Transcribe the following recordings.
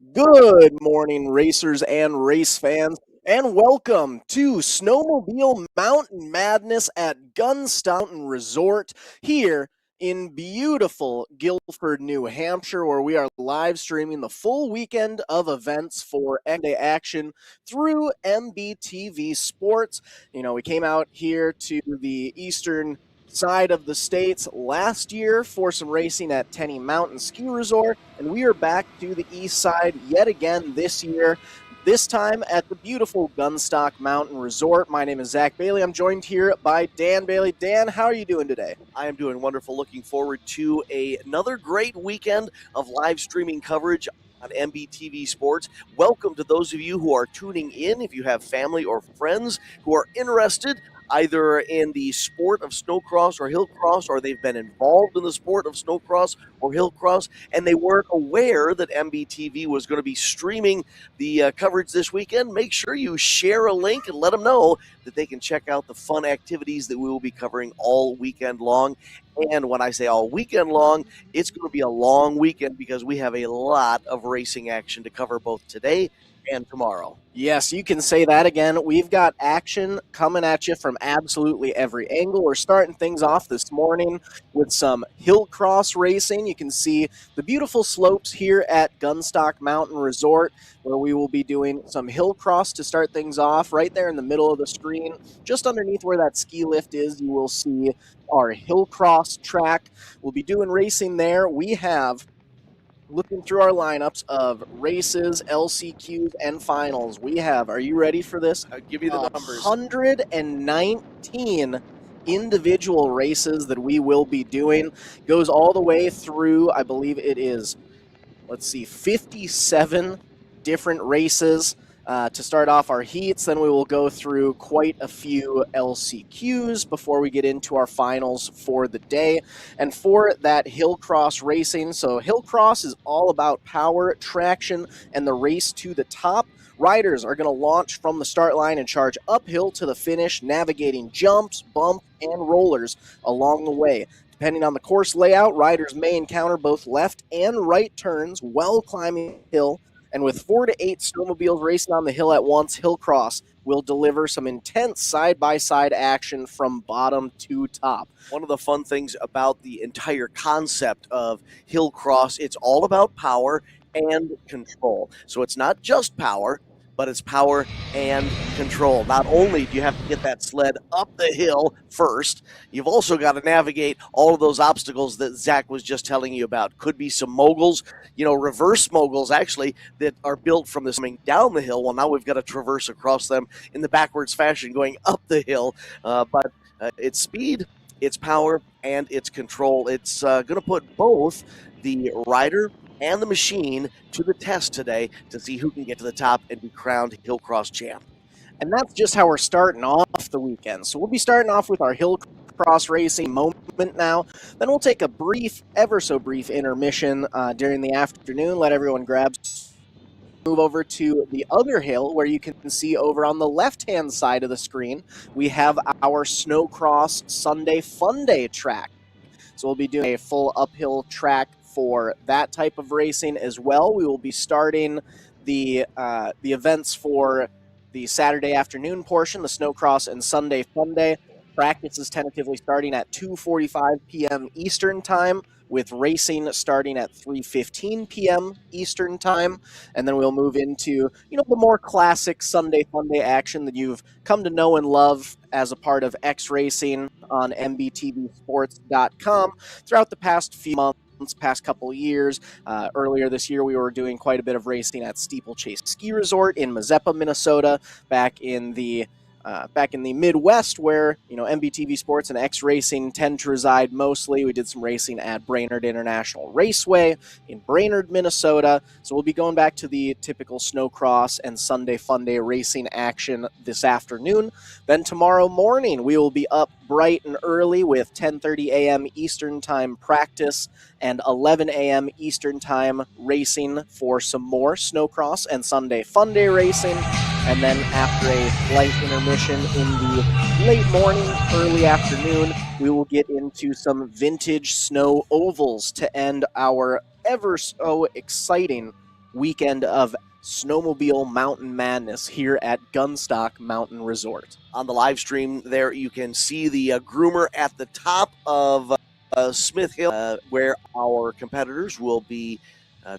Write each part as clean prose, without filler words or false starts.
Good morning, racers and race fans, and welcome to Snowmobile Mountain Madness at Gunstock Mountain Resort here in beautiful Guilford, New Hampshire, where we are live streaming the full weekend of events for day action through MBTV Sports. We came out here to the eastern side of the states last year for some racing at Tenny Mountain Ski Resort, and we are back to the east side yet again this year, this time at the beautiful Gunstock Mountain Resort. My name is Zach Bailey. I'm joined here by Dan Bailey. Dan, how are you doing today? I am doing wonderful. Looking forward to another great weekend of live streaming coverage on MBTV Sports. Welcome to those of you who are tuning in. If you have family or friends who are interested either in the sport of snowcross or hillcross, or they've been involved in the sport of snowcross or hillcross, and they weren't aware that MBTV was going to be streaming the coverage this weekend, make sure you share a link and let them know that they can check out the fun activities that we will be covering all weekend long. And when I say all weekend long, it's going to be a long weekend because we have a lot of racing action to cover both today and tomorrow. Yes, you can say that again. We've got action coming at you from absolutely every angle. We're starting things off this morning with some Hillcross racing. You can see the beautiful slopes here at Gunstock Mountain Resort, where we will be doing some Hillcross to start things off. Right there in the middle of the screen, just underneath where that ski lift is, you will see our Hillcross track. We'll be doing racing there. We have, looking through our lineups of races, LCQs, and finals, we have, are you ready for this? I'll give you the numbers. 119 individual races that we will be doing. Goes all the way through, I believe it is, 57 different races. To start off our heats, then we will go through quite a few LCQs before we get into our finals for the day. And for that Hillcross racing, so Hillcross is all about power, traction, and the race to the top. Riders are going to launch from the start line and charge uphill to the finish, navigating jumps, bumps, and rollers along the way. Depending on the course layout, riders may encounter both left and right turns while climbing the hill. And with 4 to 8 snowmobiles racing on the hill at once, Hillcross will deliver some intense side-by-side action from bottom to top. One of the fun things about the entire concept of Hillcross, it's all about power and control. So it's not just power, but it's power and control. Not only do you have to get that sled up the hill first, you've also got to navigate all of those obstacles that Zach was just telling you about. Could be some moguls, reverse moguls actually, that are built from this coming down the hill. Well, now we've got to traverse across them in the backwards fashion going up the hill. But it's speed, it's power, and it's control. It's going to put both the rider and the machine to the test today to see who can get to the top and be crowned Hillcross champ. And that's just how we're starting off the weekend. So we'll be starting off with our Hillcross racing moment now. Then we'll take a brief, ever so brief intermission during the afternoon, let everyone grab. Move over to the other hill where you can see over on the left-hand side of the screen, we have our Snowcross Sunday Fun Day track. So we'll be doing a full uphill track for that type of racing as well. We will be starting the events for the Saturday afternoon portion, the Snowcross and Sunday Fun Day. Practice is tentatively starting at 2:45 p.m. Eastern Time, with racing starting at 3:15 p.m. Eastern Time. And then we'll move into, the more classic Sunday Fun Day action that you've come to know and love as a part of X Racing on MBTVsports.com throughout the past few months. Past couple years. Earlier this year, we were doing quite a bit of racing at Steeplechase Ski Resort in Mazeppa, Minnesota, back in the Midwest, where MBTV Sports and X Racing tend to reside mostly. We did some racing at Brainerd International Raceway in Brainerd, Minnesota. So we'll be going back to the typical Snowcross and Sunday Fun Day racing action this afternoon. Then tomorrow morning, we will be up bright and early with 10:30 a.m. Eastern Time practice and 11 a.m. Eastern Time racing for some more Snowcross and Sunday Fun Day racing. And then after a light intermission in the late morning, early afternoon, we will get into some vintage snow ovals to end our ever so exciting weekend of Snowmobile Mountain Madness here at Gunstock Mountain Resort. On the live stream there, you can see the groomer at the top of Smith Hill, where our competitors will be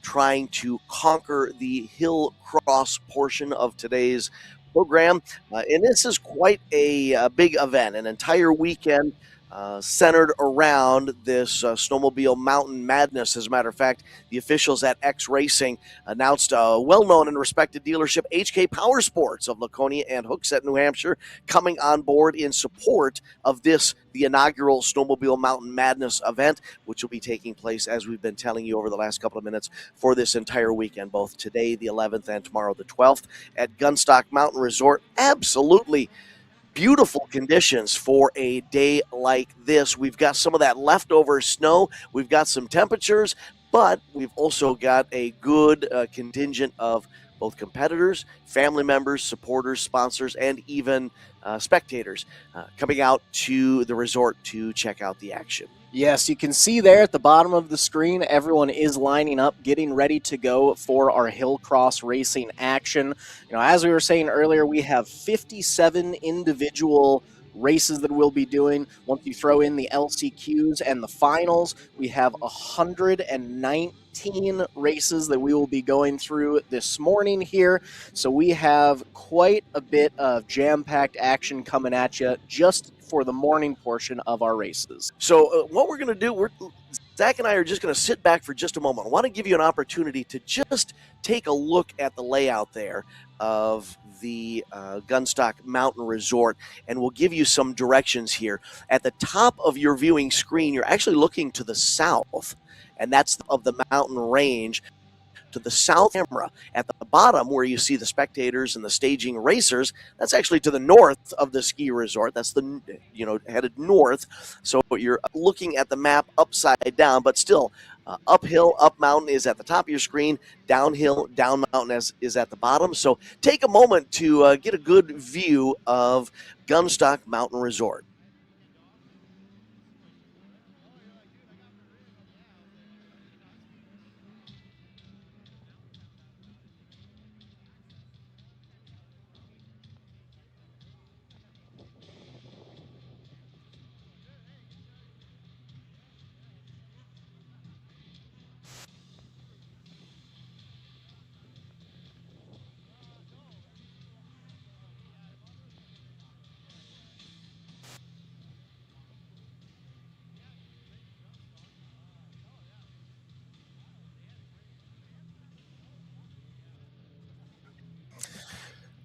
trying to conquer the Hillcross portion of today's program. And this is quite a big event, an entire weekend centered around this Snowmobile Mountain Madness. As a matter of fact, the officials at X Racing announced a well-known and respected dealership, HK Power Sports of Laconia and Hooksett, New Hampshire, coming on board in support of this, the inaugural Snowmobile Mountain Madness event, which will be taking place, as we've been telling you over the last couple of minutes, for this entire weekend, both today, the 11th, and tomorrow, the 12th, at Gunstock Mountain Resort. Absolutely beautiful conditions for a day like this. We've got some of that leftover snow. We've got some temperatures, but we've also got a good contingent of both competitors, family members, supporters, sponsors, and even spectators coming out to the resort to check out the action. Yes, you can see there at the bottom of the screen, everyone is lining up, getting ready to go for our Hillcross racing action. You know, as we were saying earlier, we have 57 individual races that we'll be doing. Once you throw in the LCQs and the finals, we have 119 races that we will be going through this morning here. So we have quite a bit of jam-packed action coming at you just for the morning portion of our races. So what we're going to do, Zach and I are just going to sit back for just a moment. I want to give you an opportunity to just take a look at the layout there of the Gunstock Mountain Resort, and we'll give you some directions here. At the top of your viewing screen, you're actually looking to the south, and that's of the mountain range. To the south camera at the bottom, where you see the spectators and the staging racers, that's actually to the north of the ski resort. That's the, headed north. So you're looking at the map upside down, but still uphill, up mountain is at the top of your screen, downhill, down mountain is at the bottom. So take a moment to get a good view of Gunstock Mountain Resort.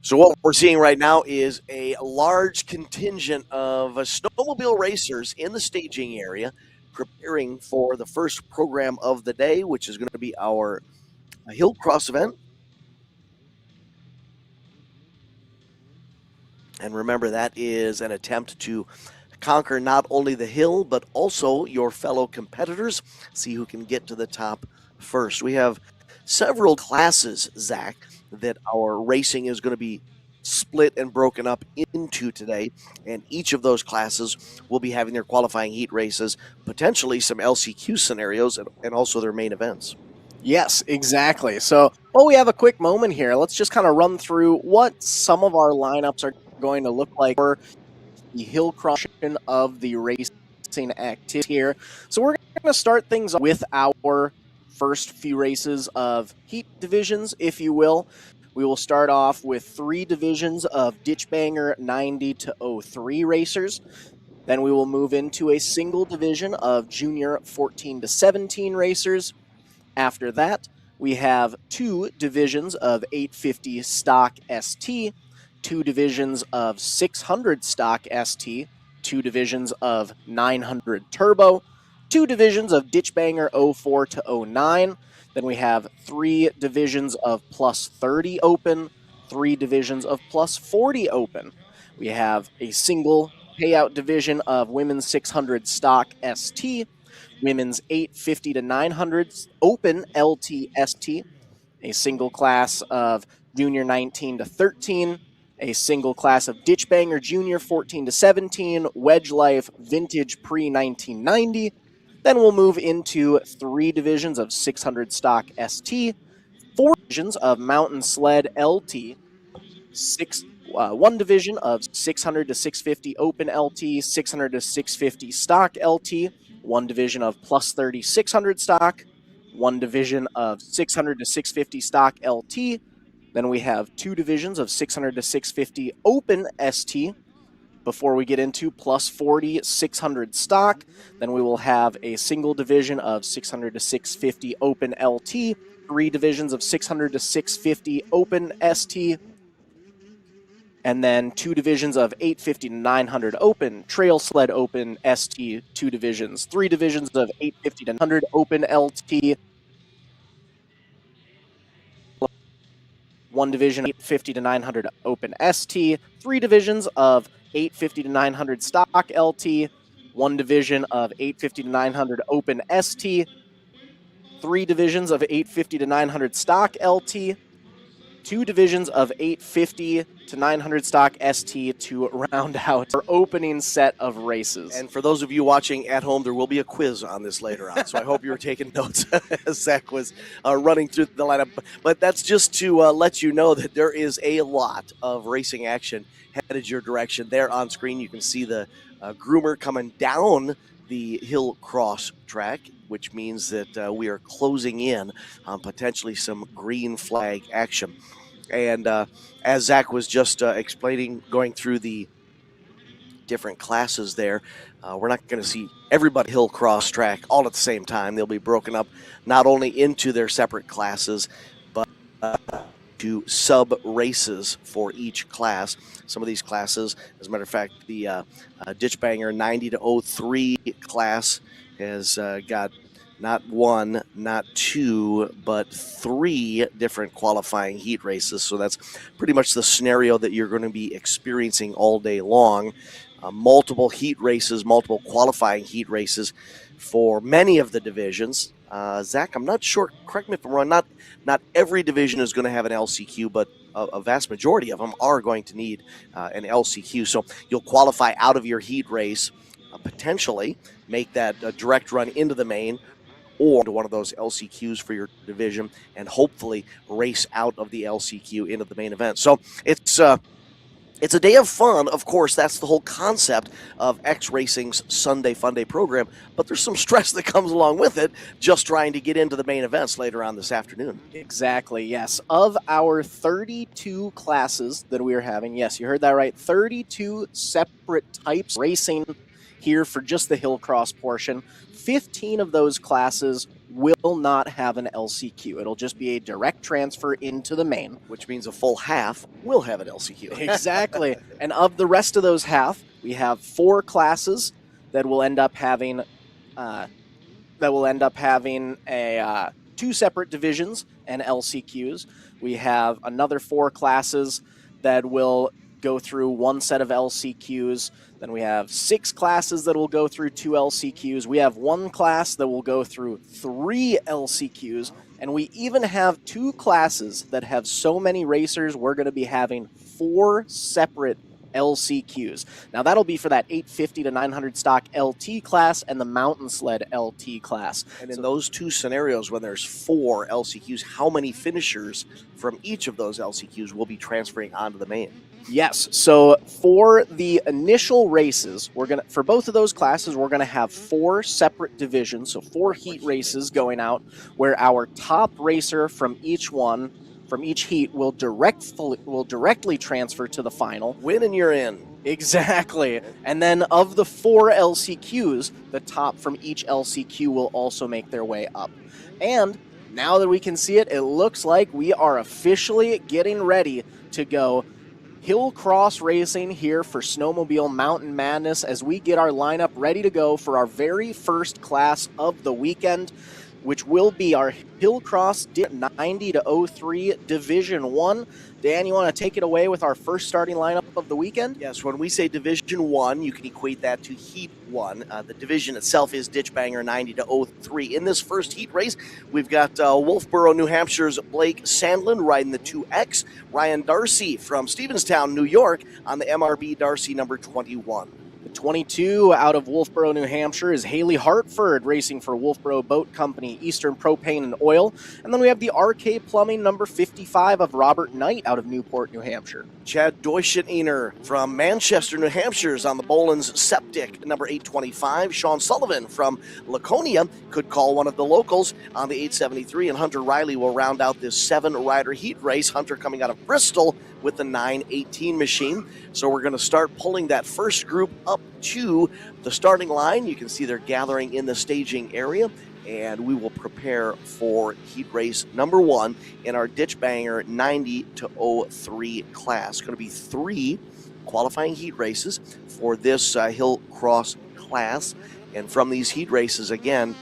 So what we're seeing right now is a large contingent of snowmobile racers in the staging area preparing for the first program of the day, which is going to be our Hillcross event. And remember, that is an attempt to conquer not only the hill, but also your fellow competitors. See who can get to the top first. We have several classes, Zach, that our racing is going to be split and broken up into today, and each of those classes will be having their qualifying heat races, potentially some LCQ scenarios, and also their main events. Yes, exactly. So while we have a quick moment here, let's just kind of run through what some of our lineups are going to look like for the Hillcross of the racing activity here. So we're going to start things with our first few races of heat divisions, if you will. We will start off with 3 divisions of Ditchbanger 90 to 03 racers. Then we will move into a single division of Junior 14 to 17 racers. After that, we have 2 divisions of 850 stock ST, 2 divisions of 600 stock ST, 2 divisions of 900 turbo, 2 divisions of Ditchbanger 04 to 09. Then we have 3 divisions of plus 30 open, 3 divisions of plus 40 open. We have a single payout division of women's 600 stock ST, women's 850 to 900 open LT-ST, a single class of junior 19 to 13, a single class of Ditchbanger Junior 14 to 17, Wedge Life Vintage pre-1990. Then we'll move into 3 divisions of 600 stock ST, 4 divisions of Mountain Sled LT, 1 division of 600 to 650 Open LT, 600 to 650 Stock LT, 1 division of plus 30 600 Stock, 1 division of 600 to 650 Stock LT. Then we have 2 divisions of 600 to 650 Open ST. Before we get into plus 40 600 Stock, then we will have a single division of 600 to 650 Open LT, 3 divisions of 600 to 650 Open ST, and then 2 divisions of 850 to 900 Open Trail Sled Open ST, 2 divisions, 3 divisions of 850 to 900 Open LT, 1 division 850 to 900 Open ST, 3 divisions of 850 to 900 Stock LT, 1 division of 850 to 900 Open ST, 3 divisions of 850 to 900 Stock LT, 2 divisions of 850 to 900 Stock ST to round out our opening set of races. And for those of you watching at home, there will be a quiz on this later on, so I hope you were taking notes as Zach was running through the lineup. But that's just to let you know that there is a lot of racing action headed your direction. There on screen, you can see the groomer coming down the Hillcross track, which means that we are closing in on potentially some green flag action. And as Zach was just explaining, going through the different classes there, we're not going to see everybody Hillcross track all at the same time. They'll be broken up not only into their separate classes, but to sub races for each class. Some of these classes, as a matter of fact, the Ditch Banger 90 to 03 class has got not 1, not 2, but 3 different qualifying heat races. So that's pretty much the scenario that you're going to be experiencing all day long. Multiple heat races, multiple qualifying heat races for many of the divisions. Zach, I'm not sure, correct me if I'm wrong, not every division is going to have an LCQ, but a vast majority of them are going to need an LCQ. So you'll qualify out of your heat race, potentially make that direct run into the main, or to one of those LCQs for your division, and hopefully race out of the LCQ into the main event. So it's a day of fun. Of course, that's the whole concept of X Racing's Sunday Fun Day program, but there's some stress that comes along with it, just trying to get into the main events later on this afternoon. Exactly, yes. Of our 32 classes that we are having, yes, you heard that right, 32 separate types racing here for just the Hillcross portion. 15 of those classes will not have an LCQ. It'll just be a direct transfer into the main. Which means a full half will have an LCQ. Exactly. And of the rest of those half, we have 4 classes that will end up having a 2 separate divisions and LCQs. We have another 4 classes that will go through 1 set of LCQs. Then we have 6 classes that will go through 2 LCQs. We have 1 class that will go through 3 LCQs. And we even have 2 classes that have so many racers, we're going to be having 4 separate LCQs. Now that'll be for that 850 to 900 Stock LT class and the Mountain Sled LT class. And in those 2 scenarios, when there's 4 LCQs, how many finishers from each of those LCQs will be transferring onto the main? Yes, so for the initial races, for both of those classes, we're gonna have 4 separate divisions, so 4 heat races going out, where our top racer from each heat will directly transfer to the final. Win and you're in. Exactly. And then of the 4 LCQs, the top from each LCQ will also make their way up. And now that we can see it, it looks like we are officially getting ready to go Hillcross racing here for Snowmobile Mountain Madness as we get our lineup ready to go for our very first class of the weekend, which will be our Hillcross 90 to 03 Division 1. Dan, you want to take it away with our first starting lineup of the weekend? Yes, when we say Division 1, you can equate that to Heat 1. The division itself is Ditch Banger 90 to 03. In this first heat race, we've got Wolfboro, New Hampshire's Blake Sandlin riding the 2X, Ryan Darcy from Stevenstown, New York on the MRB Darcy number 21. The 22 out of Wolfboro, New Hampshire is Haley Hartford racing for Wolfboro Boat Company, Eastern Propane and Oil. And then we have the RK Plumbing number 55 of Robert Knight out of Newport, New Hampshire. Chad Deutschener from Manchester, New Hampshire is on the Boland's Septic, number 825. Sean Sullivan from Laconia could call one of the locals on the 873, and Hunter Riley will round out this 7-rider heat race. Hunter coming out of Bristol with the 918 machine. So we're going to start pulling that first group up to the starting line. You can see they're gathering in the staging area, and we will prepare for heat race number 1 in our Ditch Banger 90-03 class. Going to be 3 qualifying heat races for this Hillcross class. And from these heat races, again,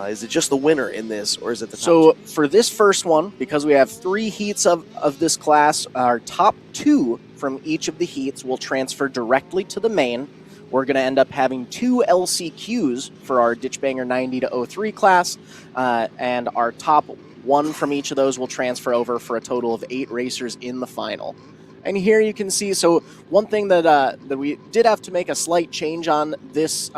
is it just the winner in this, or is it the top So two? for this first one, because we have 3 heats of this class, our top 2 from each of the heats will transfer directly to the main. We're going to end up having 2 LCQs for our Ditch Banger 90-03 class, and our top 1 from each of those will transfer over for a total of 8 racers in the final. And here you can see, so one thing that we did have to make a slight change on this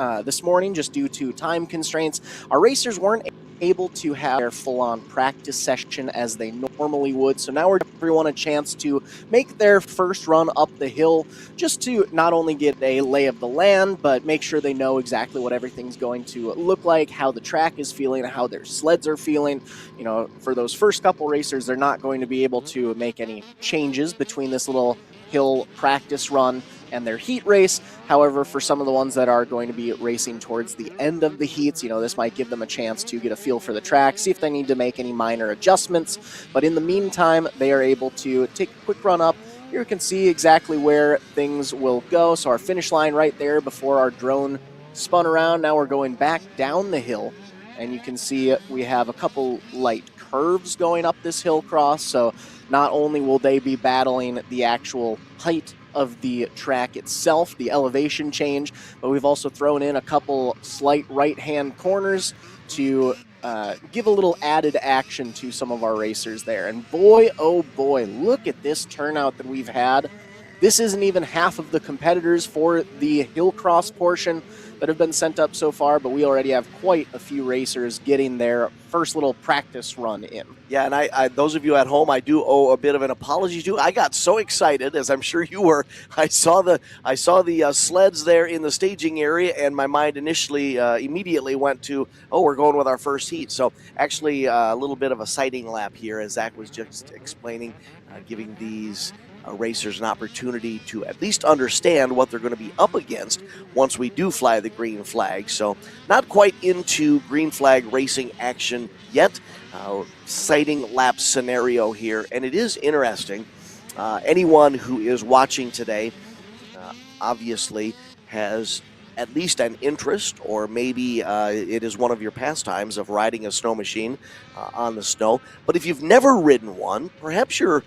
morning, just due to time constraints. Our racers weren't able to have their full-on practice session as they normally would. So now we're giving everyone a chance to make their first run up the hill, just to not only get a lay of the land, but make sure they know exactly what everything's going to look like, how the track is feeling, how their sleds are feeling. You know, for those first couple racers, they're not going to be able to make any changes between this little hill practice run and their heat race. However, for some of the ones that are going to be racing towards the end of the heats, you know, this might give them a chance to get a feel for the track, see if they need to make any minor adjustments. But in the meantime, they are able to take a quick run up. Here you can see exactly where things will go. So our finish line right there before our drone spun around. Now we're going back down the hill, and you can see we have a couple light curves going up this hill cross. So not only will they be battling the actual height of the track itself, the elevation change, but we've also thrown in a couple slight right-hand corners to give a little added action to some of our racers there. And boy, oh boy, look at this turnout that we've had. This isn't even half of the competitors for the Hillcross portion that have been sent up so far, but we already have quite a few racers getting their first little practice run in. Yeah, and I those of you at home, I do owe a bit of an apology to. I got so excited, as I'm sure you were. I saw the sleds there in the staging area, and my mind initially immediately went to, oh, we're going with our first heat. So actually, a little bit of a sighting lap here, as Zach was just explaining, giving these racers an opportunity to at least understand what they're going to be up against once we do fly the green flag. So not quite into green flag racing action yet. Sighting lap scenario here, and it is interesting. Anyone who is watching today obviously has at least an interest, or maybe it is one of your pastimes of riding a snow machine on the snow. But if you've never ridden one, perhaps you're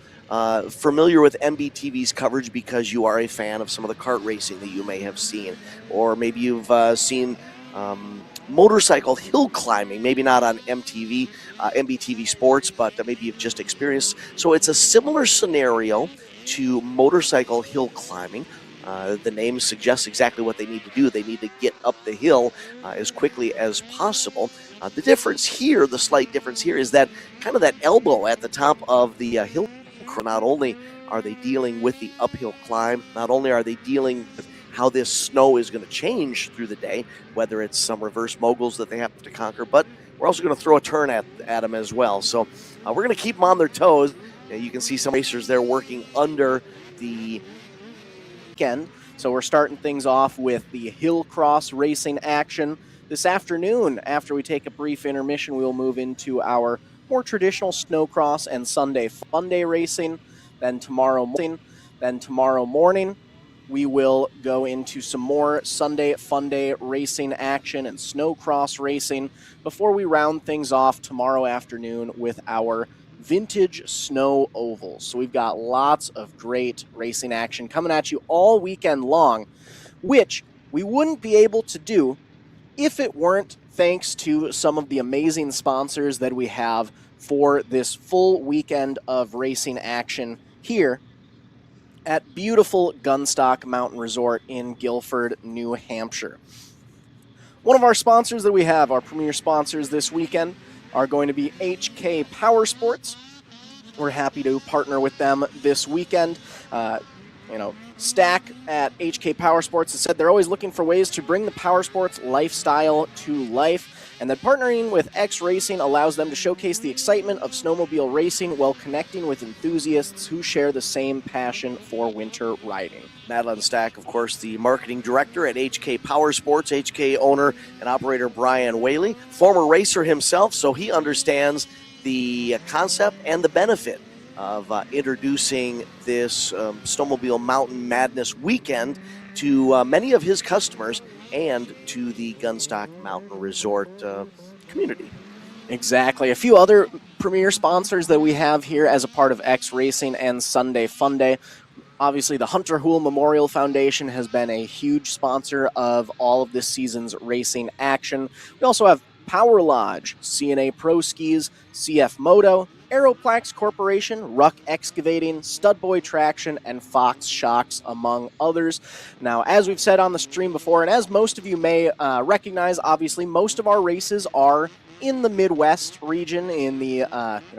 familiar with MBTV's coverage because you are a fan of some of the kart racing that you may have seen, or maybe you've seen motorcycle hill climbing, maybe not on MBTV Sports, but maybe you've just experienced. So it's a similar scenario to motorcycle hill climbing. The name suggests exactly what they need to do. They need to get up the hill as quickly as possible. The difference here, the slight difference here, is that kind of that elbow at the top of the hill. Not only are they dealing with the uphill climb, not only are they dealing with how this snow is going to change through the day, whether it's some reverse moguls that they have to conquer, but we're also going to throw a turn at them as well. So we're going to keep them on their toes. You can see some racers there working under the weekend. So we're starting things off with the Hillcross racing action. This afternoon, after we take a brief intermission, we will move into our more traditional Snowcross and Sunday Fun Day racing. Then tomorrow morning, we will go into some more Sunday Fun Day racing action and Snowcross racing before we round things off tomorrow afternoon with our vintage snow ovals. So we've got lots of great racing action coming at you all weekend long, which we wouldn't be able to do if it weren't thanks to some of the amazing sponsors that we have for this full weekend of racing action here at beautiful Gunstock Mountain Resort in Guilford, New Hampshire. One of our sponsors that we have, our premier sponsors this weekend, are going to be HK Power Sports. We're happy to partner with them this weekend. Stack at HK Power Sports has said they're always looking for ways to bring the power sports lifestyle to life, and that partnering with X Racing allows them to showcase the excitement of snowmobile racing while connecting with enthusiasts who share the same passion for winter riding. Madeline Stack, of course, the marketing director at HK Power Sports, HK owner and operator Brian Whaley, former racer himself, so he understands the concept and the benefit of introducing this Snowmobile Mountain Madness weekend to many of his customers and to the Gunstock Mountain Resort community. Exactly. A few other premier sponsors that we have here as a part of X Racing and Sunday Funday. Obviously, the Hunter Hoole Memorial Foundation has been a huge sponsor of all of this season's racing action. We also have Power Lodge, CNA Pro Skis, CF Moto, Aeroplax Corporation, Ruck Excavating, Studboy Traction, and Fox Shocks, among others. Now, as we've said on the stream before, and as most of you may recognize, obviously, most of our races are in the Midwest region, in the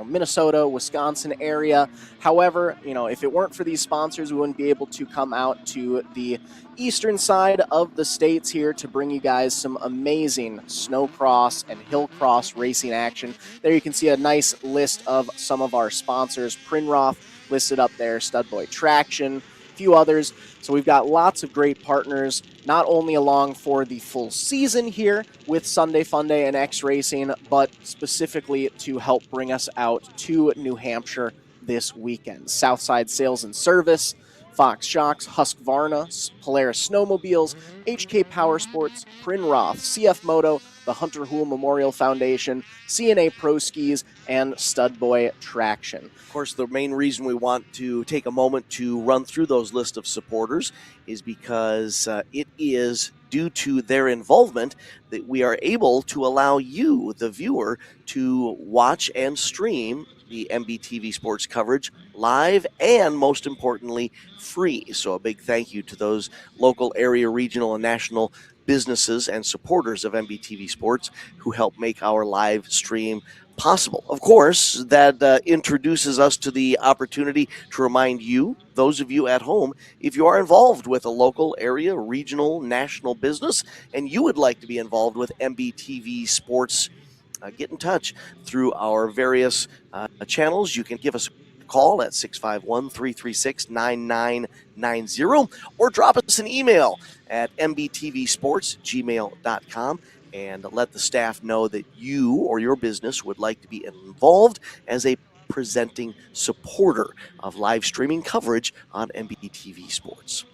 Minnesota, Wisconsin area. However, if it weren't for these sponsors, we wouldn't be able to come out to the eastern side of the states here to bring you guys some amazing Snowcross and Hillcross racing action. There you can see a nice list of some of our sponsors. Prinroth listed up there, Studboy Traction, a few others. So we've got lots of great partners, not only along for the full season here with Sunday Funday and X Racing, but specifically to help bring us out to New Hampshire this weekend. Southside Sales and Service, Fox Shocks, Husqvarna, Polaris Snowmobiles, HK Power Sports, Prinroth, CF Moto, the Hunter Hoole Memorial Foundation, CNA Pro Skis, and Studboy Traction. Of course, the main reason we want to take a moment to run through those list of supporters is because it is due to their involvement that we are able to allow you, the viewer, to watch and stream the MBTV sports coverage live and, most importantly, free. So a big thank you to those local, area, regional, and national businesses and supporters of MBTV Sports who help make our live stream possible. Of course, that introduces us to the opportunity to remind you, those of you at home, if you are involved with a local, area, regional, national business, and you would like to be involved with MBTV Sports, get in touch through our various channels. You can give us a call at 651-336-9990 or drop us an email at mbtvsports@gmail.com and let the staff know that you or your business would like to be involved as a presenting supporter of live streaming coverage on MBTV Sports.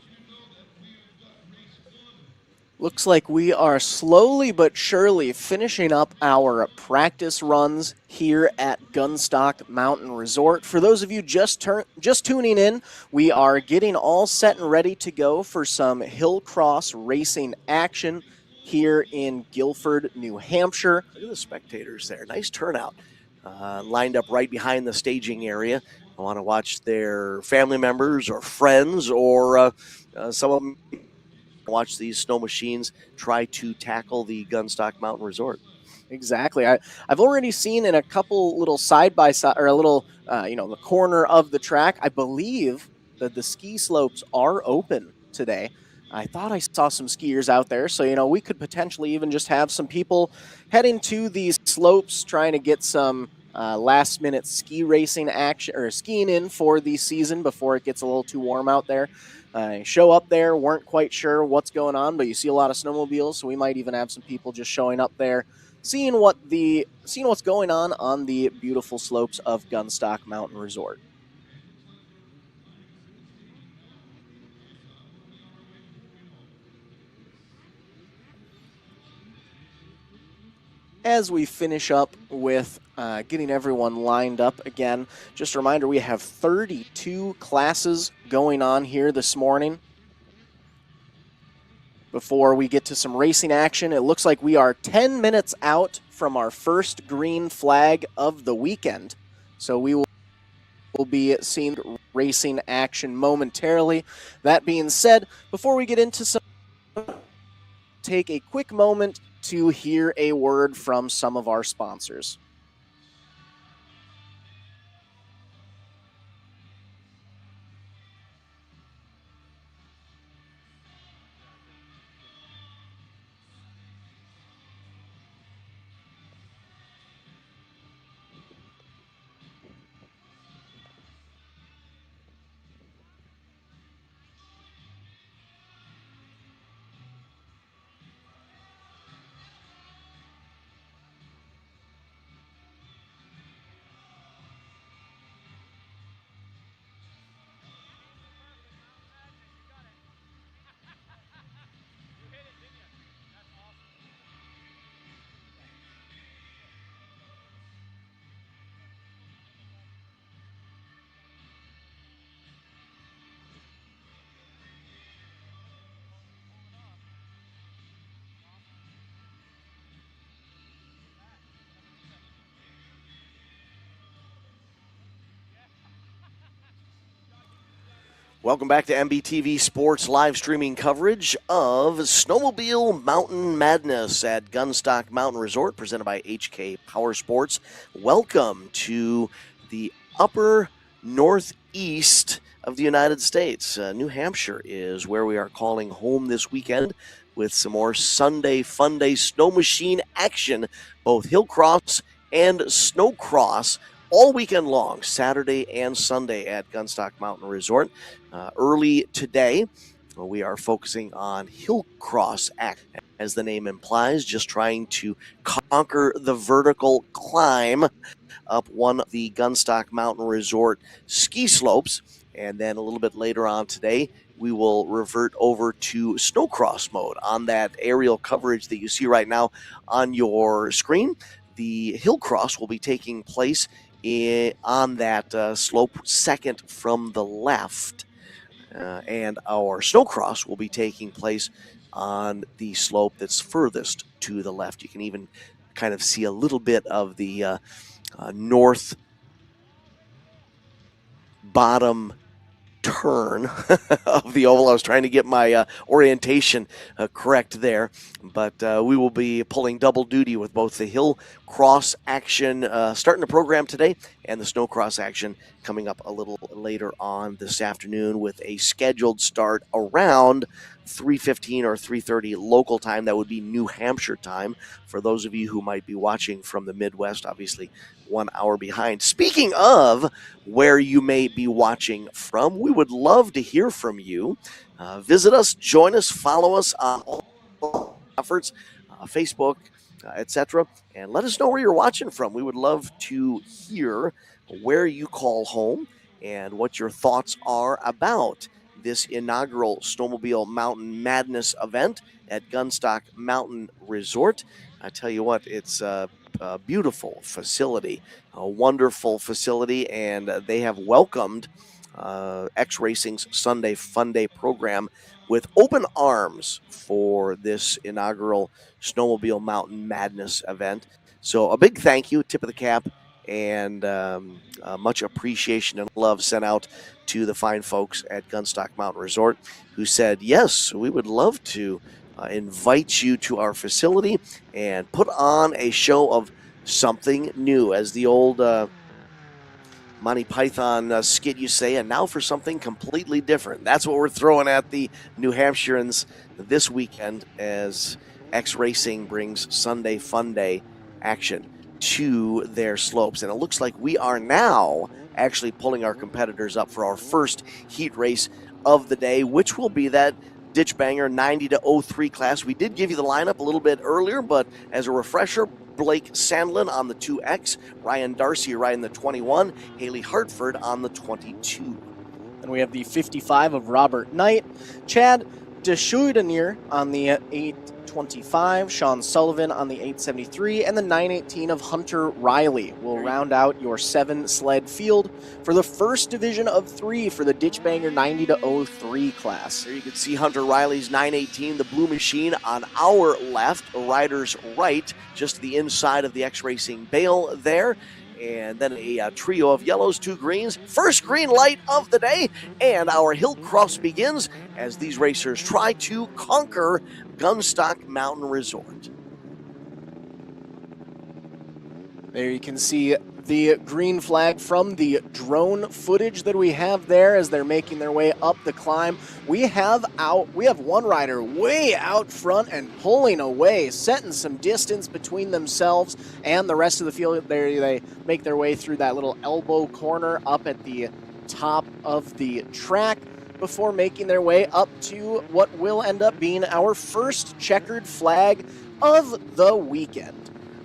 Looks like we are slowly but surely finishing up our practice runs here at Gunstock Mountain Resort. For those of you just tuning in, we are getting all set and ready to go for some Hillcross racing action here in Guilford, New Hampshire. Look at the spectators there. Nice turnout. Lined up right behind the staging area. I want to watch their family members or friends or some of them watch these snow machines try to tackle the Gunstock Mountain Resort. Exactly. I've already seen in a couple little side-by-side, or a little, the corner of the track, I believe that the ski slopes are open today. I thought I saw some skiers out there, so, we could potentially even just have some people heading to these slopes trying to get some last-minute ski racing action, or skiing in for the season before it gets a little too warm out there. Show up there, weren't quite sure what's going on, but you see a lot of snowmobiles, so we might even have some people just showing up there, seeing what's going on the beautiful slopes of Gunstock Mountain Resort. As we finish up with getting everyone lined up again, just a reminder, we have 32 classes going on here this morning. Before we get to some racing action, it looks like we are 10 minutes out from our first green flag of the weekend. So we will We'll be seeing racing action momentarily. That being said, before we get into some, take a quick moment to hear a word from some of our sponsors. Welcome back to MBTV Sports live streaming coverage of Snowmobile Mountain Madness at Gunstock Mountain Resort, presented by HK Power Sports. Welcome to the upper northeast of the United States. New Hampshire is where we are calling home this weekend with some more Sunday Fun Day snow machine action, both Hillcross and Snowcross, all weekend long, Saturday and Sunday at Gunstock Mountain Resort. Early today, we are focusing on Hillcross action, as the name implies, just trying to conquer the vertical climb up one of the Gunstock Mountain Resort ski slopes. And then a little bit later on today, we will revert over to Snowcross mode on that aerial coverage that you see right now on your screen. The Hillcross will be taking place on that slope second from the left. And our Snowcross will be taking place on the slope that's furthest to the left. You can even kind of see a little bit of the north bottom turn of the oval. I was trying to get my orientation correct there, but we will be pulling double duty with both the Hillcross action starting the program today and the Snowcross action coming up a little later on this afternoon, with a scheduled start around 3:15 or 3:30 local time. That would be New Hampshire time for those of you who might be watching from the Midwest, obviously 1 hour behind. Speaking of where you may be watching from, we would love to hear from you. Visit us, join us, follow us on all efforts, Facebook, etc., and let us know where you're watching from. We would love to hear where you call home and what your thoughts are about this inaugural Snowmobile Mountain Madness event at Gunstock Mountain Resort. I tell you what, it's a beautiful facility, a wonderful facility, and they have welcomed X Racing's Sunday Fun Day program with open arms for this inaugural Snowmobile Mountain Madness event. So a big thank you, tip of the cap, and much appreciation and love sent out to the fine folks at Gunstock Mountain Resort, who said, yes, we would love to invite you to our facility and put on a show of something new, as the old Monty Python skit you say, and now for something completely different. That's what we're throwing at the New Hampshireans this weekend, as X Racing brings Sunday Fun Day action to their slopes. And it looks like we are now actually pulling our competitors up for our first heat race of the day, which will be that ditch banger 90-03 class. We did give you the lineup a little bit earlier, but as a refresher, Blake Sandlin on the 2X, Ryan Darcy riding the 21, Haley Hartford on the 22. And we have the 55 of Robert Knight, Chad Deschuidenier on the 825, Sean Sullivan on the 873, and the 918 of Hunter Riley will round out your 7-sled field for the first division of 3 for the Ditch Banger 90-03 class. There you can see Hunter Riley's 918, the blue machine, on our left, rider's right, just to the inside of the X Racing bale there. and then a trio of yellows, 2 greens. First green light of the day, and our Hillcross begins as these racers try to conquer Gunstock Mountain Resort. There you can see the green flag from the drone footage that we have there as they're making their way up the climb. We have one rider way out front and pulling away, setting some distance between themselves and the rest of the field. There they make their way through that little elbow corner up at the top of the track before making their way up to what will end up being our first checkered flag of the weekend.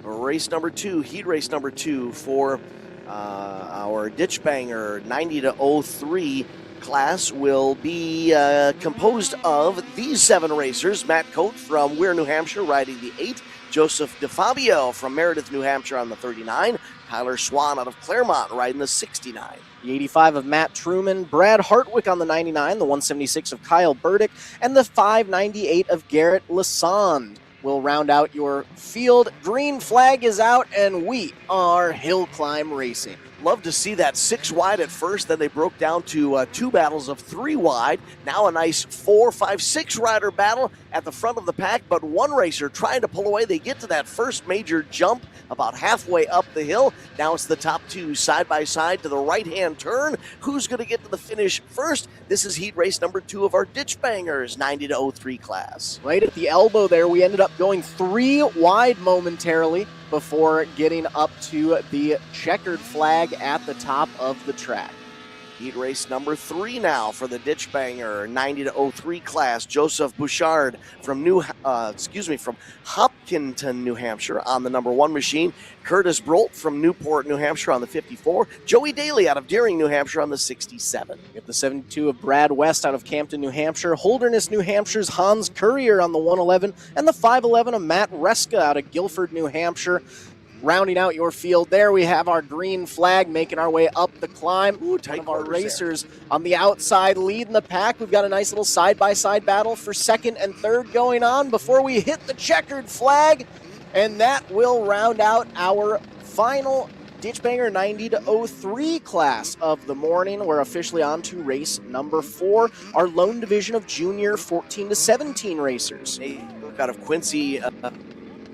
Race number 2, heat race number 2 for our Ditch Banger 90-03 class will be composed of these 7 racers. Matt Coate from Weir, New Hampshire, riding the 8. Joseph DeFabio from Meredith, New Hampshire, on the 39. Tyler Swan out of Claremont riding the 69. The 85 of Matt Truman, Brad Hartwick on the 99, the 176 of Kyle Burdick, and the 598 of Garrett Lassonde will round out your field. Green flag is out, and we are hill climb racing. Love to see that 6 wide at first, then they broke down to 2 battles of 3 wide. Now a nice 4, 5, 6 rider battle at the front of the pack, but one racer trying to pull away. They get to that first major jump about halfway up the hill. Now it's the top 2 side by side to the right-hand turn. Who's going to get to the finish first? This is heat race number 2 of our Ditch Bangers 90-03 class. Right at the elbow there, we ended up going 3 wide momentarily before getting up to the checkered flag at the top of the track. Heat race number 3 now for the Ditch Banger 90-03 class. Joseph Bouchard from Hopkinton, New Hampshire, on the number 1 machine. Curtis Brolt from Newport, New Hampshire, on the 54. Joey Daly out of Deering, New Hampshire, on the 67. We have the 72 of Brad West out of Campton, New Hampshire. Holderness, New Hampshire's Hans Courier on the 111, and the 511 of Matt Reska out of Guilford, New Hampshire. Rounding out your field there, we have our green flag making our way up the climb. Ooh, tight one of our racers there on the outside leading the pack. We've got a nice little side-by-side battle for second and third going on before we hit the checkered flag, and that will round out our final Ditch Banger 90-03 class of the morning. We're officially on to race number 4, our lone division of junior 14 to 17 racers. Out of Quincy,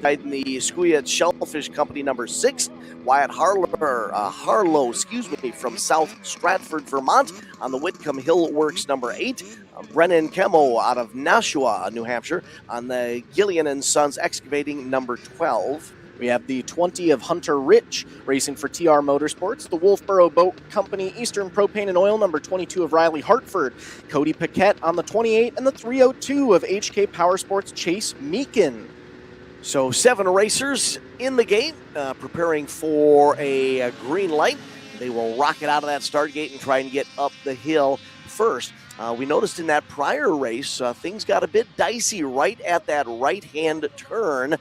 in the Squia Shellfish Company number 6, Wyatt Harlow, from South Stratford, Vermont, on the Whitcomb Hill Works number 8. Brennan Kemo out of Nashua, New Hampshire, on the Gillian and Sons Excavating number 12. We have the 20 of Hunter Rich racing for TR Motorsports, the Wolfboro Boat Company Eastern Propane and Oil number 22 of Riley Hartford, Cody Paquette on the 28, and the 302 of HK Power Sports Chase Meekin. So 7 racers in the gate, preparing for a green light. They will rocket out of that start gate and try and get up the hill first. We noticed in that prior race, things got a bit dicey right at that right-hand turn.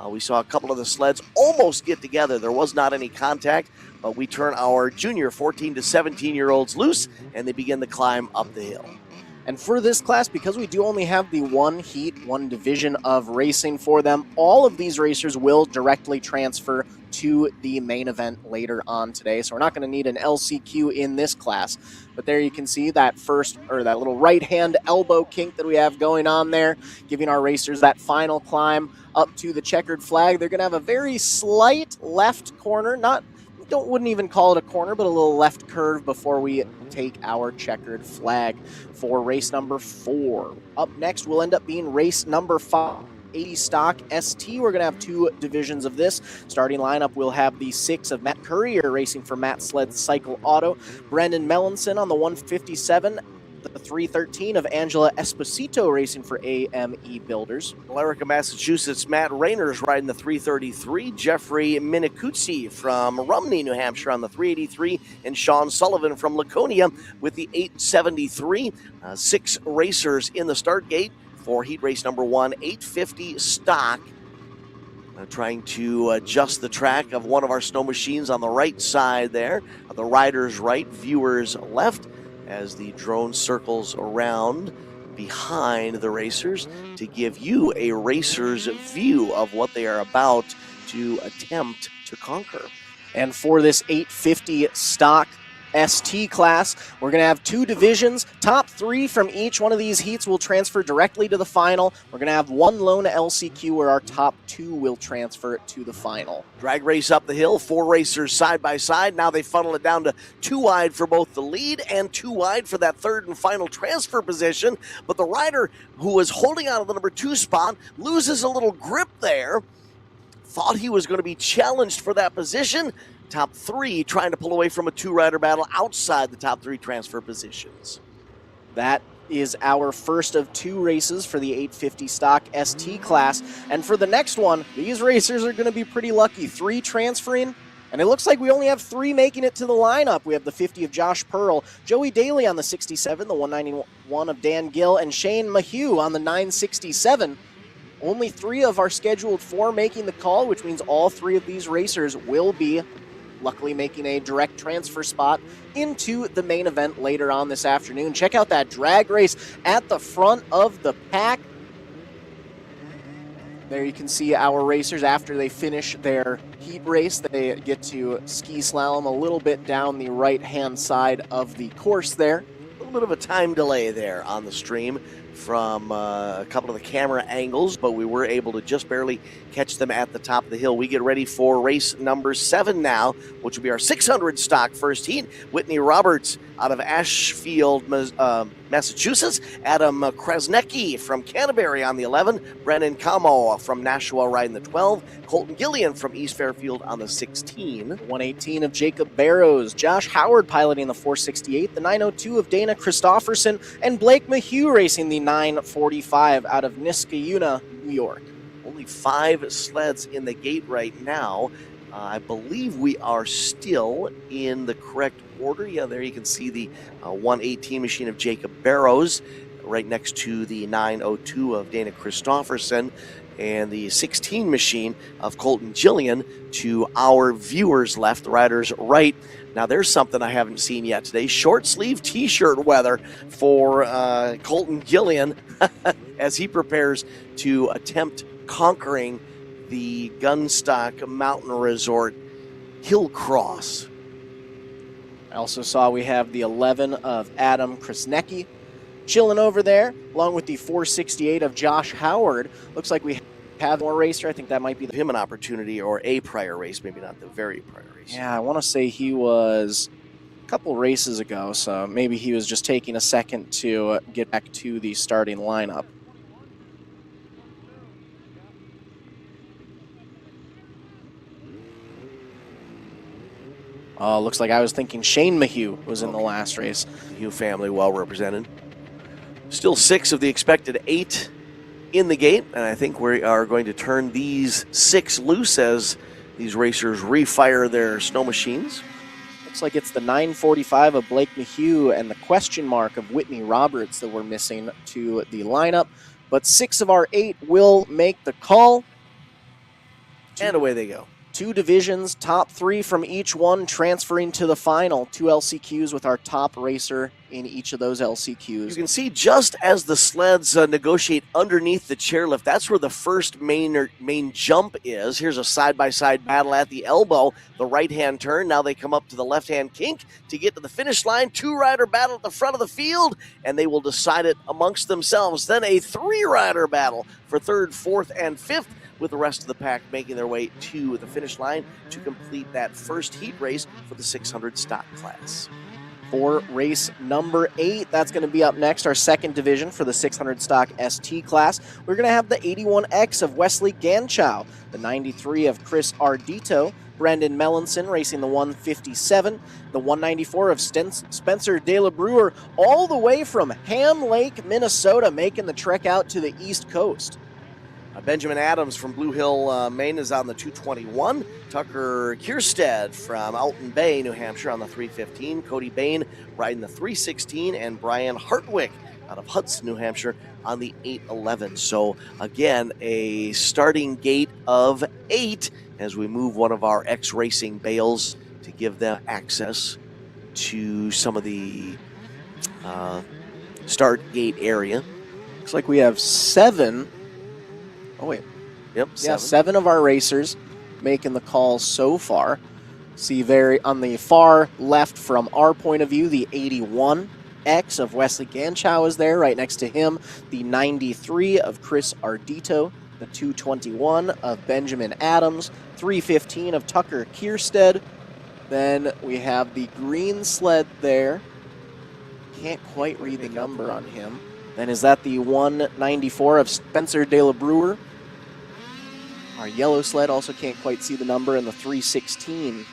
We saw a couple of the sleds almost get together. There was not any contact, but we turn our junior 14 to 17-year-olds loose, and they begin the climb up the hill. And for this class, because we do only have the 1 heat, 1 division of racing for them, all of these racers will directly transfer to the main event later on today. So we're not going to need an LCQ in this class. But there you can see that that little right-hand elbow kink that we have going on there, giving our racers that final climb up to the checkered flag. They're going to have a very slight left corner, wouldn't even call it a corner, but a little left curve before we take our checkered flag for race number 4. Up next will end up being race number 5, 80 stock ST. We're going to have 2 divisions of this. Starting lineup, we'll have the 6 of Matt Courier racing for Matt Sled Cycle Auto, Brendan Mellinson on the 157, the 313 of Angela Esposito racing for AME Builders. Alarica, Massachusetts, Matt Rayners riding the 333. Jeffrey Minicuzzi from Rumney, New Hampshire on the 383. And Sean Sullivan from Laconia with the 873. 6 racers in the start gate for heat race number 1, 850 stock. Trying to adjust the track of one of our snow machines on the right side there. The rider's right, viewer's left, as the drone circles around behind the racers to give you a racer's view of what they are about to attempt to conquer. And for this 850 stock ST class, we're going to have 2 divisions. Top 3 from each one of these heats will transfer directly to the final. We're going to have 1 lone LCQ where our top 2 will transfer to the final. Drag race up the hill, 4 racers side by side. Now they funnel it down to 2 wide for both the lead and 2 wide for that third and final transfer position. But the rider who was holding on to the number 2 spot loses a little grip there. Thought he was going to be challenged for that position. Top 3 trying to pull away from a 2-rider battle outside the top 3 transfer positions. That is our first of 2 races for the 850 stock ST class. And for the next one, these racers are going to be pretty lucky. 3 transferring, and it looks like we only have 3 making it to the lineup. We have the 50 of Josh Pearl, Joey Daly on the 67, the 191 of Dan Gill, and Shane Mahue on the 967. Only 3 of our scheduled 4 making the call, which means all 3 of these racers will be luckily making a direct transfer spot into the main event later on this afternoon. Check out that drag race at the front of the pack. There you can see our racers after they finish their heat race. They get to ski slalom a little bit down the right-hand side of the course there. A little bit of a time delay there on the stream from a couple of the camera angles, but we were able to just barely catch them at the top of the hill. We get ready for race number 7 now, which will be our 600 stock first heat. Whitney Roberts out of Ashfield, Massachusetts. Adam Krasnecki from Canterbury on the 11. Brennan Camo from Nashua riding the 12. Colton Gillian from East Fairfield on the 16. 118 of Jacob Barrows. Josh Howard piloting the 468. The 902 of Dana Christofferson. And Blake Mahue racing the 945 out of Niskayuna, New York. Only 5 sleds in the gate right now. I believe we are still in the correct order. Yeah, there you can see the 118 machine of Jacob Barrows right next to the 902 of Dana Christofferson and the 16 machine of Colton Gillian to our viewers left, the riders right. Now there's something I haven't seen yet today. Short sleeve t-shirt weather for Colton Gillian as he prepares to attempt conquering the Gunstock Mountain Resort Hillcross. I also saw we have the 11 of Adam Krasnecki chilling over there, along with the 468 of Josh Howard. Looks like we have more racer. I think that might be him an opportunity or a prior race, maybe not the very prior race. Yeah, I want to say he was a couple races ago, so maybe he was just taking a second to get back to the starting lineup. Looks like I was thinking Shane Mahue was in the last race. Mahue family well represented. Still 6 of the expected 8 in the gate, and I think we are going to turn these 6 loose as these racers refire their snow machines. Looks like it's the 945 of Blake Mahue and the question mark of Whitney Roberts that we're missing to the lineup. But 6 of our 8 will make the call. And away they go. 2 divisions, top 3 from each one transferring to the final. 2 LCQs with our top racer in each of those LCQs. You can see just as the sleds negotiate underneath the chairlift, that's where the first main jump is. Here's a side-by-side battle at the elbow, the right-hand turn. Now they come up to the left-hand kink to get to the finish line. 2-rider battle at the front of the field, and they will decide it amongst themselves. Then a 3-rider battle for 3rd, 4th, and 5th, with the rest of the pack making their way to the finish line to complete that first heat race for the 600 stock class. For race number 8, that's going to be up next, our 2nd division for the 600 stock ST class. We're going to have the 81X of Wesley Ganchow, the 93 of Chris Ardito, Brendan Mellinson racing the 157, the 194 of Spencer De La Brewer, all the way from Ham Lake, Minnesota, making the trek out to the East Coast. Benjamin Adams from Blue Hill, Maine is on the 221. Tucker Kierstead from Alton Bay, New Hampshire on the 315. Cody Bain riding the 316. And Brian Hartwick out of Hudson, New Hampshire on the 811. So again, a starting gate of 8 as we move one of our X-Racing bales to give them access to some of the start gate area. Looks like we have 7. Oh, wait. Yep, 7. Yeah, 7 of our racers making the call so far. See very on the far left from our point of view, the 81X of Wesley Ganchow is there. Right next to him, the 93 of Chris Ardito, the 221 of Benjamin Adams, 315 of Tucker Kierstead. Then we have the green sled there. Can't quite read the number on him. Then is that the 194 of Spencer De La Brewer? Our yellow sled also can't quite see the number, and the 316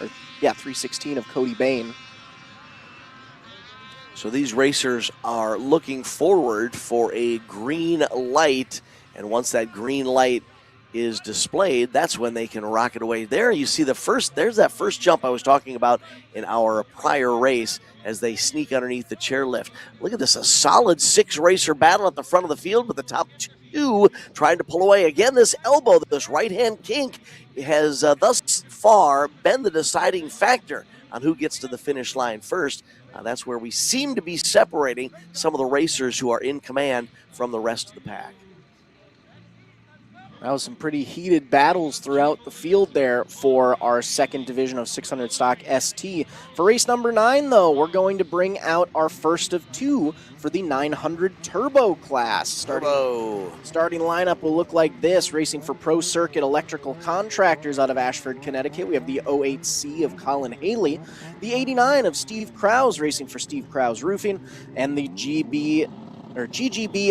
of Cody Bain. So these racers are looking forward for a green light, and once that green light is displayed, that's when they can rocket away. There you see there's that first jump I was talking about in our prior race as they sneak underneath the chairlift. Look at this, a solid 6-racer battle at the front of the field, with the top 2 trying to pull away. Again, this elbow, this right-hand kink has thus far been the deciding factor on who gets to the finish line first. That's where we seem to be separating some of the racers who are in command from the rest of the pack. That was some pretty heated battles throughout the field there for our second division of 600 stock ST. For race number 9, though, we're going to bring out our first of 2 for the 900 Turbo class. Starting lineup will look like this. Racing for Pro Circuit Electrical Contractors out of Ashford, Connecticut, we have the 08C of Colin Haley, the 89 of Steve Krause, racing for Steve Krause Roofing, and the GGB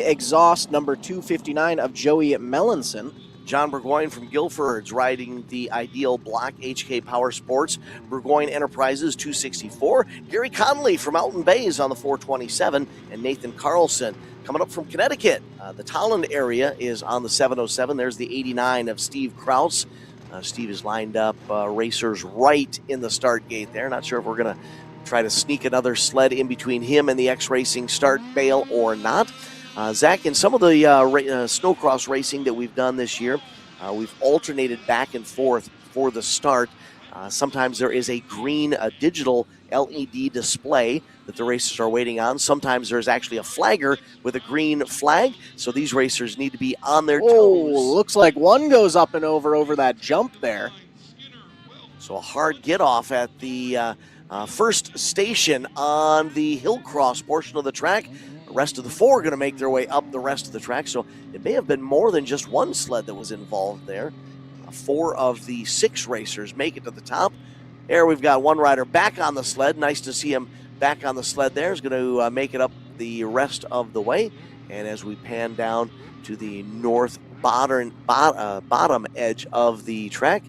Exhaust number 259 of Joey Mellinson. John Burgoyne from Guilford's riding the Ideal Block HK Power Sports. Burgoyne Enterprises 264. Gary Connolly from Alton Bays on the 427. And Nathan Carlson coming up from Connecticut. The Tolland area is on the 707. There's the 89 of Steve Krause. Steve has lined up racers right in the start gate there. Not sure if we're going to try to sneak another sled in between him and the X-Racing start bail or not. Zach, in some of the snowcross racing that we've done this year, we've alternated back and forth for the start. Sometimes there is a green digital LED display that the racers are waiting on. Sometimes there's actually a flagger with a green flag, so these racers need to be on their toes. Oh, looks like one goes up and over that jump there. So a hard get off at the first station on the Hillcross portion of the track. The rest of the 4 are going to make their way up the rest of the track, so it may have been more than just one sled that was involved there. 4 of the 6 racers make it to the top. There we've got one rider back on the sled. Nice to see him back on the sled there. He's going to make it up the rest of the way. And as we pan down to the north bottom edge of the track,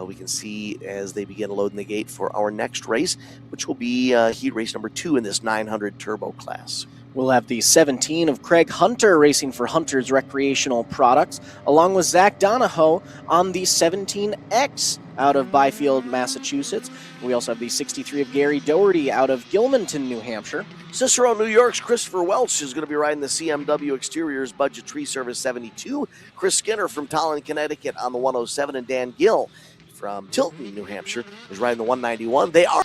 we can see as they begin loading the gate for our next race, which will be heat race number 2 in this 900 Turbo class. We'll have the 17 of Craig Hunter racing for Hunter's Recreational Products, along with Zach Donahoe on the 17X out of Byfield, Massachusetts. We also have the 63 of Gary Doherty out of Gilmanton, New Hampshire. Cicero, New York's Christopher Welch is going to be riding the CMW Exteriors Budget Tree Service 72. Chris Skinner from Tolland, Connecticut on the 107, and Dan Gill from Tilton, New Hampshire is riding the 191. They are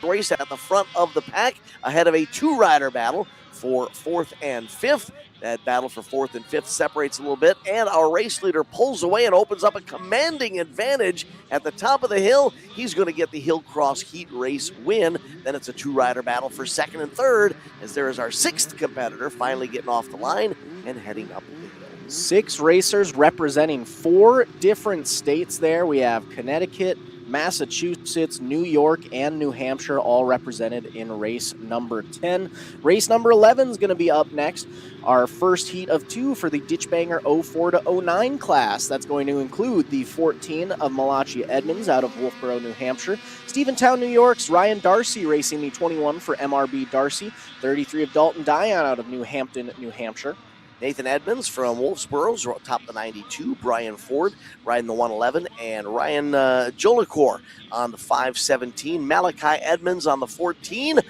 race at the front of the pack ahead of a 2-rider battle for 4th and 5th. That battle for 4th and 5th separates a little bit, and our race leader pulls away and opens up a commanding advantage at the top of the hill. He's going to get the Hillcross heat race win. Then it's a 2-rider battle for 2nd and 3rd, as there is our 6th competitor finally getting off the line and heading up the hill. 6 racers representing 4 different states there. We have Connecticut, Massachusetts, New York, and New Hampshire all represented in race number 10. Race number 11 is going to be up next. Our first heat of 2 for the Ditchbanger 04 to 09 class. That's going to include the 14 of Malachi Edmonds out of Wolfboro, New Hampshire. Stephentown, New York's Ryan Darcy racing the 21 for MRB Darcy. 33 of Dalton Dion out of New Hampton, New Hampshire. Nathan Edmonds from Wolfsboro's top the 92. Brian Ford riding the 111. And Ryan Jolicor on the 517. Malachi Edmonds on the 14.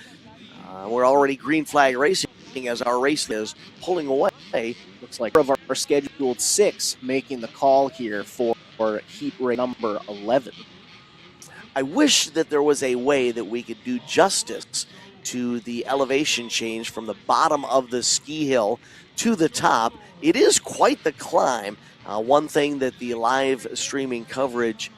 We're already green flag racing as our race is pulling away. Looks like of our scheduled 6 making the call here for heat race number 11. I wish that there was a way that we could do justice to the elevation change from the bottom of the ski hill to the top. It is quite the climb. One thing that the live streaming coverage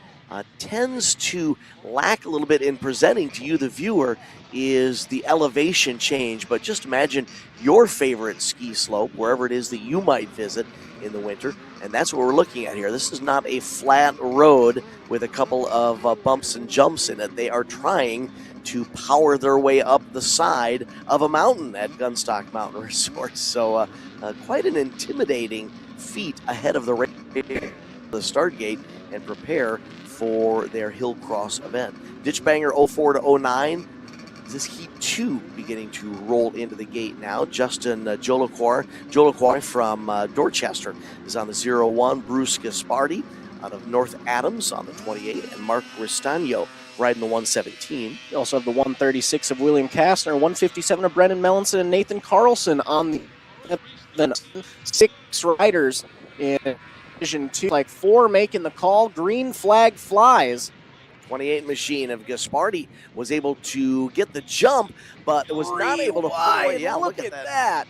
tends to lack a little bit in presenting to you, the viewer, is the elevation change. But just imagine your favorite ski slope, wherever it is that you might visit in the winter, and that's what we're looking at here. This is not a flat road with a couple of bumps and jumps in it. They are trying to power their way up the side of a mountain at Gunstock Mountain Resort. So quite an intimidating feat ahead of the start gate and prepare for their Hillcross event. Ditchbanger 04 to 09. This Heat 2 beginning to roll into the gate now. Justin Jolicoeur from Dorchester is on the 01. Bruce Gaspardi out of North Adams on the 28. And Mark Ristagno riding the 117. You also have the 136 of William Kastner, 157 of Brendan Mellinson, and Nathan Carlson on the 6 riders in Division 2. Like 4 making the call. Green flag flies. 28 machine of Gaspardi was able to get the jump, but was not able to wide. Yeah, look at that.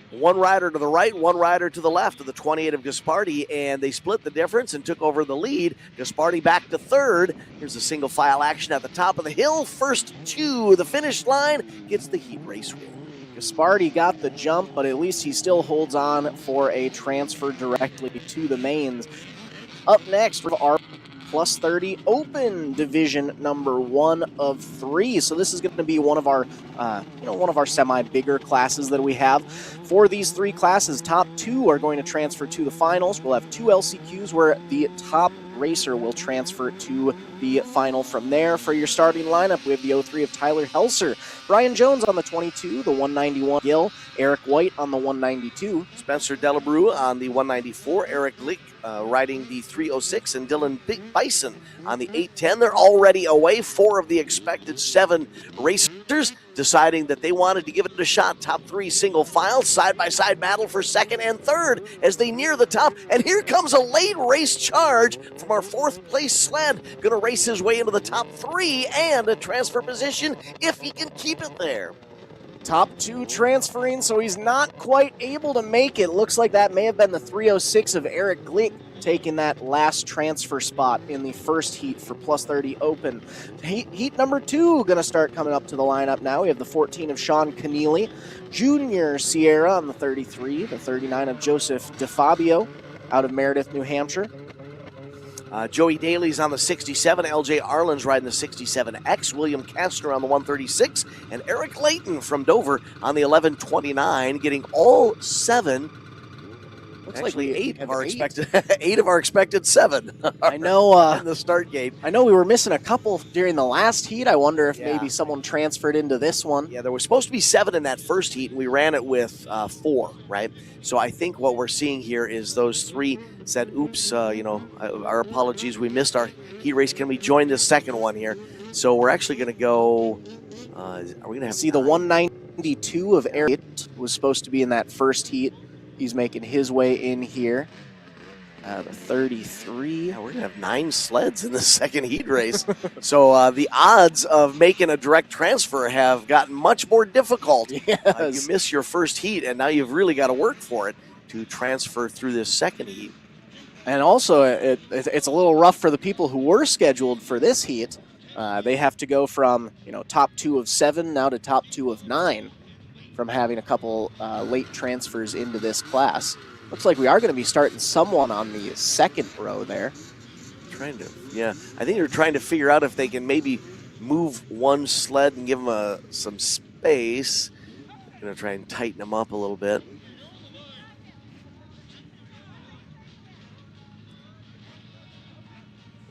One rider to the right, one rider to the left of the 28 of Gaspardi, and they split the difference and took over the lead. Gaspardi back to third. Here's a single file action at the top of the hill. First to the finish line, gets the heat race win. Gaspardi got the jump, but at least he still holds on for a transfer directly to the mains. Up next, our Plus 30 Open Division number 1 of 3. So this is going to be one of our, one of our semi-bigger classes that we have. For these 3 classes, top 2 are going to transfer to the finals. We'll have 2 LCQs where the top racer will transfer to the final from there. For your starting lineup, we have the 03 of Tyler Helser, Brian Jones on the 22, the 191 Gill, Eric White on the 192, Spencer Delabrew on the 194, Eric Lick riding the 306, and Dylan Bison on the 810. They're already away. 4 of the expected 7 racers deciding that they wanted to give it a shot. Top 3 single file, side-by-side battle for second and third as they near the top. And here comes a late race charge from our 4th place sled. Going to race his way into the top 3 and a transfer position if he can keep it there. Top 2 transferring, so he's not quite able to make it. Looks like that may have been the 306 of Eric Glick taking that last transfer spot in the first heat for Plus 30 Open. Heat number 2 going to start coming up to the lineup now. We have the 14 of Sean Keneally, Junior Sierra on the 33, the 39 of Joseph DeFabio out of Meredith, New Hampshire. Joey Daly's on the 67, LJ Arlen's riding the 67X, William Kastner on the 136, and Eric Layton from Dover on the 1129, getting all 7. Looks Actually, like 8 of our expected 8 of our expected 7. I know in the start gate. I know we were missing a couple during the last heat. I wonder if maybe someone transferred into this one. Yeah, there was supposed to be 7 in that first heat, and we ran it with 4, right? So I think what we're seeing here is those 3 said, oops, our apologies, we missed our heat race. Can we join this second one here? So we're actually going to go, are we going to have See, 9? The 192 of Eric was supposed to be in that first heat. He's making his way in here. The 33. Yeah, we're going to have 9 sleds in the second heat race. So the odds of making a direct transfer have gotten much more difficult. Yes. You miss your first heat, and now you've really got to work for it to transfer through this second heat. And also, it's a little rough for the people who were scheduled for this heat. They have to go from top 2 of 7 now to top 2 of 9 from having a couple late transfers into this class. Looks like we are going to be starting someone on the second row there. I think they're trying to figure out if they can maybe move one sled and give them some space. I'm going to try and tighten them up a little bit.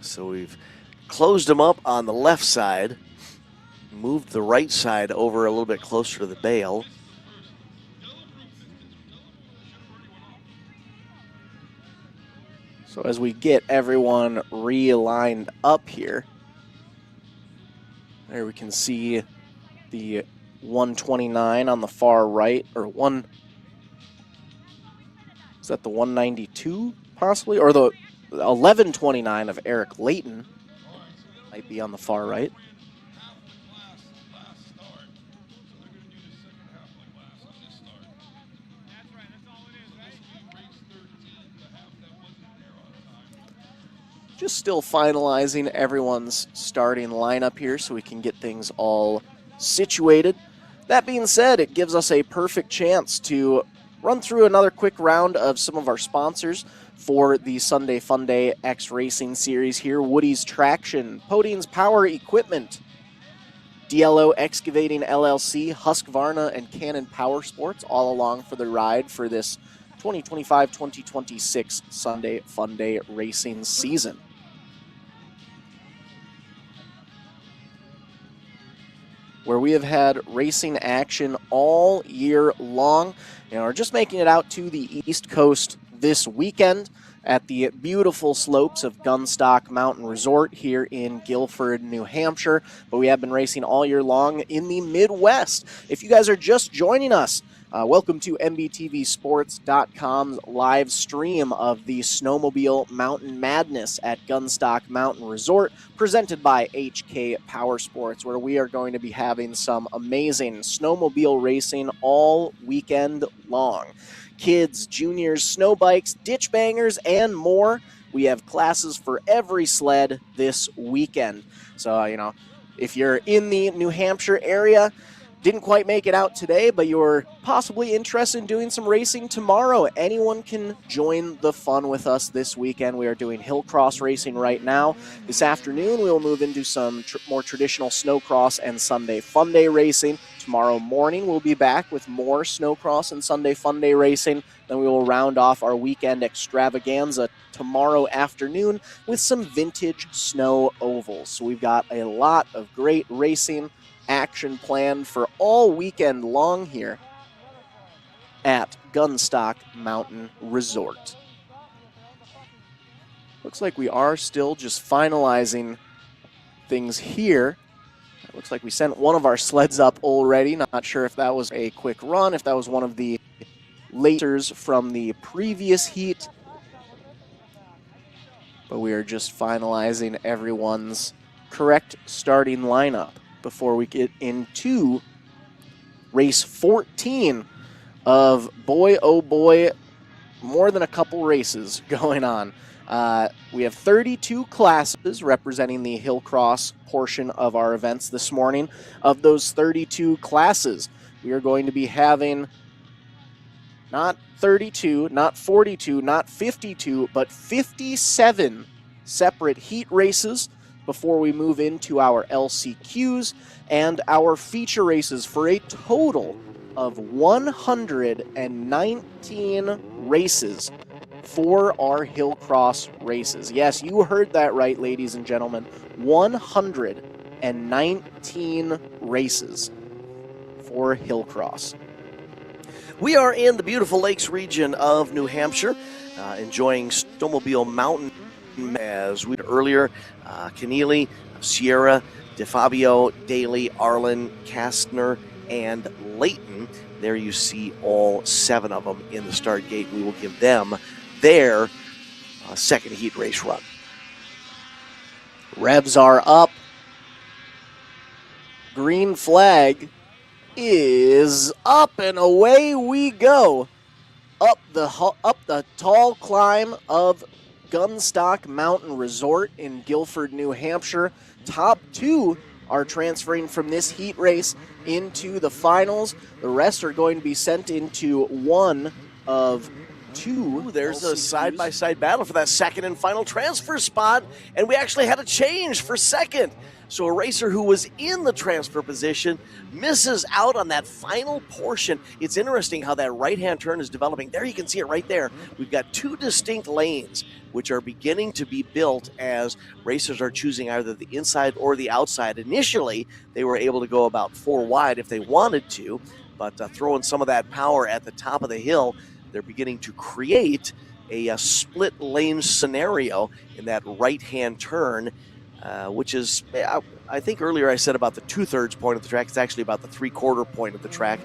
So we've closed them up on the left side, moved the right side over a little bit closer to the bale. So as we get everyone realigned up here, there we can see the 129 on the far right, or is that the 192 possibly? Or the 1129 of Eric Layton might be on the far right. just still finalizing everyone's starting lineup here so we can get things all situated. That being said, it gives us a perfect chance to run through another quick round of some of our sponsors for the Sunday Fun Day X Racing Series here. Woody's Traction, Podine's Power Equipment, DLO Excavating LLC, Husqvarna, and Cannon Power Sports all along for the ride for this 2025-2026 Sunday Fun Day racing season. Where we have had racing action all year long. We're just making it out to the East Coast this weekend at the beautiful slopes of Gunstock Mountain Resort here in Guilford, New Hampshire. But we have been racing all year long in the Midwest. If you guys are just joining us, welcome to MBTVsports.com's live stream of the Snowmobile Mountain Madness at Gunstock Mountain Resort, presented by HK Power Sports, where we are going to be having some amazing snowmobile racing all weekend long. Kids, juniors, snow bikes, ditch bangers, and more. We have classes for every sled this weekend. So, if you're in the New Hampshire area, didn't quite make it out today, but you're possibly interested in doing some racing tomorrow, anyone can join the fun with us this weekend. We are doing Hillcross racing right now. This afternoon, we will move into some more traditional Snowcross and Sunday Fun Day racing. Tomorrow morning, we'll be back with more Snowcross and Sunday Fun Day racing. Then we will round off our weekend extravaganza tomorrow afternoon with some vintage snow ovals. So we've got a lot of great racing action planned for all weekend long here at Gunstock Mountain Resort. Looks like we are still just finalizing things here. It looks like we sent one of our sleds up already. Not sure if that was a quick run, if that was one of the laters from the previous heat. But we are just finalizing everyone's correct starting lineup before we get into race 14 of, boy, oh boy, more than a couple races going on. We have 32 classes representing the Hillcross portion of our events this morning. Of those 32 classes, we are going to be having not 32, not 42, not 52, but 57 separate heat races before we move into our LCQs and our feature races for a total of 119 races for our Hillcross races. Yes, you heard that right, ladies and gentlemen. 119 races for Hillcross. We are in the beautiful lakes region of New Hampshire, enjoying Snowmobile Mountain. As we did earlier, Keneally, Sierra, DeFabio, Daly, Arlen, Kastner, and Layton. There you see all 7 of them in the start gate. We will give them their second heat race run. Revs are up. Green flag is up, and away we go. Up the tall climb of Gunstock Mountain Resort in Guilford, New Hampshire. Top 2 are transferring from this heat race into the finals. The rest are going to be sent into one of 2. There's a side-by-side battle for that second and final transfer spot, and we actually had a change for second. So a racer who was in the transfer position misses out on that final portion. It's interesting how that right-hand turn is developing. There you can see it right there. We've got 2 distinct lanes which are beginning to be built as racers are choosing either the inside or the outside. Initially, they were able to go about 4 wide if they wanted to, but throwing some of that power at the top of the hill, they're beginning to create a split lane scenario in that right-hand turn, which is, I think earlier I said about the 2/3 point of the track. It's actually about the 3/4 point of the track.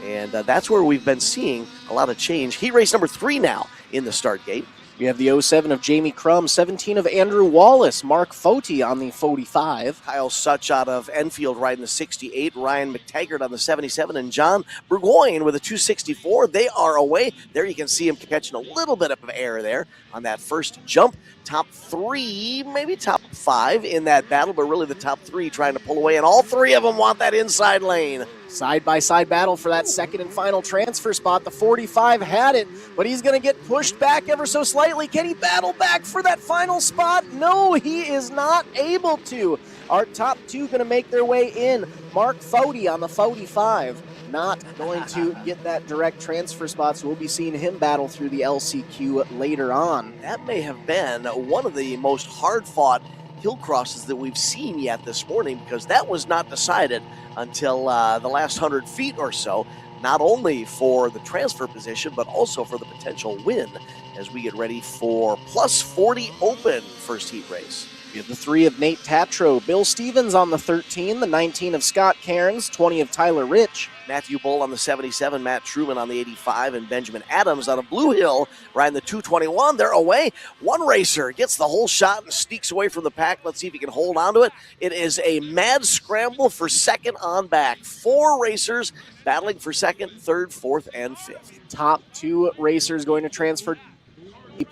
And that's where we've been seeing a lot of change. Heat race number 3 now in the start gate. We have the 07 of Jamie Crum, 17 of Andrew Wallace, Mark Foti on the 45. Kyle Such out of Enfield riding the 68, Ryan McTaggart on the 77, and John Burgoyne with a 264. They are away. There you can see him catching a little bit of air there on that first jump. top 3, maybe top 5 in that battle, but really the top 3 trying to pull away, and all 3 of them want that inside lane. Side-by-side battle for that second and final transfer spot. The 45 had it, but he's going to get pushed back ever so slightly. Can he battle back for that final spot? No, he is not able to. Our top 2 going to make their way in. Mark Fody on the 45. Not going to get that direct transfer spot, so we'll be seeing him battle through the LCQ later on. That may have been one of the most hard-fought hill crosses that we've seen yet this morning, because that was not decided until the last 100 feet or so, not only for the transfer position, but also for the potential win as we get ready for plus 40 open first heat race. We have the 3 of Nate Tatro, Bill Stevens on the 13, the 19 of Scott Cairns, 20 of Tyler Rich, Matthew Bull on the 77, Matt Truman on the 85, and Benjamin Adams on a Blue Hill riding the 221. They're away. One racer gets the whole shot and sneaks away from the pack. Let's see if he can hold on to it. It is a mad scramble for second on back. 4 racers battling for second, third, fourth, and fifth. Top 2 racers going to transfer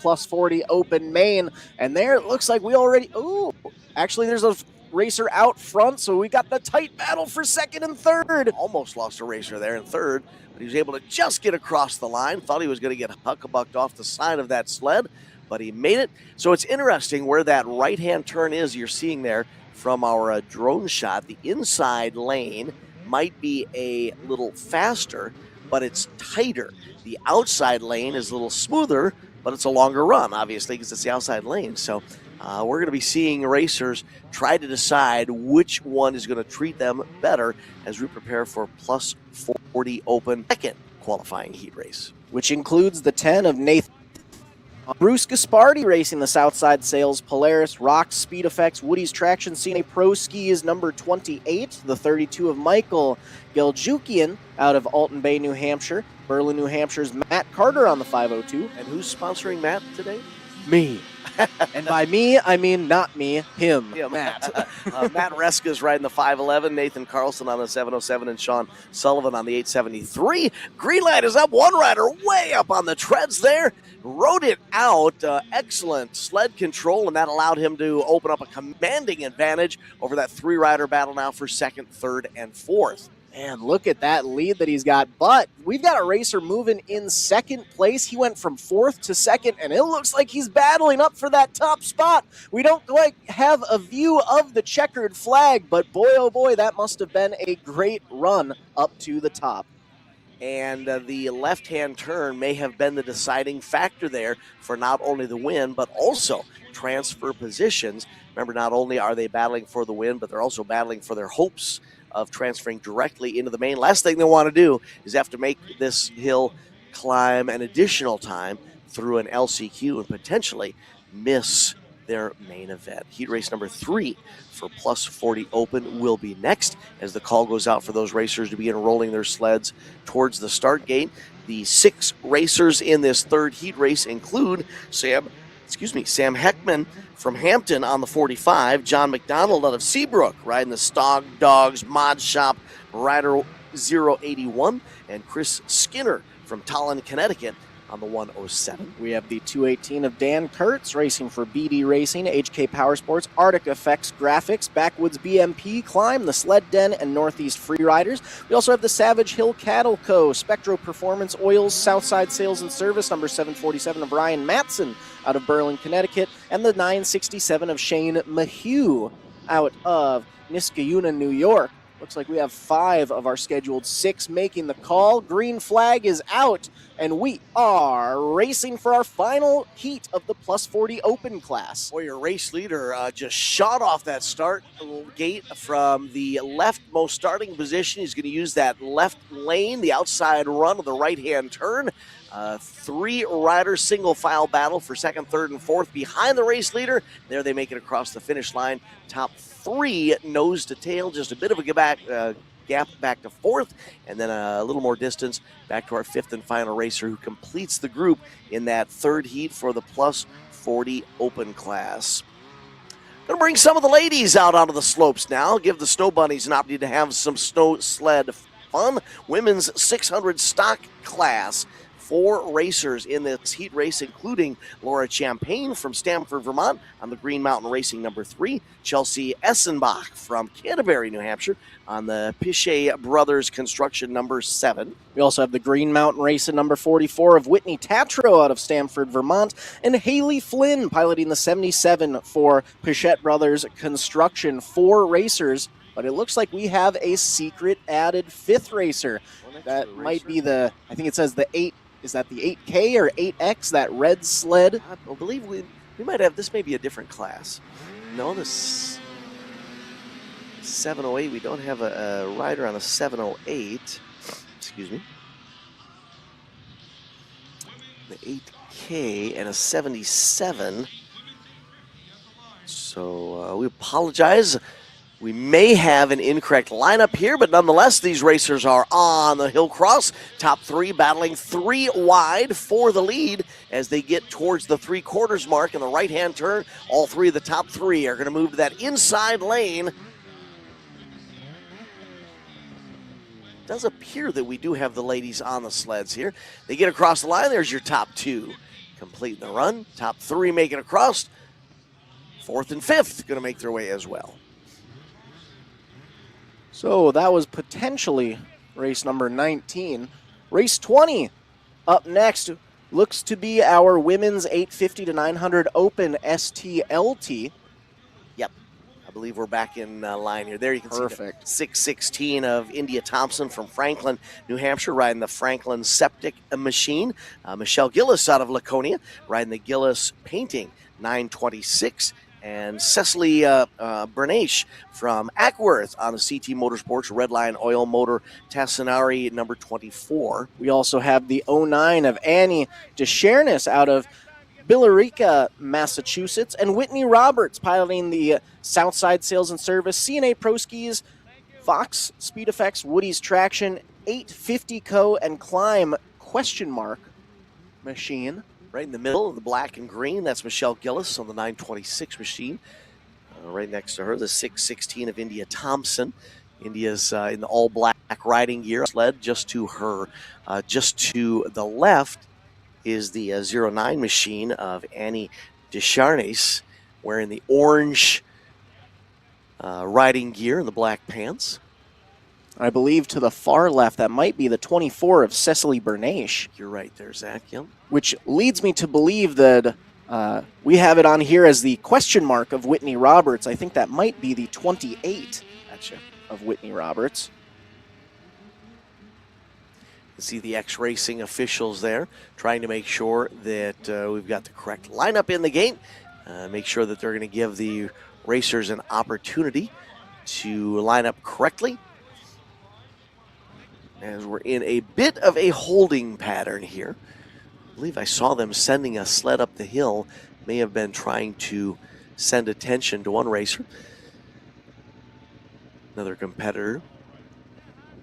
plus 40 open main, and there it looks like we already, actually there's a racer out front, so we got the tight battle for second and third. Almost lost a racer there in third, but he was able to just get across the line. Thought he was going to get huckabucked off the side of that sled, but he made it. So it's interesting where that right-hand turn is you're seeing there from our drone shot. The inside lane might be a little faster, but it's tighter. The outside lane is a little smoother, but it's a longer run, obviously, because it's the outside lane. So we're going to be seeing racers try to decide which one is going to treat them better as we prepare for plus 40 open second qualifying heat race. Which includes the 10 of Nathan. Bruce Gaspardi racing the Southside Sales Polaris, Rocks, Speed Effects, Woody's Traction Scene Pro Skis number 28, the 32 of Michael Geljukian out of Alton Bay, New Hampshire, Berlin, New Hampshire's Matt Carter on the 502. And who's sponsoring Matt today? Me. And by me, I mean not me, him, Matt. Matt Reska's riding the 511, Nathan Carlson on the 707, and Sean Sullivan on the 873. Green light is up, one rider way up on the treads there. Rode it out, excellent sled control, and that allowed him to open up a commanding advantage over that 3-rider battle now for second, third, and fourth. Man, look at that lead that he's got. But we've got a racer moving in second place. He went from fourth to second, and it looks like he's battling up for that top spot. We don't quite have a view of the checkered flag, but boy, oh boy, that must have been a great run up to the top. And the left-hand turn may have been the deciding factor there for not only the win, but also transfer positions. Remember, not only are they battling for the win, but they're also battling for their hopes of transferring directly into the main. Last thing they want to do is have to make this hill climb an additional time through an LCQ and potentially miss their main event. Heat race number 3 for plus 40 open will be next as the call goes out for those racers to begin rolling their sleds towards the start gate. The 6 racers in this third heat race include Sam Heckman from Hampton on the 45, John McDonald out of Seabrook riding the Stog Dogs Mod Shop Rider 081, and Chris Skinner from Tallinn, Connecticut on the 107. We have the 218 of Dan Kurtz racing for BD Racing, HK Power Sports, Arctic Effects Graphics, Backwoods BMP, Climb, the Sled Den, and Northeast Freeriders. We also have the Savage Hill Cattle Co., Spectro Performance Oils, Southside Sales and Service, number 747 of Ryan Matson out of Berlin, Connecticut, and the 967 of Shane Mahue out of Niskayuna, New York. Looks like we have 5 of our scheduled 6 making the call. Green flag is out, and we are racing for our final heat of the plus 40 open class. Boy, your race leader just shot off that start gate from the leftmost starting position. He's going to use that left lane, the outside run of the right-hand turn. 3-rider single file battle for second, third, and fourth behind the race leader. There they make it across the finish line. Top 3 nose to tail, just a bit of a gap back to fourth, and then a little more distance back to our 5th and final racer who completes the group in that third heat for the plus 40 open class. Going to bring some of the ladies out onto the slopes now, give the Snow Bunnies an opportunity to have some snow sled fun. Women's 600 stock class. 4 racers in this heat race, including Laura Champagne from Stamford, Vermont on the Green Mountain Racing number 3, Chelsea Essenbach from Canterbury, New Hampshire on the Pichet Brothers Construction number 7. We also have the Green Mountain Racing number 44 of Whitney Tatro out of Stamford, Vermont, and Haley Flynn piloting the 77 for Pichet Brothers Construction. 4 racers, but it looks like we have a secret added 5th racer. That might be the, I think it says the 8, is that the 8K or 8X, that red sled? I believe we might have, this may be a different class. No, this 708, we don't have a rider on a 708. Excuse me. The 8K and a 77. So we apologize. We may have an incorrect lineup here, but nonetheless, these racers are on the Hillcross. Top 3 battling 3 wide for the lead as they get towards the 3/4 mark in the right-hand turn. All 3 of the top 3 are going to move to that inside lane. Does appear that we do have the ladies on the sleds here. They get across the line. There's your top 2 completing the run. Top 3 make it across. 4th and 5th going to make their way as well. So that was potentially race number 19. Race 20 up next looks to be our women's 850 to 900 open STLT. Yep, I believe we're back in line here. There you can Perfect. see the 616 of India Thompson from Franklin, New Hampshire, riding the Franklin Septic Machine. Michelle Gillis out of Laconia, riding the Gillis Painting 926. And Cecily Bernache from Ackworth on the CT Motorsports Redline Oil Motor Tassinari number 24. We also have the 09 of Annie DeShernis out of Billerica, Massachusetts, and Whitney Roberts piloting the Southside Sales and Service CNA Pro Skis, Fox Speed Effects, Woody's Traction, 850 Co. and Climb ? Machine. Right in the middle of the black and green, that's Michelle Gillis on the 926 machine. Right next to her, the 616 of India Thompson. India's in the all-black riding gear. Sled just to her, just to the left is the 09 machine of Annie Descharnes, wearing the orange riding gear and the black pants. I believe to the far left, that might be the 24 of Cecily Bernache. You're right there, Zach. Yep. Which leads me to believe that we have it on here as the ? Of Whitney Roberts. I think that might be the 28 of Whitney Roberts. You see the X-Racing officials there trying to make sure that we've got the correct lineup in the gate. Make sure that they're going to give the racers an opportunity to line up correctly, as we're in a bit of a holding pattern here. I believe I saw them sending a sled up the hill. May have been trying to send attention to one racer. Another competitor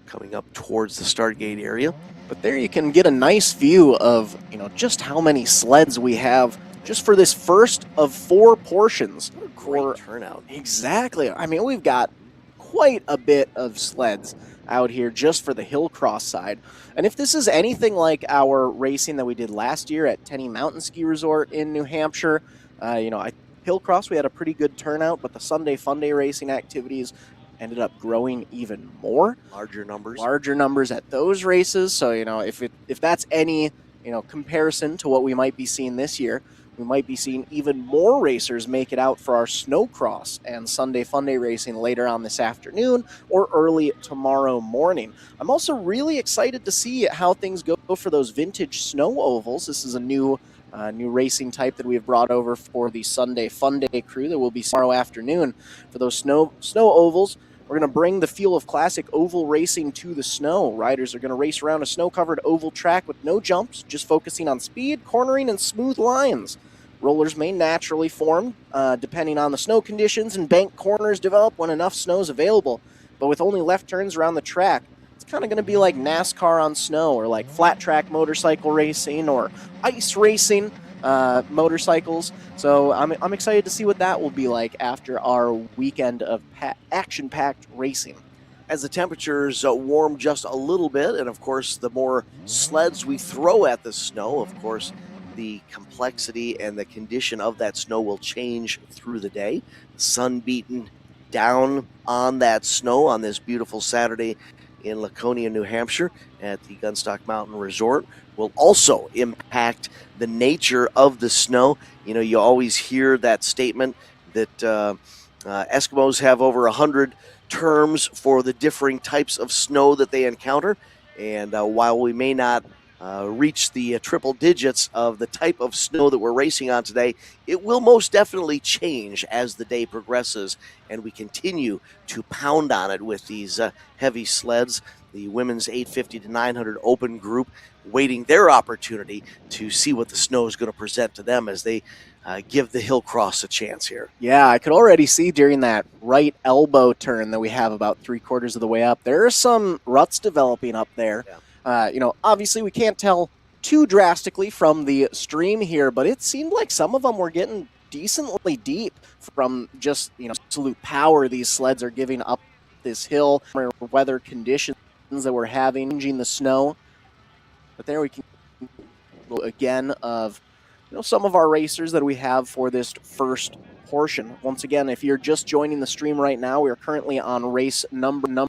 coming up towards the start gate area. But there you can get a nice view of, just how many sleds we have just for this first of 4 portions. What a great turnout. Exactly. I mean, we've got quite a bit of sleds out here just for the Hillcross side. And if this is anything like our racing that we did last year at Tenny Mountain Ski Resort in New Hampshire, Hillcross, we had a pretty good turnout, but the Sunday Fun Day racing activities ended up growing even more. Larger numbers at those races. So, if that's any, comparison to what we might be seeing this year, we might be seeing even more racers make it out for our Snowcross and Sunday Fun Day racing later on this afternoon or early tomorrow morning. I'm also really excited to see how things go for those vintage snow ovals. This is a new racing type that we have brought over for the Sunday Fun Day crew that will be tomorrow afternoon. For those snow ovals, we're going to bring the feel of classic oval racing to the snow. Riders are going to race around a snow-covered oval track with no jumps, just focusing on speed, cornering, and smooth lines. Rollers may naturally form, depending on the snow conditions, and bank corners develop when enough snow is available. But with only left turns around the track, it's kind of going to be like NASCAR on snow, or like flat track motorcycle racing, or ice racing motorcycles. So I'm excited to see what that will be like after our weekend of action-packed racing. as the temperatures warm just a little bit, and of course, the more sleds we throw at the snow, of course, the complexity and the condition of that snow will change through the day. The sun beating down on that snow on this beautiful Saturday in Laconia, New Hampshire at the Gunstock Mountain Resort will also impact the nature of the snow. You know, you always hear that statement that Eskimos have over 100 terms for the differing types of snow that they encounter. And while we may not reach the triple digits of the type of snow that we're racing on today, it will most definitely change as the day progresses and we continue to pound on it with these heavy sleds. The women's 850 to 900 open group waiting their opportunity to see what the snow is going to present to them as they give the Hillcross a chance here. Yeah, I could already see during that right elbow turn that we have about 3/4 of the way up, there are some ruts developing up there. Yeah. You know, obviously we can't tell too drastically from the stream here, but it seemed like some of them were getting decently deep from just, you know, absolute power these sleds are giving up this hill, weather conditions that we're having, changing the snow. But there we can again of, you know, some of our racers that we have for this first portion. Once again, if you're just joining the stream right now, we are currently on race number.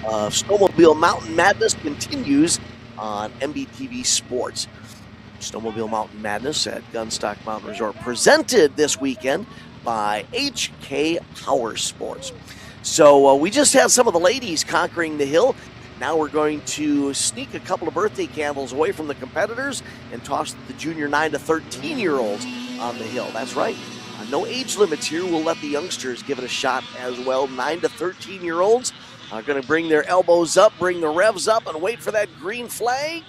Snowmobile Mountain Madness continues on MBTV Sports. Snowmobile Mountain Madness at Gunstock Mountain Resort, presented this weekend by HK Power Sports. So we just had some of the ladies conquering the hill. Now we're going to sneak a couple of birthday candles away from the competitors and toss the junior 9 to 13-year-olds on the hill. That's right. No age limits here. We'll let the youngsters give it a shot as well. 9 to 13-year-olds are going to bring their elbows up, bring the revs up, and wait for that green flag.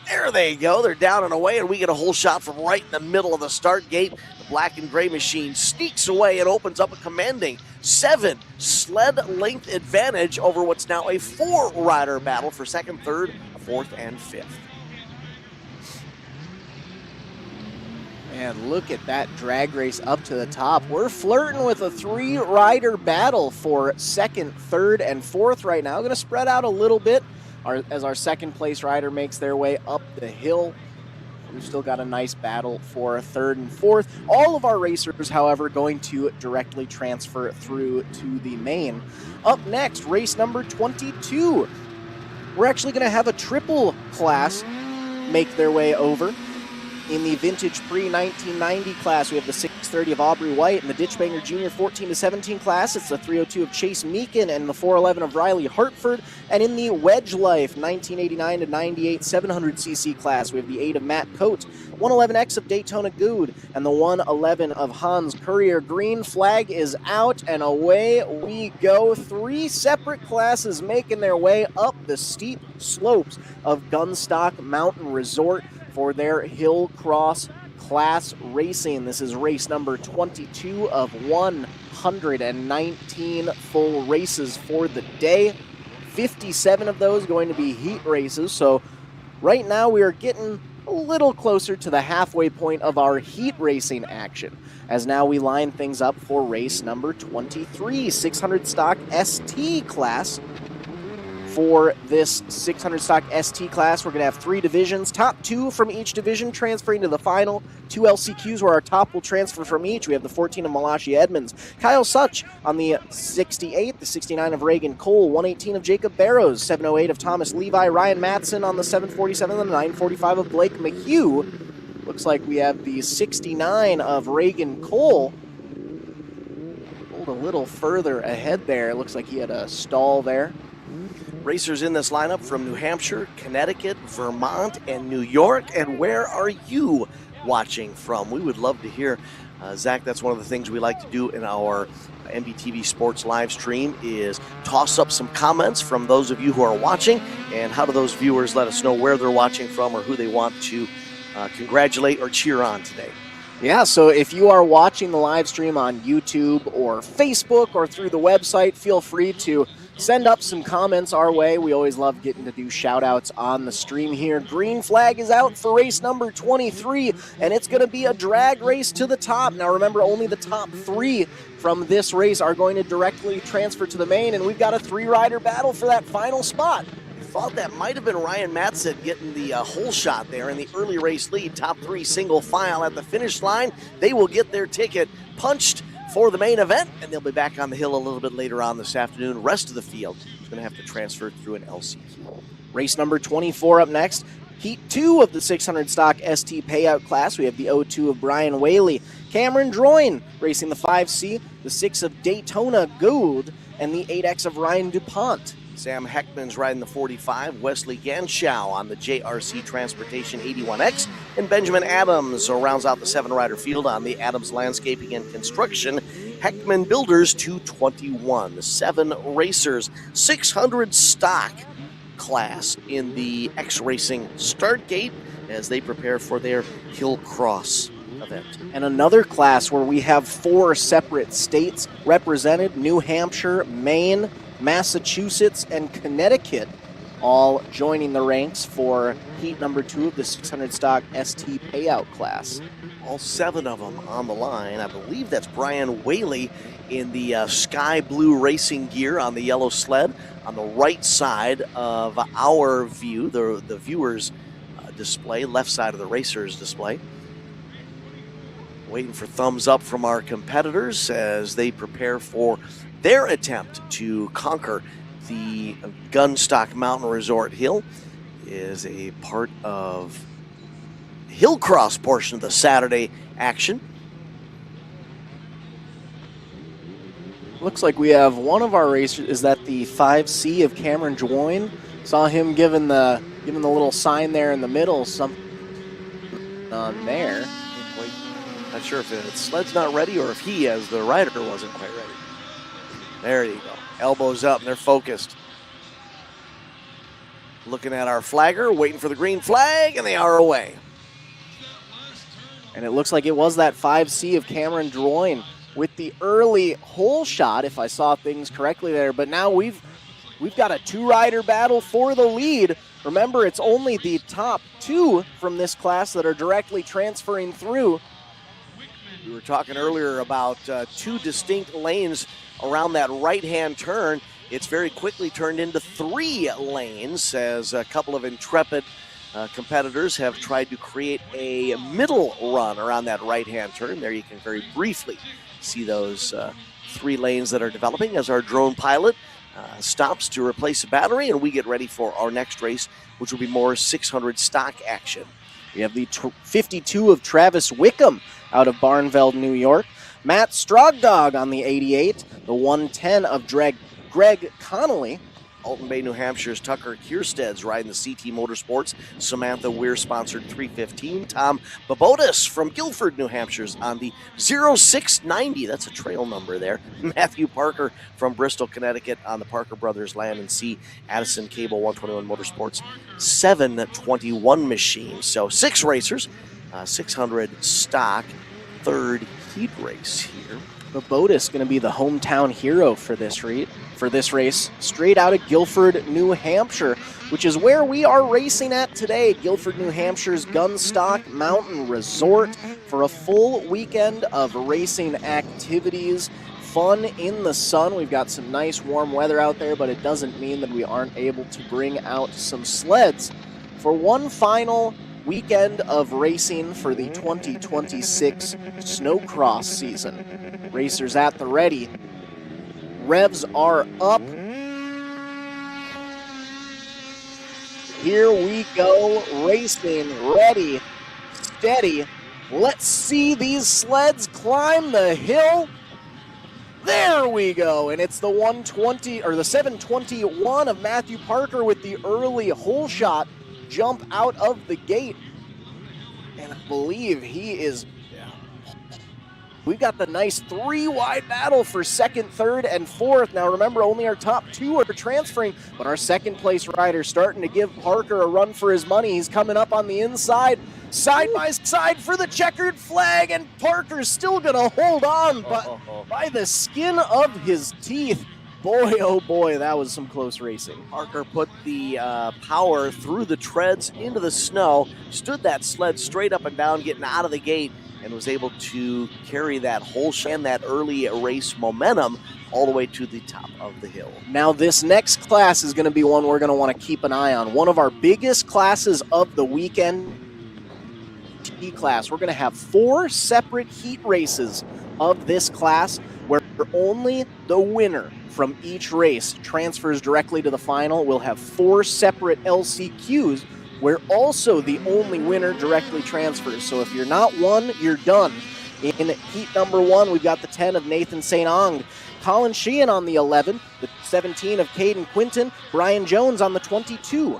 There they go. They're down and away, and we get a whole shot from right in the middle of the start gate. The black and gray machine sneaks away and opens up a commanding 7 sled length advantage over what's now a 4-rider battle for second, third, fourth, and fifth. And look at that drag race up to the top. We're flirting with a 3-rider battle for second, third, and fourth right now. Going to spread out a little bit as our second place rider makes their way up the hill. We've still got a nice battle for third and fourth. All of our racers, however, going to directly transfer through to the main. Up next, race number 22. We're actually going to have a triple class make their way over. In the vintage pre-1990 class, we have the 630 of Aubrey White. In the Ditchbanger Junior 14 to 17 class, it's the 302 of Chase Meekin and the 411 of Riley Hartford. And in the Wedge Life 1989 to 98 700cc class, we have the 8 of Matt Coates, 111X of Daytona Good, and the 111 of Hans Courier. Green flag is out, and away we go. 3 separate classes making their way up the steep slopes of Gunstock Mountain Resort for their Hillcross class racing. This is race number 22 of 119 full races for the day. 57 of those going to be heat races. So right now we are getting a little closer to the halfway point of our heat racing action, as now we line things up for race number 23, 600 stock ST class. For this 600 stock ST class, we're going to have 3 divisions. Top 2 from each division transferring to the final. 2 LCQs where our top will transfer from each. We have the 14 of Malachi Edmonds, Kyle Such on the 68, the 69 of Reagan Cole, 118 of Jacob Barrows, 708 of Thomas Levi, Ryan Matson on the 747, and the 945 of Blake McHugh. Looks like we have the 69 of Reagan Cole pulled a little further ahead there. It looks like he had a stall there. Racers in this lineup from New Hampshire, Connecticut, Vermont, and New York. And where are you watching from? We would love to hear. Zach, that's one of the things we like to do in our MBTV Sports live stream is toss up some comments from those of you who are watching, and how do those viewers let us know where they're watching from or who they want to congratulate or cheer on today. Yeah, so if you are watching the live stream on YouTube or Facebook or through the website, feel free to send up some comments our way. We always love getting to do shout-outs on the stream here. Green flag is out for race number 23, and it's going to be a drag race to the top. Now remember, only the top 3 from this race are going to directly transfer to the main, and we've got a 3-rider battle for that final spot. I thought that might have been Ryan Matson getting the hole shot there in the early race lead. Top 3 single file at the finish line. They will get their ticket punched for the main event, and they'll be back on the hill a little bit later on this afternoon. Rest of the field is going to have to transfer through an LCQ. Race number 24 up next. Heat 2 of the 600 stock ST payout class. We have the 02 of Brian Whaley, Cameron Droyne racing the 5C, the 6 of Daytona Gould, and the 8X of Ryan DuPont. Sam Heckman's riding the 45, Wesley Ganschow on the JRC Transportation 81X, and Benjamin Adams rounds out the 7-rider field on the Adams Landscaping and Construction Heckman Builders 221. 7 racers, 600 stock class in the X Racing start gate as they prepare for their Hillcross event. And another class where we have 4 separate states represented: New Hampshire, Maine, Massachusetts, and Connecticut, all joining the ranks for heat number 2 of the 600 stock ST payout class. All 7 of them on the line. I believe that's Brian Whaley in the sky blue racing gear on the yellow sled on the right side of our view, the viewers display, left side of the racers display. Waiting for thumbs up from our competitors as they prepare for their attempt to conquer the Gunstock Mountain Resort Hill. Is a part of Hillcross portion of the Saturday action. Looks like we have one of our racers. Is that the 5C of Cameron Droyne? Saw him giving the little sign there in the middle. Something on there. Not sure if the sled's not ready or if he, as the rider, wasn't quite ready. There you go. Elbows up, and they're focused. Looking at our flagger, waiting for the green flag, and they are away. And it looks like it was that 5C of Cameron Droyne with the early hole shot, if I saw things correctly there. But now we've got a 2-rider battle for the lead. Remember, it's only the top 2 from this class that are directly transferring through. We were talking earlier about 2 distinct lanes around that right-hand turn. It's very quickly turned into 3 lanes as a couple of intrepid competitors have tried to create a middle run around that right-hand turn. There you can very briefly see those 3 lanes that are developing as our drone pilot stops to replace a battery, and we get ready for our next race, which will be more 600 stock action. We have the 52 of Travis Wickham out of Barnveld, New York. Matt Strogdog on the 88. The 110 of Greg Connolly. Alton Bay, New Hampshire's Tucker Kierstead's riding the CT Motorsports. Samantha Weir-sponsored 315. Tom Babotis from Guilford, New Hampshire's on the 0690. That's a trail number there. Matthew Parker from Bristol, Connecticut on the Parker Brothers Land and Sea Addison Cable 121 Motorsports 721 machine. So 6 racers, 600 stock, third heat race here. Babotis going to be the hometown hero for this race, straight out of Guilford, New Hampshire, which is where we are racing at today. Guilford, New Hampshire's Gunstock Mountain Resort for a full weekend of racing activities. Fun in the sun. We've got some nice warm weather out there, but it doesn't mean that we aren't able to bring out some sleds for one final weekend of racing for the 2026 Snowcross season. Racers at the ready. Revs are up. Here we go, racing, ready, steady. Let's see these sleds climb the hill. There we go, and it's the 120 or the 721 of Matthew Parker with the early hole shot jump out of the gate. And I believe he is, we've got the nice 3-wide battle for second, third, and fourth. Now remember, only our top 2 are transferring, but our second place rider starting to give Parker a run for his money. He's coming up on the inside, side by side for the checkered flag, and Parker's still gonna hold on by the skin of his teeth. Boy, oh boy, that was some close racing. Parker put the power through the treads into the snow, stood that sled straight up and down, getting out of the gate, and was able to carry that whole and that early race momentum all the way to the top of the hill. Now this next class is going to be one we're going to want to keep an eye on. One of our biggest classes of the weekend, T class. We're going to have 4 separate heat races of this class where only the winner from each race transfers directly to the final. We'll have 4 separate LCQs where also the only winner directly transfers. So if you're not one, you're done. In heat number 1, we've got the 10 of Nathan St. Onge, Colin Sheehan on the 11, the 17 of Caden Quinton, Brian Jones on the 22.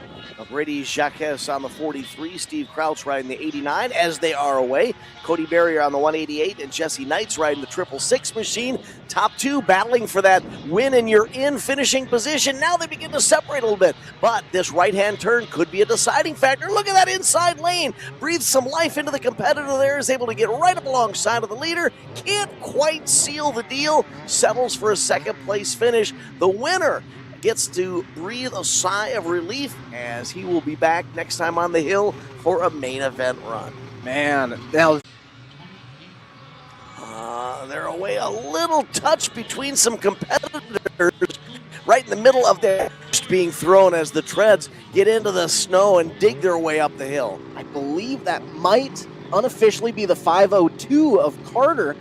Brady Jacques on the 43, Steve Crouch riding the 89 as they are away. Cody Barrier on the 188 and Jesse Knights riding the 666 machine. Top 2 battling for that win and you're in finishing position. Now they begin to separate a little bit, but this right-hand turn could be a deciding factor. Look at that inside lane. Breathes some life into the competitor there, is able to get right up alongside of the leader. Can't quite seal the deal. Settles for a second place finish. The winner gets to breathe a sigh of relief as he will be back next time on the hill for a main event run. Man, now they're away a little touch between some competitors right in the middle of their being thrown as the treads get into the snow and dig their way up the hill. I believe that might unofficially be the 502 of Carter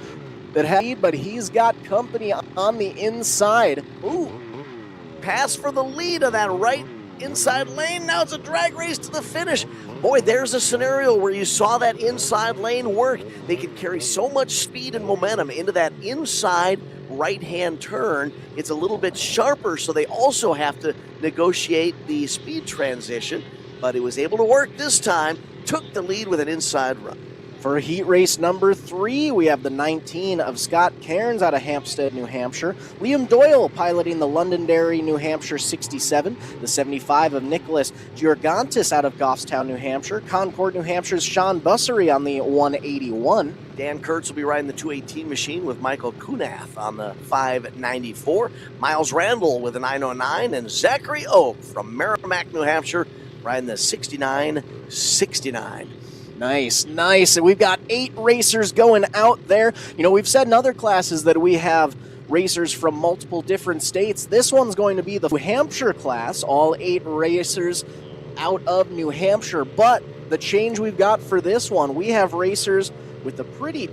that had, but he's got company on the inside. Ooh. Pass for the lead of that right inside lane. Now it's a drag race to the finish. Boy, there's a scenario where you saw that inside lane work. They can carry so much speed and momentum into that inside right-hand turn. It's a little bit sharper, so they also have to negotiate the speed transition, but it was able to work this time. Took the lead with an inside run. For heat race number 3, we have the 19 of Scott Cairns out of Hampstead, New Hampshire. Liam Doyle piloting the Londonderry, New Hampshire 67. The 75 of Nicholas Giorgantis out of Goffstown, New Hampshire. Concord, New Hampshire's Sean Bussery on the 181. Dan Kurtz will be riding the 218 machine with Michael Kunath on the 594. Miles Randall with the 909. And Zachary Oak from Merrimack, New Hampshire riding the 6969. Nice, nice. And we've got 8 racers going out there. You know, we've said in other classes that we have racers from multiple different states. This one's going to be the New Hampshire class, all 8 racers out of New Hampshire. But the change we've got for this one, we have racers with a pretty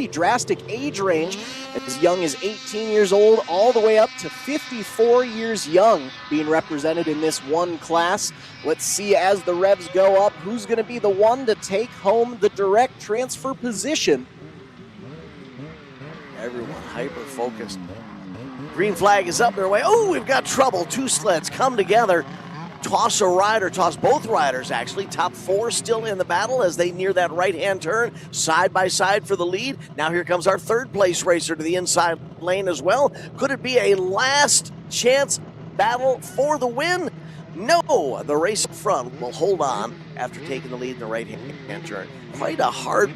drastic age range, as young as 18 years old all the way up to 54 years young being represented in this one class. Let's see, as the revs go up, who's going to be the one to take home the direct transfer position. Everyone hyper-focused. Green flag is up their way. Oh, we've got trouble. Two sleds come together. Toss both riders actually. Top four still in the battle as they near that right-hand turn, side by side for the lead. Now here comes our third place racer to the inside lane as well. Could it be a last chance battle for the win? No, the race up front will hold on after taking the lead in the right-hand turn. Quite a hard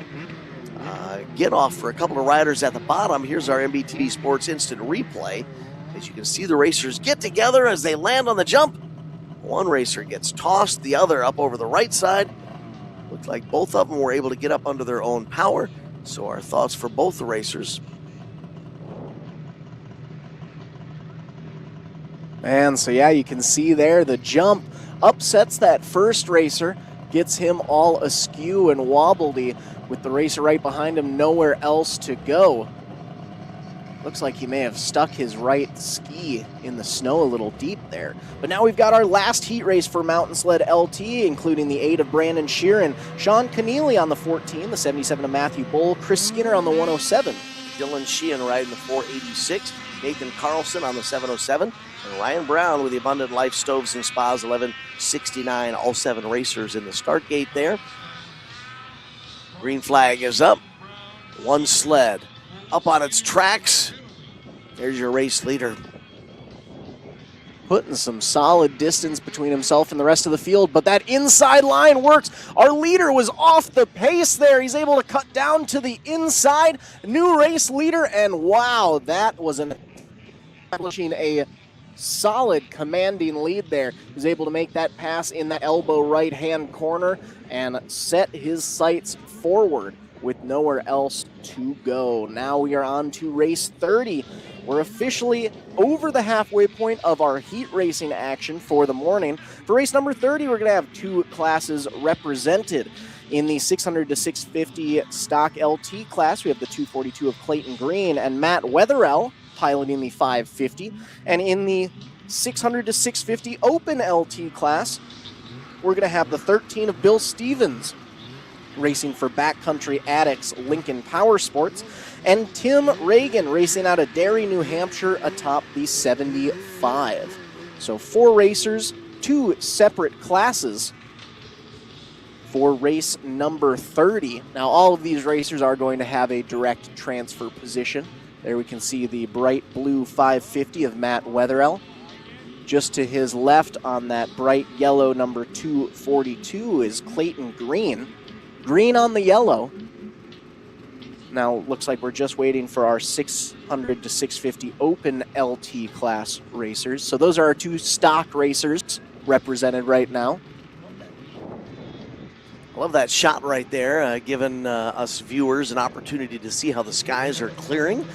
get off for a couple of riders at the bottom. Here's our MBTV Sports Instant Replay. As you can see, the racers get together as they land on the jump. One racer gets tossed, the other up over the right side. Looked like both of them were able to get up under their own power. So our thoughts for both the racers. And so yeah, you can see there the jump upsets that first racer, gets him all askew and wobbledy, with the racer right behind him nowhere else to go. Looks like he may have stuck his right ski in the snow a little deep there. But now we've got our last heat race for Mountain Sled LT, including the 8 of Brandon Sheeran, Sean Keneally on the 14, the 77 of Matthew Bull, Chris Skinner on the 107. Dylan Sheehan riding the 486, Nathan Carlson on the 707, and Ryan Brown with the Abundant Life Stoves and Spas 1169. All 7 racers in the start gate there. Green flag is up. One sled up on its tracks. There's your race leader. Putting some solid distance between himself and the rest of the field, but that inside line works. Our leader was off the pace there. He's able to cut down to the inside. New race leader, and wow, that was establishing a solid commanding lead there. He was able to make that pass in the elbow right-hand corner and set his sights forward with nowhere else to go. Now we are on to race 30. We're officially over the halfway point of our heat racing action for the morning. For race number 30, we're going to have 2 classes represented. In the 600 to 650 stock LT class, we have the 242 of Clayton Green and Matt Wetherell piloting the 550. And in the 600 to 650 open LT class, we're going to have the 13 of Bill Stevens racing for Backcountry Addicts Lincoln Power Sports, and Tim Reagan racing out of Derry, New Hampshire atop the 75. So 4 racers, 2 separate classes for race number 30. Now all of these racers are going to have a direct transfer position. There we can see the bright blue 550 of Matt Wetherell. Just to his left on that bright yellow number 242 is Clayton Green. Green on the yellow. Now looks like we're just waiting for our 600 to 650 open LT class racers. So those are our 2 stock racers represented right now. I love that shot right there, giving us viewers an opportunity to see how the skies are clearing.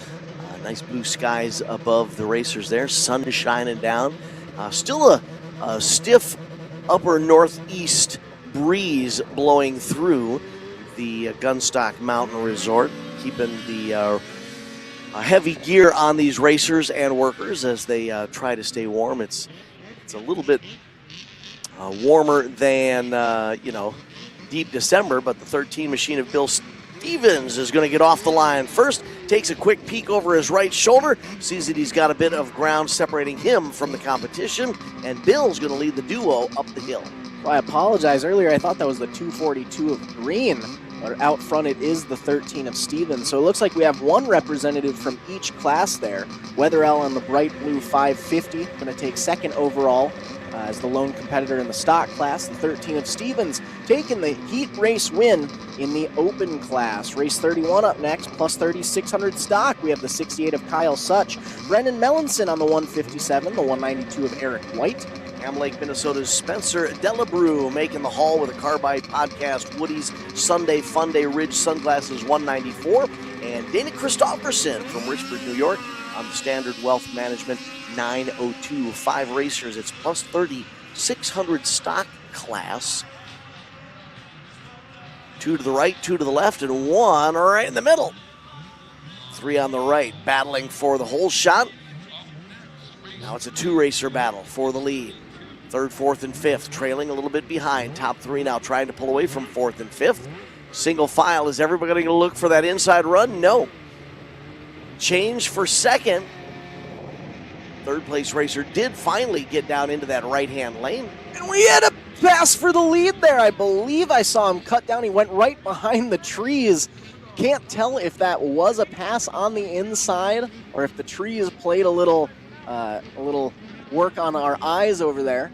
Nice blue skies above the racers there, sun is shining down. Still a stiff upper northeast breeze blowing through the Gunstock Mountain Resort, keeping the heavy gear on these racers and workers as they try to stay warm. It's a little bit warmer than deep December, but the 13 machine of Bill Stevens is going to get off the line first. Takes a quick peek over his right shoulder, sees that he's got a bit of ground separating him from the competition, and Bill's going to lead the duo up the hill. Well, I apologize earlier. I thought that was the 242 of Green, but out front it is the 13 of Stevens. So it looks like we have 1 representative from each class there. Wetherell on the bright blue 550, going to take 2nd overall as the lone competitor in the stock class. The 13 of Stevens taking the heat race win in the open class. Race 31 up next, plus 3600 stock. We have the 68 of Kyle Such, Brendan Mellinson on the 157, the 192 of Eric White. Ham Lake, Minnesota's Spencer Delabrew making the haul with a Carbide Podcast Woody's Sunday Fun Day Ridge Sunglasses 194. And Dana Christofferson from Richford, New York on the Standard Wealth Management 902. 5 racers. It's plus 3600 stock class. 2 to the right, 2 to the left, and 1 right in the middle. 3 on the right, battling for the whole shot. Now it's a 2-racer battle for the lead. 3rd, 4th, and 5th, trailing a little bit behind. Top 3 now trying to pull away from 4th and 5th. Single file. Is everybody going to look for that inside run? No. Change for 2nd. 3rd place racer did finally get down into that right-hand lane. And we had a pass for the lead there. I believe I saw him cut down. He went right behind the trees. Can't tell if that was a pass on the inside or if the trees played a little work on our eyes over there.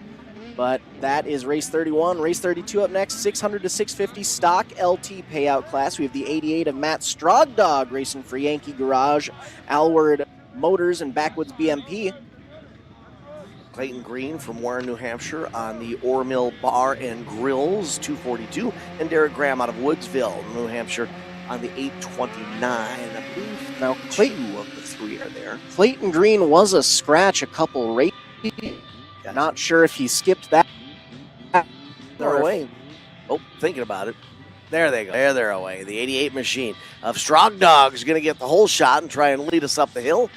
But that is race 31. Race 32 up next, 600 to 650 stock LT payout class. We have the 88 of Matt Strogdog racing for Yankee Garage, Alward Motors, and Backwoods BMP. Clayton Green from Warren, New Hampshire on the Ore Mill Bar and Grills 242. And Derek Graham out of Woodsville, New Hampshire on the 829. I believe now 2 of the 3 are there. Clayton Green was a scratch a couple races. Not sure if he skipped that. They're away. Oh, thinking about it. There they go. There they're away. The 88 machine of Strogdog is going to get the whole shot and try and lead us up the hill.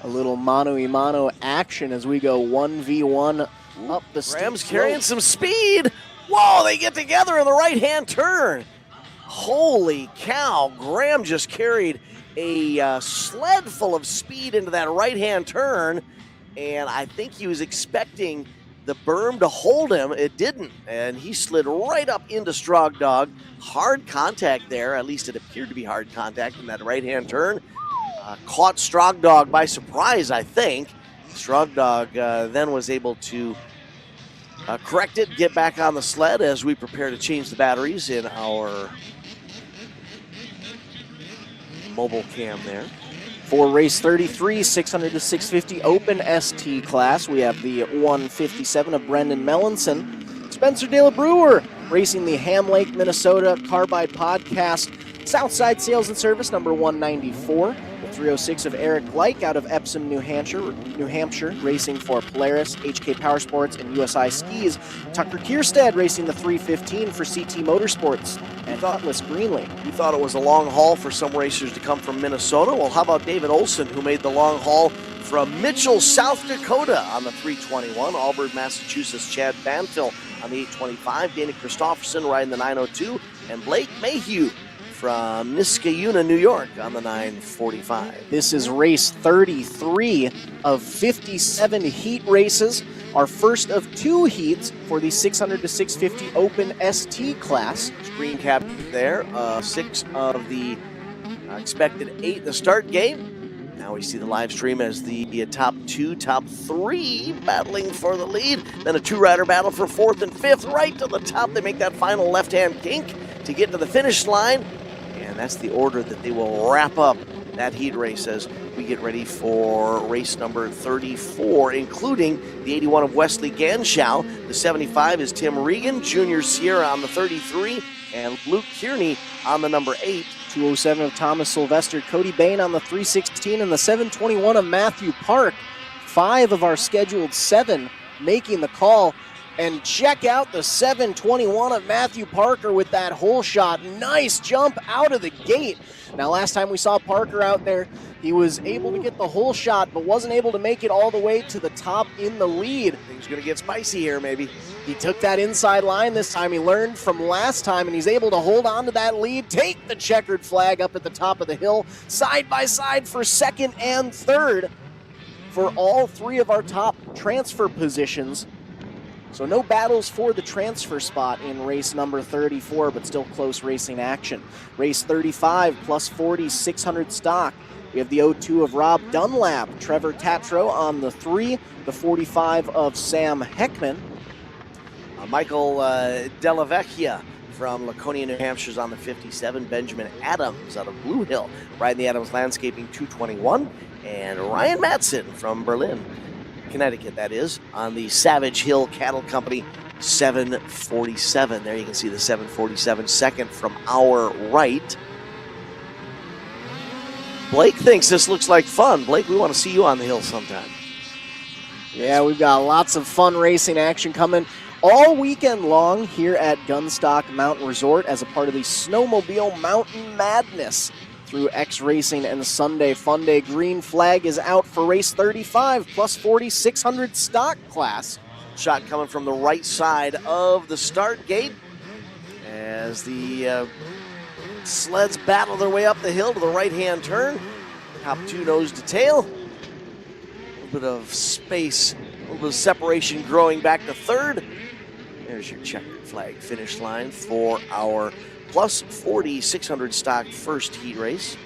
A little mano-a-mano action as we go 1v1 up the steep Graham's slope. carrying some speed. Whoa, they get together in the right-hand turn. Holy cow, Graham just carried a sled full of speed into that right-hand turn, and I think he was expecting the berm to hold him. It didn't, and he slid right up into Strogdog. Hard contact there, at least it appeared to be hard contact in that right-hand turn. Caught Strogdog by surprise, I think. Strogdog then was able to correct it, get back on the sled as we prepare to change the batteries in our mobile cam there. For race 33, 600 to 650 open ST class, we have the 157 of Brendan Mellinson. Spencer De La Brewer racing the Ham Lake, Minnesota Carbide Podcast Southside Sales and Service number 194. The 306 of Eric Gleich out of Epsom, New Hampshire, racing for Polaris, HK Power Sports, and USI Skis. Tucker Kierstead racing the 315 for CT Motorsports. And Thoughtless Greenlee. You thought it was a long haul for some racers to come from Minnesota? Well, how about David Olson, who made the long haul from Mitchell, South Dakota on the 321. Auburn, Massachusetts, Chad Banfield on the 825. Dana Christofferson riding the 902. And Blake Mayhew from Niskayuna, New York on the 945. This is race 33 of 57 heat races. Our first of 2 heats for the 600 to 650 open ST class. Screen cap there. 6 of the expected 8 the start game. Now we see the live stream as the top 2, top 3 battling for the lead. Then a 2-rider battle for 4th and 5th. Right to the top, they make that final left-hand kink to get to the finish line. And that's the order that they will wrap up that heat race as we get ready for race number 34, including the 81 of Wesley Ganschow. The 75 is Tim Regan, Junior Sierra on the 33, and Luke Kearney on the number 8. 207 of Thomas Sylvester, Cody Bain on the 316, and the 721 of Matthew Park. 5 of our scheduled 7 making the call. And check out the 721 of Matthew Parker with that hole shot. Nice jump out of the gate. Now, last time we saw Parker out there, he was able to get the hole shot, but wasn't able to make it all the way to the top in the lead. Things going to get spicy here, maybe. He took that inside line this time. He learned from last time, and he's able to hold on to that lead, take the checkered flag up at the top of the hill, side by side for 2nd and 3rd for all 3 of our top transfer positions. So no battles for the transfer spot in race number 34, but still close racing action. Race 35, plus 40, 600 stock. We have the 02 of Rob Dunlap, Trevor Tatro on the 3, the 45 of Sam Heckman. Michael Della Vecchia from Laconia, New Hampshire is on the 57. Benjamin Adams out of Blue Hill riding the Adams Landscaping 221. And Ryan Matson from Berlin, Connecticut, that is, on the Savage Hill Cattle Company 747. There you can see the 747 second from our right. Blake thinks this looks like fun. Blake, we want to see you on the hill sometime. Yeah, we've got lots of fun racing action coming all weekend long here at Gunstock Mountain Resort as a part of the Snowmobile Mountain Madness through X Racing and Sunday Fun Day. Green flag is out for race 35 plus 4,600 stock class. Shot coming from the right side of the start gate as the sleds battle their way up the hill to the right-hand turn. Top two nose to tail. A little bit of space, a little bit of separation growing back to third. There's your checkered flag finish line for our plus 4,600 stock first heat race.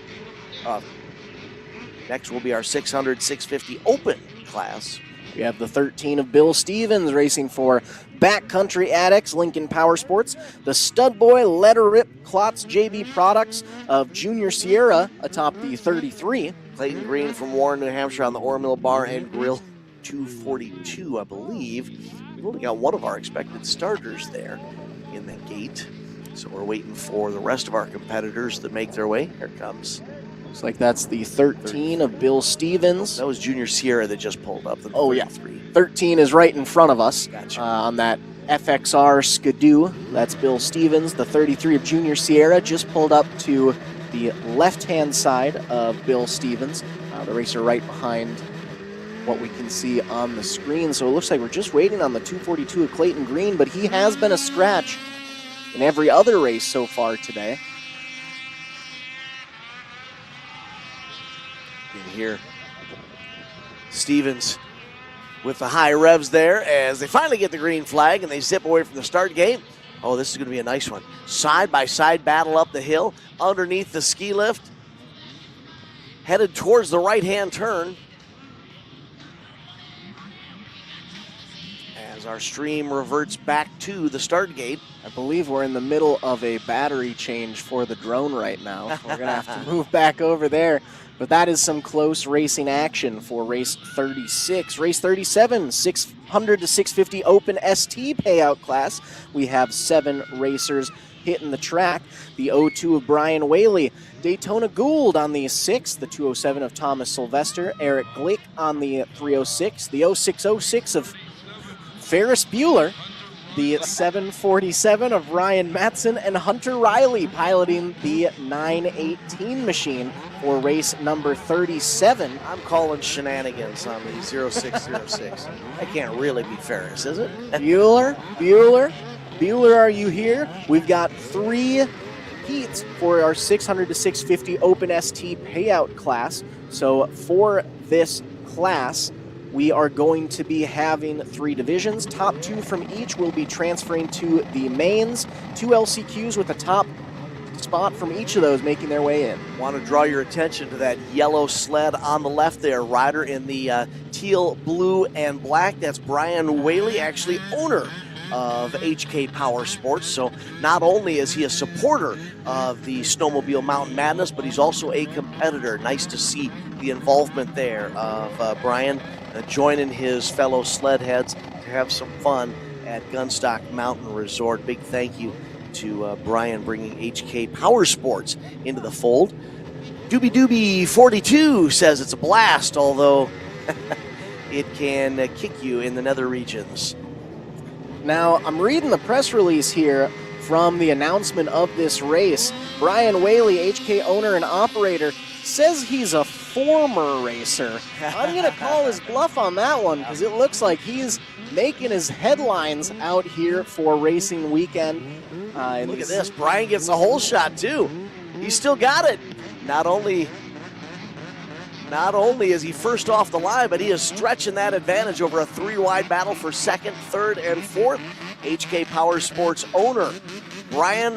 Next will be our 600, 650 open class. We have the 13 of Bill Stevens racing for Backcountry Addicts, Lincoln Power Sports. The Stud Boy Letter Rip Klotz JB Products of Junior Sierra atop the 33. Clayton Green from Warren, New Hampshire on the Ormill Bar and Grill 242, I believe. We've only got one of our expected starters there in the gate. So we're waiting for the rest of our competitors to make their way. Here it comes. Looks like that's the 13 of Bill Stevens. That was Junior Sierra that just pulled up. The 33. Yeah. 13 is right in front of us. Gotcha. On that FXR Skidoo. That's Bill Stevens. The 33 of Junior Sierra just pulled up to the left-hand side of Bill Stevens. The racer right behind what we can see on the screen. So it looks like we're just waiting on the 242 of Clayton Green, but he has been a scratch in every other race so far today. In here, Stevens with the high revs there as they finally get the green flag and they zip away from the start gate. Oh, this is going to be a nice one. Side-by-side battle up the hill underneath the ski lift. Headed towards the right-hand turn. As our stream reverts back to the start gate. I believe we're in the middle of a battery change for the drone right now. We're going to have to move back over there. But that is some close racing action for race 36. Race 37, 600 to 650 open ST payout class. We have 7 racers hitting the track. The 02 of Brian Whaley, Daytona Gould on the 6, the 207 of Thomas Sylvester, Eric Glick on the 306, the 0606 of Ferris Bueller, the 747 of Ryan Matson, and Hunter Riley piloting the 918 machine for race number 37. I'm calling shenanigans on the 0606. That can't really be Ferris, is it? Bueller, are you here? We've got 3 heats for our 600 to 650 Open ST payout class. So for this class, we are going to be having 3 divisions. Top 2 from each will be transferring to the mains. 2 LCQs with a top spot from each of those making their way in. Want to draw your attention to that yellow sled on the left there. Rider in the teal, blue, and black. That's Brian Whaley, actually owner of HK Power Sports. So not only is he a supporter of the Snowmobile Mountain Madness, but he's also a competitor. Nice to see the involvement there of Brian joining his fellow sled heads to have some fun at Gunstock Mountain Resort. Big thank you to Brian bringing HK Power Sports into the fold. Doobie Doobie 42 says it's a blast, although it can kick you in the nether regions. Now, I'm reading the press release here from the announcement of this race. Brian Whaley, HK owner and operator, says he's a former racer. I'm going to call his bluff on that one because it looks like he's making his headlines out here for racing weekend. Look at this. Brian gets a hole shot, too. He's still got it. Not only is he first off the line, but he is stretching that advantage over a 3-wide battle for second, third, and fourth. HK Power Sports owner Brian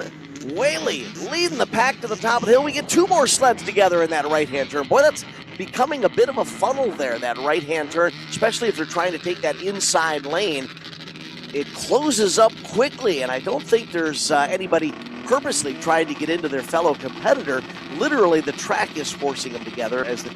Whaley leading the pack to the top of the hill. We get 2 more sleds together in that right-hand turn. Boy, that's becoming a bit of a funnel there, that right-hand turn, especially if they're trying to take that inside lane. It closes up quickly, and I don't think there's anybody purposely trying to get into their fellow competitor. Literally, the track is forcing them together as the.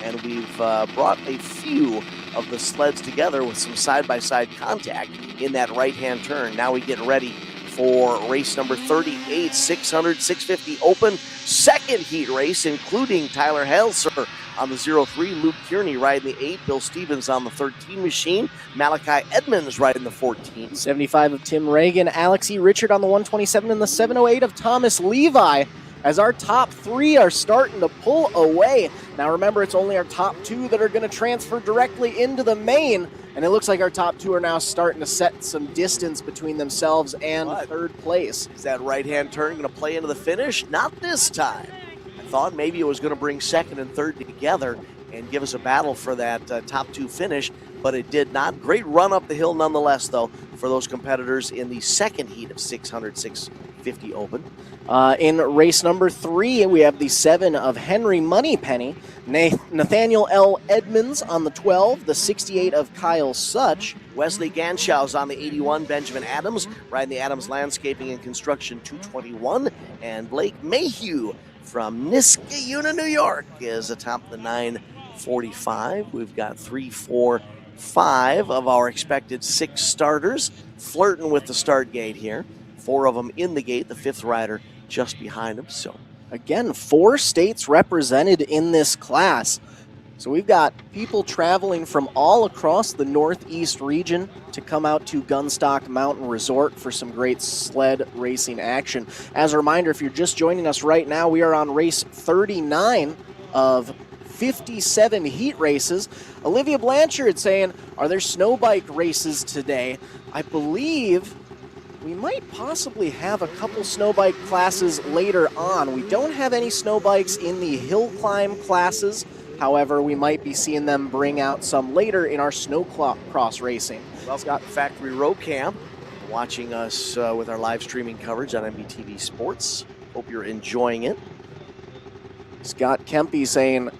And we've brought a few of the sleds together with some side-by-side contact in that right-hand turn. Now we get ready for race number 38, 600, 650 open. Second heat race, including Tyler Helser on the 03, Luke Kearney riding the 8, Bill Stevens on the 13 machine, Malachi Edmonds riding the 14. 75 of Tim Reagan, Alex E. Richard on the 127, and the 708 of Thomas Levi, as our top three are starting to pull away. Now remember, it's only our top two that are going to transfer directly into the main, and it looks like our top two are now starting to set some distance between themselves and third place. Is that right-hand turn going to play into the finish? Not this time. I thought maybe it was going to bring second and third together and give us a battle for that top two finish, but it did not. Great run up the hill nonetheless, though, for those competitors in the second heat of 600, 650 open. In race number 3, we have the 7 of Henry Moneypenny, Nathaniel L. Edmonds on the 12, the 68 of Kyle Such. Wesley Ganshaw's on the 81, Benjamin Adams, riding the Adams Landscaping and Construction 221, and Blake Mayhew from Niskayuna, New York is atop the 945. We've got 3, 4, 5 of our expected 6 starters flirting with the start gate here. 4 of them in the gate, the 5th rider just behind him. So again, 4 states represented in this class. So we've got people traveling from all across the Northeast region to come out to Gunstock Mountain Resort for some great sled racing action. As a reminder, if you're just joining us right now, we are on race 39 of 57 heat races. Olivia Blanchard saying, are there snow bike races today? I believe we might possibly have a couple snow bike classes later on. We don't have any snow bikes in the hill climb classes. However, we might be seeing them bring out some later in our Snowcross racing. Well, Scott, Factory Row Camp, watching us with our live streaming coverage on MBTV Sports. Hope you're enjoying it. Scott Kempe saying,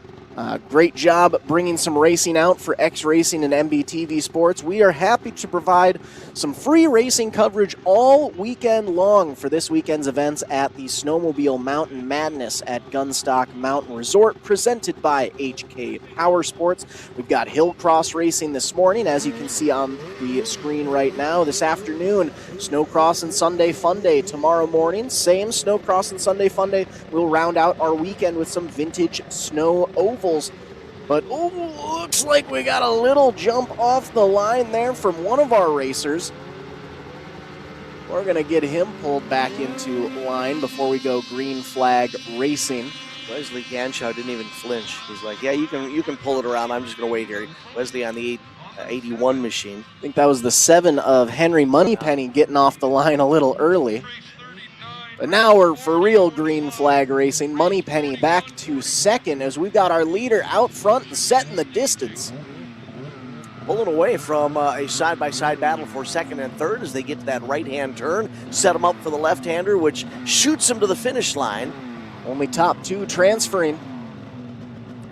great job bringing some racing out for X Racing and MBTV Sports. We are happy to provide some free racing coverage all weekend long for this weekend's events at the Snowmobile Mountain Madness at Gunstock Mountain Resort, presented by HK Power Sports. We've got Hillcross racing this morning, as you can see on the screen right now. This afternoon, Snowcross and Sunday Fun Day. Tomorrow morning, same Snowcross and Sunday Fun Day. We'll round out our weekend with some vintage snow ovals. But looks like we got a little jump off the line there from one of our racers. We're going to get him pulled back into line before we go green flag racing. Wesley Ganshaw didn't even flinch. He's like, yeah, you can pull it around. I'm just going to wait here. Wesley on the 81 machine. I think that was the 7 of Henry Moneypenny getting off the line a little early. But now we're for real green flag racing. Moneypenny back to second as we've got our leader out front and setting the distance. Pulling away from a side-by-side battle for second and third as they get to that right-hand turn. Set him up for the left-hander, which shoots him to the finish line. Only top 2 transferring.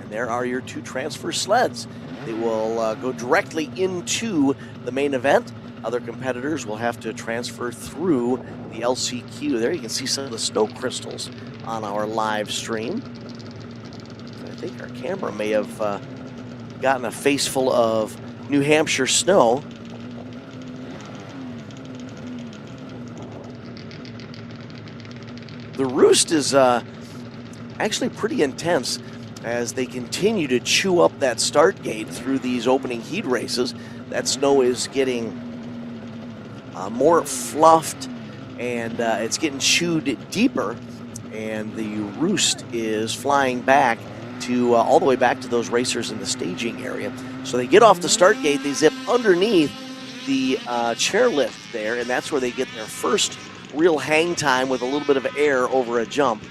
And there are your 2 transfer sleds. They will go directly into the main event. Other competitors will have to transfer through the LCQ. There you can see some of the snow crystals on our live stream. I think our camera may have gotten a face full of New Hampshire snow. The roost is actually pretty intense as they continue to chew up that start gate through these opening heat races. That snow is getting more fluffed, and it's getting chewed deeper, and the roost is flying back to all the way back to those racers in the staging area. So they get off the start gate, they zip underneath the chairlift there, and that's where they get their first real hang time with a little bit of air over a jump.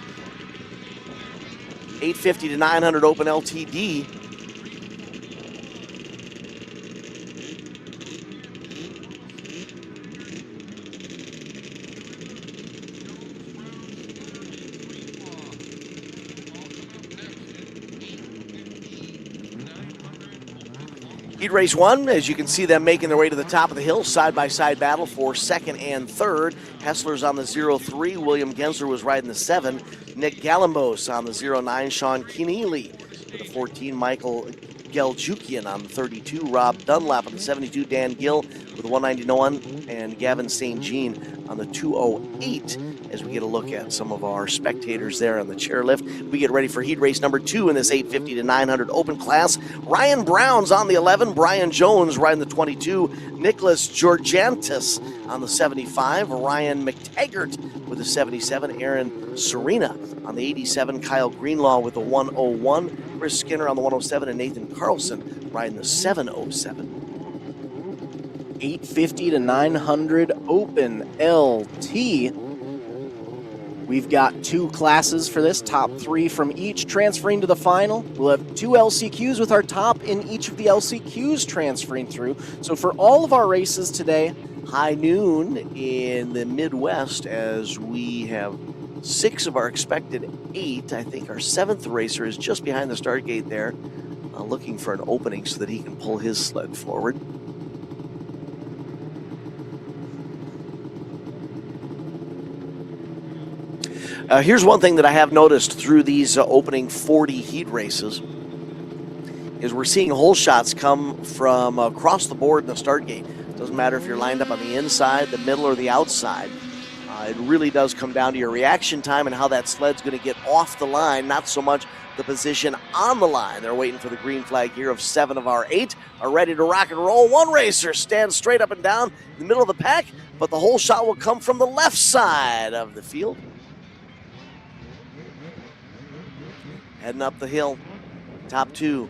850 to 900 open LTD. Heat race 1, as you can see them making their way to the top of the hill, side-by-side battle for second and third. Hessler's on the 03, William Gensler was riding the 7, Nick Galambos on the 09, Sean Keneally with the 14, Michael Geljukian on the 32, Rob Dunlap on the 72, Dan Gill with the 191, and Gavin St. Jean on the 208 as we get a look at some of our spectators there on the chairlift. We get ready for heat race number 2 in this 850 to 900 open class. Ryan Brown's on the 11, Brian Jones riding the 22, Nicholas Georgiantis on the 75, Ryan McTaggart with the 77, Aaron Serena on the 87, Kyle Greenlaw with the 101, Chris Skinner on the 107, and Nathan Carlson riding the 707. 850 to 900 open LT. We've got 2 classes for this, top 3 from each transferring to the final. We'll have 2 LCQs with our top in each of the LCQs transferring through. So for all of our races today, high noon in the Midwest, as we have 6 of our expected 8. I think our 7th racer is just behind the start gate there, looking for an opening so that he can pull his sled forward. Here's one thing that I have noticed through these opening 40 heat races is we're seeing hole shots come from across the board in the start gate. Doesn't matter if you're lined up on the inside, the middle, or the outside. It really does come down to your reaction time and how that sled's going to get off the line, not so much the position on the line. They're waiting for the green flag here of 7 of our 8 are ready to rock and roll. One racer stands straight up and down in the middle of the pack, but the hole shot will come from the left side of the field. Heading up the hill, top 2,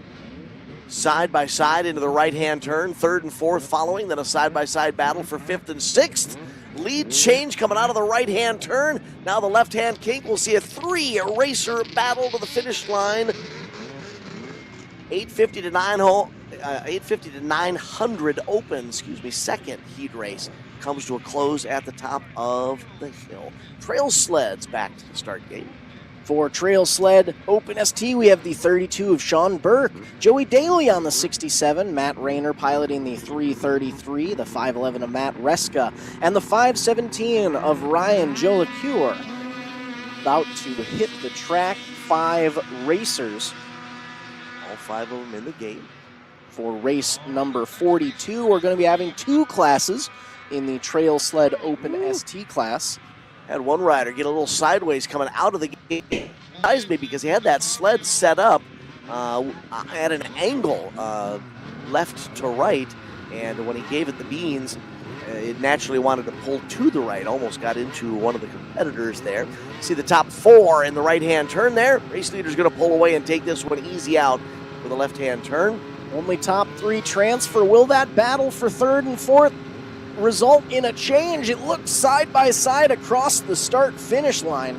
side by side into the right-hand turn, 3rd and 4th following, then a side-by-side battle for 5th and 6th. Lead change coming out of the right-hand turn. Now the left-hand kink. We'll see a 3-racer battle to the finish line. 850 to 900 open, second heat race comes to a close at the top of the hill. Trail sleds back to the start gate. For Trail Sled Open ST, we have the 32 of Sean Burke, Joey Daly on the 67, Matt Rayner piloting the 333, the 511 of Matt Reska, and the 517 of Ryan Jolacure. About to hit the track, 5 racers. All 5 of them in the gate. For race number 42, we're going to be having 2 classes in the Trail Sled Open ST class. Had one rider get a little sideways coming out of the gate. Surprised me because he had that sled set up at an angle left to right, and when he gave it the beans, it naturally wanted to pull to the right. Almost got into one of the competitors there. See the top 4 in the right-hand turn there. Race leader's going to pull away and take this one easy out with a left-hand turn. Only top 3 transfer. Will that battle for 3rd and 4th result in a change? It looked side by side across the start-finish line.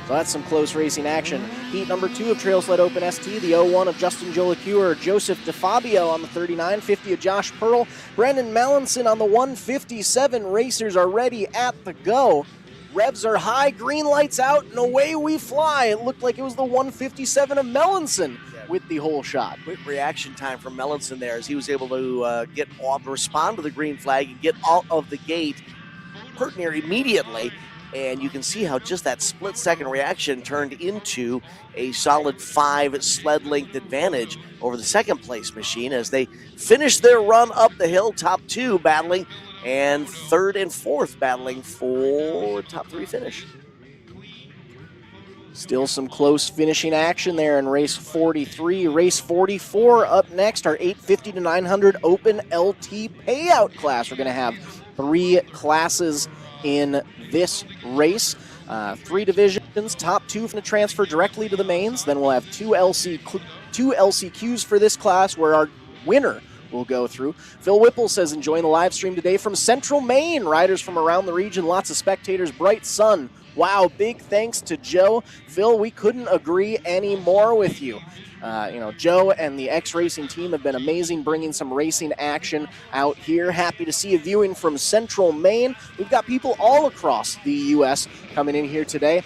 So that's some close racing action. Heat number 2 of Trail Sled Open ST, the 01 of Justin Jolacure, Joseph DeFabio on the 39, 50 of Josh Pearl, Brandon Mallinson on the 157. Racers are ready at the go. Revs are high, green lights out, and away we fly. It looked like it was the 157 of Mellinson with the hole shot. Quick reaction time from Mellinson there as he was able to get off, respond to the green flag and get out of the gate pretty near immediately. And you can see how just that split-second reaction turned into a solid 5 sled length advantage over the second-place machine as they finished their run up the hill, top 2 battling, and 3rd and 4th battling for top 3 finish. Still some close finishing action there in race 43. Race 44 up next, our 850 to 900 open LT payout class. We're going to have 3 classes in this race. 3 divisions, top 2 from the transfer directly to the mains. Then we'll have 2 LCQs for this class where our winner will go through. Phil Whipple says, enjoying the live stream today from Central Maine. Riders from around the region, lots of spectators, bright sun. Wow, big thanks to Joe. Phil, we couldn't agree any more with you. Joe and the X-Racing team have been amazing bringing some racing action out here. Happy to see you viewing from Central Maine. We've got people all across the U.S. coming in here today.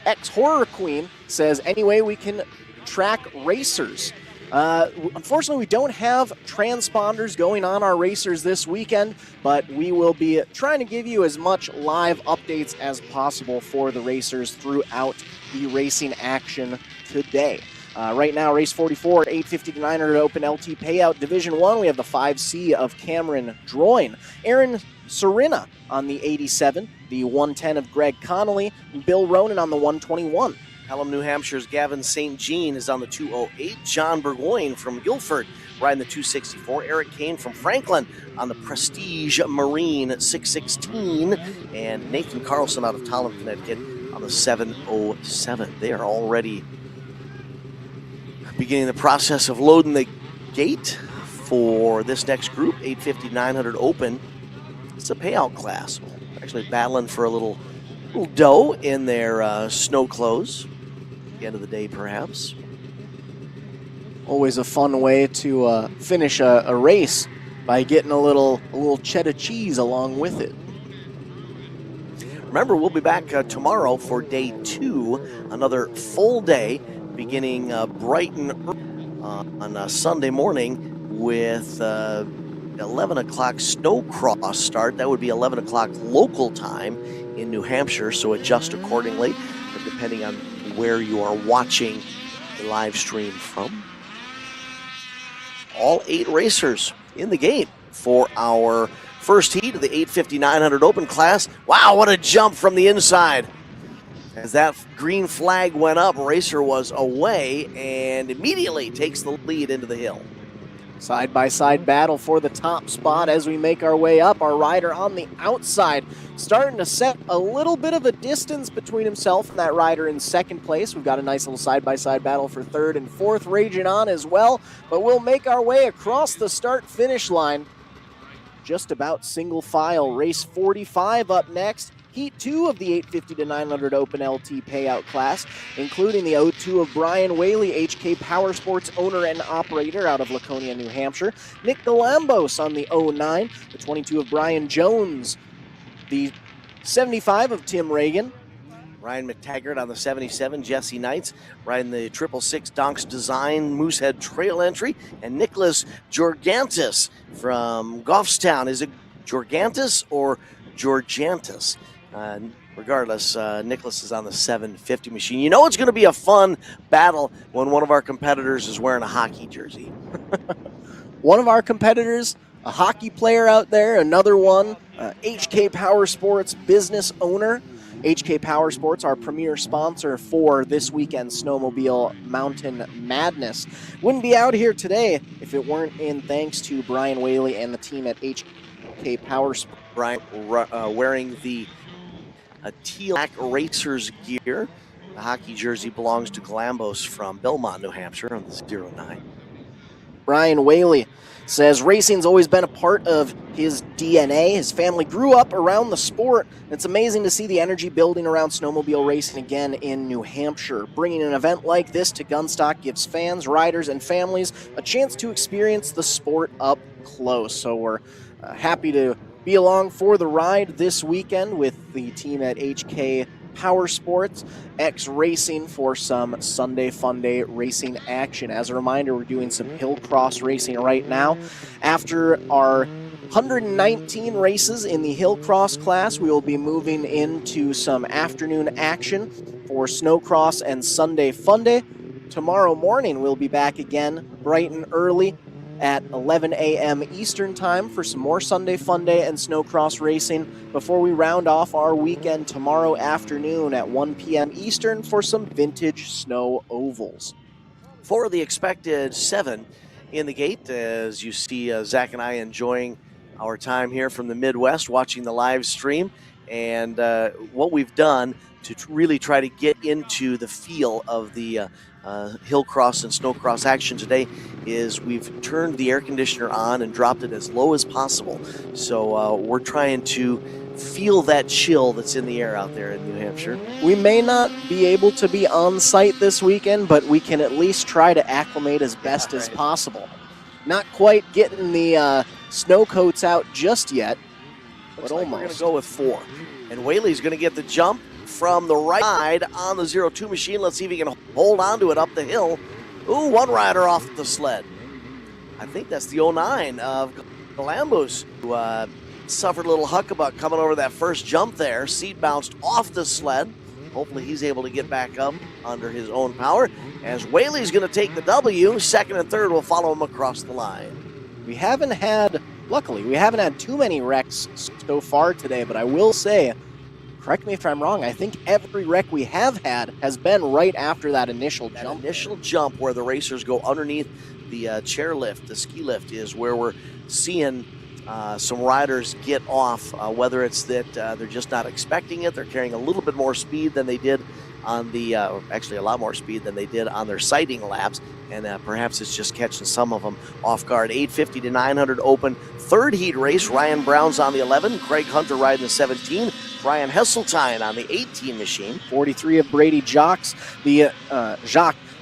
X-Horror Queen says, anyway, we can track racers. Unfortunately, we don't have transponders going on our racers this weekend, but we will be trying to give you as much live updates as possible for the racers throughout the racing action today. Right now, race 44, 850 to 900 Open LT Payout Division 1. We have the 5C of Cameron Droyne. Aaron Serena on the 87, the 110 of Greg Connolly, and Bill Ronan on the 121. Pelham, New Hampshire's Gavin St. Jean is on the 208. John Burgoyne from Guilford riding the 264. Eric Kane from Franklin on the Prestige Marine 616. And Nathan Carlson out of Tolland, Connecticut on the 707. They are already beginning the process of loading the gate for this next group, 850 900 Open. It's a payout class. They're actually battling for a little dough in their snow clothes. At the end of the day, perhaps. Always a fun way to finish a race by getting a little cheddar cheese along with it. Remember, we'll be back tomorrow for day 2, another full day, beginning bright and early on Sunday morning with 11 o'clock Snowcross start. That would be 11 o'clock local time in New Hampshire, so adjust accordingly, depending on where you are watching the live stream from. All 8 racers in the gate for our first heat of the 850 900 Open class. Wow, what a jump from the inside. As that green flag went up, racer was away and immediately takes the lead into the hill. Side-by-side battle for the top spot as we make our way up. Our rider on the outside starting to set a little bit of a distance between himself and that rider in second place. We've got a nice little side-by-side battle for third and fourth raging on as well, but we'll make our way across the start-finish line. Just about single file. Race 45 up next. Heat 2 of the 850 to 900 Open LT Payout class, including the 02 of Brian Whaley, HK Power Sports owner and operator out of Laconia, New Hampshire. Nick Galambos on the 09, the 22 of Brian Jones, the 75 of Tim Reagan. Ryan McTaggart on the 77, Jesse Knights riding the 666 Donks Design Moosehead Trail Entry, and Nicholas Jorgantis from Goffstown. Is it Jorgantis or Georgiantis? Regardless, Nicholas is on the 750 machine. You know it's going to be a fun battle when one of our competitors is wearing a hockey jersey. One of our competitors, a hockey player out there, another one, HK Power Sports business owner. HK Power Sports, our premier sponsor for this weekend's Snowmobile Mountain Madness. Wouldn't be out here today if it weren't in thanks to Brian Whaley and the team at HK Power Sports. Brian wearing the teal black racers gear. The hockey jersey belongs to Galambos from Belmont, New Hampshire on the 09. Brian Whaley says racing's always been a part of his DNA. His family grew up around the sport. It's amazing to see the energy building around snowmobile racing again in New Hampshire. Bringing an event like this to Gunstock gives fans, riders, and families a chance to experience the sport up close. So we're happy to be along for the ride this weekend with the team at HK Power Sports X Racing for some Sunday Fun Day racing action. As a reminder, we're doing some Hillcross racing right now. After our 119 races in the Hillcross class, we will be moving into some afternoon action for Snowcross and Sunday Fun Day. Tomorrow morning, we'll be back again bright and early at 11 a.m. Eastern Time for some more Sunday Fun Day and Snowcross racing before we round off our weekend tomorrow afternoon at 1 p.m. Eastern for some vintage snow ovals. For the expected 7 in the gate, as you see Zach and I enjoying our time here from the Midwest, watching the live stream, and what we've done to really try to get into the feel of the Hillcross and Snowcross action today is we've turned the air conditioner on and dropped it as low as possible. So we're trying to feel that chill that's in the air out there in New Hampshire. We may not be able to be on site this weekend, but we can at least try to acclimate as best as possible. Not quite getting the snow coats out just yet, but Looks almost. like we're going to go with 4. And Whaley's going to get the jump from the right side on the 02 machine. Let's see if he can hold on to it up the hill. Ooh, one rider off the sled. I think that's the 09 of Galambos, who suffered a little huckabuck coming over that first jump there. Seat bounced off the sled, Hopefully he's able to get back up under his own power, as Whaley's going to take the W. Second and third will follow him across the line. Luckily, we haven't had too many wrecks so far today, but I will say, correct me if I'm wrong, I think every wreck we have had has been right after that initial jump. Initial jump where the racers go underneath the chairlift, the ski lift, is where we're seeing some riders get off, whether it's that they're just not expecting it, they're carrying a little bit more speed than they did on the, actually a lot more speed than they did on their sighting laps, and perhaps it's just catching some of them off guard. 850 to 900 open, third heat race. Ryan Brown's on the 11, Craig Hunter riding the 17, Brian Hesseltine on the 18 machine. 43 of Brady Jacques, the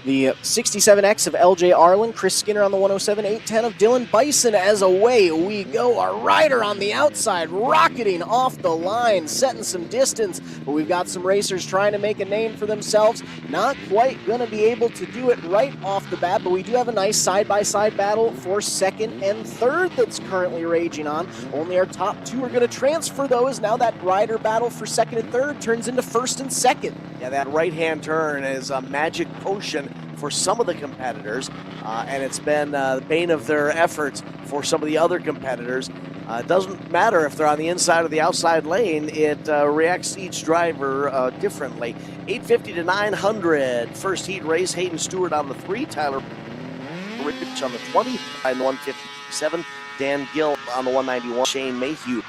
67X of LJ Arlen, Chris Skinner on the 107, 810 of Dylan Bison. As away we go, our rider on the outside, rocketing off the line, setting some distance, but we've got some racers trying to make a name for themselves. Not quite going to be able to do it right off the bat, but we do have a nice side-by-side battle for second and third that's currently raging on. Only our top two are going to transfer those. Now that rider battle for second and third turns into first and second. Yeah, that right-hand turn is a magic potion for some of the competitors, and it's been the bane of their efforts for some of the other competitors. It doesn't matter if they're on the inside or the outside lane, it reacts each driver differently. 850 to 900, first heat race. Hayden Stewart on the 3, Tyler Rich on the 20, riding the 157, Dan Gill on the 191, Shane Mayhew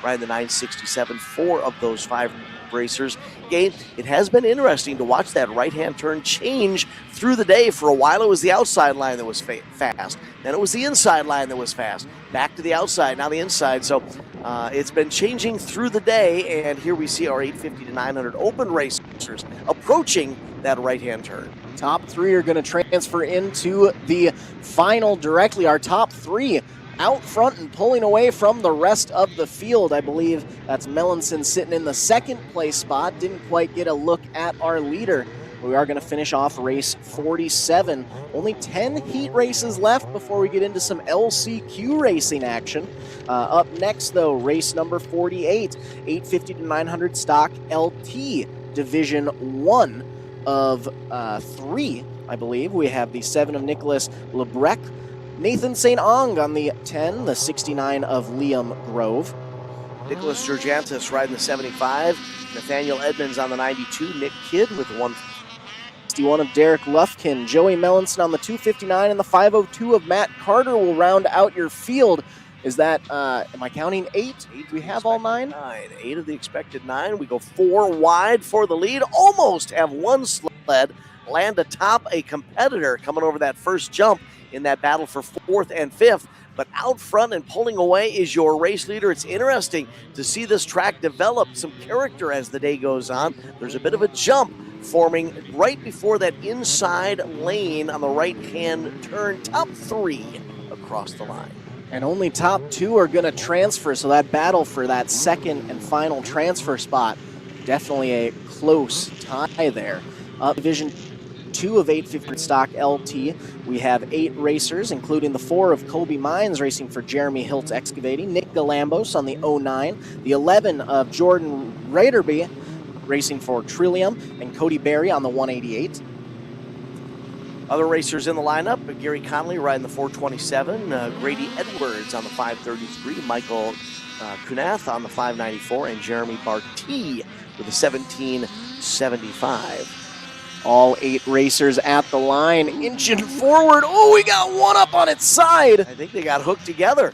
riding the 967. 4 of those 5 racers. Again, it has been interesting to watch that right-hand turn change through the day. For a while, it was the outside line that was fast. Then it was the inside line that was fast. Back to the outside, now the inside. So it's been changing through the day, and here we see our 850 to 900 open racers approaching that right-hand turn. Top 3 are going to transfer into the final directly. Our top 3 out front and pulling away from the rest of the field. I believe that's Melanson sitting in the second place spot. Didn't quite get a look at our leader. We are going to finish off race 47. Only 10 heat races left before we get into some LCQ racing action. Up next, though, race number 48, 850 to 900 stock LT, Division 1 of 3, I believe. We have the 7 of Nicholas Lebrec, Nathan St. Ong on the 10, the 69 of Liam Grove. Nicholas Georgiantis riding the 75, Nathaniel Edmonds on the 92, Nick Kidd with the 161 of Derek Lufkin, Joey Melanson on the 259, and the 502 of Matt Carter will round out your field. Is that, am I counting 8? Do we have all 9? 8 of the expected 9. We go 4 wide for the lead, almost have one sled land atop a competitor coming over that first jump in that battle for 4th and 5th, but out front and pulling away is your race leader. It's interesting to see this track develop some character as the day goes on. There's a bit of a jump forming right before that inside lane on the right-hand turn. Top 3 across the line. And only top 2 are going to transfer, so that battle for that second and final transfer spot, definitely a close tie there. Division 2 of 850 stock LT. We have 8 racers, including the 4 of Kobe Mines racing for Jeremy Hiltz Excavating, Nick Galambos on the 09, the 11 of Jordan Raderby racing for Trillium, and Cody Berry on the 188. Other racers in the lineup, Gary Connolly riding the 427, Grady Edwards on the 533, Michael Kunath on the 594, and Jeremy Barty with the 1775. All 8 racers at the line, inching forward. Oh, we got one up on its side. I think they got hooked together.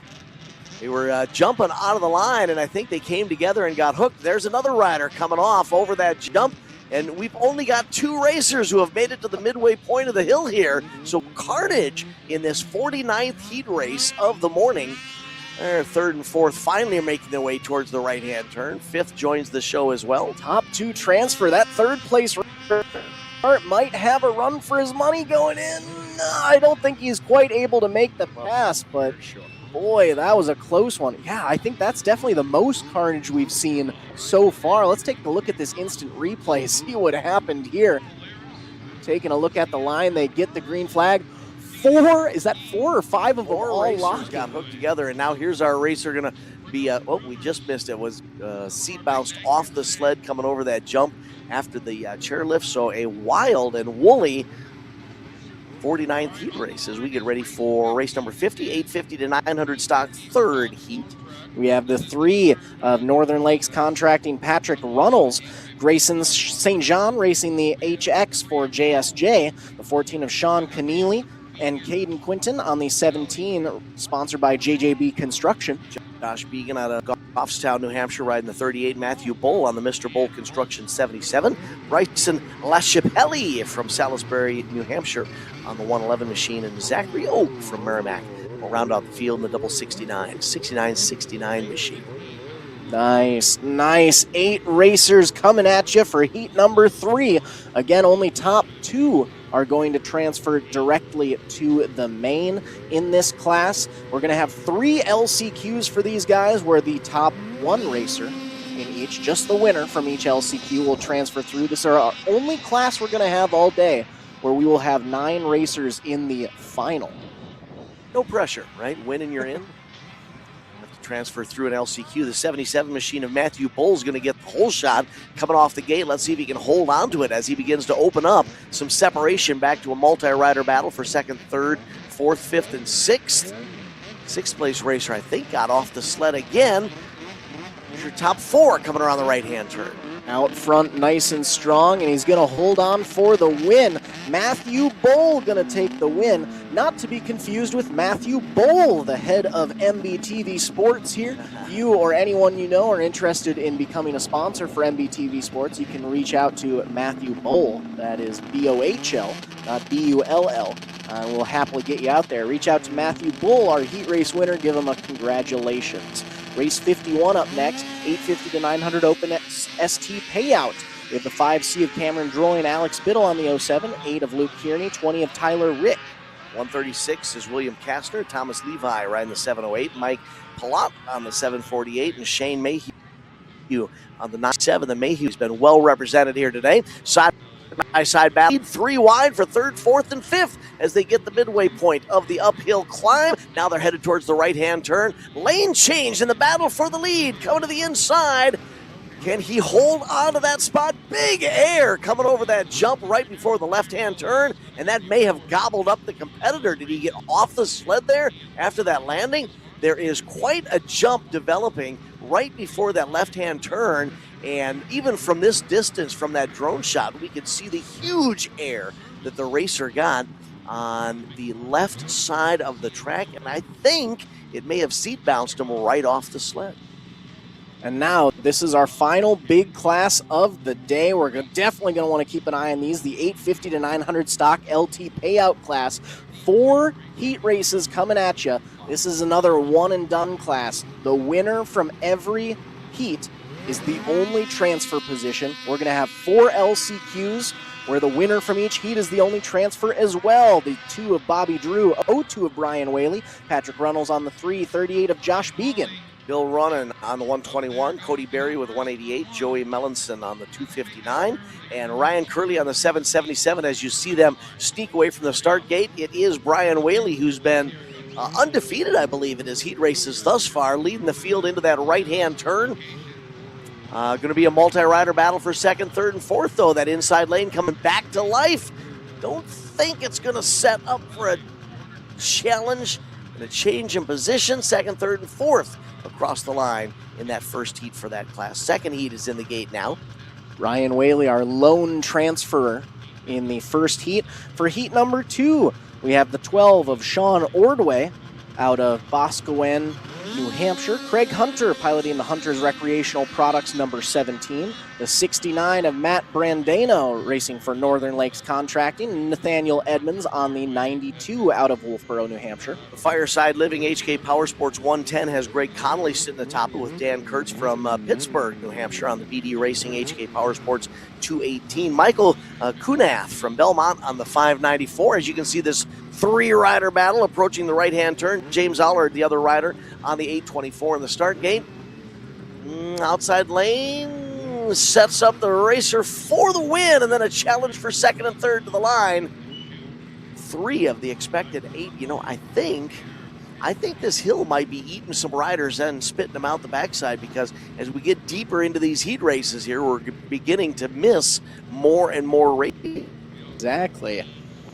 They were jumping out of the line, and I think they came together and got hooked. There's another rider coming off over that jump, and we've only got 2 racers who have made it to the midway point of the hill here. So carnage in this 49th heat race of the morning. They're 3rd and 4th finally making their way towards the right-hand turn. 5th joins the show as well. Top 2 transfer. That 3rd place might have a run for his money going in. I don't think he's quite able to make the pass, but boy, that was a close one. Yeah, I think that's definitely the most carnage we've seen so far. Let's take a look at this instant replay, see what happened here. Taking a look at the line, they get the green flag. 4, is that 4 or 5 of them all racers locked? Got hooked together, and now here's our racer gonna we just missed it. Was seat bounced off the sled coming over that jump after the chairlift. So a wild and woolly 49th heat race as we get ready for race number 50, 850 to 900 stock third heat. We have the 3 of Northern Lakes Contracting, Patrick Runnels. Grayson St. Jean racing the HX for JSJ. The 14 of Sean Keneally and Caden Quinton on the 17, sponsored by JJB Construction. Josh Began out of Goffstown, New Hampshire, riding the 38. Matthew Bull on the Mr. Bull Construction 77. Bryson LaChapelle from Salisbury, New Hampshire on the 111 machine. And Zachary Oak from Merrimack will round out the field in the double 69 machine. Nice. 8 racers coming at you for heat number 3. Again, only top 2 are going to transfer directly to the main in this class. We're going to have 3 LCQs for these guys, where the top 1 racer in each, just the winner from each LCQ, will transfer through. This is our only class we're going to have all day, where we will have 9 racers in the final. No pressure, right? Win and you're in. Transfer through an LCQ. The 77 machine of Matthew Bull is going to get the whole shot coming off the gate. Let's see if he can hold on to it as he begins to open up some separation back to a multi-rider battle for second, third, fourth, fifth, and sixth. Sixth place racer, I think, got off the sled again. Here's your top 4 coming around the right-hand turn. Out front, nice and strong, and he's going to hold on for the win. Matthew Bull going to take the win. Not to be confused with Matthew Bull, the head of MBTV Sports here. If you or anyone you know are interested in becoming a sponsor for MBTV Sports, you can reach out to Matthew Bull. That is B-O-H-L, not B-U-L-L. We'll happily get you out there. Reach out to Matthew Bull, our heat race winner. Give him a congratulations. Race 51 up next, 850 to 900 open ST payout. We have the 5C of Cameron Droy and Alex Biddle on the 07, 8 of Luke Kearney, 20 of Tyler Rick. 136 is William Kastner, Thomas Levi riding the 708, Mike Palat on the 748, and Shane Mayhew on the 97. The Mayhew's been well represented here today. Side battle, 3 wide for third, fourth, and fifth as they get the midway point of the uphill climb. Now they're headed towards the right-hand turn. Lane change in the battle for the lead. Coming to the inside. Can he hold on to that spot? Big air coming over that jump right before the left-hand turn, and that may have gobbled up the competitor. Did he get off the sled there after that landing? There is quite a jump developing right before that left-hand turn. And even from this distance, from that drone shot, we could see the huge air that the racer got on the left side of the track. And I think it may have seat bounced him right off the sled. And now this is our final big class of the day. We're definitely going to want to keep an eye on these. The 850 to 900 stock LT payout class. 4 heat races coming at you. This is another one and done class. The winner from every heat is the only transfer position. We're going to have 4 LCQs, where the winner from each heat is the only transfer as well. The 2 of Bobby Drew, 02 of Brian Whaley, Patrick Runnels on the 3, 38 of Josh Began. Bill Runnan on the 121, Cody Berry with 188, Joey Mellinson on the 259, and Ryan Curley on the 777. As you see them sneak away from the start gate, it is Brian Whaley, who's been undefeated, I believe, in his heat races thus far, leading the field into that right-hand turn. Going to be a multi-rider battle for second, third, and fourth, though. That inside lane coming back to life. Don't think it's going to set up for a challenge and a change in position. Second, third, and fourth across the line in that first heat for that class. Second heat is in the gate now. Ryan Whaley, our lone transferer in the first heat. For heat number 2, we have the 12 of Sean Ordway out of Boscawen, New Hampshire. Craig Hunter piloting the Hunter's Recreational Products number 17. The 69 of Matt Brandano racing for Northern Lakes Contracting. And Nathaniel Edmonds on the 92 out of Wolfboro, New Hampshire. The Fireside Living HK Power Sports 110 has Greg Connolly sitting atop it with Dan Kurtz from Pittsburgh, New Hampshire on the BD Racing HK Power Sports 218. Michael Kunath from Belmont on the 594. As you can see, this 3-rider battle approaching the right-hand turn. James Allard, the other rider, on the 824 in the start gate. Outside lane sets up the racer for the win, and then a challenge for second and third to the line. 3 of the expected 8. I think I think this hill might be eating some riders and spitting them out the backside, because as we get deeper into these heat races here, we're beginning to miss more and more races. Exactly.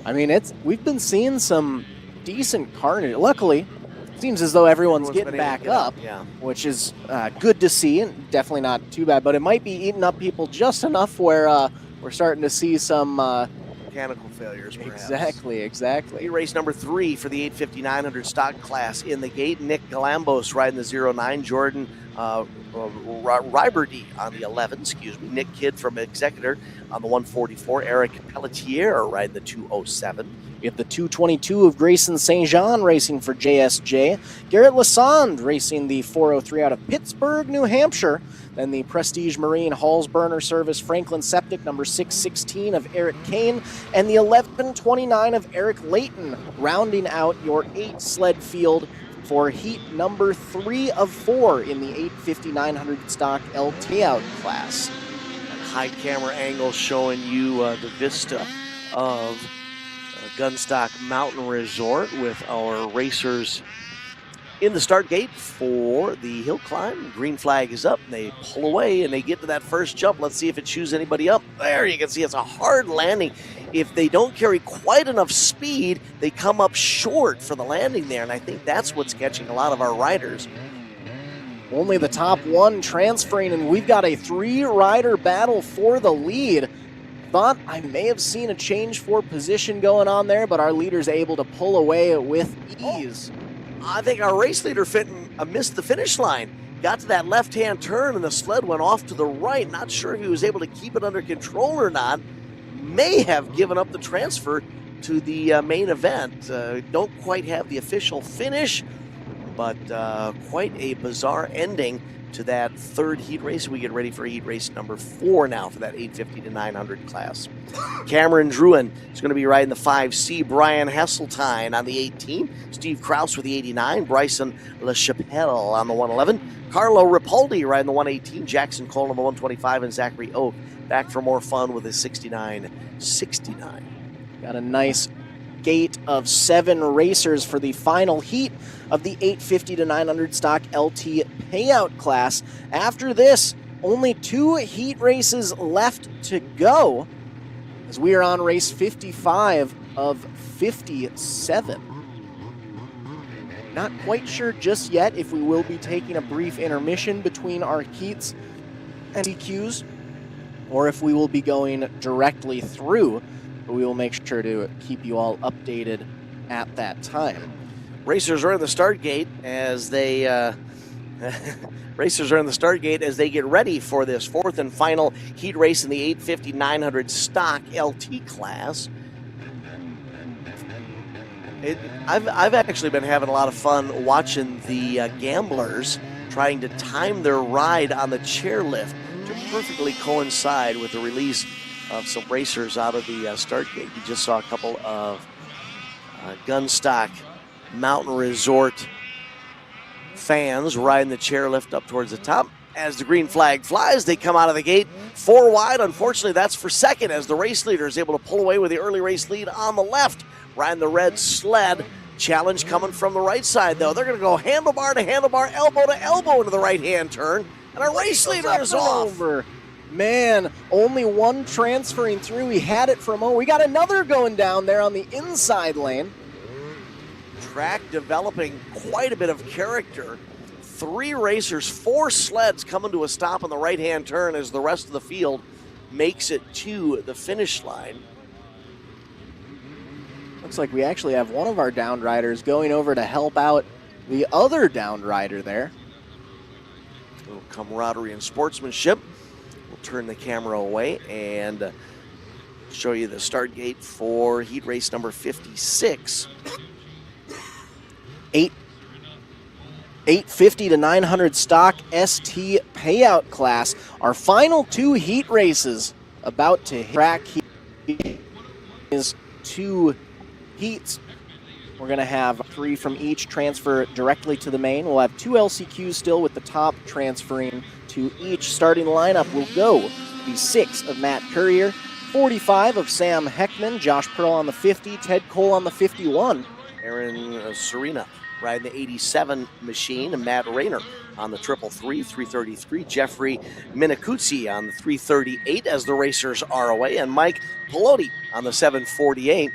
I mean, we've been seeing some decent carnage. Luckily, it seems as though everyone's getting back up, which is good to see, and definitely not too bad. But it might be eating up people just enough where we're starting to see some mechanical failures, perhaps. Exactly. Heat race number 3 for the 850-900 stock class. In the gate, Nick Galambos riding the 09, Jordan Riberty on the 11, Nick Kidd from Executor on the 144, Eric Pelletier riding the 207. We have the 222 of Grayson St. Jean racing for JSJ. Garrett Lassonde racing the 403 out of Pittsburgh, New Hampshire. Then the Prestige Marine Halls Burner Service Franklin Septic number 616 of Eric Kane. And the 1129 of Eric Layton, rounding out your 8 sled field for heat number 3 of 4 in the 850-900 stock LT out class. High camera angle showing you the vista of Gunstock Mountain Resort with our racers in the start gate for the hill climb. Green flag is up, and they pull away, and they get to that first jump. Let's see if it chews anybody up. There, you can see it's a hard landing. If they don't carry quite enough speed, they come up short for the landing there, and I think that's what's catching a lot of our riders. Only the top one transferring, and we've got a 3-rider battle for the lead. Thought I may have seen a change for position going on there, but our leader's able to pull away with ease. I think our race leader missed the finish line. Got to that left-hand turn, and the sled went off to the right. Not sure if he was able to keep it under control or not. May have given up the transfer to the main event. Don't quite have the official finish, but quite a bizarre ending to that 3rd heat race. We get ready for heat race number 4 now for that 850-900 class. Cameron Druin is going to be riding the 5C. Brian Hesseltine on the 18. Steve Kraus with the 89. Bryson LaChapelle on the 111. Carlo Ripaldi riding the 118. Jackson Cole on the 125. And Zachary Oak back for more fun with his 69. Got a nice gate of 7 racers for the final heat of the 850-900 stock LT payout class. After this, only 2 heat races left to go, as we are on race 55 of 57. Not quite sure just yet if we will be taking a brief intermission between our heats and DQs, or if we will be going directly through, but we will make sure to keep you all updated at that time. Racers are in the start gate as they get ready for this 4th and final heat race in the 850-900 stock LT class. I've actually been having a lot of fun watching the gamblers trying to time their ride on the chairlift to perfectly coincide with the release of some racers out of the start gate. You just saw a couple of Gunstock Mountain Resort fans riding the chairlift up towards the top. As the green flag flies, they come out of the gate 4 wide. Unfortunately, that's for 2nd, as the race leader is able to pull away with the early race lead on the left, riding the red sled. Challenge coming from the right side, though. They're going to go handlebar to handlebar, elbow to elbow into the right-hand turn, and our race leader is off. Man, only 1 transferring through. He had it for a moment. We got another going down there on the inside lane. Track developing quite a bit of character. 3 racers, 4 sleds coming to a stop on the right-hand turn as the rest of the field makes it to the finish line. Looks like we actually have one of our downed riders going over to help out the other downed rider there. A little camaraderie and sportsmanship. We'll turn the camera away and show you the start gate for heat race number 56. 850-900 stock ST payout class. Our final 2 heat races about to track is 2 heats. We're going to have 3 from each transfer directly to the main. We'll have 2 LCQs still, with the top transferring to each. Starting lineup will go the 6 of Matt Courier, 45 of Sam Heckman, Josh Pearl on the 50, Ted Cole on the 51. Aaron Serena riding the 87 machine, and Matt Rayner on the 333, Jeffrey Minicuzzi on the 338 as the racers are away, and Mike Pelotti on the 748.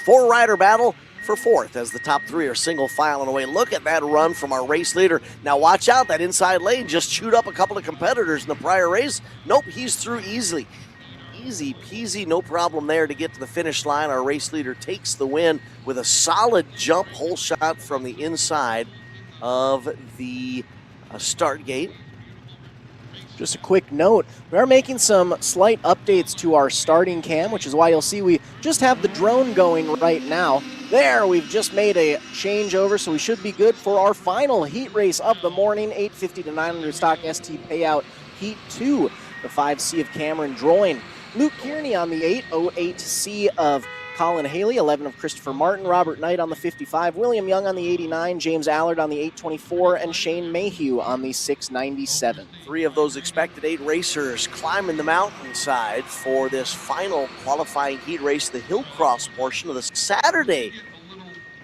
Four-rider battle for fourth as the top three are single filing away. Look at that run from our race leader. Now watch out, that inside lane just chewed up a couple of competitors in the prior race. Nope, he's through easily. Easy peasy, no problem there to get to the finish line. Our race leader takes the win with a solid jump hole shot from the inside of the start gate. Just a quick note, we are making some slight updates to our starting cam, which is why you'll see we just have the drone going right now. There, we've just made a changeover, so we should be good for our final heat race of the morning, 850 to 900 stock ST payout heat 2, the 5C of Cameron Droyne. Luke Kearney on the 808C of Colin Haley, 11 of Christopher Martin, Robert Knight on the 55, William Young on the 89, James Allard on the 824, and Shane Mayhew on the 697. Three of those expected 8 racers climbing the mountainside for this final qualifying heat race, the Hillcross portion of the Saturday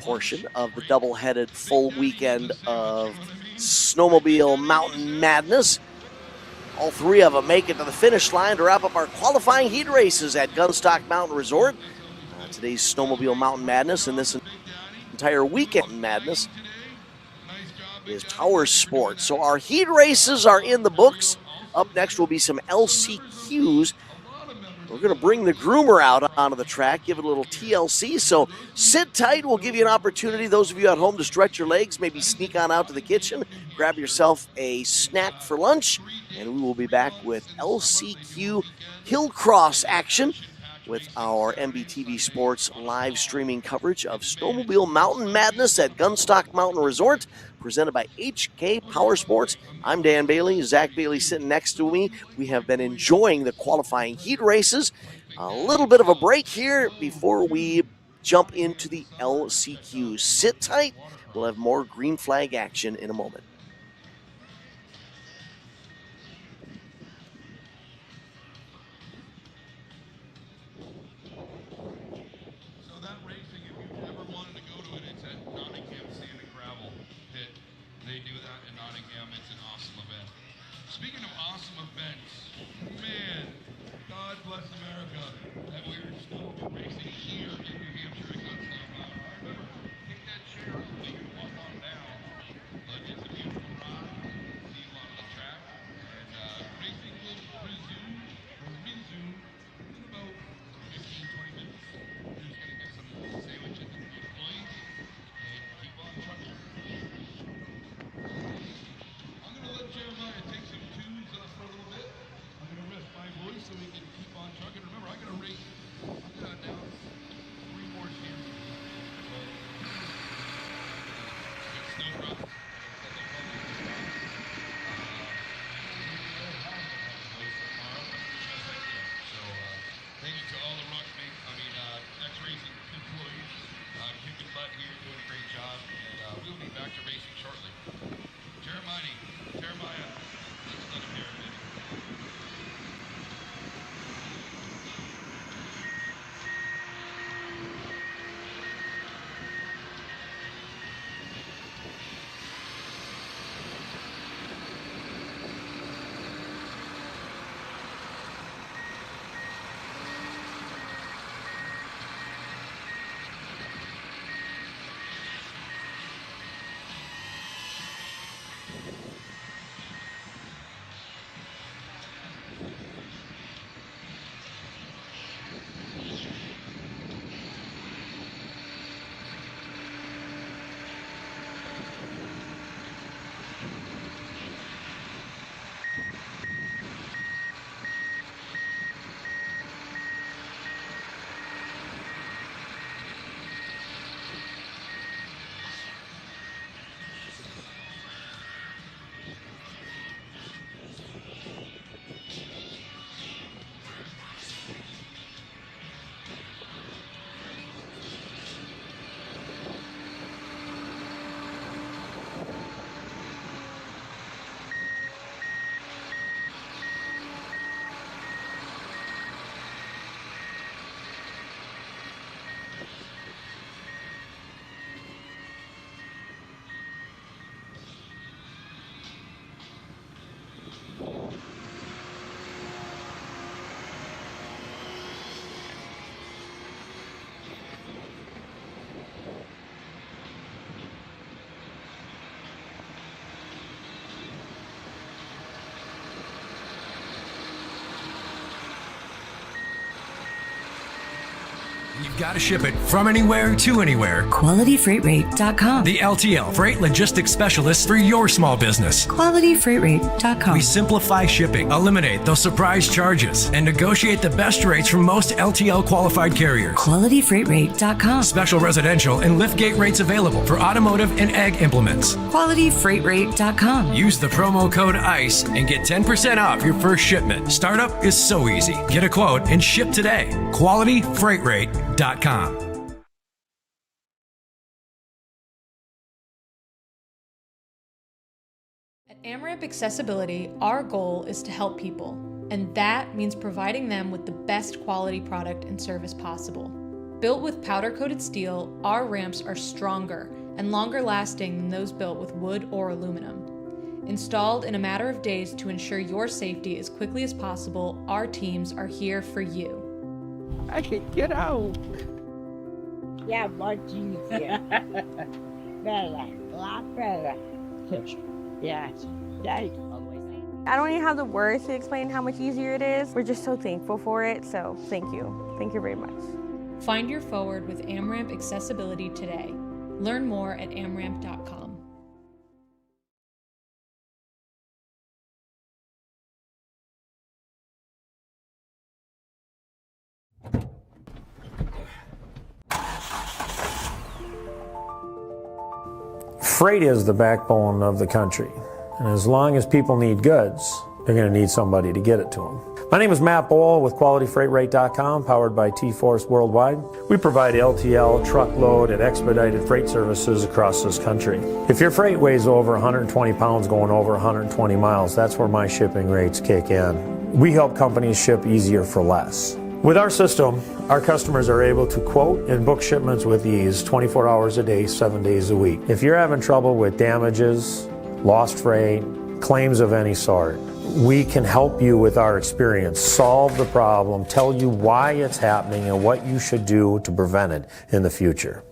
portion of the double-headed full weekend of Snowmobile Mountain Madness. All three of them make it to the finish line to wrap up our qualifying heat races at Gunstock Mountain Resort. Today's Snowmobile Mountain Madness and this entire weekend Madness is power sports. So our heat races are in the books. Up next will be some LCQs. We're going to bring the groomer out onto the track, give it a little TLC. So sit tight. We'll give you an opportunity, those of you at home, to stretch your legs, maybe sneak on out to the kitchen, grab yourself a snack for lunch, and we will be back with LCQ Hillcross action with our MBTV Sports live streaming coverage of Snowmobile Mountain Madness at Gunstock Mountain Resort, presented by HK Power Sports. I'm Dan Bailey. Zach Bailey sitting next to me. We have been enjoying the qualifying heat races. A little bit of a break here before we jump into the LCQs. Sit tight. We'll have more green flag action in a moment. They do that in Nottingham. It's an awesome event. Speaking of awesome events, man, God bless America that we're snowmobile racing here in New Hampshire at Gunstock Mountain. Remember, take that chair up, make it walk on down. But it's a beautiful ride. See a lot of the track. And racing will resume in about 15, 20 minutes. We're just going to get some sandwiches and food points and keep on trucking. I'm going to let Jeremiah take some tunes for a little bit. I'm going to rest my voice so we can keep on trucking. Remember, I'm going to race. I'm down 3 more steers. You've got to ship it from anywhere to anywhere. QualityFreightRate.com. The LTL Freight Logistics Specialist for your small business. QualityFreightRate.com. We simplify shipping, eliminate those surprise charges, and negotiate the best rates from most LTL qualified carriers. QualityFreightRate.com. Special residential and liftgate rates available for automotive and ag implements. QualityFreightRate.com. Use the promo code ICE and get 10% off your first shipment. Startup is so easy. Get a quote and ship today. QualityFreightRate.com. At AmRamp Accessibility, our goal is to help people, and that means providing them with the best quality product and service possible. Built with powder-coated steel, our ramps are stronger and longer lasting than those built with wood or aluminum. Installed in a matter of days to ensure your safety as quickly as possible, our teams are here for you. I can get out. Yeah, much easier. Better, a lot better. Yes, thank you. I don't even have the words to explain how much easier it is. We're just so thankful for it, so thank you. Thank you very much. Find your forward with AmRamp Accessibility today. Learn more at amramp.com. Freight is the backbone of the country, and as long as people need goods, they're going to need somebody to get it to them. My name is Matt Bohl with QualityFreightRate.com, powered by T-Force Worldwide. We provide LTL, truckload, and expedited freight services across this country. If your freight weighs over 120 pounds going over 120 miles, that's where my shipping rates kick in. We help companies ship easier for less. With our system, our customers are able to quote and book shipments with ease 24 hours a day, 7 days a week. If you're having trouble with damages, lost freight, claims of any sort, we can help you with our experience, solve the problem, tell you why it's happening and what you should do to prevent it in the future.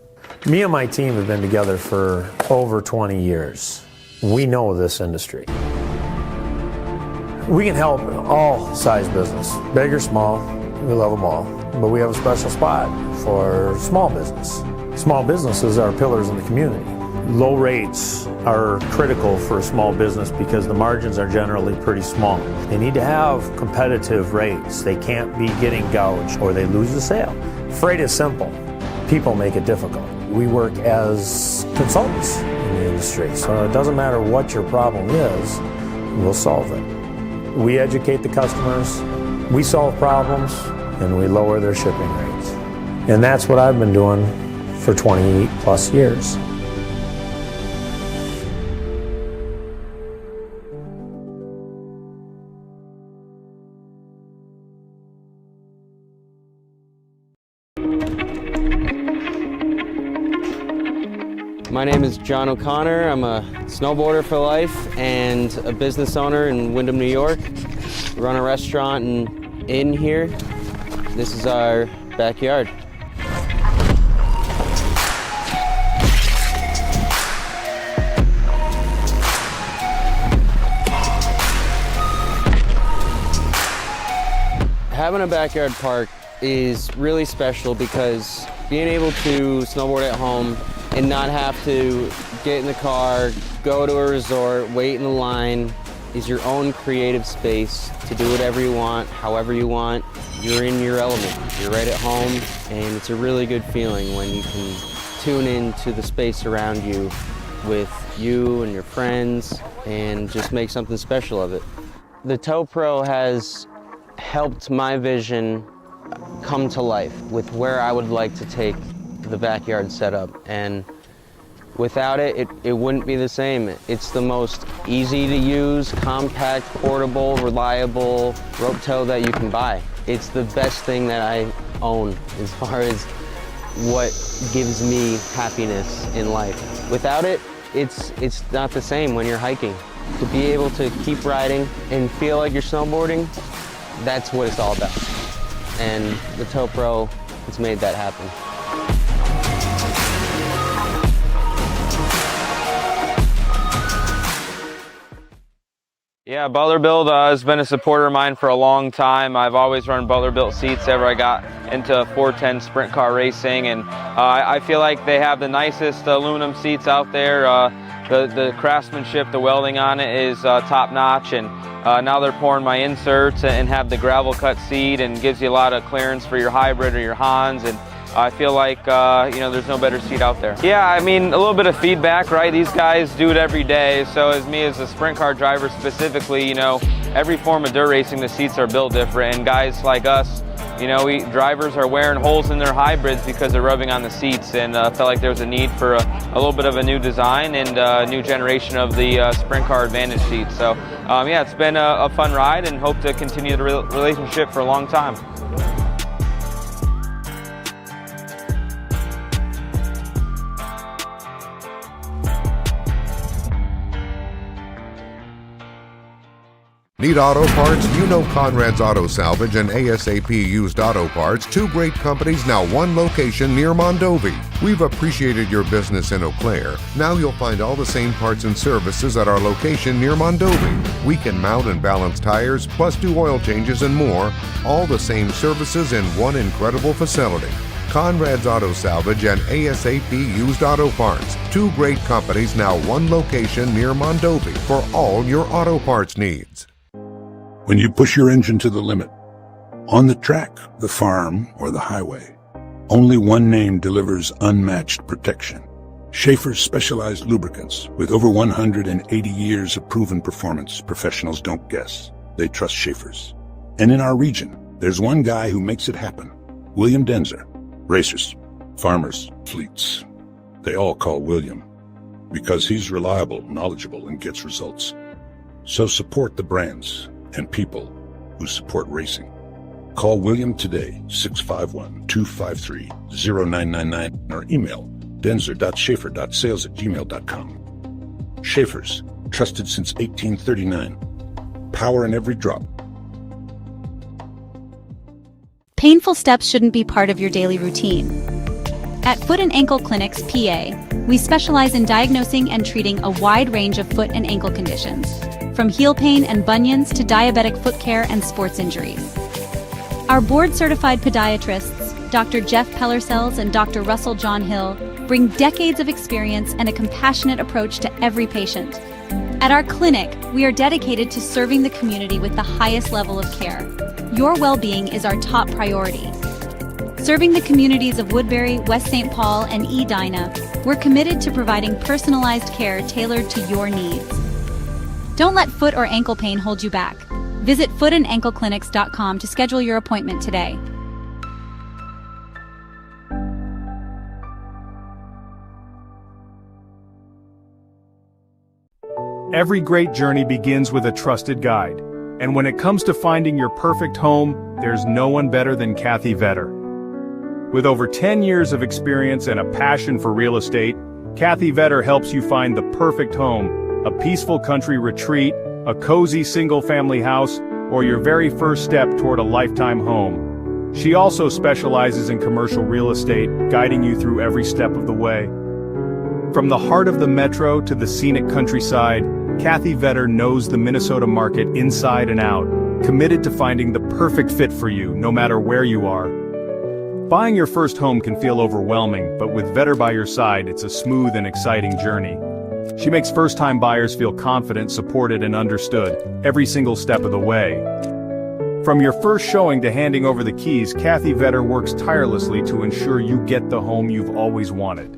Me and my team have been together for over 20 years. We know this industry. We can help all size business, big or small. We love them all, but we have a special spot for small business. Small businesses are pillars in the community. Low rates are critical for a small business because the margins are generally pretty small. They need to have competitive rates. They can't be getting gouged or they lose the sale. Freight is simple. People make it difficult. We work as consultants in the industry, so it doesn't matter what your problem is, we'll solve it. We educate the customers, we solve problems, and we lower their shipping rates. And that's what I've been doing for 20 plus years. My name is John O'Connor. I'm a snowboarder for life and a business owner in Windham, New York. We run a restaurant and inn here. This is our backyard. Having a backyard park is really special because being able to snowboard at home and not have to get in the car, go to a resort, wait in the line, is your own creative space to do whatever you want, however you want. You're in your element. You're right at home, and it's a really good feeling when you can tune into the space around you with you and your friends and just make something special of it. The Tow Pro has helped my vision come to life with where I would like to take the backyard setup, and without it, it wouldn't be the same. It's the most easy to use, compact, portable, reliable rope tow that you can buy. It's the best thing that I own as far as what gives me happiness in life. Without it, it's not the same when you're hiking. To be able to keep riding and feel like you're snowboarding, that's what it's all about. And the Tow Pro has made that happen. Yeah, Butler-Built has been a supporter of mine for a long time. I've always run Butler-Built seats ever I got into 410 sprint car racing, and I feel like they have the nicest aluminum seats out there. The craftsmanship, the welding on it is top-notch, and now they're pouring my inserts and have the gravel cut seat and gives you a lot of clearance for your hybrid or your Hans, and I feel like, there's no better seat out there. Yeah, I mean, a little bit of feedback, right? These guys do it every day. So as me as a sprint car driver specifically, every form of dirt racing, the seats are built different. And guys like us, drivers are wearing holes in their hybrids because they're rubbing on the seats. And I felt like there was a need for a little bit of a new design and a new generation of the sprint car advantage seat. So it's been a fun ride and hope to continue the relationship for a long time. Need auto parts? You know Conrad's Auto Salvage and ASAP Used Auto Parts, two great companies, now one location near Mondovi. We've appreciated your business in Eau Claire. Now you'll find all the same parts and services at our location near Mondovi. We can mount and balance tires, plus do oil changes and more. All the same services in one incredible facility. Conrad's Auto Salvage and ASAP Used Auto Parts, two great companies, now one location near Mondovi for all your auto parts needs. When you push your engine to the limit, on the track, the farm, or the highway, only one name delivers unmatched protection. Schaefer's Specialized Lubricants. With over 180 years of proven performance, professionals don't guess. They trust Schaefer's. And in our region, there's one guy who makes it happen. William Denzer. Racers, farmers, fleets. They all call William because he's reliable, knowledgeable, and gets results. So support the brands and people who support racing. Call William today, 651-253-0999, or email denzer.schaefer.sales@gmail.com. Schaefer's, trusted since 1839. Power in every drop. Painful steps shouldn't be part of your daily routine. At Foot and Ankle Clinics, PA, we specialize in diagnosing and treating a wide range of foot and ankle conditions, from heel pain and bunions to diabetic foot care and sports injuries. Our board-certified podiatrists, Dr. Jeff Pellersells and Dr. Russell John Hill, bring decades of experience and a compassionate approach to every patient. At our clinic, we are dedicated to serving the community with the highest level of care. Your well-being is our top priority. Serving the communities of Woodbury, West St. Paul, and Edina, we're committed to providing personalized care tailored to your needs. Don't let foot or ankle pain hold you back. Visit footandankleclinics.com to schedule your appointment today. Every great journey begins with a trusted guide. And when it comes to finding your perfect home, there's no one better than Kathy Vetter. With over 10 years of experience and a passion for real estate, Kathy Vetter helps you find the perfect home, a peaceful country retreat, a cozy single-family house, or your very first step toward a lifetime home. She also specializes in commercial real estate, guiding you through every step of the way. From the heart of the metro to the scenic countryside, Kathy Vetter knows the Minnesota market inside and out, committed to finding the perfect fit for you, no matter where you are. Buying your first home can feel overwhelming, but with Vetter by your side, it's a smooth and exciting journey. She makes first-time buyers feel confident, supported, and understood every single step of the way. From your first showing to handing over the keys, Kathy Vetter works tirelessly to ensure you get the home you've always wanted.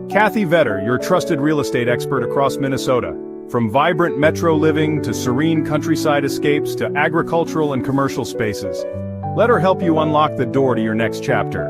Kathy Vetter, your trusted real estate expert across Minnesota. From vibrant metro living to serene countryside escapes to agricultural and commercial spaces. Let her help you unlock the door to your next chapter.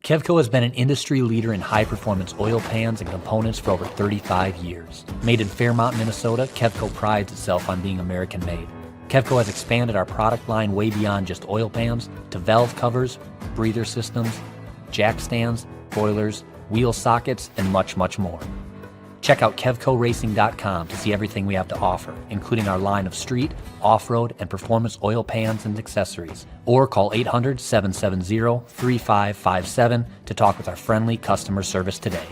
Kevco has been an industry leader in high-performance oil pans and components for over 35 years. Made in Fairmont, Minnesota, Kevco prides itself on being American-made. Kevco has expanded our product line way beyond just oil pans to valve covers, breather systems, jack stands, boilers, wheel sockets, and much, much more. Check out KevcoRacing.com to see everything we have to offer, including our line of street, off-road, and performance oil pans and accessories. Or call 800-770-3557 to talk with our friendly customer service today.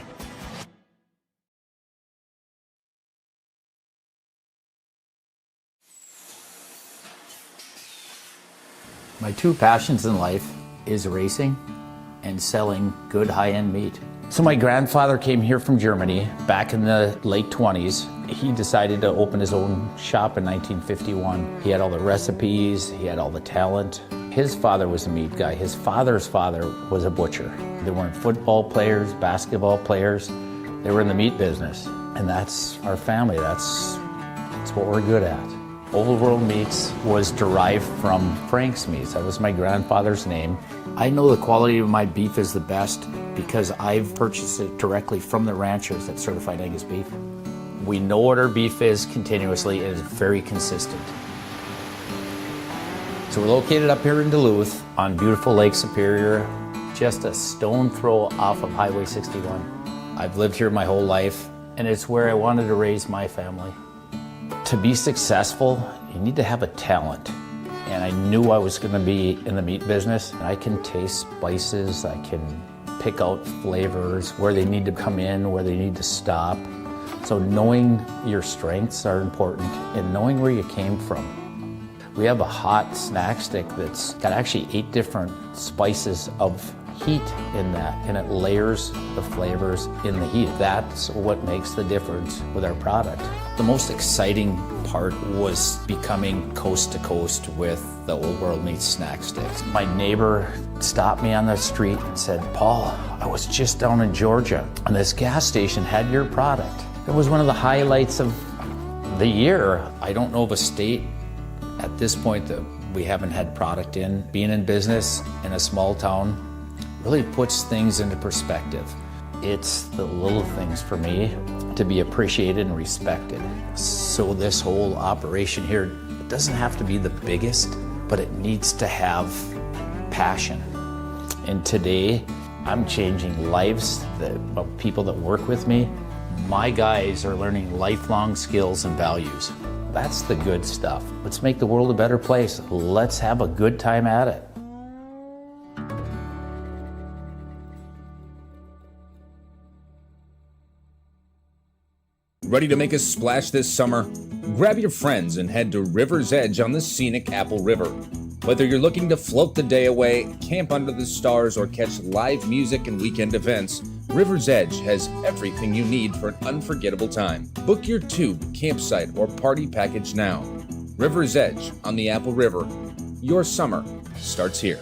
My two passions in life is racing and selling good high-end meat. So my grandfather came here from Germany back in the late 20s. He decided to open his own shop in 1951. He had all the recipes, he had all the talent. His father was a meat guy. His father's father was a butcher. They weren't football players, basketball players. They were in the meat business. And that's our family. That's what we're good at. Old World Meats was derived from Frank's Meats. That was my grandfather's name. I know the quality of my beef is the best because I've purchased it directly from the ranchers that certified Angus beef. We know what our beef is continuously, and it's very consistent. So we're located up here in Duluth on beautiful Lake Superior, just a stone throw off of Highway 61. I've lived here my whole life, and it's where I wanted to raise my family. To be successful, you need to have a talent. And I knew I was going to be in the meat business. I can taste spices, I can pick out flavors, where they need to come in, where they need to stop. So knowing your strengths are important and knowing where you came from. We have a hot snack stick that's got actually 8 different spices of heat in that, and it layers the flavors in the heat. That's what makes the difference with our product. The most exciting part was becoming coast to coast with the Old World Meats snack sticks. My neighbor stopped me on the street and said, "Paul, I was just down in Georgia and this gas station had your product." It was one of the highlights of the year. I don't know of a state at this point that we haven't had product in. Being in business in a small town really puts things into perspective. It's the little things for me to be appreciated and respected. So this whole operation here, it doesn't have to be the biggest, but it needs to have passion. And today, I'm changing lives of people that work with me. My guys are learning lifelong skills and values. That's the good stuff. Let's make the world a better place. Let's have a good time at it. Ready to make a splash this summer? Grab your friends and head to River's Edge on the scenic Apple River. Whether you're looking to float the day away, camp under the stars, or catch live music and weekend events, River's Edge has everything you need for an unforgettable time. Book your tube, campsite, or party package now. River's Edge on the Apple River. Your summer starts here.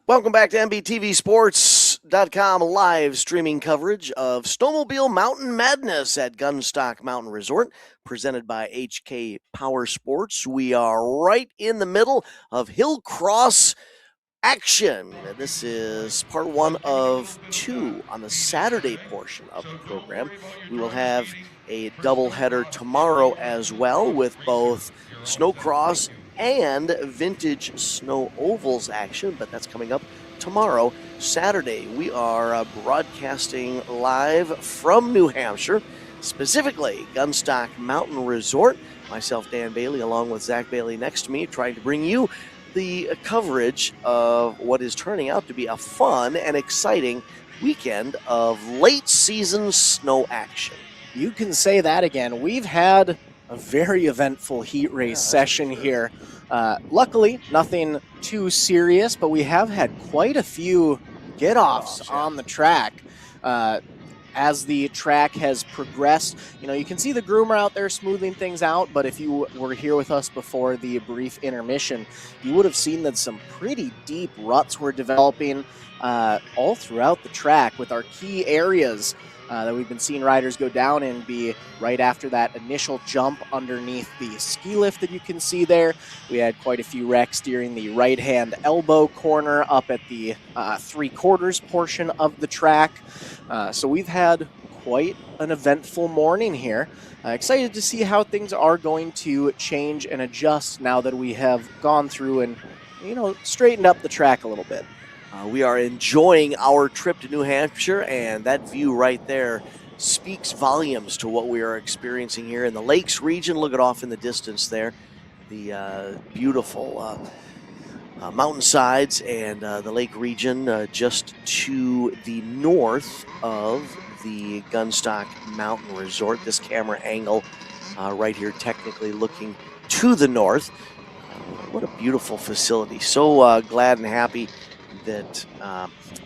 Welcome back to MBTVSports.com live streaming coverage of Snowmobile Mountain Madness at Gunstock Mountain Resort, presented by HK Power Sports. We are right in the middle of Hillcross action. This is part 1 of 2 on the Saturday portion of the program. We will have a doubleheader tomorrow as well with both Snowcross and vintage snow ovals action, but that's coming up tomorrow. Saturday, we are broadcasting live from New Hampshire, specifically Gunstock Mountain Resort. Myself, Dan Bailey, along with Zach Bailey next to me, trying to bring you the coverage of what is turning out to be a fun and exciting weekend of late season snow action. You can say that again. We've had a very eventful heat race session here. Luckily, nothing too serious, but we have had quite a few get-offs on the track. as the track has progressed, you can see the groomer out there smoothing things out, but if you were here with us before the brief intermission, you would have seen that some pretty deep ruts were developing all throughout the track, with our key areas that we've been seeing riders go down in be right after that initial jump underneath the ski lift that you can see there. We had quite a few wrecks during the right-hand elbow corner up at the 3/4 portion of the track. So we've had quite an eventful morning here. Excited to see how things are going to change and adjust now that we have gone through and, straightened up the track a little bit. We are enjoying our trip to New Hampshire, and that view right there speaks volumes to what we are experiencing here in the Lakes region. Look it off in the distance there. The beautiful mountainsides and the lake region just to the north of the Gunstock Mountain Resort. This camera angle right here technically looking to the north. What a beautiful facility. So glad and happy that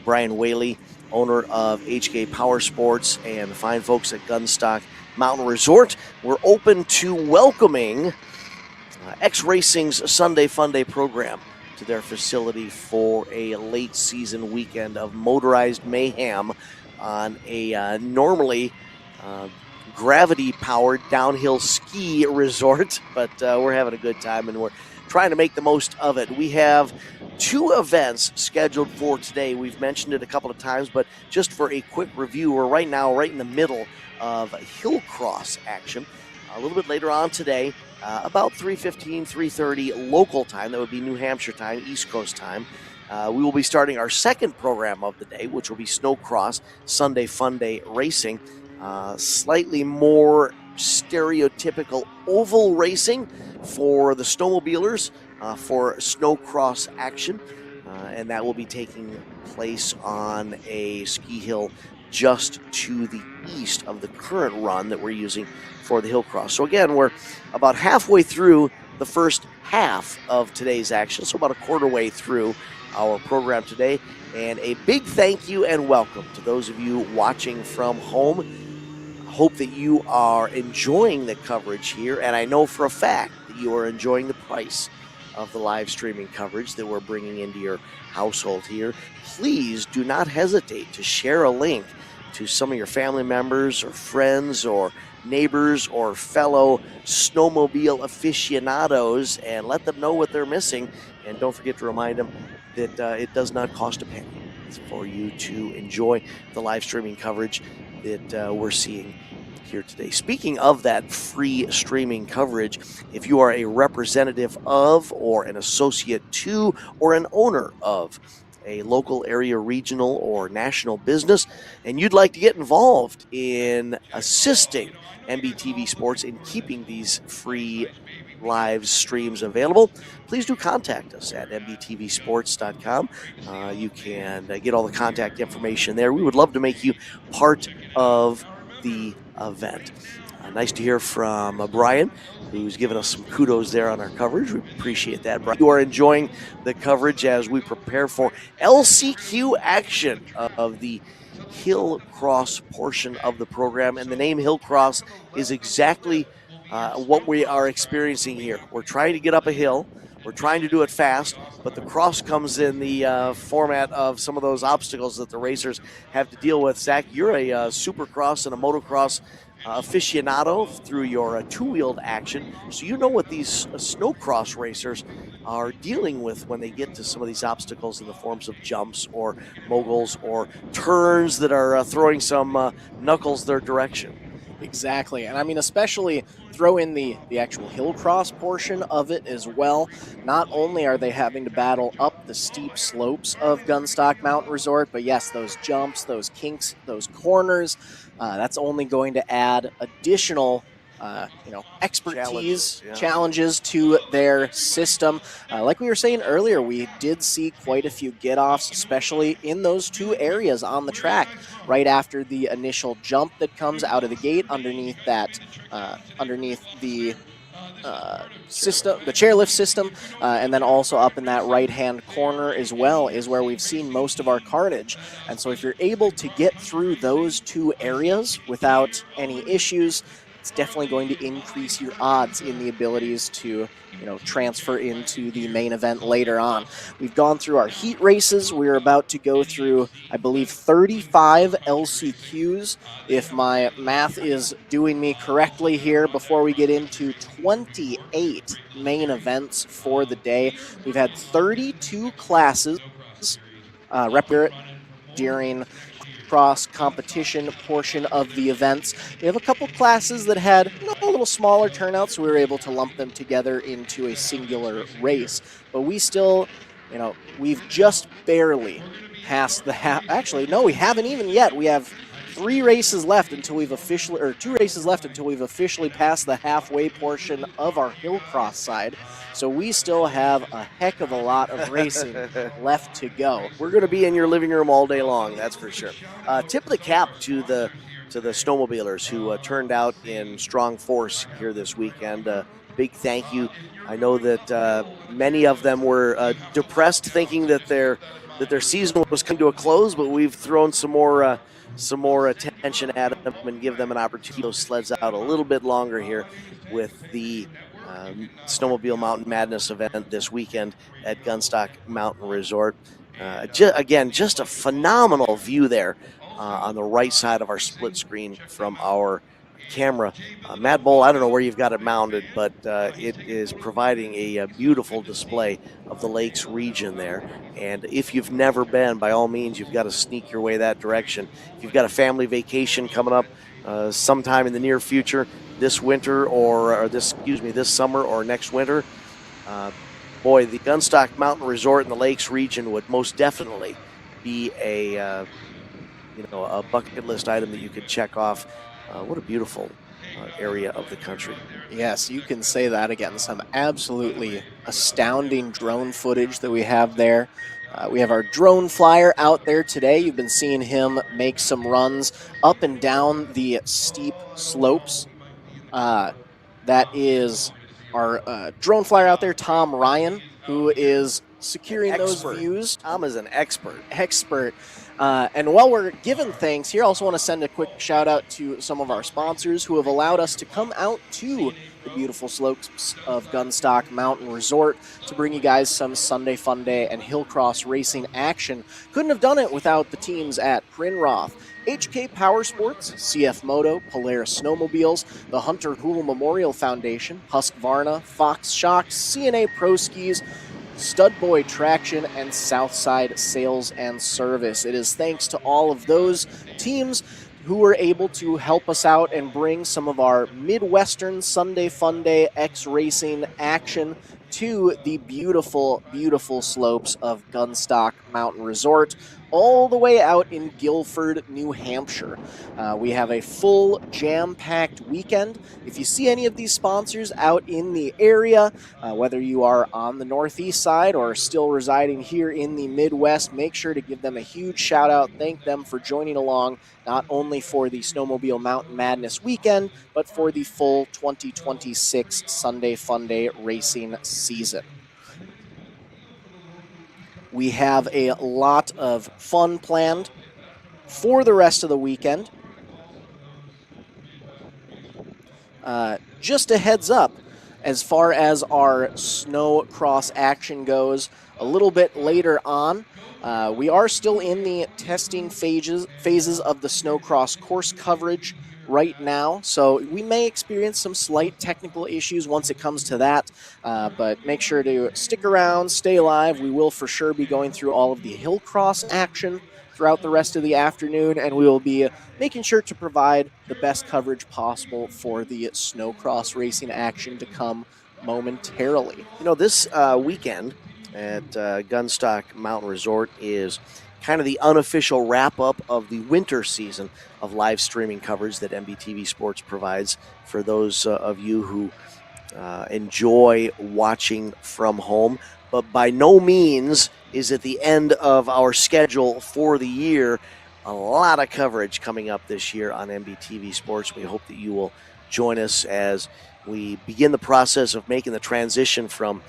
Brian Whaley, owner of HK Power Sports, and the fine folks at Gunstock Mountain Resort were open to welcoming X Racing's Sunday Fun Day program to their facility for a late season weekend of motorized mayhem on a normally gravity-powered downhill ski resort, but we're having a good time and we're trying to make the most of it. We have 2 events scheduled for today. We've mentioned it a couple of times, but just for a quick review, we're right now right in the middle of Hillcross action. A little bit later on today, about 3:15, 3:30 local time, that would be New Hampshire time, East Coast time, we will be starting our second program of the day, which will be Snowcross Sunday Fun Day Racing. Slightly more stereotypical oval racing for the snowmobilers for Snowcross action, and that will be taking place on a ski hill just to the east of the current run that we're using for the Hillcross. So again, we're about halfway through the first half of today's action, so about a quarter way through our program today. And a big thank you and welcome to those of you watching from home. Hope that you are enjoying the coverage here, and I know for a fact that you are enjoying the price of the live streaming coverage that we're bringing into your household here. Please do not hesitate to share a link to some of your family members or friends or neighbors or fellow snowmobile aficionados and let them know what they're missing. And don't forget to remind them that it does not cost a penny for you to enjoy the live streaming coverage that we're seeing here today. Speaking of that free streaming coverage, if you are a representative of or an associate to or an owner of a local area, regional, or national business, and you'd like to get involved in assisting MBTV Sports in keeping these free live streams available, please do contact us at mbtvsports.com. You can get all the contact information there. We would love to make you part of the event. Nice to hear from Brian, who's given us some kudos there on our coverage. We appreciate that, Brian. You are enjoying the coverage as we prepare for LCQ action of the Hillcross portion of the program. And the name Hillcross is exactly what we are experiencing here. We're trying to get up a hill. We're trying to do it fast, but the cross comes in the format of some of those obstacles that the racers have to deal with. Zach, you're a supercross and a motocross aficionado through your two-wheeled action, so you know what these snowcross racers are dealing with when they get to some of these obstacles in the forms of jumps or moguls or turns that are throwing some knuckles their direction. Exactly, and I mean, especially throw in the actual Hillcross portion of it as well. Not only are they having to battle up the steep slopes of Gunstock Mountain Resort, but yes, those jumps, those kinks, those corners, that's only going to add additional expertise, challenges to their system. Like we were saying earlier, we did see quite a few get-offs, especially in those two areas on the track, right after the initial jump that comes out of the gate underneath that, underneath the system, the chairlift system, and then also up in that right-hand corner as well is where we've seen most of our carnage. And so if you're able to get through those two areas without any issues, it's definitely going to increase your odds in the abilities to, transfer into the main event later on. We've gone through our heat races. We're about to go through, I believe, 35 LCQs, if my math is doing me correctly here, before we get into 28 main events for the day. We've had 32 classes during cross competition portion of the events. We have a couple classes that had a little smaller turnout, so we were able to lump them together into a singular race. But we still, we've just barely passed the half. Actually, no, we haven't even yet. We have 3 races left until we've officially, or 2 races left until we've officially passed the halfway portion of our Hillcross side. So we still have a heck of a lot of racing left to go. We're going to be in your living room all day long, that's for sure. Tip of the cap to the snowmobilers who turned out in strong force here this weekend. Big thank you. I know that many of them were depressed, thinking that their season was coming to a close, but we've thrown some more attention at them and give them an opportunity to sleds out a little bit longer here with the Snowmobile Mountain Madness event this weekend at Gunstock Mountain Resort. Again, just a phenomenal view there on the right side of our split screen from our camera. Matt Bowl, I don't know where you've got it mounted, but it is providing a beautiful display of the lakes region there. And if you've never been, by all means, you've got to sneak your way that direction. If you've got a family vacation coming up sometime in the near future, this winter or this summer or next winter, boy, the Gunstock Mountain Resort in the lakes region would most definitely be a bucket list item that you could check off. What a beautiful area of the country. Yes, you can say that again. Some absolutely astounding drone footage that we have there. We have our drone flyer out there today. You've been seeing him make some runs up and down the steep slopes. That is our drone flyer out there, Tom Ryan, who is securing those views. Tom is an expert. And while we're giving thanks here, I also want to send a quick shout out to some of our sponsors who have allowed us to come out to the beautiful slopes of Gunstock Mountain Resort to bring you guys some Sunday Fun Day and Hillcross racing action. Couldn't have done it without the teams at Prinroth, HK Power Sports, CF Moto, Polaris Snowmobiles, the Hunter Hool Memorial Foundation, Husqvarna, Fox Shocks, CNA Pro Skis, Studboy Traction, and Southside Sales and Service. It is thanks to all of those teams who were able to help us out and bring some of our Midwestern Sunday Fun Day X-Racing action to the beautiful, beautiful slopes of Gunstock Mountain Resort, all the way out in Guilford, New Hampshire. We have a full jam-packed weekend. If you see any of these sponsors out in the area, whether you are on the northeast side or still residing here in the Midwest, make sure to give them a huge shout out. Thank them for joining along, not only for the Snowmobile Mountain Madness weekend, but for the full 2026 Sunday Fun Day racing season. We have a lot of fun planned for the rest of the weekend. Just a heads up, as far as our Snowcross action goes, a little bit later on, we are still in the testing phases of the Snowcross course coverage right now, so we may experience some slight technical issues once it comes to that, but make sure to stick around, stay alive. We will for sure be going through all of the Hillcross action throughout the rest of the afternoon, and we will be making sure to provide the best coverage possible for the Snowcross racing action to come momentarily. This weekend at Gunstock Mountain Resort is kind of the unofficial wrap-up of the winter season of live streaming coverage that MBTV Sports provides for those of you who enjoy watching from home. But by no means is it the end of our schedule for the year. A lot of coverage coming up this year on MBTV Sports. We hope that you will join us as we begin the process of making the transition from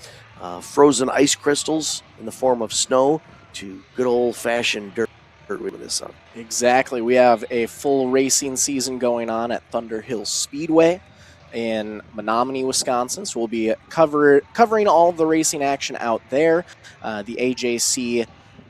frozen ice crystals in the form of snow to good old-fashioned dirt with this sun. Exactly. We have a full racing season going on at Thunder Hill Speedway in Menominee, Wisconsin. So we'll be covering all of the racing action out there. The AJC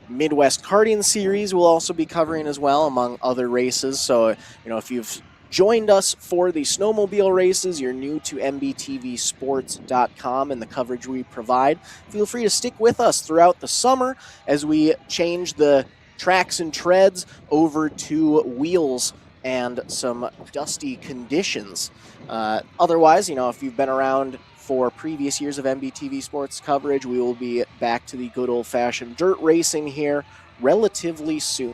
Midwest Karting Series will also be covering as well, among other races. So, if you've joined us for the snowmobile races, you're new to MBTVsports.com and the coverage we provide, feel free to stick with us throughout the summer as we change the tracks and treads over to wheels and some dusty conditions. Otherwise, if you've been around for previous years of MBTV Sports coverage, we will be back to the good old-fashioned dirt racing here relatively soon.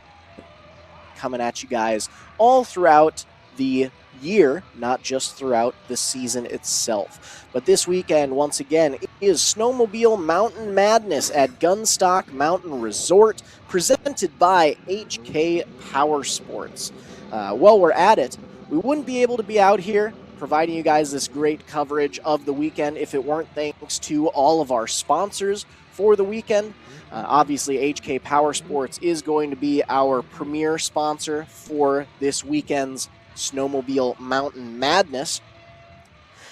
Coming at you guys all throughout the year, not just throughout the season itself. But this weekend, once again, it is Snowmobile Mountain Madness at Gunstock Mountain Resort, presented by HK Power Sports. While we're at it, we wouldn't be able to be out here providing you guys this great coverage of the weekend if it weren't thanks to all of our sponsors for the weekend. Obviously, HK Power Sports is going to be our premier sponsor for this weekend's Snowmobile Mountain Madness.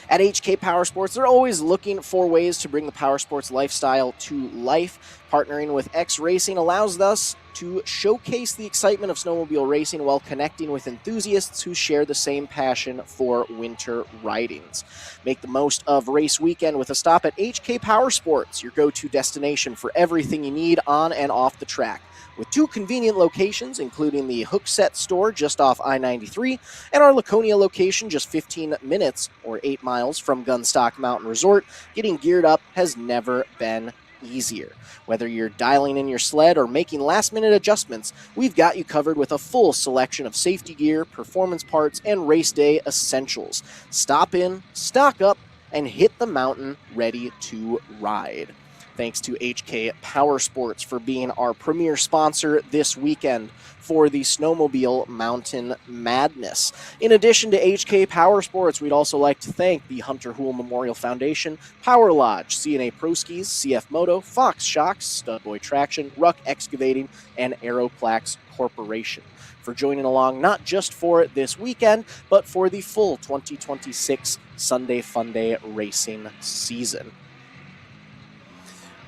At HK Power Sports, they're always looking for ways to bring the power sports lifestyle to life. Partnering with X Racing allows us to showcase the excitement of snowmobile racing while connecting with enthusiasts who share the same passion for winter ridings. Make the most of race weekend with a stop at HK Power Sports, your go-to destination for everything you need on and off the track. With 2 convenient locations, including the Hookset store just off I-93 and our Laconia location just 15 minutes or 8 miles from Gunstock Mountain Resort, getting geared up has never been easier. Whether you're dialing in your sled or making last-minute adjustments, we've got you covered with a full selection of safety gear, performance parts, and race day essentials. Stop in, stock up, and hit the mountain ready to ride. Thanks to HK Power Sports for being our premier sponsor this weekend for the Snowmobile Mountain Madness. In addition to HK Power Sports, we'd also like to thank the Hunter Hool Memorial Foundation, Power Lodge, CNA Pro Skis, CF Moto, Fox Shocks, Studboy Traction, Ruck Excavating, and Aeroplax Corporation for joining along not just for this weekend, but for the full 2026 Sunday Funday racing season.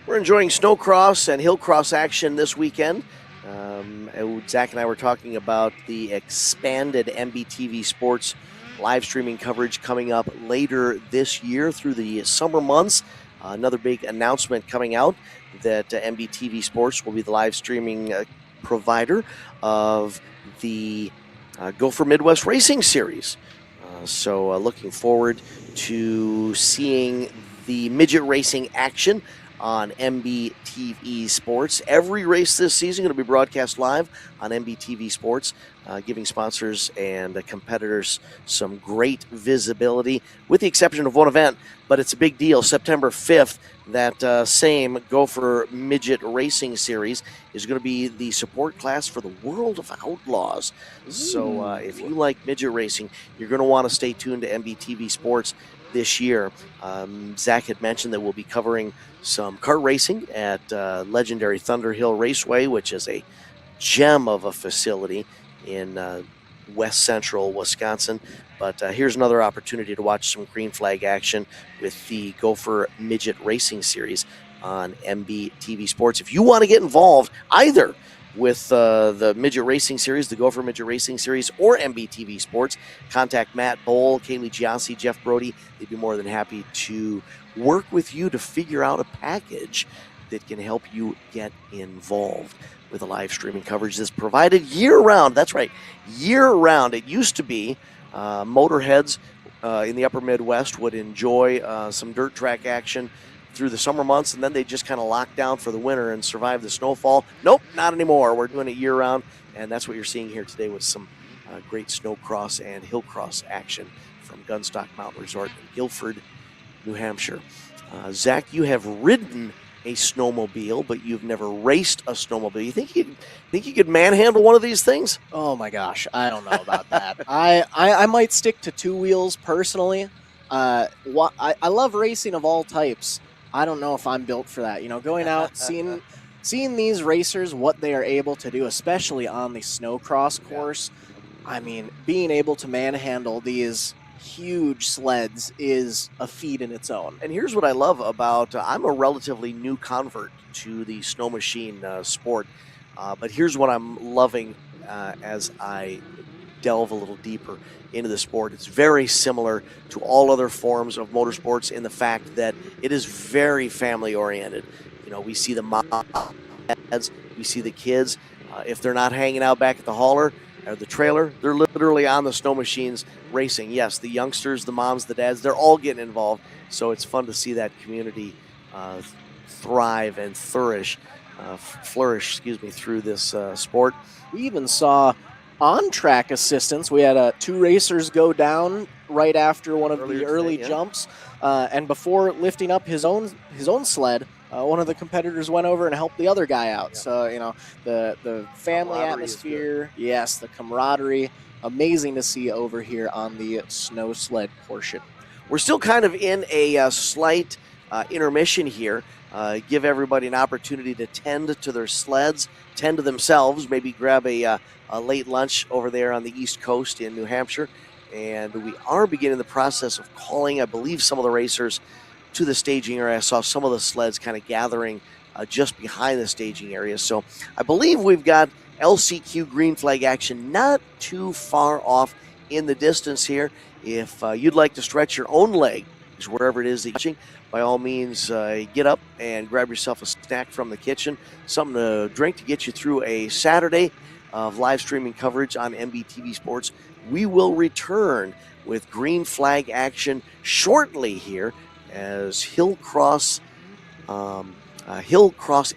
We're enjoying Snowcross and Hillcross action this weekend. Zach and I were talking about the expanded MBTV Sports live streaming coverage coming up later this year through the summer months. Another big announcement coming out that MBTV Sports will be the live streaming provider of the Gopher Midwest Racing Series. So looking forward to seeing the midget racing action on MBTV Sports. Every race this season going to be broadcast live on MBTV Sports, giving sponsors and competitors some great visibility, with the exception of one event, but it's a big deal. September 5th, that same Gopher Midget Racing Series is going to be the support class for the World of Outlaws. So if you like midget racing, you're going to want to stay tuned to MBTV Sports this year. Zach had mentioned that we'll be covering some kart racing at legendary Thunder Hill Raceway, which is a gem of a facility in west central Wisconsin. But here's another opportunity to watch some green flag action with the Gopher Midget Racing Series on MBTV Sports. If you want to get involved either with the Midget Racing Series, the Gopher Midget Racing Series, or MBTV Sports, contact Matt Bowl, Kaylee Giassi, Jeff Brody. They'd be more than happy to work with you to figure out a package that can help you get involved with the live streaming coverage that's provided year-round. That's right, year-round. It used to be motorheads in the upper Midwest would enjoy some dirt track action through the summer months, and then they just kind of lock down for the winter and survive the snowfall. Nope, not anymore. We're doing it year-round, and that's what you're seeing here today with some great Snowcross and Hillcross action from Gunstock Mountain Resort in Guilford, New Hampshire. Zach, you have ridden a snowmobile, but you've never raced a snowmobile. You think you could manhandle one of these things? Oh my gosh, I don't know about that. I might stick to 2 wheels personally. I love racing of all types. I don't know if I'm built for that. Going out, seeing these racers, what they are able to do, especially on the Snowcross course. I mean, being able to manhandle these huge sleds is a feat in its own. And here's what I love about I'm a relatively new convert to the snow machine sport, but here's what I'm loving as I delve a little deeper into the sport. It's very similar to all other forms of motorsports in the fact that it is very family oriented. We see the moms, we see the kids. If they're not hanging out back at the hauler or the trailer, they're literally on the snow machines racing. Yes, the youngsters, the moms, the dads, they're all getting involved. So it's fun to see that community thrive and flourish, through this sport. We even saw on-track assistance. We had 2 racers go down right after one of the early jumps, and before lifting up his own sled, one of the competitors went over and helped the other guy out. Yeah. So the family atmosphere, yes, the camaraderie, amazing to see over here on the snow sled portion. We're still kind of in a slight intermission here. Give everybody an opportunity to tend to their sleds, tend to themselves, maybe grab a late lunch over there on the East Coast in New Hampshire. And we are beginning the process of calling, I believe, some of the racers to the staging area. I saw some of the sleds kind of gathering just behind the staging area. So I believe we've got LCQ green flag action not too far off in the distance here. If you'd like to stretch your own legs wherever it is that you're watching, by all means, get up and grab yourself a snack from the kitchen, something to drink to get you through a Saturday of live streaming coverage on MBTV Sports. We will return with green flag action shortly here as Hillcross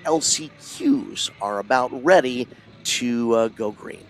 LCQs are about ready to go green.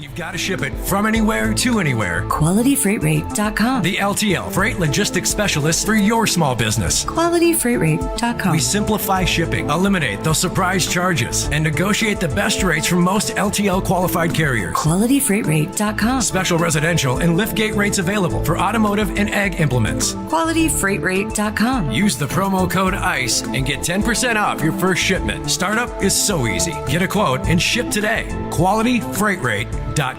You've got to ship it from anywhere to anywhere. QualityFreightRate.com. The LTL Freight Logistics Specialist for your small business. QualityFreightRate.com. We simplify shipping, eliminate those surprise charges, and negotiate the best rates from most LTL qualified carriers. QualityFreightRate.com. Special residential and liftgate rates available for automotive and ag implements. QualityFreightRate.com. Use the promo code ICE and get 10% off your first shipment. Startup is so easy. Get a quote and ship today. QualityFreightRate.com. At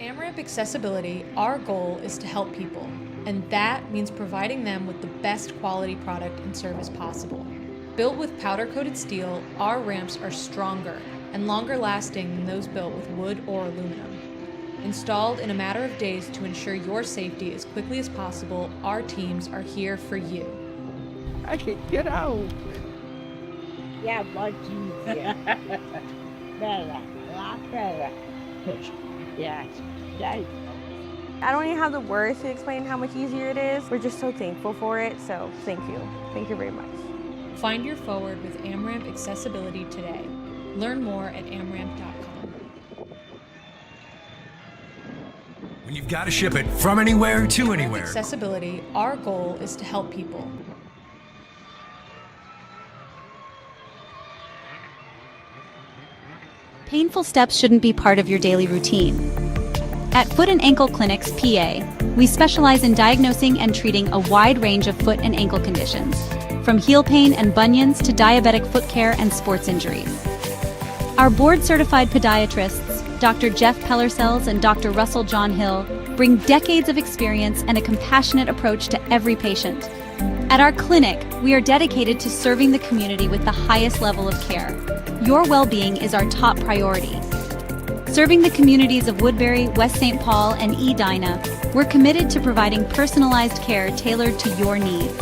AmRamp Accessibility, our goal is to help people, and that means providing them with the best quality product and service possible. Built with powder-coated steel, our ramps are stronger and longer lasting than those built with wood or aluminum. Installed in a matter of days to ensure your safety as quickly as possible, our teams are here for you. I can get out. Yeah, much easier. Better, a lot better. Yes, thank you. I don't even have the words to explain how much easier it is. We're just so thankful for it, so thank you. Thank you very much. Find your forward with AmRamp Accessibility today. Learn more at amramp.com. When you've got to ship it from anywhere to anywhere. Accessibility, our goal is to help people. Painful steps shouldn't be part of your daily routine. At Foot and Ankle Clinics, PA, we specialize in diagnosing and treating a wide range of foot and ankle conditions, from heel pain and bunions to diabetic foot care and sports injuries. Our board-certified podiatrists, Dr. Jeff Pellercells and Dr. Russell John Hill, bring decades of experience and a compassionate approach to every patient. At our clinic, we are dedicated to serving the community with the highest level of care. Your well-being is our top priority. Serving the communities of Woodbury, West St. Paul, and Edina, we're committed to providing personalized care tailored to your needs.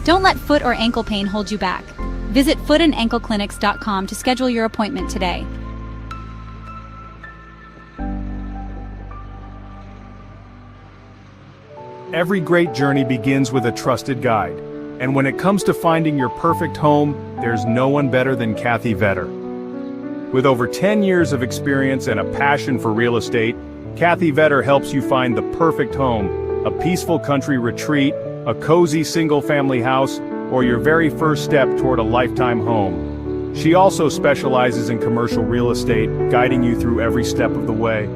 Don't let foot or ankle pain hold you back. Visit footandankleclinics.com to schedule your appointment today. Every great journey begins with a trusted guide. And when it comes to finding your perfect home, there's no one better than Kathy Vetter. With over 10 years of experience and a passion for real estate, Kathy Vetter helps you find the perfect home, a peaceful country retreat, a cozy single-family house, or your very first step toward a lifetime home. She also specializes in commercial real estate, guiding you through every step of the way.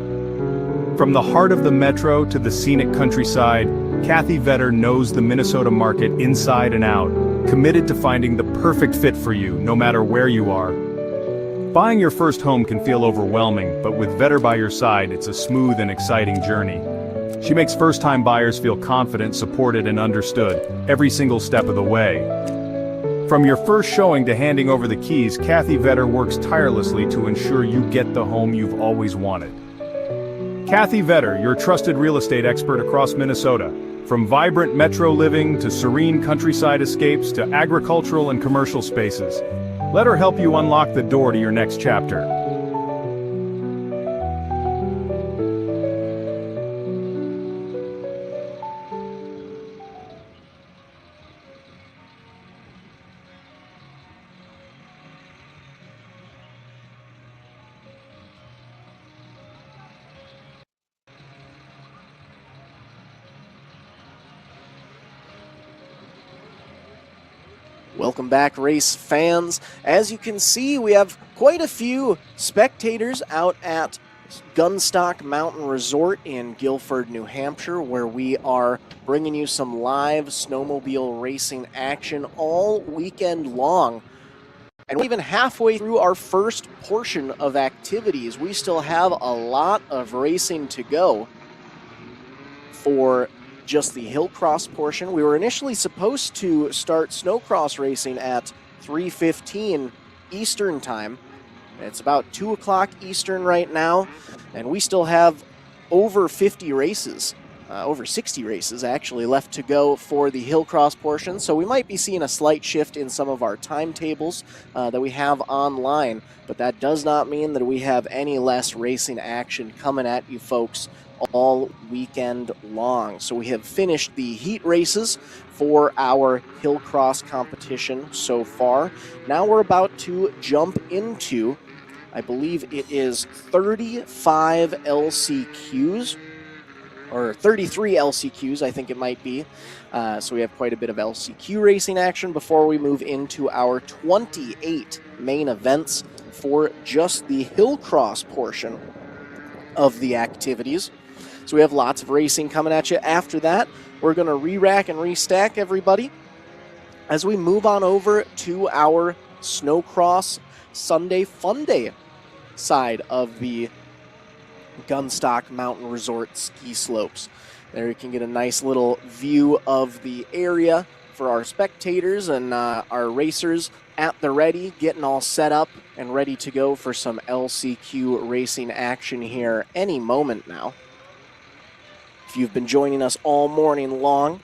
From the heart of the metro to the scenic countryside, Kathy Vetter knows the Minnesota market inside and out, committed to finding the perfect fit for you, no matter where you are. Buying your first home can feel overwhelming, but with Vetter by your side, it's a smooth and exciting journey. She makes first-time buyers feel confident, supported, and understood, every single step of the way. From your first showing to handing over the keys, Kathy Vetter works tirelessly to ensure you get the home you've always wanted. Kathy Vetter, your trusted real estate expert across Minnesota. From vibrant metro living to serene countryside escapes to agricultural and commercial spaces. Let her help you unlock the door to your next chapter. Welcome back, race fans. As you can see, we have quite a few spectators out at Gunstock Mountain Resort in Guilford, New Hampshire, where we are bringing you some live snowmobile racing action all weekend long. And we're even halfway through our first portion of activities. We still have a lot of racing to go for just the Hillcross portion. We were initially supposed to start Snowcross racing at 3:15 Eastern time. It's about 2 o'clock Eastern right now, and we still have over 50 races, over 60 races actually, left to go for the Hillcross portion. So we might be seeing a slight shift in some of our timetables that we have online, but that does not mean that we have any less racing action coming at you folks all weekend long. So we have finished the heat races for our Hillcross competition so far. Now we're about to jump into I believe it is 35 LCQs, or 33 LCQs, I think it might be. So we have quite a bit of LCQ racing action before we move into our 28 main events for just the Hillcross portion of the activities. So we have lots of racing coming at you. After that, we're going to re-rack and restack everybody as we move on over to our Snowcross Sunday Fun Day side of the Gunstock Mountain Resort ski slopes. There you can get a nice little view of the area for our spectators and our racers at the ready, getting all set up and ready to go for some LCQ racing action here any moment now. If you've been joining us all morning long,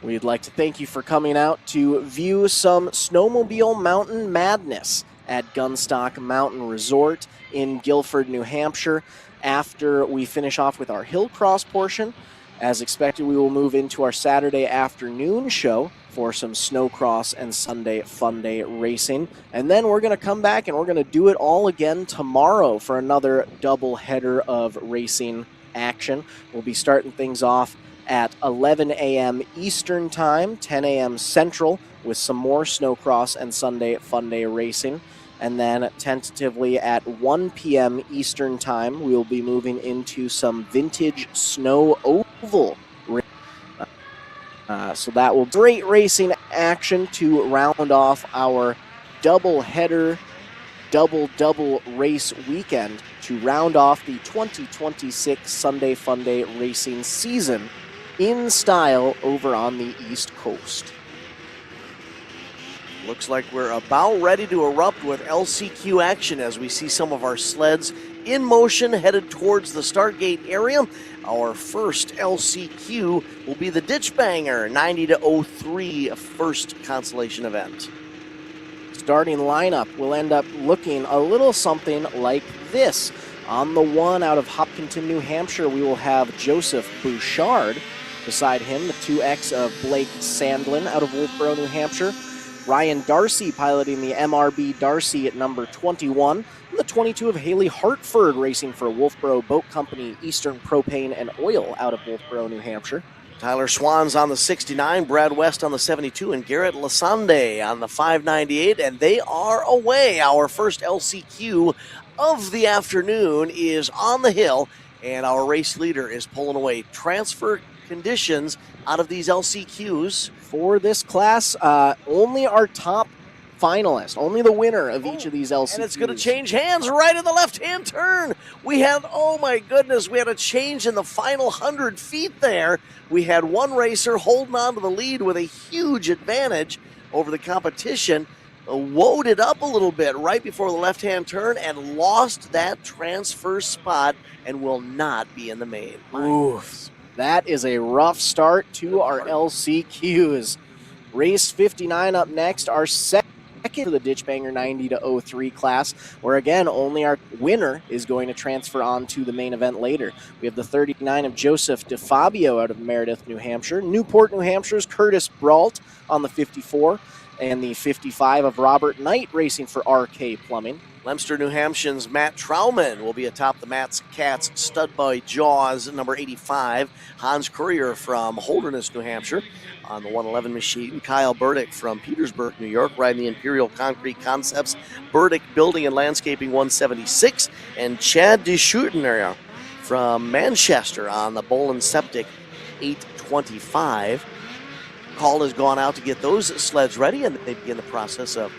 we'd like to thank you for coming out to view some Snowmobile Mountain Madness at Gunstock Mountain Resort in Guilford, New Hampshire. After we finish off with our Hillcross portion, as expected, we will move into our Saturday afternoon show for some Snowcross and Sunday Fun Day racing. And then we're going to come back and we're going to do it all again tomorrow for another double header of racing action. We'll be starting things off at 11 a.m. Eastern Time, 10 a.m. Central, with some more Snowcross and Sunday Fun Day racing. And then tentatively at 1 p.m. Eastern Time, we will be moving into some vintage snow oval. So that will be great racing action to round off our double-header, double race weekend to round off the 2026 Sunday Fun Day racing season in style over on the East Coast. Looks like we're about ready to erupt with LCQ action as we see some of our sleds in motion headed towards the start gate area. Our first LCQ will be the Ditch Banger 90-03 first consolation event. Starting lineup will end up looking a little something like this. On the one out of Hopkinton, New Hampshire, we will have Joseph Bouchard. Beside him, the 2X of Blake Sandlin out of Wolfboro, New Hampshire. Ryan Darcy piloting the MRB Darcy at number 21. And the 22 of Haley Hartford racing for Wolfboro Boat Company, Eastern Propane and Oil out of Wolfboro, New Hampshire. Tyler Swan's on the 69, Brad West on the 72, and Garrett Lasande on the 598, and they are away. Our first LCQ of the afternoon is on the hill, and our race leader is pulling away. Transfer conditions out of these LCQs for this class, only our top finalist, only the winner of each of these LCQs. And it's going to change hands right in the left-hand turn. We had, oh my goodness, we had a change in the final 100 feet there. We had one racer holding on to the lead with a huge advantage over the competition, woed it up a little bit right before the left-hand turn and lost that transfer spot and will not be in the main. Oof. That is a rough start to our LCQs. Race 59 up next, our second for the Ditch Banger 90-03 class, where again, only our winner is going to transfer on to the main event later. We have the 39 of Joseph DeFabio out of Meredith, New Hampshire. Newport, New Hampshire's Curtis Brault on the 54, and the 55 of Robert Knight racing for RK Plumbing. Leominster, New Hampshire's Matt Trauman will be atop the Matt's Cats Stud Boy Jaws, number 85. Hans Courier from Holderness, New Hampshire on the 111 machine. Kyle Burdick from Petersburg, New York, riding the Imperial Concrete Concepts Burdick Building and Landscaping 176. And Chad DeSchutener from Manchester on the Bolin Septic 825. Call has gone out to get those sleds ready, and they begin the process of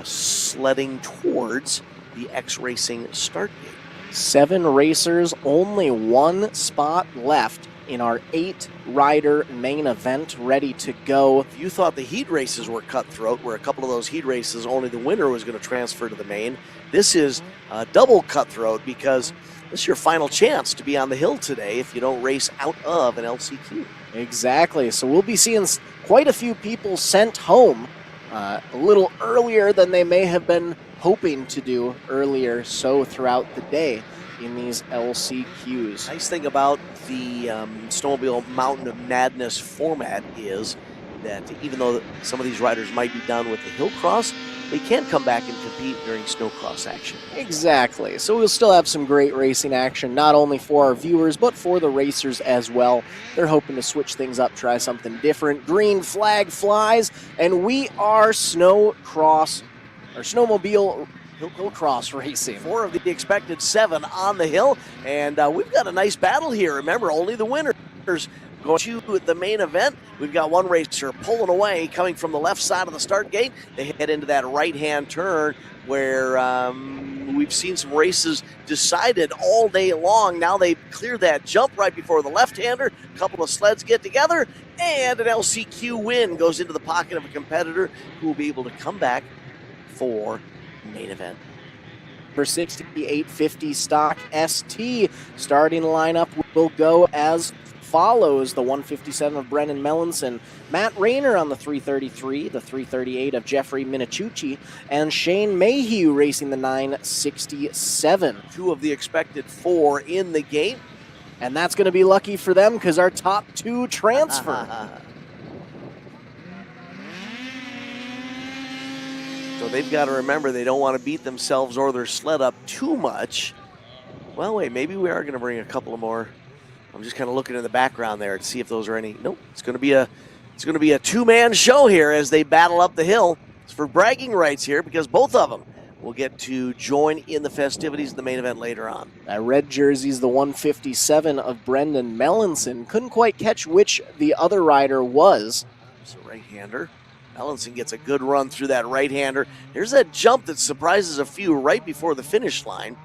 sledding towards the X-Racing start gate. 7 racers, only one spot left in our 8-rider main event ready to go. If you thought the heat races were cutthroat, where a couple of those heat races only the winner was going to transfer to the main, this is double cutthroat because this is your final chance to be on the hill today if you don't race out of an LCQ. Exactly. So we'll be seeing quite a few people sent home a little earlier than they may have been hoping to do earlier so throughout the day in these LCQs. Nice thing about the Snowmobile Mountain Madness format is that even though some of these riders might be done with the Hillcross, they can come back and compete during Snowcross action. Exactly. So we'll still have some great racing action, not only for our viewers, but for the racers as well. They're hoping to switch things up, try something different. Green flag flies, and we are Snowcross, or Snowmobile Hillcross racing. 4 of the expected 7 on the hill, and we've got a nice battle here. Remember, only the winners going to the main event. We've got one racer pulling away, coming from the left side of the start gate. They head into that right-hand turn where we've seen some races decided all day long. Now they cleared that jump right before the left-hander. A couple of sleds get together, and an LCQ win goes into the pocket of a competitor who will be able to come back for main event. For 6850 stock ST, starting lineup will go as follows. The 157 of Brennan Melanson, Matt Rayner on the 333, the 338 of Jeffrey Minichucci, and Shane Mayhew racing the 967. 2 of the expected 4 in the game. And that's going to be lucky for them because our top 2 transfer. So they've got to remember they don't want to beat themselves or their sled up too much. Well, wait, maybe we are going to bring a couple of more. I'm just kind of looking in the background there to see if those are any. Nope, it's going to be a 2-man show here as they battle up the hill. It's for bragging rights here because both of them will get to join in the festivities in the main event later on. That red jersey's the 157 of Brendan Melanson. Couldn't quite catch which the other rider was. It's a right-hander. Melanson gets a good run through that right-hander. There's that jump that surprises a few right before the finish line.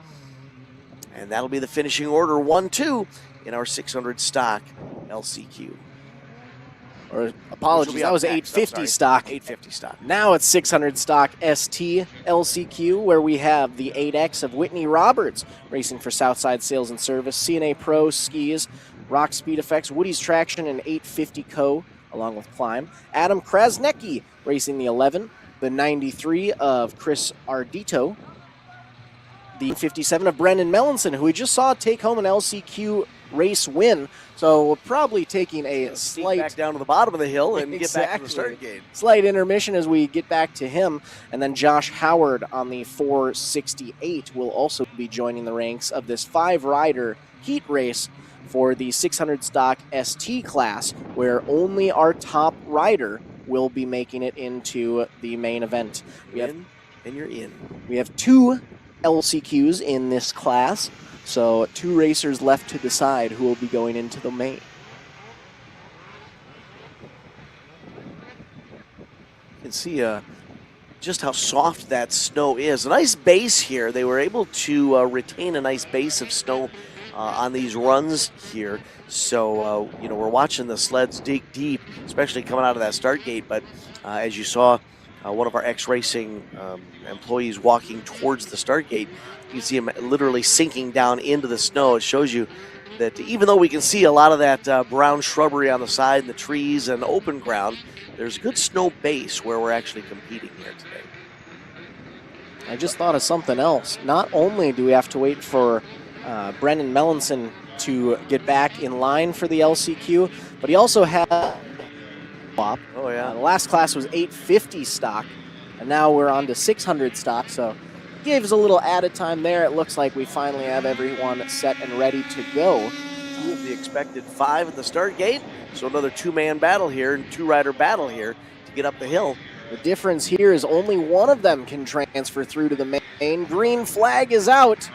And that'll be the finishing order 1-2 in our 600 stock LCQ. Or apologies, that was 850 stock. 850 stock. Now it's 600 stock ST LCQ, where we have the 8X of Whitney Roberts racing for Southside Sales and Service, CNA Pro Skis, Rock Speed Effects, Woody's Traction, and 850 Co. along with Climb. Adam Krasnecki racing the 11, the 93 of Chris Ardito, the 57 of Brendan Melanson, who we just saw take home an LCQ race win. So we're probably taking a slight back down to the bottom of the hill and exactly. get back to the start gate. Slight intermission as we get back to him. And then Josh Howard on the 468 will also be joining the ranks of this 5-rider heat race for the 600 stock ST class, where only our top rider will be making it into the main event. And you're in. We have 2 LCQs in this class, so 2 racers left to decide who will be going into the main. You can see just how soft that snow is. A nice base here. They were able to retain a nice base of snow on these runs here. So, we're watching the sleds dig deep, especially coming out of that start gate. But as you saw, one of our X-Racing employees walking towards the start gate, you can see him literally sinking down into the snow. It shows you that even though we can see a lot of that brown shrubbery on the side and the trees and open ground, there's a good snow base where we're actually competing here today. I just thought of something else. Not only do we have to wait for Brendan Melanson to get back in line for the LCQ, but he also had Oh, yeah. The last class was 850 stock, and now we're on to 600 stock, so gave us a little added time there. It looks like we finally have everyone set and ready to go. 2 of the expected 5 at the start gate, so another 2-man battle here and 2-rider battle here to get up the hill. The difference here is only one of them can transfer through to the main. Green flag is out.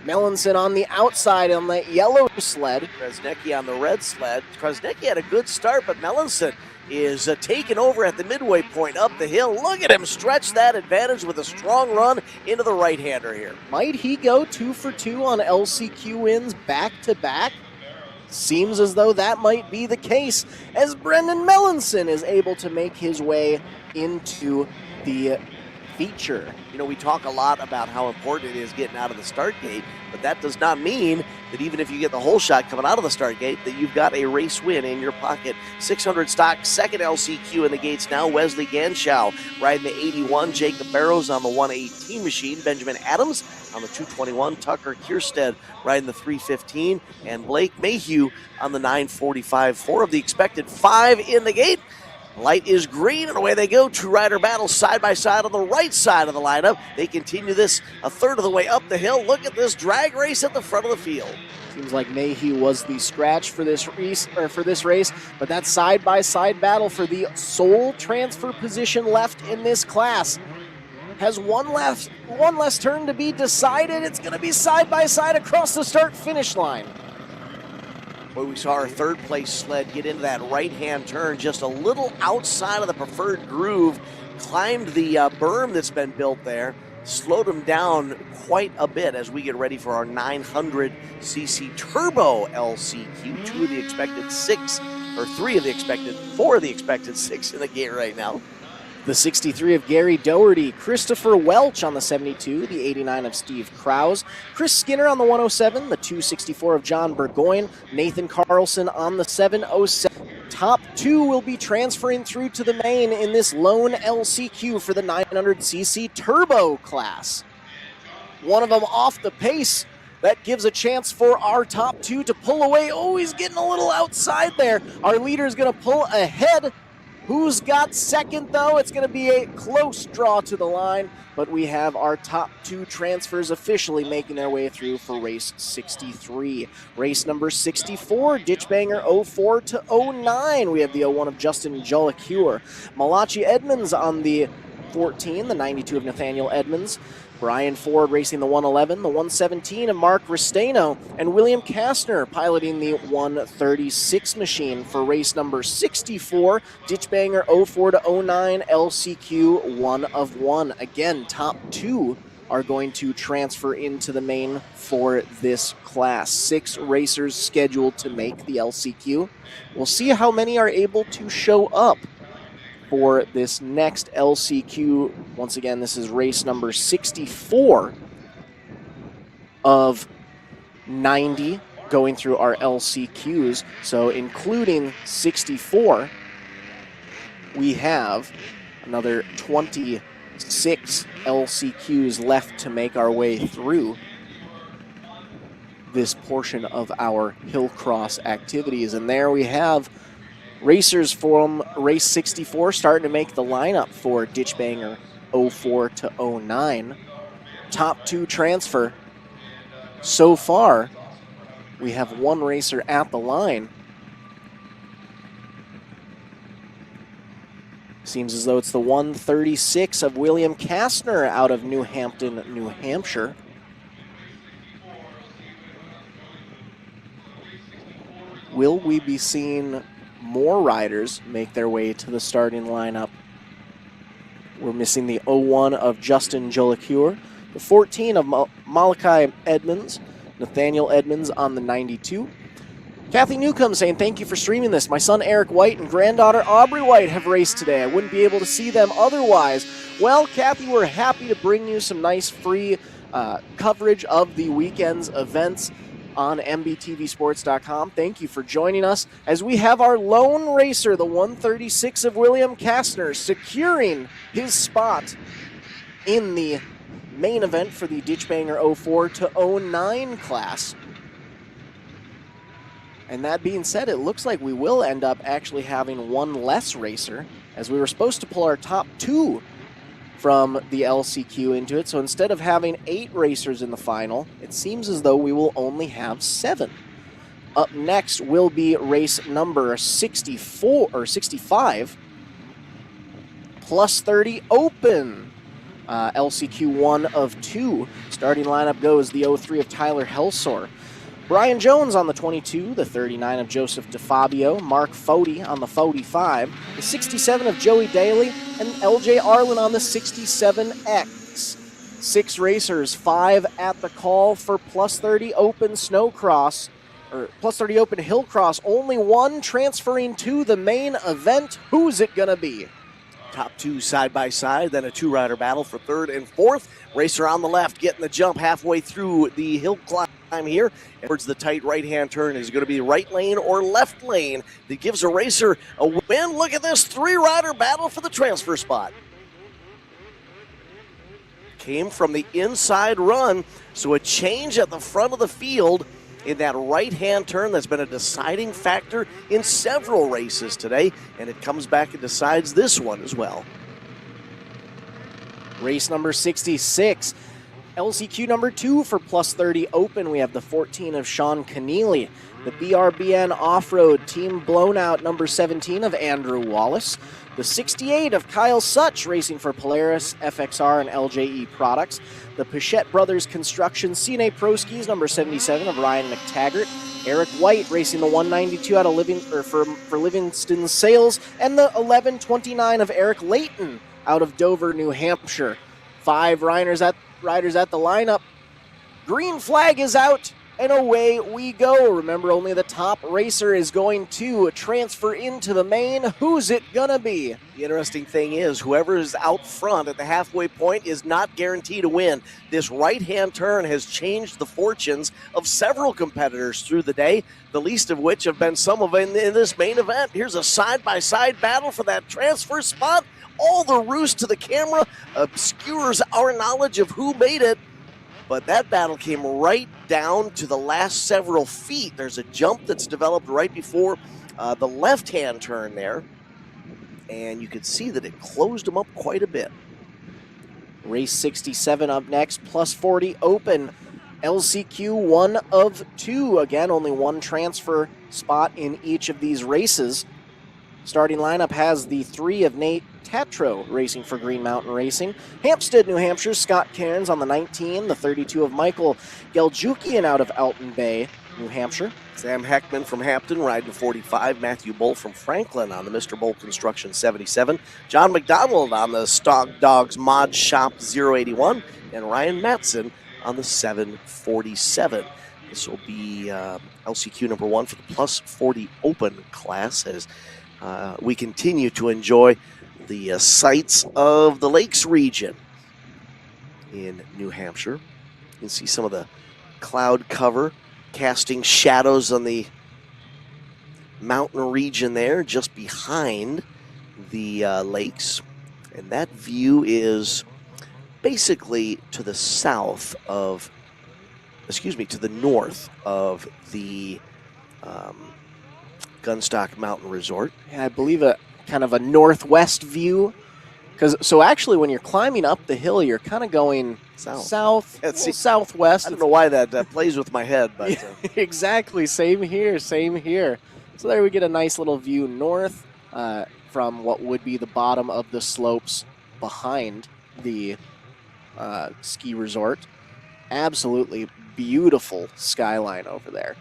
Melanson on the outside on that yellow sled. Krasnecki on the red sled. Krasnecki had a good start, but Melanson is taking over at the midway point up the hill. Look at him stretch that advantage with a strong run into the right-hander here. Might he go 2 for 2 on LCQ wins back-to-back? Seems as though that might be the case, as Brendan Melanson is able to make his way into the feature. We talk a lot about how important it is getting out of the start gate, but that does not mean that even if you get the whole shot coming out of the start gate, that you've got a race win in your pocket. 600 stock, second LCQ in the gates now. Wesley Ganschow riding the 81. Jacob Barrows on the 118 machine. Benjamin Adams on the 221. Tucker Kierstead riding the 315. And Blake Mayhew on the 945. 4 of the expected 5 in the gate. Light is green, and away they go. Two rider battle side by side on the right side of the lineup. They continue this a third of the way up the hill. Look at this drag race at the front of the field. Seems like Mayhew was the scratch for this race, but that side-by-side battle for the sole transfer position left in this class has one less turn to be decided. It's going to be side-by-side across the start-finish line. Boy, we saw our third place sled get into that right-hand turn just a little outside of the preferred groove, climbed the berm that's been built there, slowed him down quite a bit as we get ready for our 900cc turbo LCQ. Four of the expected six in the gate right now. The 63 of Gary Doherty, Christopher Welch on the 72, the 89 of Steve Krause, Chris Skinner on the 107, the 264 of John Burgoyne, Nathan Carlson on the 707. Top two will be transferring through to the main in this lone LCQ for the 900cc turbo class. One of them off the pace. That gives a chance for our top two to pull away. Oh, he's getting a little outside there. Our leader is going to pull ahead. Who's got second, though? It's going to be a close draw to the line, but we have our top two transfers officially making their way through for race 63. Race number 64, Ditchbanger 04 to 09. We have the 01 of Justin Jollicure. Malachi Edmonds on the 14, the 92 of Nathaniel Edmonds. Brian Ford racing the 111, the 117 of Mark Restaino, and William Kastner piloting the 136 machine for race number 64, Ditchbanger 04 to 09 LCQ 1 of 1. Again, top two are going to transfer into the main for this class. 6 racers scheduled to make the LCQ. We'll see how many are able to show up for this next LCQ. Once again, this is race number 64 of 90 going through our LCQs. So including 64, we have another 26 LCQs left to make our way through this portion of our Hillcross activities. And there we have racers from race 64 starting to make the lineup for Ditchbanger 04 to 09. Top two transfer. So far, we have one racer at the line. Seems as though it's the 136 of William Kastner out of New Hampton, New Hampshire. Will we be seeing more riders make their way to the starting lineup? We're missing the 01 of Justin Jollicure, the 14 of Malachi Edmonds, Nathaniel Edmonds on the 92. Kathy Newcomb saying, thank you for streaming this. My son Eric White and granddaughter Aubrey White have raced today. I wouldn't be able to see them otherwise. Well, Kathy, we're happy to bring you some nice free coverage of the weekend's events on MBTVsports.com. Thank you for joining us as we have our lone racer, the 136 of William Kastner, securing his spot in the main event for the Ditchbanger 04 to 09 class. And that being said, it looks like we will end up actually having one less racer, as we were supposed to pull our top two from the LCQ into it. So instead of having 8 racers in the final, it seems as though we will only have 7. Up next will be race number 65, plus 30 open. LCQ 1 of 2. Starting lineup goes the 03 of Tyler Helsor. Brian Jones on the 22, the 39 of Joseph DeFabio, Mark Foti on the 45, the 67 of Joey Daly, and LJ Arlen on the 67X. 6 racers, 5 at the call for plus 30 open Snowcross, or plus 30 open Hillcross. Only one transferring to the main event. Who's it gonna be? Top two side by side, then a 2-rider battle for 3rd and 4th. Racer on the left getting the jump halfway through the hill climb here. Towards the tight right-hand turn is going to be right lane or left lane that gives a racer a win. Look at this 3-rider battle for the transfer spot. Came from the inside run, so a change at the front of the field in that right-hand turn that's been a deciding factor in several races today, and it comes back and decides this one as well. Race number 66. LCQ number 2 for plus 30 open. We have the 14 of Sean Keneally. The BRBN Off-Road Team Blown-Out number 17 of Andrew Wallace. The 68 of Kyle Such racing for Polaris, FXR, and LJE Products. The Pichette Brothers Construction CNA Pro Skis number 77 of Ryan McTaggart. Eric White racing the 192 out of for Livingston Sales. And the 1129 of Eric Layton out of Dover, New Hampshire. 5 riders at the lineup. Green flag is out, and away we go. Remember, only the top racer is going to transfer into the main. Who's it gonna be? The interesting thing is, whoever is out front at the halfway point is not guaranteed to win. This right-hand turn has changed the fortunes of several competitors through the day, the least of which have been some of in this main event. Here's a side-by-side battle for that transfer spot. All the roost to the camera obscures our knowledge of who made it, but that battle came right down to the last several feet. There's a jump that's developed right before the left-hand turn there, and you could see that it closed them up quite a bit. Race 67 up next, plus 40 open. LCQ 1 of 2. Again, only one transfer spot in each of these races. Starting lineup has the 3 of Nate Tatro racing for Green Mountain Racing. Hampstead, New Hampshire, Scott Cairns on the 19. The 32 of Michael Geljukian out of Alton Bay, New Hampshire. Sam Heckman from Hampton riding 45. Matthew Bull from Franklin on the Mr. Bull Construction 77. John McDonald on the Stock Dogs Mod Shop 081. And Ryan Matson on the 747. This will be LCQ number 1 for the plus 40 open class as we continue to enjoy the sights of the Lakes region in New Hampshire. You can see some of the cloud cover casting shadows on the mountain region there just behind the lakes. And that view is basically to the south of, to the north of the Gunstock Mountain Resort. Yeah, I believe a kind of a northwest view. So actually, when you're climbing up the hill, you're kind of going southwest. I don't know why that plays with my head, but yeah, exactly. Same here. So there we get a nice little view north from what would be the bottom of the slopes behind the ski resort. Absolutely beautiful skyline over there.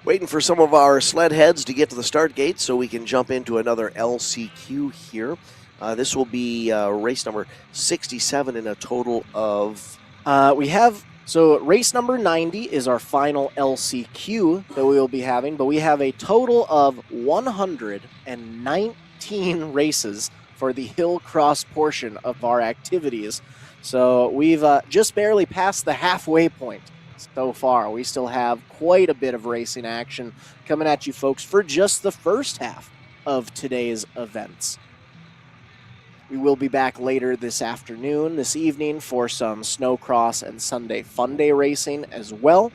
Waiting for some of our sled heads to get to the start gate so we can jump into another LCQ here. This will be race number 67 in a total of... race number 90 is our final LCQ that we will be having, but we have a total of 119 races for the Hillcross portion of our activities. So we've just barely passed the halfway point so far. We still have quite a bit of racing action coming at you folks for just the first half of today's events. We will be back later this evening for some Snowcross and Sunday Fun Day racing as well.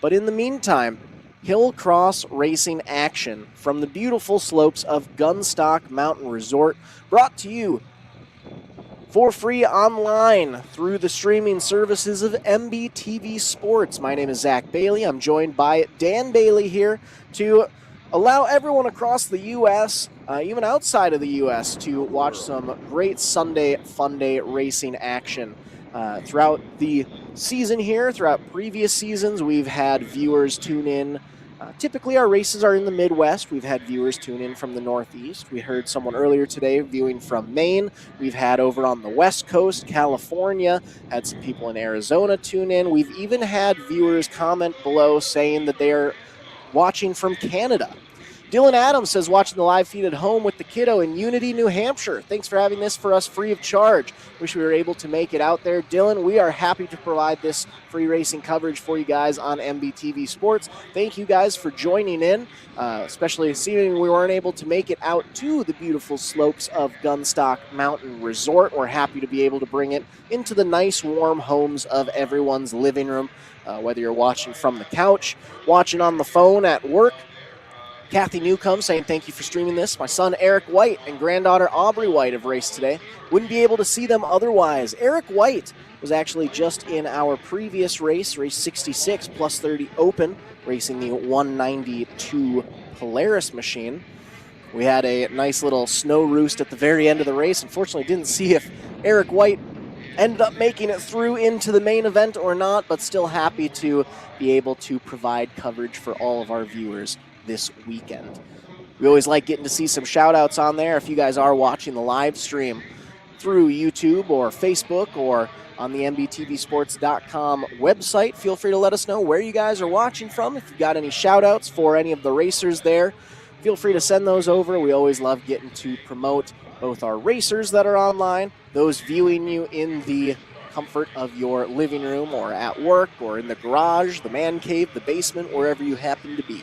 But in the meantime, Hillcross racing action from the beautiful slopes of Gunstock Mountain Resort, brought to you for free online through the streaming services of MBTV Sports. My name is Zach Bailey. I'm joined by Dan Bailey here to allow everyone across the U.S., even outside of the U.S., to watch some great Sunday Fun Day racing action. Throughout the season here, throughout previous seasons, we've had viewers tune in. Typically, our races are in the Midwest. We've had viewers tune in from the Northeast. We heard someone earlier today viewing from Maine. We've had over on the West Coast, California, had some people in Arizona tune in. We've even had viewers comment below saying that they are watching from Canada. Dylan Adams says, watching the live feed at home with the kiddo in Unity, New Hampshire. Thanks for having this for us free of charge. Wish we were able to make it out there. Dylan, we are happy to provide this free racing coverage for you guys on MBTV Sports. Thank you guys for joining in, especially seeing we weren't able to make it out to the beautiful slopes of Gunstock Mountain Resort. We're happy to be able to bring it into the nice, warm homes of everyone's living room, whether you're watching from the couch, watching on the phone at work. Kathy Newcomb saying, thank you for streaming this. My son Eric White and granddaughter Aubrey White have raced today. Wouldn't be able to see them otherwise. Eric White was actually just in our previous race 66 plus 30 open, racing the 192 Polaris machine. We had a nice little snow roost at the very end of the race. Unfortunately, didn't see if Eric White ended up making it through into the main event or not, but still happy to be able to provide coverage for all of our viewers this weekend. We always like getting to see some shout outs on there. If you guys are watching the live stream through YouTube or Facebook or on the MBTVsports.com website, feel free to let us know where you guys are watching from. If you've got any shout outs for any of the racers there, feel free to send those over. We always love getting to promote both our racers that are online, those viewing you in the comfort of your living room or at work or in the garage, the man cave, the basement, wherever you happen to be.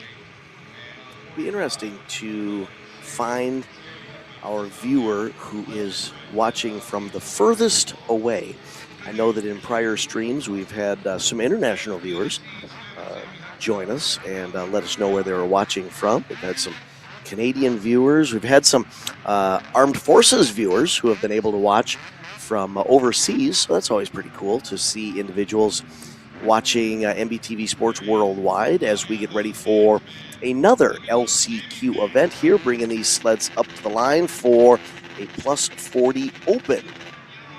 Be interesting to find our viewer who is watching from the furthest away. I know that in prior streams we've had some international viewers join us and let us know where they were watching from. We've had some Canadian viewers. We've had some armed forces viewers who have been able to watch from overseas. So that's always pretty cool to see individuals watching MBTV Sports worldwide as we get ready for another LCQ event here, bringing these sleds up to the line for a plus 40 open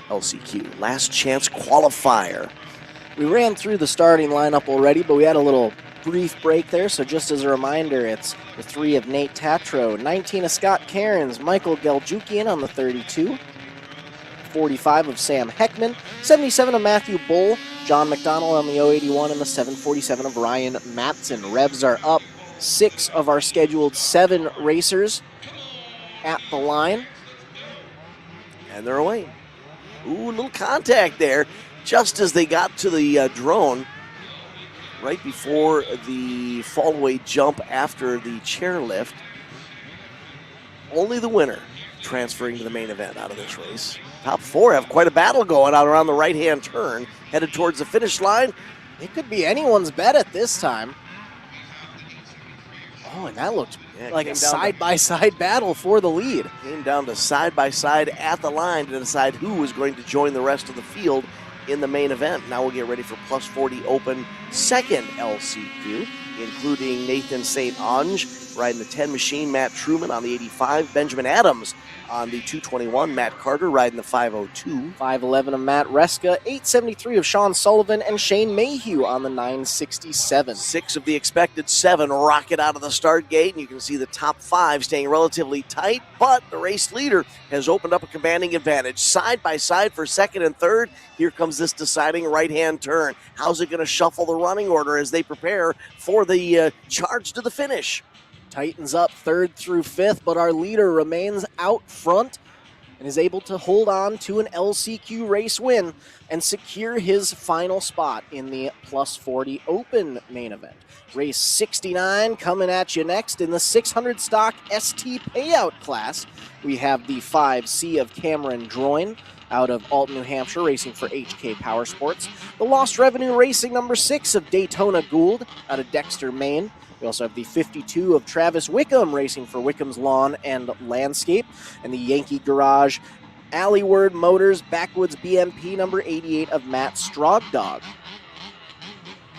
LCQ. Last chance qualifier. We ran through the starting lineup already, but we had a little brief break there, so just as a reminder, it's the 3 of Nate Tatro, 19 of Scott Cairns, Michael Geljukian on the 32, 45 of Sam Heckman, 77 of Matthew Bull, John McDonald on the 081, and the 747 of Ryan Matson. Revs are up. 6 of our scheduled 7 racers at the line. And they're away. Ooh, a little contact there just as they got to the drone right before the fall-away jump after the chairlift. Only the winner transferring to the main event out of this race. Top 4 have quite a battle going out around the right-hand turn, headed towards the finish line. It could be anyone's bet at this time. Oh, and that looked like a side-by-side battle for the lead. Came down to side-by-side at the line to decide who was going to join the rest of the field in the main event. Now we'll get ready for plus 40 open second LCQ, including Nathan St. Ange riding the 10 machine, Matt Truman on the 85, Benjamin Adams on the 221, Matt Carter riding the 502. 511 of Matt Reska, 873 of Sean Sullivan, and Shane Mayhew on the 967. 6 of the expected 7 rocket out of the start gate, and you can see the top 5 staying relatively tight, but the race leader has opened up a commanding advantage. Side by side for second and third. Here comes this deciding right-hand turn. How's it going to shuffle the running order as they prepare for the charge to the finish? Tightens up 3rd through 5th, but our leader remains out front and is able to hold on to an LCQ race win and secure his final spot in the plus 40 open main event. Race 69 coming at you next in the 600 stock ST payout class. We have the 5C of Cameron Droyne out of Alton, New Hampshire, racing for HK Power Sports. The Lost Revenue Racing number 6 of Daytona Gould out of Dexter, Maine. We also have the 52 of Travis Wickham racing for Wickham's Lawn and Landscape, and the Yankee Garage Alleyward Motors Backwoods BMP number 88 of Matt Strawdog.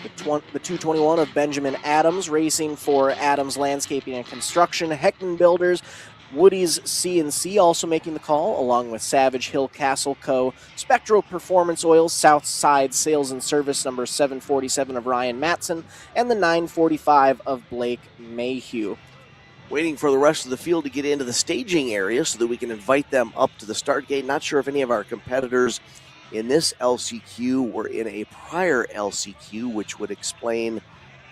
The 221 of Benjamin Adams racing for Adams Landscaping and Construction, Heckman Builders, Woody's C&C also making the call, along with Savage Hill Castle Co., Spectro Performance Oils, Southside Sales and Service number 747 of Ryan Matson, and the 945 of Blake Mayhew. Waiting for the rest of the field to get into the staging area so that we can invite them up to the start gate. Not sure if any of our competitors in this LCQ were in a prior LCQ, which would explain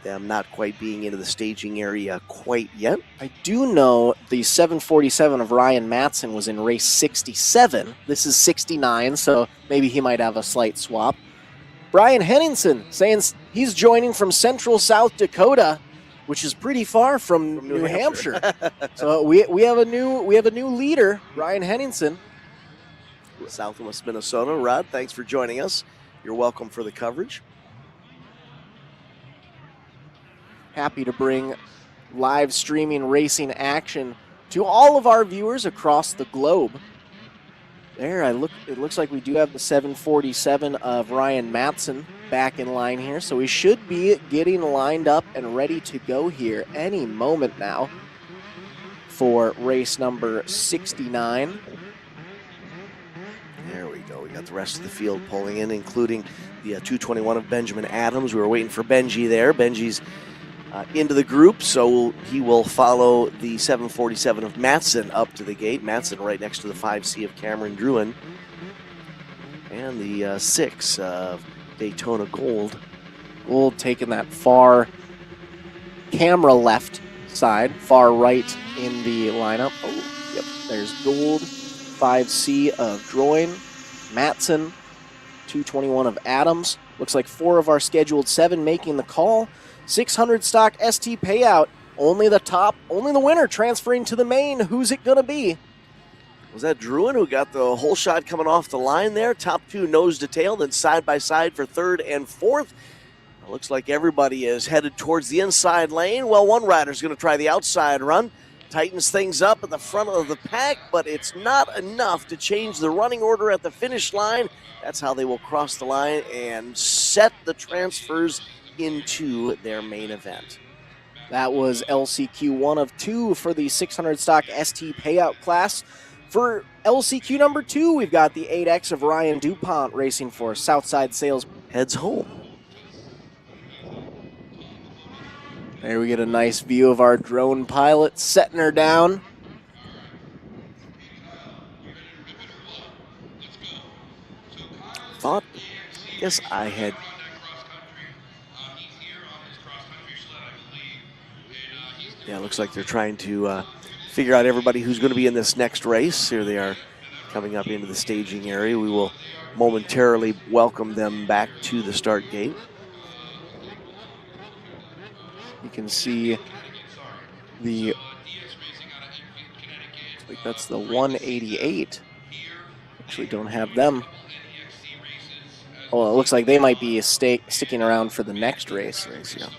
them not quite being into the staging area quite yet. I do know the 747 of Ryan Matson was in race 67. This is 69, so maybe he might have a slight swap. Brian Henningsen saying he's joining from central South Dakota, which is pretty far from New Hampshire. So we have a new leader, Brian Henningsen. Southwest Minnesota. Rod, thanks for joining us. You're welcome for the coverage. Happy to bring live streaming racing action to all of our viewers across the globe. There, it looks like we do have the 747 of Ryan Matson back in line here, so we should be getting lined up and ready to go here any moment now for race number 69. There we go. We got the rest of the field pulling in, including the 221 of Benjamin Adams. We were waiting for Benji there. Benji's into the group, so he will follow the 747 of Matson up to the gate. Matson right next to the 5C of Cameron Druin. And the 6 of Daytona Gold. Gold taking that far camera left side, far right in the lineup. Oh, yep, there's Gold, 5C of Droin, Matson, 221 of Adams. Looks like 4 of our scheduled 7 making the call. 600 stock ST payout. Only the winner transferring to the main. Who's it going to be? Was that Druin who got the whole shot coming off the line there? Top 2 nose to tail, then side by side for 3rd and 4th. It looks like everybody is headed towards the inside lane. Well, one rider's going to try the outside run. Tightens things up at the front of the pack, but it's not enough to change the running order at the finish line. That's how they will cross the line and set the transfers into their main event. That was LCQ 1 of 2 for the 600 stock ST payout class. For LCQ number 2, we've got the 8X of Ryan DuPont racing for Southside Sales. Heads home. There we get a nice view of our drone pilot setting her down. Guess I had Yeah, it looks like they're trying to figure out everybody who's going to be in this next race. Here they are coming up into the staging area. We will momentarily welcome them back to the start gate. You can see the, like that's the 188. Actually don't have them. Oh, it looks like they might be sticking around for the next race. Yeah.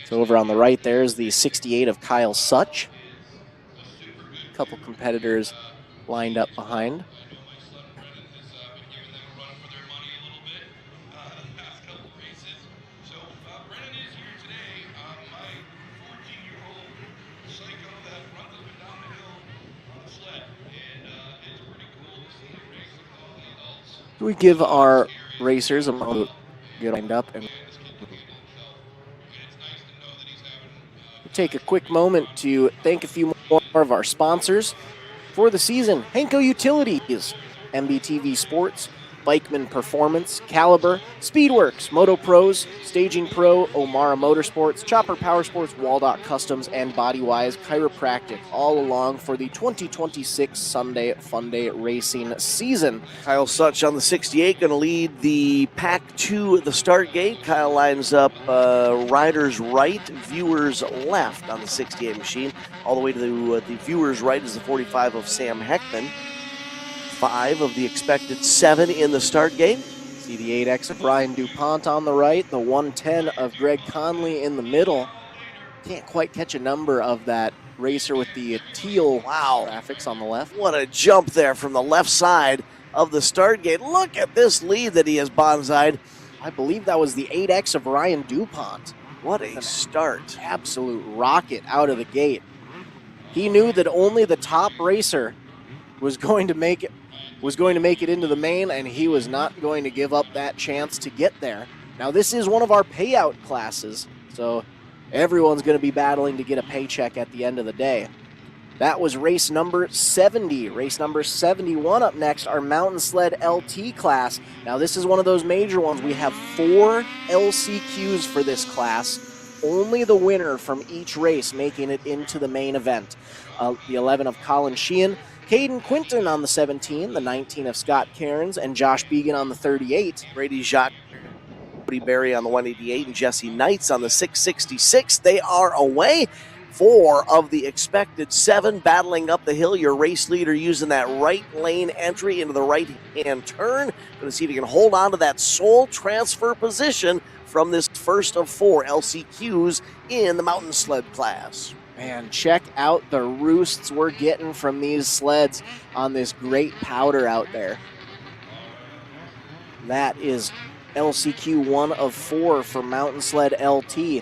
So over on the right there is the 68 of Kyle Such. A couple competitors lined up behind. We give our racers a moment to get lined up and take a quick moment to thank a few more of our sponsors for the season. Henko Utilities, MBTV Sports, Bikeman Performance, Caliber, Speedworks, Moto Pros, Staging Pro, Omara Motorsports, Chopper Power Sports, Waldock Customs, and Bodywise Chiropractic, all along for the 2026 Sunday Funday racing season. Kyle Such on the 68 going to lead the pack to the start gate. Kyle lines up riders right, viewers left on the 68 machine. All the way to the viewers right is the 45 of Sam Heckman. 5 of the expected 7 in the start gate. See the 8X of Ryan DuPont on the right, the 110 of Greg Conley in the middle. Can't quite catch a number of that racer with the teal graphics on the left. What a jump there from the left side of the start gate. Look at this lead that he has bonsai'd. I believe that was the 8X of Ryan DuPont. What a start. Absolute rocket out of the gate. He knew that only the top racer was going to make it into the main, and he was not going to give up that chance to get there. Now, this is one of our payout classes, so everyone's going to be battling to get a paycheck at the end of the day. That was race number 70. Race number 71 up next, our Mountain Sled LT class. Now, this is one of those major ones. We have 4 LCQs for this class. only the winner from each race making it into the main event. The 11 of Colin Sheehan, Caden Quinton on the 17, the 19 of Scott Cairns, and Josh Began on the 38. Brady Jacques, Cody Berry on the 188, and Jesse Knights on the 666. They are away. 4 of the expected 7 battling up the hill. Your race leader using that right lane entry into the right-hand turn. Going to see if he can hold on to that sole transfer position from this first of 4 LCQs in the mountain sled class. Man, check out the roosts we're getting from these sleds on this great powder out there. That is LCQ 1 of 4 for Mountain Sled LT.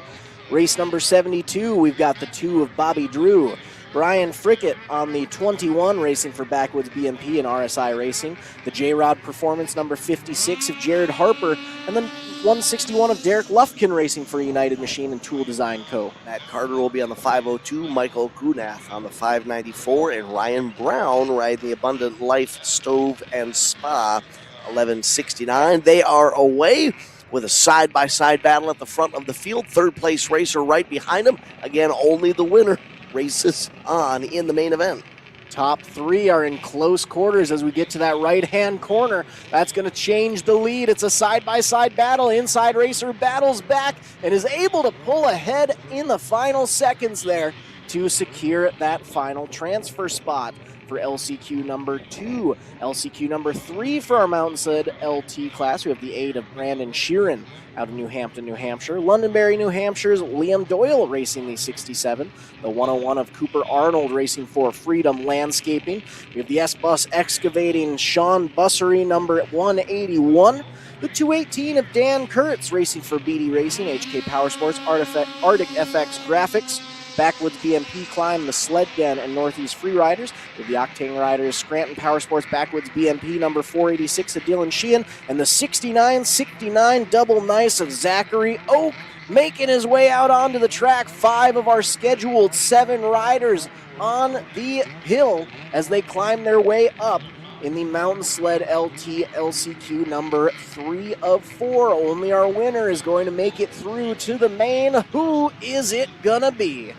Race number 72, we've got the 2 of Bobby Drew. Brian Frickett on the 21, racing for Backwoods BMP and RSI Racing. The J-Rod Performance number 56 of Jared Harper. And then 161 of Derek Lufkin, racing for United Machine and Tool Design Co. Matt Carter will be on the 502, Michael Kunath on the 594, and Ryan Brown riding the Abundant Life Stove and Spa 1169. They are away with a side-by-side battle at the front of the field. Third place racer right behind him. Again, only the winner races on in the main event. Top 3 are in close quarters as we get to that right-hand corner. That's going to change the lead. It's a side-by-side battle. Inside racer battles back and is able to pull ahead in the final seconds there to secure that final transfer spot for LCQ number 2. LCQ number 3 for our Mountain Sled LT class. We have the 8 of Brandon Sheeran out of New Hampton, New Hampshire. Londonderry, New Hampshire's Liam Doyle racing the 67. The 101 of Cooper Arnold racing for Freedom Landscaping. We have the S-Bus Excavating Sean Bussery number 181. The 218 of Dan Kurtz racing for BD Racing, HK Power Sports, Arctic FX Graphics. Backwoods BMP Climb, the Sled Den, and Northeast Freeriders. With the Octane Riders, Scranton Power Sports, Backwoods BMP number 486 of Dylan Sheehan, and the 69-69 Double Nice of Zachary Oak, making his way out onto the track. 5 of our scheduled 7 riders on the hill as they climb their way up in the Mountain Sled LT LCQ number 3 of 4. Only our winner is going to make it through to the main. Who is it gonna be?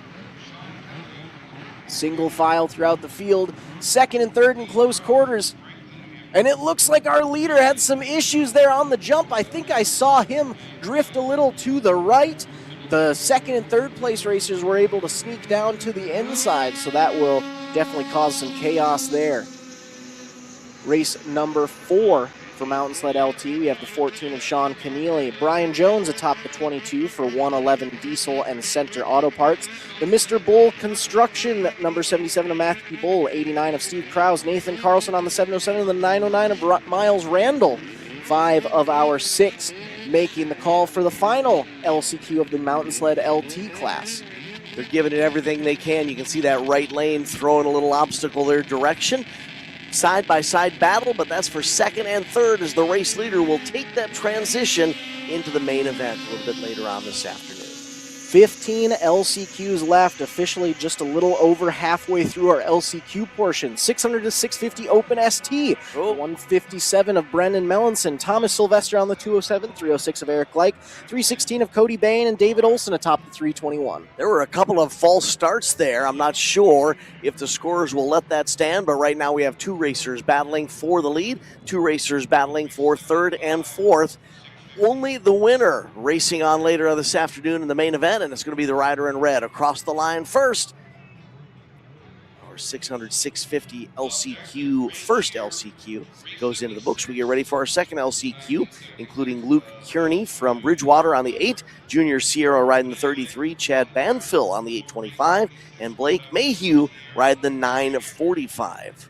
Single file throughout the field, second and third in close quarters. And it looks like our leader had some issues there on the jump. I think I saw him drift a little to the right. The second and third place racers were able to sneak down to the inside, so that will definitely cause some chaos there. Race number 4 for Mountain Sled LT. We have the 14 of Sean Keneally. Brian Jones atop the 22 for 111 Diesel and Center Auto Parts. The Mr. Bull Construction, number 77 of Matthew Bull. 89 of Steve Krause. Nathan Carlson on the 707 and the 909 of Miles Randall. 5 of our 6 making the call for the final LCQ of the Mountain Sled LT class. They're giving it everything they can. You can see that right lane throwing a little obstacle their direction. Side-by-side battle, but that's for second and third as the race leader will take that transition into the main event a little bit later on this afternoon. 15 LCQs left, officially just a little over halfway through our LCQ portion. 600 to 650 Open ST, 157 of Brendan Mellinson, Thomas Sylvester on the 207, 306 of Eric Gleich, 316 of Cody Bain, and David Olson atop the 321. There were a couple of false starts there. I'm not sure if the scorers will let that stand, but right now we have 2 racers battling for the lead, 2 racers battling for third and fourth. Only the winner racing on later this afternoon in the main event, and it's going to be the rider in red across the line first. Our 600, 650 LCQ, first LCQ, goes into the books. We get ready for our second LCQ, including Luke Kearney from Bridgewater on the 8, Junior Sierra riding the 33, Chad Banfill on the 825, and Blake Mayhew riding the 945.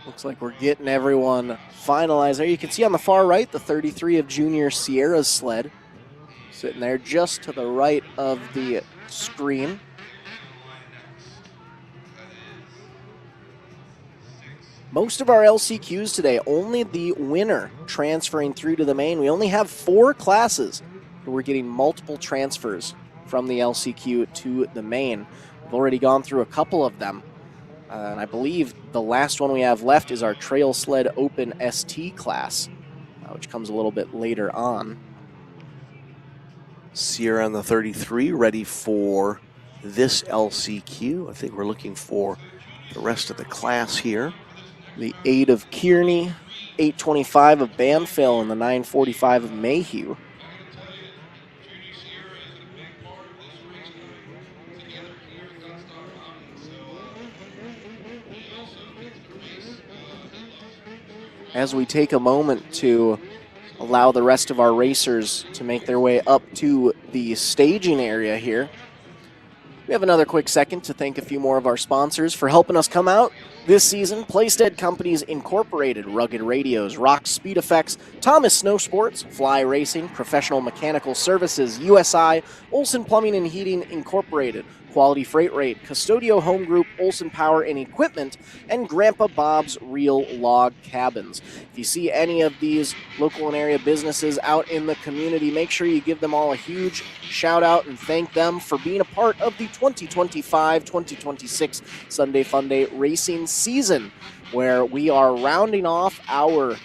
Looks like we're getting everyone finalized there. You can see on the far right the 33 of Junior Sierra's sled sitting there just to the right of the screen. Most of our LCQs today, only the winner transferring through to the main. We only have 4 classes where we're getting multiple transfers from the LCQ to the main. We've already gone through a couple of them. And I believe the last one we have left is our Trail Sled Open ST class, which comes a little bit later on. Sierra on the 33, ready for this LCQ. I think we're looking for the rest of the class here. The 8 of Kearney, 825 of Banfield, and the 945 of Mayhew. As we take a moment to allow the rest of our racers to make their way up to the staging area here, we have another quick second to thank a few more of our sponsors for helping us come out this season. Playstead Companies Incorporated, Rugged Radios, Rock Speed Effects, Thomas Snow Sports, Fly Racing, Professional Mechanical Services, USI, Olson Plumbing and Heating Incorporated, Quality Freight Rate, Custodio Home Group, Olson Power and Equipment, and Grandpa Bob's Real Log Cabins. If you see any of these local and area businesses out in the community, make sure you give them all a huge shout out and thank them for being a part of the 2025-2026 Sunday Funday racing season, where we are rounding off our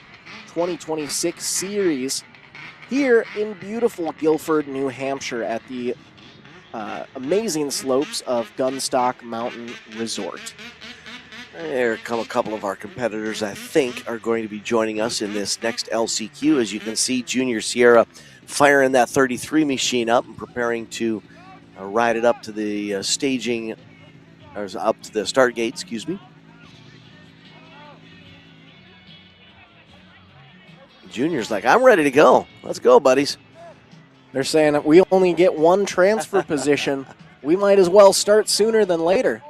2026 series here in beautiful Guilford, New Hampshire at the amazing slopes of Gunstock Mountain Resort. There come a couple of our competitors I think are going to be joining us in this next LCQ. As you can see, Junior Sierra firing that 33 machine up and preparing to ride it up to the staging, or up to the start gate, excuse me. Junior's like, I'm ready to go. Let's go, buddies. They're saying that we only get one transfer position. We might as well start sooner than later.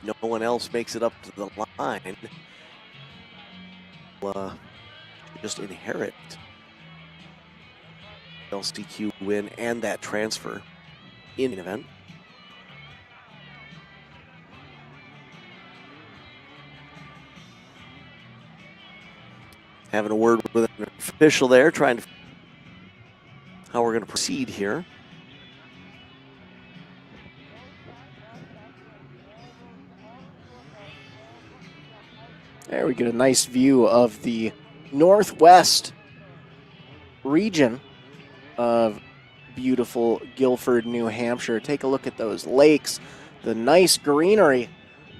No one else makes it up to the line. Just inherit LCQ win and that transfer in an event. Having a word with an official there, trying to how we're going to proceed here. There we get a nice view of the northwest region of beautiful Guilford, New Hampshire. Take a look at those lakes, the nice greenery.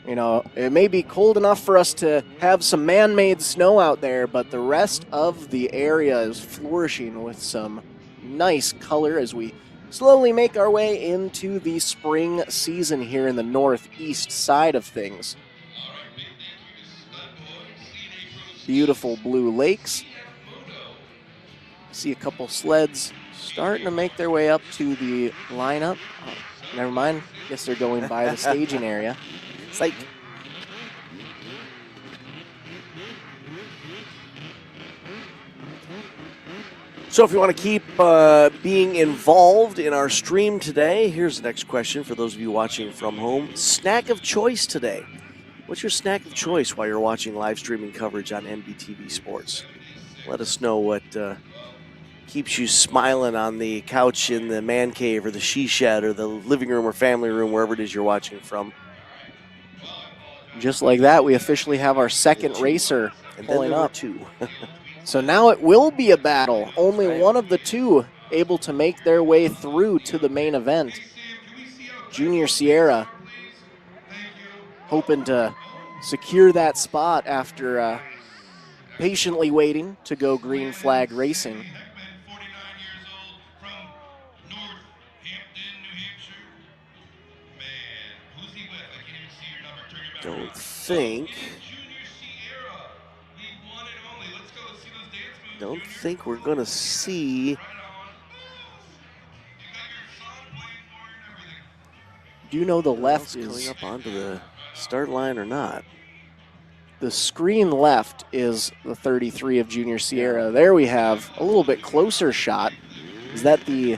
You know, it may be cold enough for us to have some man-made snow out there, but the rest of the area is flourishing with some nice color as we slowly make our way into the spring season here in the northeast side of things. Beautiful blue lakes. See a couple sleds starting to make their way up to the lineup. Oh, never mind. Guess they're going by the staging area. Psych. So if you want to keep being involved in our stream today, here's the next question for those of you watching from home. Snack of choice today. What's your snack of choice while you're watching live streaming coverage on MBTV Sports? Let us know what keeps you smiling on the couch in the man cave or the she shed or the living room or family room, wherever it is you're watching from. Just like that, we officially have our second racer pulling up. Two. So now it will be a battle. Only one of the two able to make their way through to the main event. Junior Sierra hoping to secure that spot after patiently waiting to go green flag racing. Don't think we're going to see. Do you know the left is coming up onto the start line or not? The screen left is the 33 of Junior Sierra. There we have a little bit closer shot. Is that the...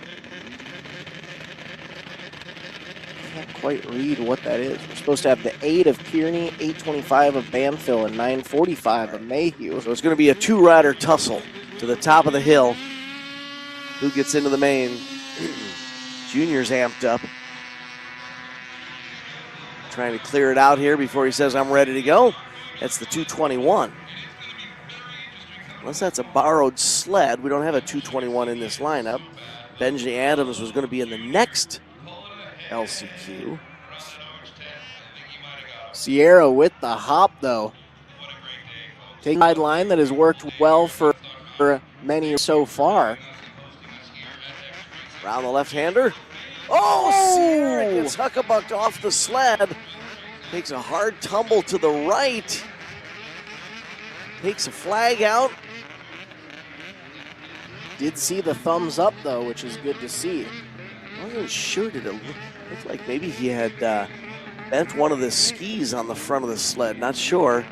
Can't quite read what that is. We're supposed to have the 8 of Kearney, 825 of Banfield, and 945 of Mayhew. So it's going to be a two-rider tussle to the top of the hill. Who gets into the main? Junior's amped up. Trying to clear it out here before he says, I'm ready to go. That's the 221. Unless that's a borrowed sled, we don't have a 221 in this lineup. Benji Adams was going to be in the next LCQ. Sierra with the hop, though. Taking a line that has worked well for many so far. Around the left-hander. Oh, Sierra gets huckabucked off the sled. Takes a hard tumble to the right. Takes a flag out. Did see the thumbs up, though, which is good to see. I wasn't sure. Did it look like maybe he had bent one of the skis on the front of the sled? Not sure.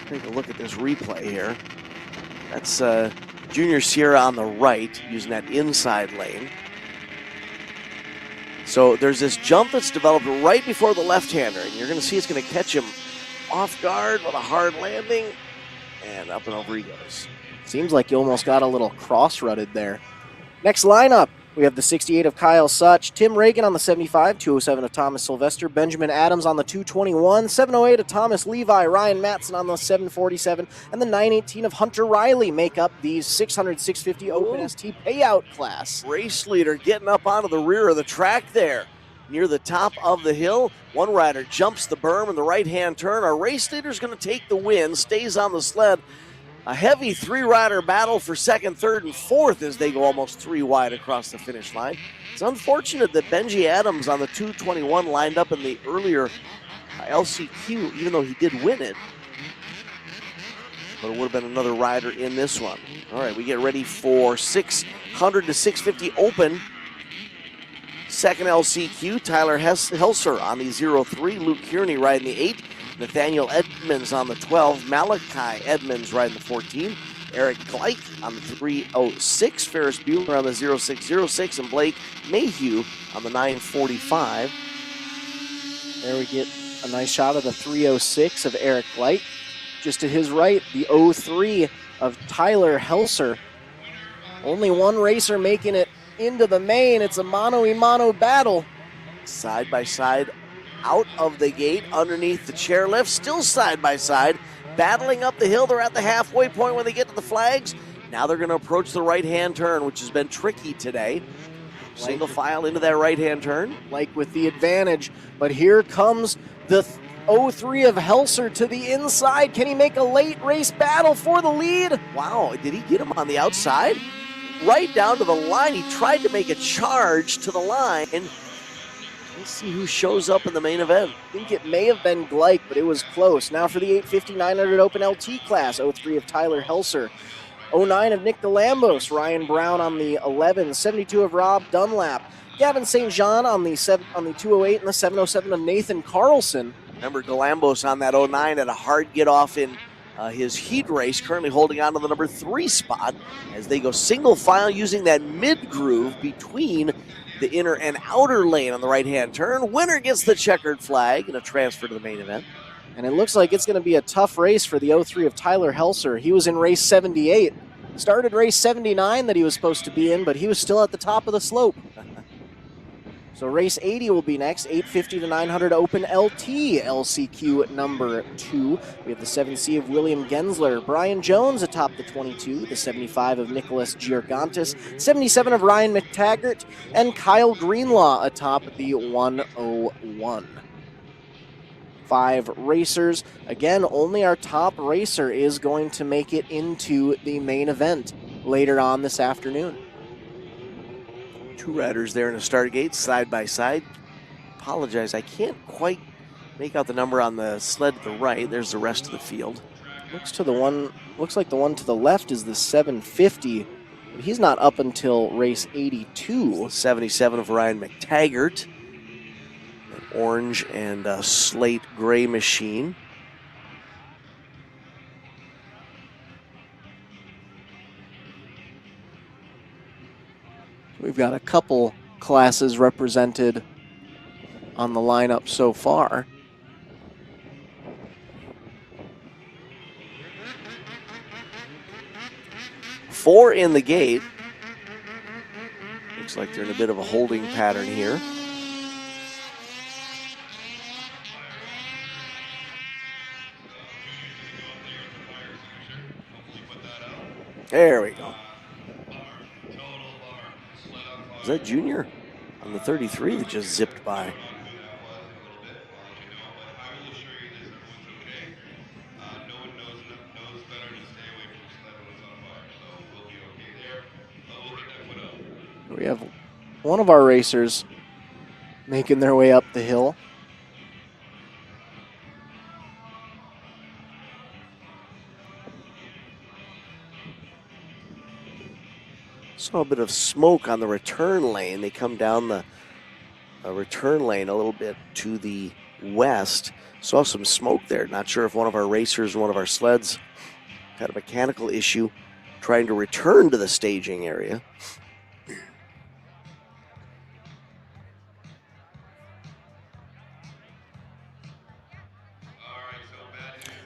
Take a look at this replay here. That's Junior Sierra on the right, using that inside lane. So there's this jump that's developed right before the left-hander, and you're going to see it's going to catch him off guard with a hard landing, and up and over he goes. Seems like you almost got a little cross-rutted there. Next lineup, we have the 68 of Kyle Such, Tim Reagan on the 75, 207 of Thomas Sylvester, Benjamin Adams on the 221, 708 of Thomas Levi, Ryan Matson on the 747, and the 918 of Hunter Riley make up the 600, 650 Open ST payout class. Race leader getting up onto the rear of the track there. Near the top of the hill, one rider jumps the berm in the right-hand turn. Our race leader's going to take the win, stays on the sled. A heavy three-rider battle for second, third, and fourth as they go almost three wide across the finish line. It's unfortunate that Benji Adams on the 221 lined up in the earlier LCQ, even though he did win it. But it would have been another rider in this one. All right, we get ready for 600 to 650 Open. Second LCQ, Tyler Helser on the 03, Luke Kearney riding the 8. Nathaniel Edmonds on the 12, Malachi Edmonds riding the 14, Eric Gleich on the 306, Ferris Bueller on the 0606, and Blake Mayhew on the 945. There we get a nice shot of the 306 of Eric Gleich. Just to his right, the 03 of Tyler Helser. Only one racer making it into the main. It's a mano-a-mano battle. Side by side. Out of the gate, underneath the chairlift, still side by side, battling up the hill. They're at the halfway point when they get to the flags. Now they're going to approach the right-hand turn, which has been tricky today. Single file into that right-hand turn. Like with the advantage, but here comes the 03 of Helser to the inside. Can he make a late race battle for the lead? Wow, did he get him on the outside? Right down to the line. He tried to make a charge to the line. Let's see who shows up in the main event. I think it may have been Gleich, but it was close. Now for the 850 900 Open LT class, 03 of Tyler Helser, 09 of Nick DeLambos, Ryan Brown on the 11, 72 of Rob Dunlap, Gavin St. Jean on the 208 and the 707 of Nathan Carlson. Remember, DeLambos on that 09 had a hard get off in his heat race, currently holding on to the number 3 spot as they go single file using that mid groove between the inner and outer lane on the right-hand turn. Winner gets the checkered flag and a transfer to the main event. And it looks like it's going to be a tough race for the 03 of Tyler Helser. He was in race 78. Started race 79 that he was supposed to be in, but he was still at the top of the slope. So race 80 will be next, 850 to 900 Open LT, LCQ number 2. We have the 7C of William Gensler, Brian Jones atop the 22, the 75 of Nicholas Giorgantis, 77 of Ryan McTaggart, and Kyle Greenlaw atop the 101. 5 racers. Again, only our top racer is going to make it into the main event later on this afternoon. 2 riders there in the start gate, side by side. Apologize, I can't quite make out the number on the sled to the right. There's the rest of the field. Looks like the one to the left is the 750. But he's not up until race 82. 77 of Ryan McTaggart. An orange and slate gray machine. We've got a couple classes represented on the lineup so far. Four in the gate. Looks like they're in a bit of a holding pattern here. There we go. Is that Junior on the 33 that just zipped by? We have one of our racers making their way up the hill. Saw a bit of smoke on the return lane. They come down the return lane a little bit to the west. Saw some smoke there. Not sure if one of our racers or one of our sleds had a mechanical issue trying to return to the staging area.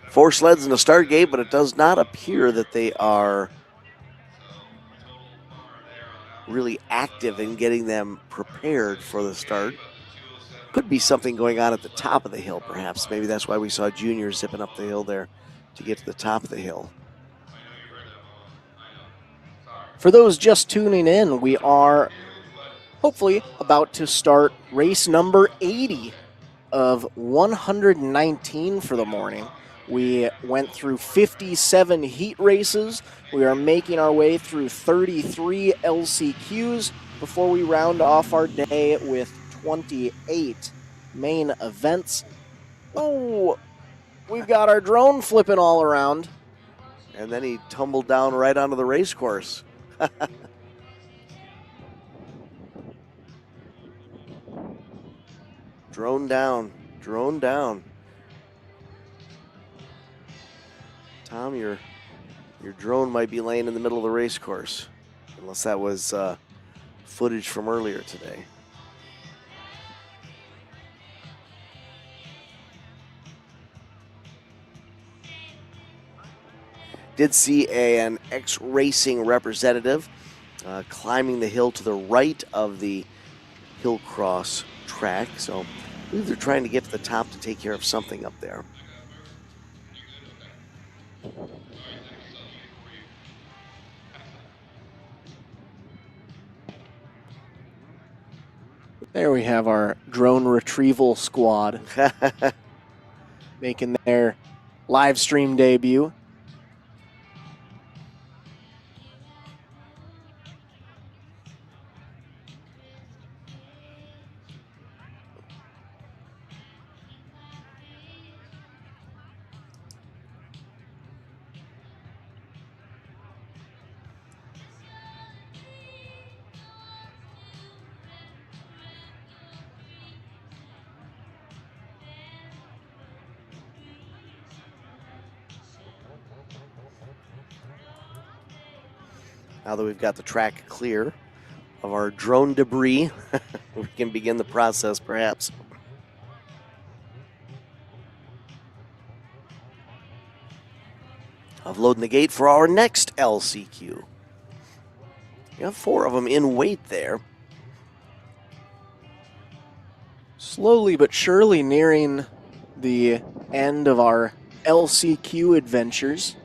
Four sleds in the start gate, but it does not appear that they are really active in getting them prepared for the start. Could be something going on at the top of the hill, perhaps. Maybe that's why we saw Junior zipping up the hill there to get to the top of the hill. For those just tuning in, we are hopefully about to start race number 80 of 119 for the morning. We went through 57 heat races. We are making our way through 33 LCQs before we round off our day with 28 main events. Oh, we've got our drone flipping all around. And then he tumbled down right onto the race course. Drone down, drone down. Tom, your drone might be laying in the middle of the race course, unless that was footage from earlier today. Did see an ex-racing representative climbing the hill to the right of the Hillcross track, so I believe they're trying to get to the top to take care of something up there. There we have our drone retrieval squad making their live stream debut. Now that we've got the track clear of our drone debris, we can begin the process perhaps. Of loading the gate for our next LCQ. We have 4 of them in wait there. Slowly but surely nearing the end of our LCQ adventures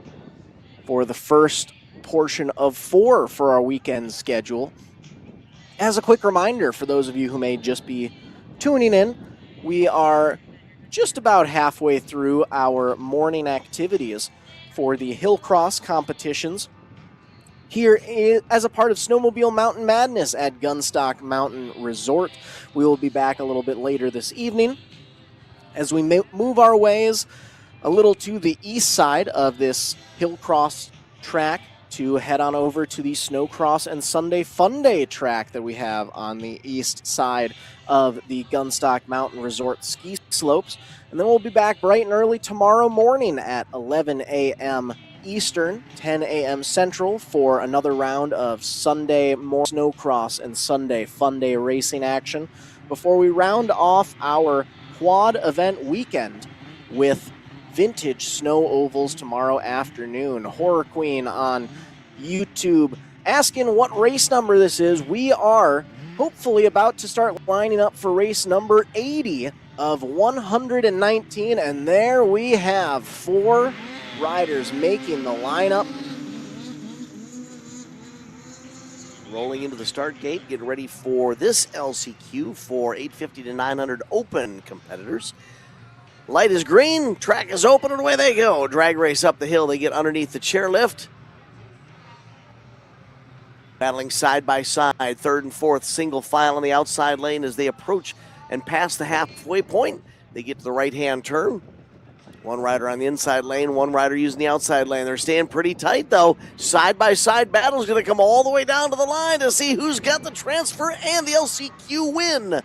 for the first portion of 4 for our weekend schedule. As a quick reminder for those of you who may just be tuning in, we are just about halfway through our morning activities for the Hillcross competitions here as a part of Snowmobile Mountain Madness at Gunstock Mountain Resort. We will be back a little bit later this evening as we move our ways a little to the east side of this Hillcross track to head on over to the Snowcross and Sunday Fun Day track that we have on the east side of the Gunstock Mountain Resort ski slopes. And then we'll be back bright and early tomorrow morning at 11 a.m. Eastern, 10 a.m. Central for another round of Sunday Snowcross and Sunday Fun Day racing action before we round off our quad event weekend with vintage snow ovals tomorrow afternoon. Horror Queen on YouTube asking what race number this is. We are hopefully about to start lining up for race number 80 of 119, and there we have 4 riders making the lineup. Rolling into the start gate, getting ready for this LCQ for 850 to 900 open competitors. Light is green, track is open, and away they go. Drag race up the hill, they get underneath the chairlift. Battling side by side, third and fourth, single file on the outside lane as they approach and pass the halfway point. They get to the right-hand turn. One rider on the inside lane, one rider using the outside lane. They're staying pretty tight, though. Side-by-side battle is going to come all the way down to the line to see who's got the transfer and the LCQ win.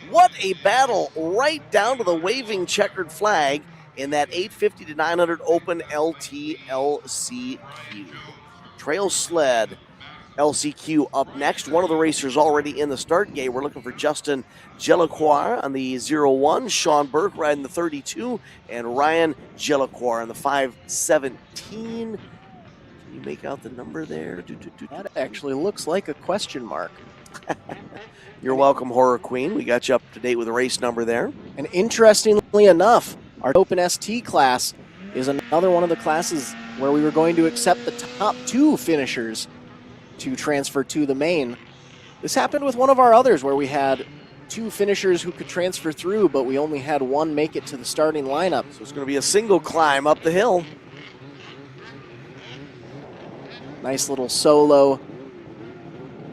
What a battle right down to the waving checkered flag in that 850 to 900 open LT LCQ. Trail sled LCQ up next. One of the racers already in the start gate. We're looking for Justin Gelacquar on the 01, Sean Burke riding the 32, and Ryan Gelacquar on the 517. Can you make out the number there? That actually looks like a question mark. You're welcome, Horror Queen. We got you up to date with the race number there. And interestingly enough, our Open ST class is another one of the classes where we were going to accept the top 2 finishers to transfer to the main. This happened with one of our others where we had 2 finishers who could transfer through, but we only had one make it to the starting lineup. So it's going to be a single climb up the hill. Nice little solo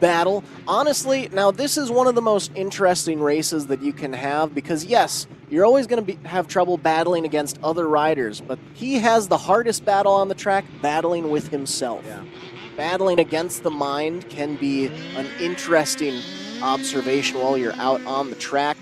battle. Honestly, now this is one of the most interesting races that you can have because, yes, you're always going to have trouble battling against other riders, but he has the hardest battle on the track, battling with himself. Yeah. Battling against the mind can be an interesting observation while you're out on the track,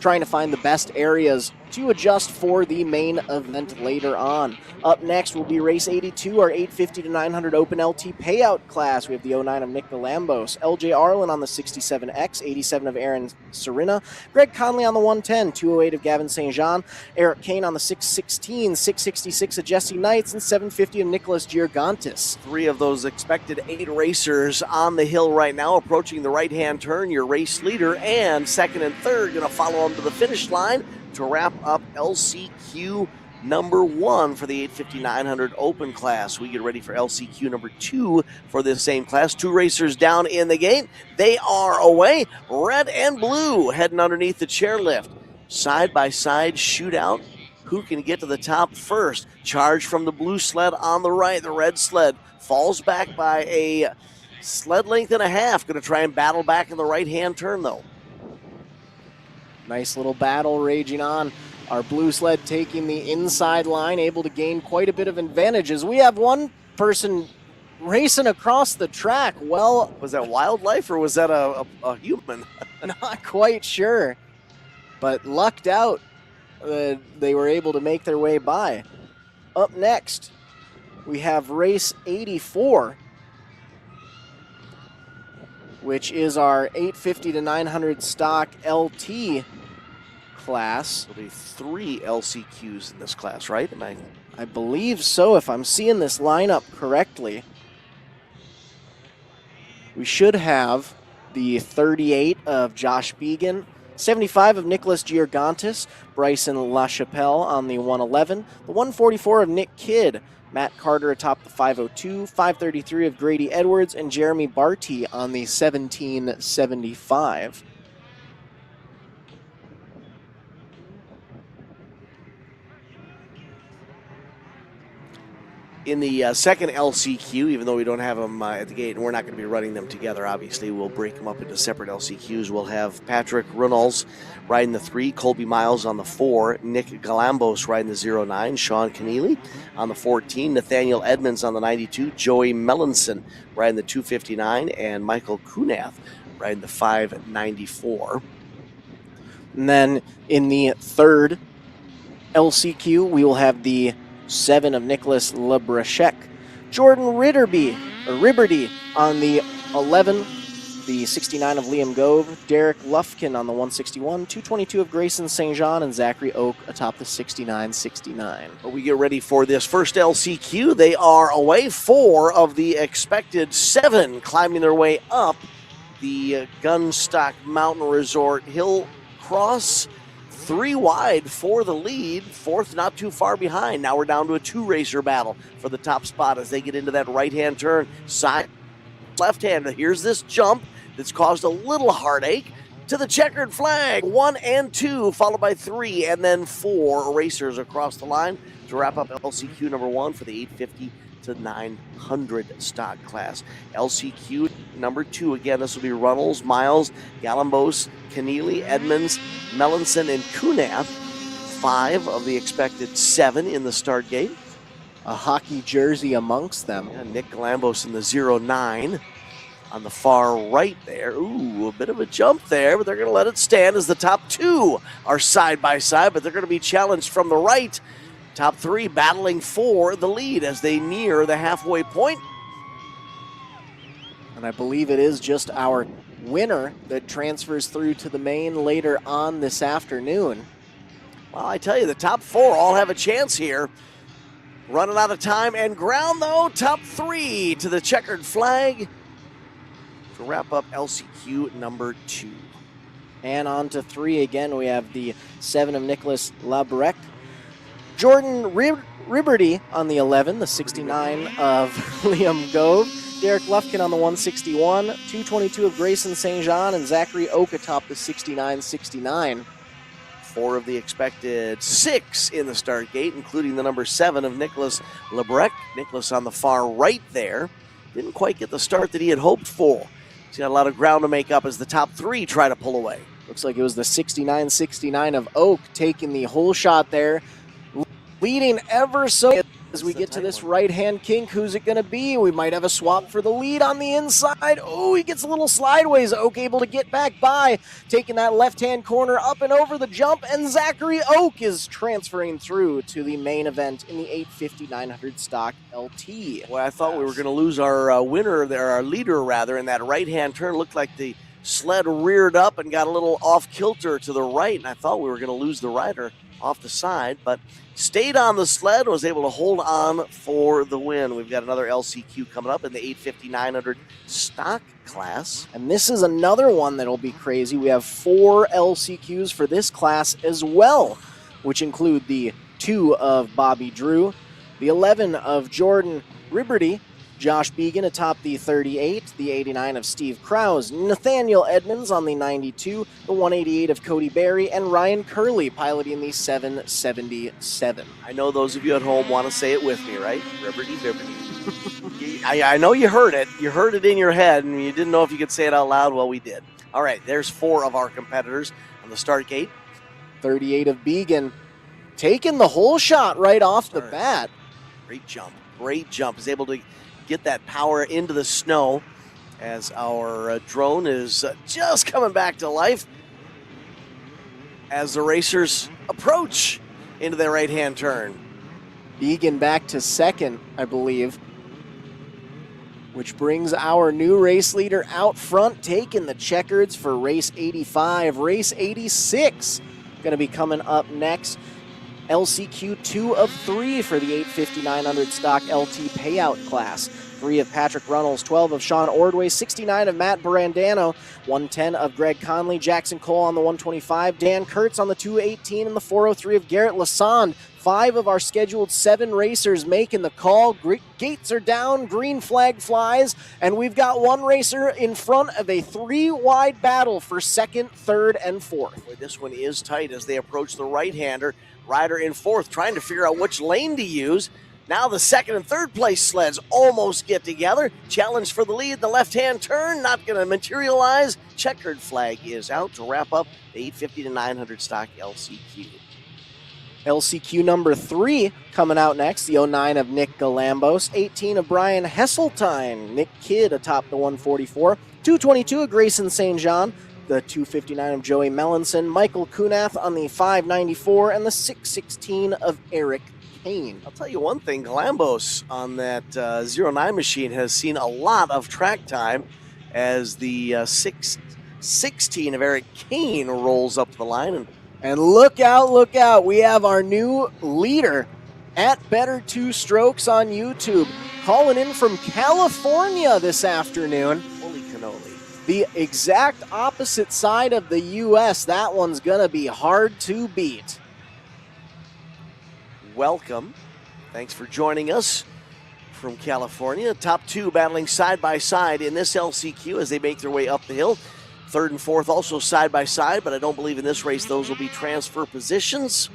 trying to find the best areas to adjust for the main event later on. Up next will be race 82, our 850 to 900 open LT payout class. We have the 09 of Nick Galambos, LJ Arlen on the 67X, 87 of Aaron Serena, Greg Conley on the 110, 208 of Gavin St. Jean, Eric Kane on the 616, 666 of Jesse Knights, and 750 of Nicholas Giorgantis. 3 of those expected 8 racers on the hill right now, approaching the right-hand turn. Your race leader and second and third going to follow them to the finish line to wrap up LCQ number 1 for the 850-900 open class. We get ready for LCQ number 2 for this same class. 2 racers down in the gate. They are away. Red and blue heading underneath the chairlift. Side-by-side shootout. Who can get to the top first? Charge from the blue sled on the right. The red sled falls back by a sled length and a half. Going to try and battle back in the right-hand turn, though. Nice little battle raging on. Our blue sled taking the inside line, able to gain quite a bit of advantages. We have one person racing across the track. Well, was that wildlife or was that a human? Not quite sure, but lucked out. They were able to make their way by. Up next, we have race 84, which is our 850 to 900 stock LT class. There'll be 3 LCQs in this class, right? I believe so, if I'm seeing this lineup correctly. We should have the 38 of Josh Began, 75 of Nicholas Giorgantis, Bryson LaChapelle on the 111, the 144 of Nick Kidd, Matt Carter atop the 502, 533 of Grady Edwards, and Jeremy Barty on the 1775. In the second LCQ, even though we don't have them at the gate, and we're not going to be running them together, obviously, we'll break them up into separate LCQs. We'll have Patrick Runnels riding the 3, Colby Miles on the 4, Nick Galambos riding the 09, Sean Keneally on the 14, Nathaniel Edmonds on the 92, Joey Mellinson riding the 259, and Michael Kunath riding the 594. And then in the third LCQ, we will have the 7 of Nicholas Lebrachek, Jordan Ribberty on the 11, the 69 of Liam Gove, Derek Lufkin on the 161, 222 of Grayson St. Jean, and Zachary Oak atop the 69-69. But we get ready for this first LCQ. They are away 4 of the expected 7 climbing their way up the Gunstock Mountain Resort Hillcross. 3 wide for the lead, 4th not too far behind. Now we're down to a 2-racer battle for the top spot as they get into that right-hand turn. Side, left-hand. Here's this jump that's caused a little heartache to the checkered flag. 1 and 2, followed by 3 and then 4 racers across the line to wrap up LCQ number 1 for the 850 to 900 stock class. LCQ number 2, again, this will be Runnels, Miles, Galambos, Keneally, Edmonds, Melanson, and Kunath. 5 of the expected 7 in the start gate. A hockey jersey amongst them. Yeah, Nick Galambos in the 09 on the far right there. Ooh, a bit of a jump there, but they're going to let it stand as the top 2 are side by side, but they're going to be challenged from the right. Top 3 battling for the lead as they near the halfway point. And I believe it is just our winner that transfers through to the main later on this afternoon. Well, I tell you, the top 4 all have a chance here. Running out of time and ground, though. Top 3 to the checkered flag to wrap up LCQ number 2. And on to 3 again. We have the 7 of Nicholas Labrec. Jordan Ribberty on the 11, the 69 of Liam Gove. Derek Lufkin on the 161, 222 of Grayson St. Jean, and Zachary Oak atop the 69-69. 4 of the expected 6 in the start gate, including the number 7 of Nicholas Lebrec. Nicholas on the far right there. Didn't quite get the start that he had hoped for. He's got a lot of ground to make up as the top 3 try to pull away. Looks like it was the 69-69 of Oak taking the whole shot there. Leading ever so as we get to this right-hand kink. Who's it going to be? We might have a swap for the lead on the inside. Oh, he gets a little slideways. Oak able to get back by, taking that left-hand corner up and over the jump, and Zachary Oak is transferring through to the main event in the 850-900 stock LT. Well, I thought we were going to lose our winner there, our leader rather, in that right-hand turn. Looked like the sled reared up and got a little off-kilter to the right, and I thought we were going to lose the rider off the side, but stayed on the sled, was able to hold on for the win. We've got another LCQ coming up in the 850-900 stock class. And this is another one that'll be crazy. We have 4 LCQs for this class as well, which include the 2 of Bobby Drew, the 11 of Jordan Ribberty, Josh Began atop the 38, the 89 of Steve Krause, Nathaniel Edmonds on the 92, the 188 of Cody Berry, and Ryan Curley piloting the 777. I know those of you at home want to say it with me, right? Ribberty, Ribberty. I know you heard it. You heard it in your head, and you didn't know if you could say it out loud. Well, we did. All right, there's 4 of our competitors on the start gate. 38 of Began taking the whole shot right off the bat. Great jump. Great jump. Is able to get that power into the snow as our drone is just coming back to life as the racers approach into their right-hand turn. Began back to second, I believe, which brings our new race leader out front, taking the checkers for race 85. Race 86 going to be coming up next. LCQ 2 of 3 for the 850-900 stock LT payout class. 3 of Patrick Runnels, 12 of Sean Ordway, 69 of Matt Brandano, 110 of Greg Conley, Jackson Cole on the 125, Dan Kurtz on the 218, and the 403 of Garrett Lassonde. 5 of our scheduled 7 racers making the call. Gates are down, green flag flies, and we've got 1 racer in front of a 3-wide battle for 2nd, 3rd, and 4th. Boy, this one is tight as they approach the right-hander. Rider in 4th, trying to figure out which lane to use. Now the 2nd and 3rd place sleds almost get together. Challenge for the lead. The left-hand turn not going to materialize. Checkered flag is out to wrap up the 850-900 stock LCQ. LCQ number 3 coming out next. The 09 of Nick Galambos, 18 of Brian Hesseltine, Nick Kidd atop the 144, 222 of Grayson St. Jean, the 259 of Joey Melanson, Michael Kunath on the 594, and the 616 of Eric Kane. I'll tell you one thing, Galambos on that 09 machine has seen a lot of track time. as the 616 of Eric Kane rolls up the line. And look out, look out. We have our new leader at Better Two Strokes on YouTube, calling in from California this afternoon. Holy cannoli. The exact opposite side of the U.S. That one's going to be hard to beat. Welcome. Thanks for joining us from California. Top two battling side by side in this LCQ as they make their way up the hill. Third and fourth also side by side, but I don't believe in this race those will be transfer positions.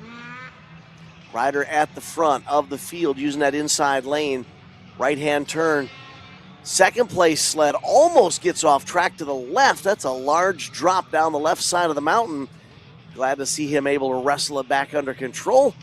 Rider at the front of the field using that inside lane. Right-hand turn. Second place sled almost gets off track to the left. That's a large drop down the left side of the mountain. Glad to see him able to wrestle it back under control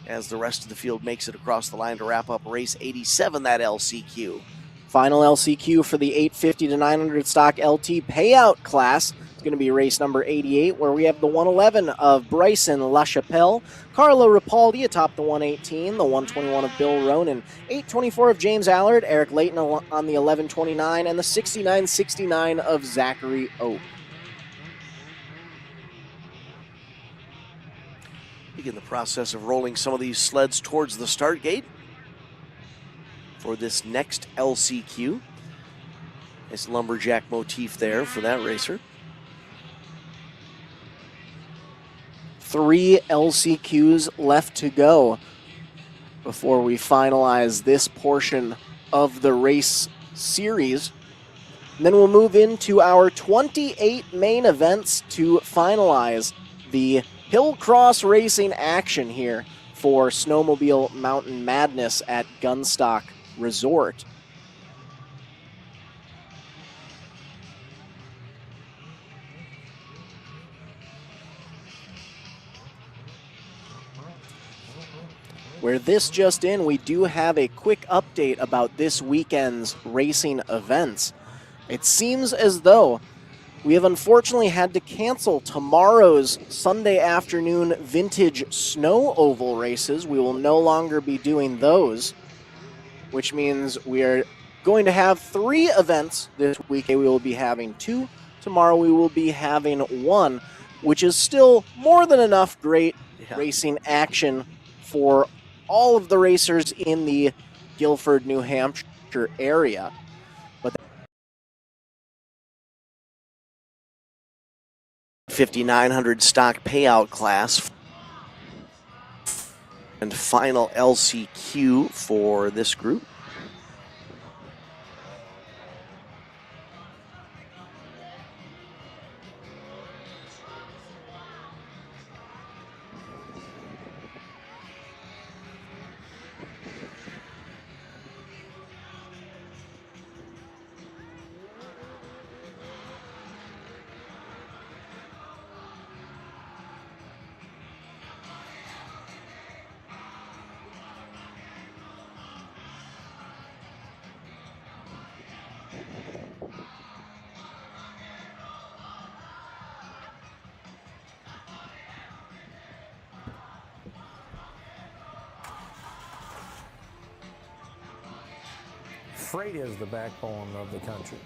as the rest of the field makes it across the line to wrap up race 87, that LCQ. Final LCQ for the 850 to 900 stock LT payout class. It's going to be race number 88, where we have the 111 of Bryson LaChapelle, Carlo Rapaldi atop the 118, the 121 of Bill Ronan, 824 of James Allard, Eric Layton on the 1129, and the 6969 of Zachary Oak. Begin the process of rolling some of these sleds towards the start gate for this next LCQ. Nice lumberjack motif there for that racer. 3 LCQs left to go before we finalize this portion of the race series. And then we'll move into our 28 main events to finalize the Hillcross racing action here for Snowmobile Mountain Madness at Gunstock Resort. Where this just in, we do have a quick update about this weekend's racing events. It seems as though we have unfortunately had to cancel tomorrow's Sunday afternoon vintage snow oval races. We will no longer be doing those, which means we are going to have 3 events this week. We will be having 2. Tomorrow we will be having 1, which is still more than enough great racing action for all of the racers in the Guilford, New Hampshire area. But 5,900 stock payout class and final LCQ for this group. Freight is the backbone of the country.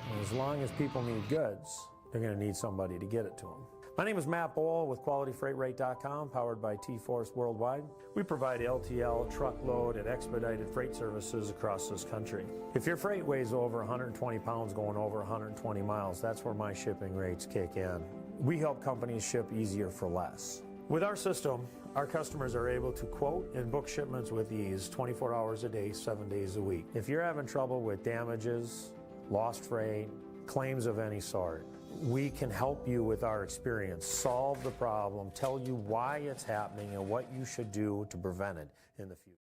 And as long as people need goods, they're going to need somebody to get it to them. My name is Matt Bohl with QualityFreightRate.com, powered by T-Force Worldwide. We provide LTL, truckload, and expedited freight services across this country. If your freight weighs over 120 pounds going over 120 miles, that's where my shipping rates kick in. We help companies ship easier for less. With our system, our customers are able to quote and book shipments with ease 24 hours a day, 7 days a week. If you're having trouble with damages, lost freight, claims of any sort, we can help you with our experience, solve the problem, tell you why it's happening and what you should do to prevent it in the future.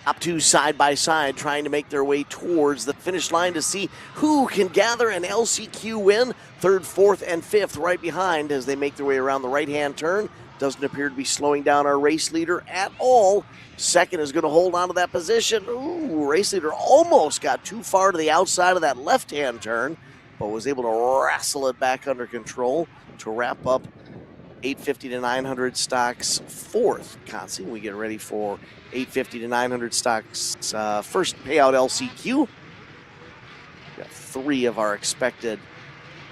Top 2 side by side trying to make their way towards the finish line to see who can gather an LCQ win. 3rd, 4th, and 5th right behind as they make their way around the right-hand turn. doesn't appear to be slowing down our race leader at all. Second is going to hold on to that position. Ooh, race leader almost got too far to the outside of that left-hand turn, but was able to wrestle it back under control to wrap up 850 to 900 stocks fourth. Constant, we get ready for 850 to 900 stocks first payout LCQ. Got 3 of our expected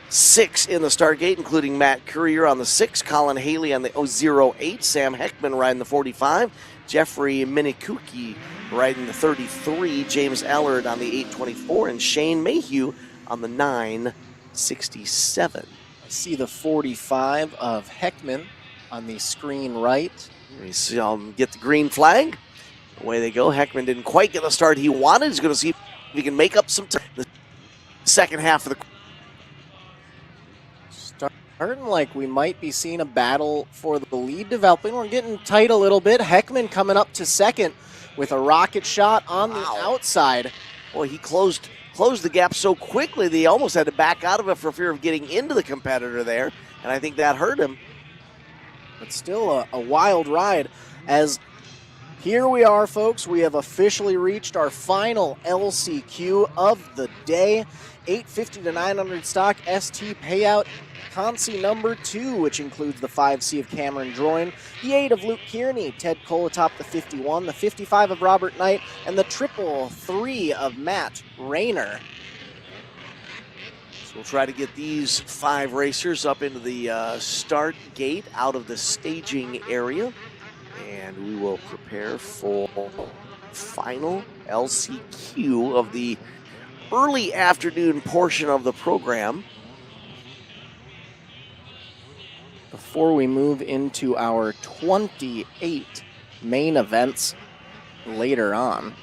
6 in the start gate, including Matt Courier on the 6, Colin Haley on the 08, Sam Heckman riding the 45, Jeffrey Minikuki riding the 33, James Allard on the 824, and Shane Mayhew on the 967. I see the 45 of Heckman on the screen right. We see get the green flag. Away they go. Heckman didn't quite get the start he wanted. He's going to see if he can make up some time. The second half of the Starting like we might be seeing a battle for the lead developing. We're getting tight a little bit. Heckman coming up to second with a rocket shot on the outside. Boy, he closed the gap so quickly that he almost had to back out of it for fear of getting into the competitor there, and I think that hurt him. But still a wild ride, as here we are, folks. We have officially reached our final LCQ of the day. 850 to 900 stock ST payout. Consi number 2, which includes the 5C of Cameron Droin, the 8 of Luke Kearney, Ted Cole atop the 51, the 55 of Robert Knight, and the 333 of Matt Rayner. So we'll try to get these 5 racers up into the start gate out of the staging area, and we will prepare for final LCQ of the early afternoon portion of the program. Before we move into our 28 main events later on.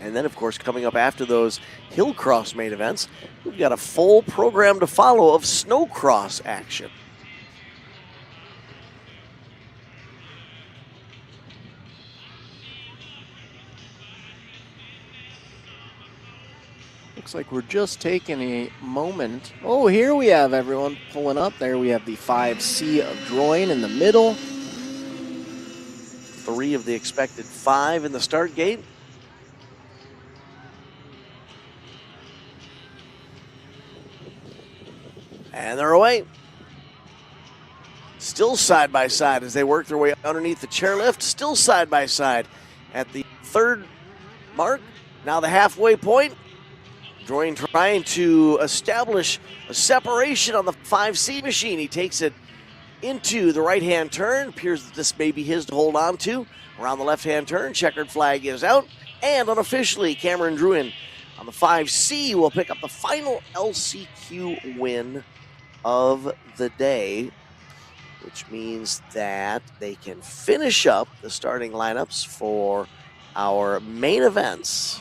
And then, of course, coming up after those Hillcross main events, we've got a full program to follow of Snowcross action. Looks like we're just taking a moment. Oh, here we have everyone pulling up. There we have the 5C of Droin in the middle. 3 of the expected 5 in the start gate. And they're away. Still side by side as they work their way underneath the chairlift. Still side by side at the 3rd mark. Now the halfway point. Droin trying to establish a separation on the 5C machine. He takes it into the right-hand turn. Appears that this may be his to hold on to. Around the left-hand turn, checkered flag is out. And unofficially, Cameron Druin on the 5C will pick up the final LCQ win of the day, which means that they can finish up the starting lineups for our main events.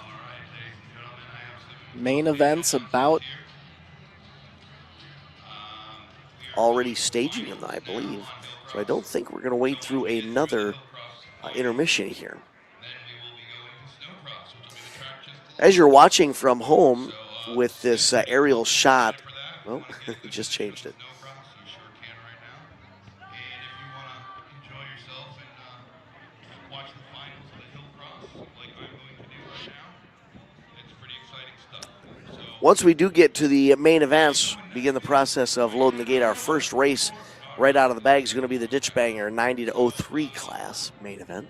Main events about already staging them, I believe. So I don't think we're going to wait through another intermission here. As you're watching from home with this aerial shot, well, he just changed it. Once we do get to the main events, begin the process of loading the gate. Our first race right out of the bag is going to be the Ditch Banger 90 to 03 class main event.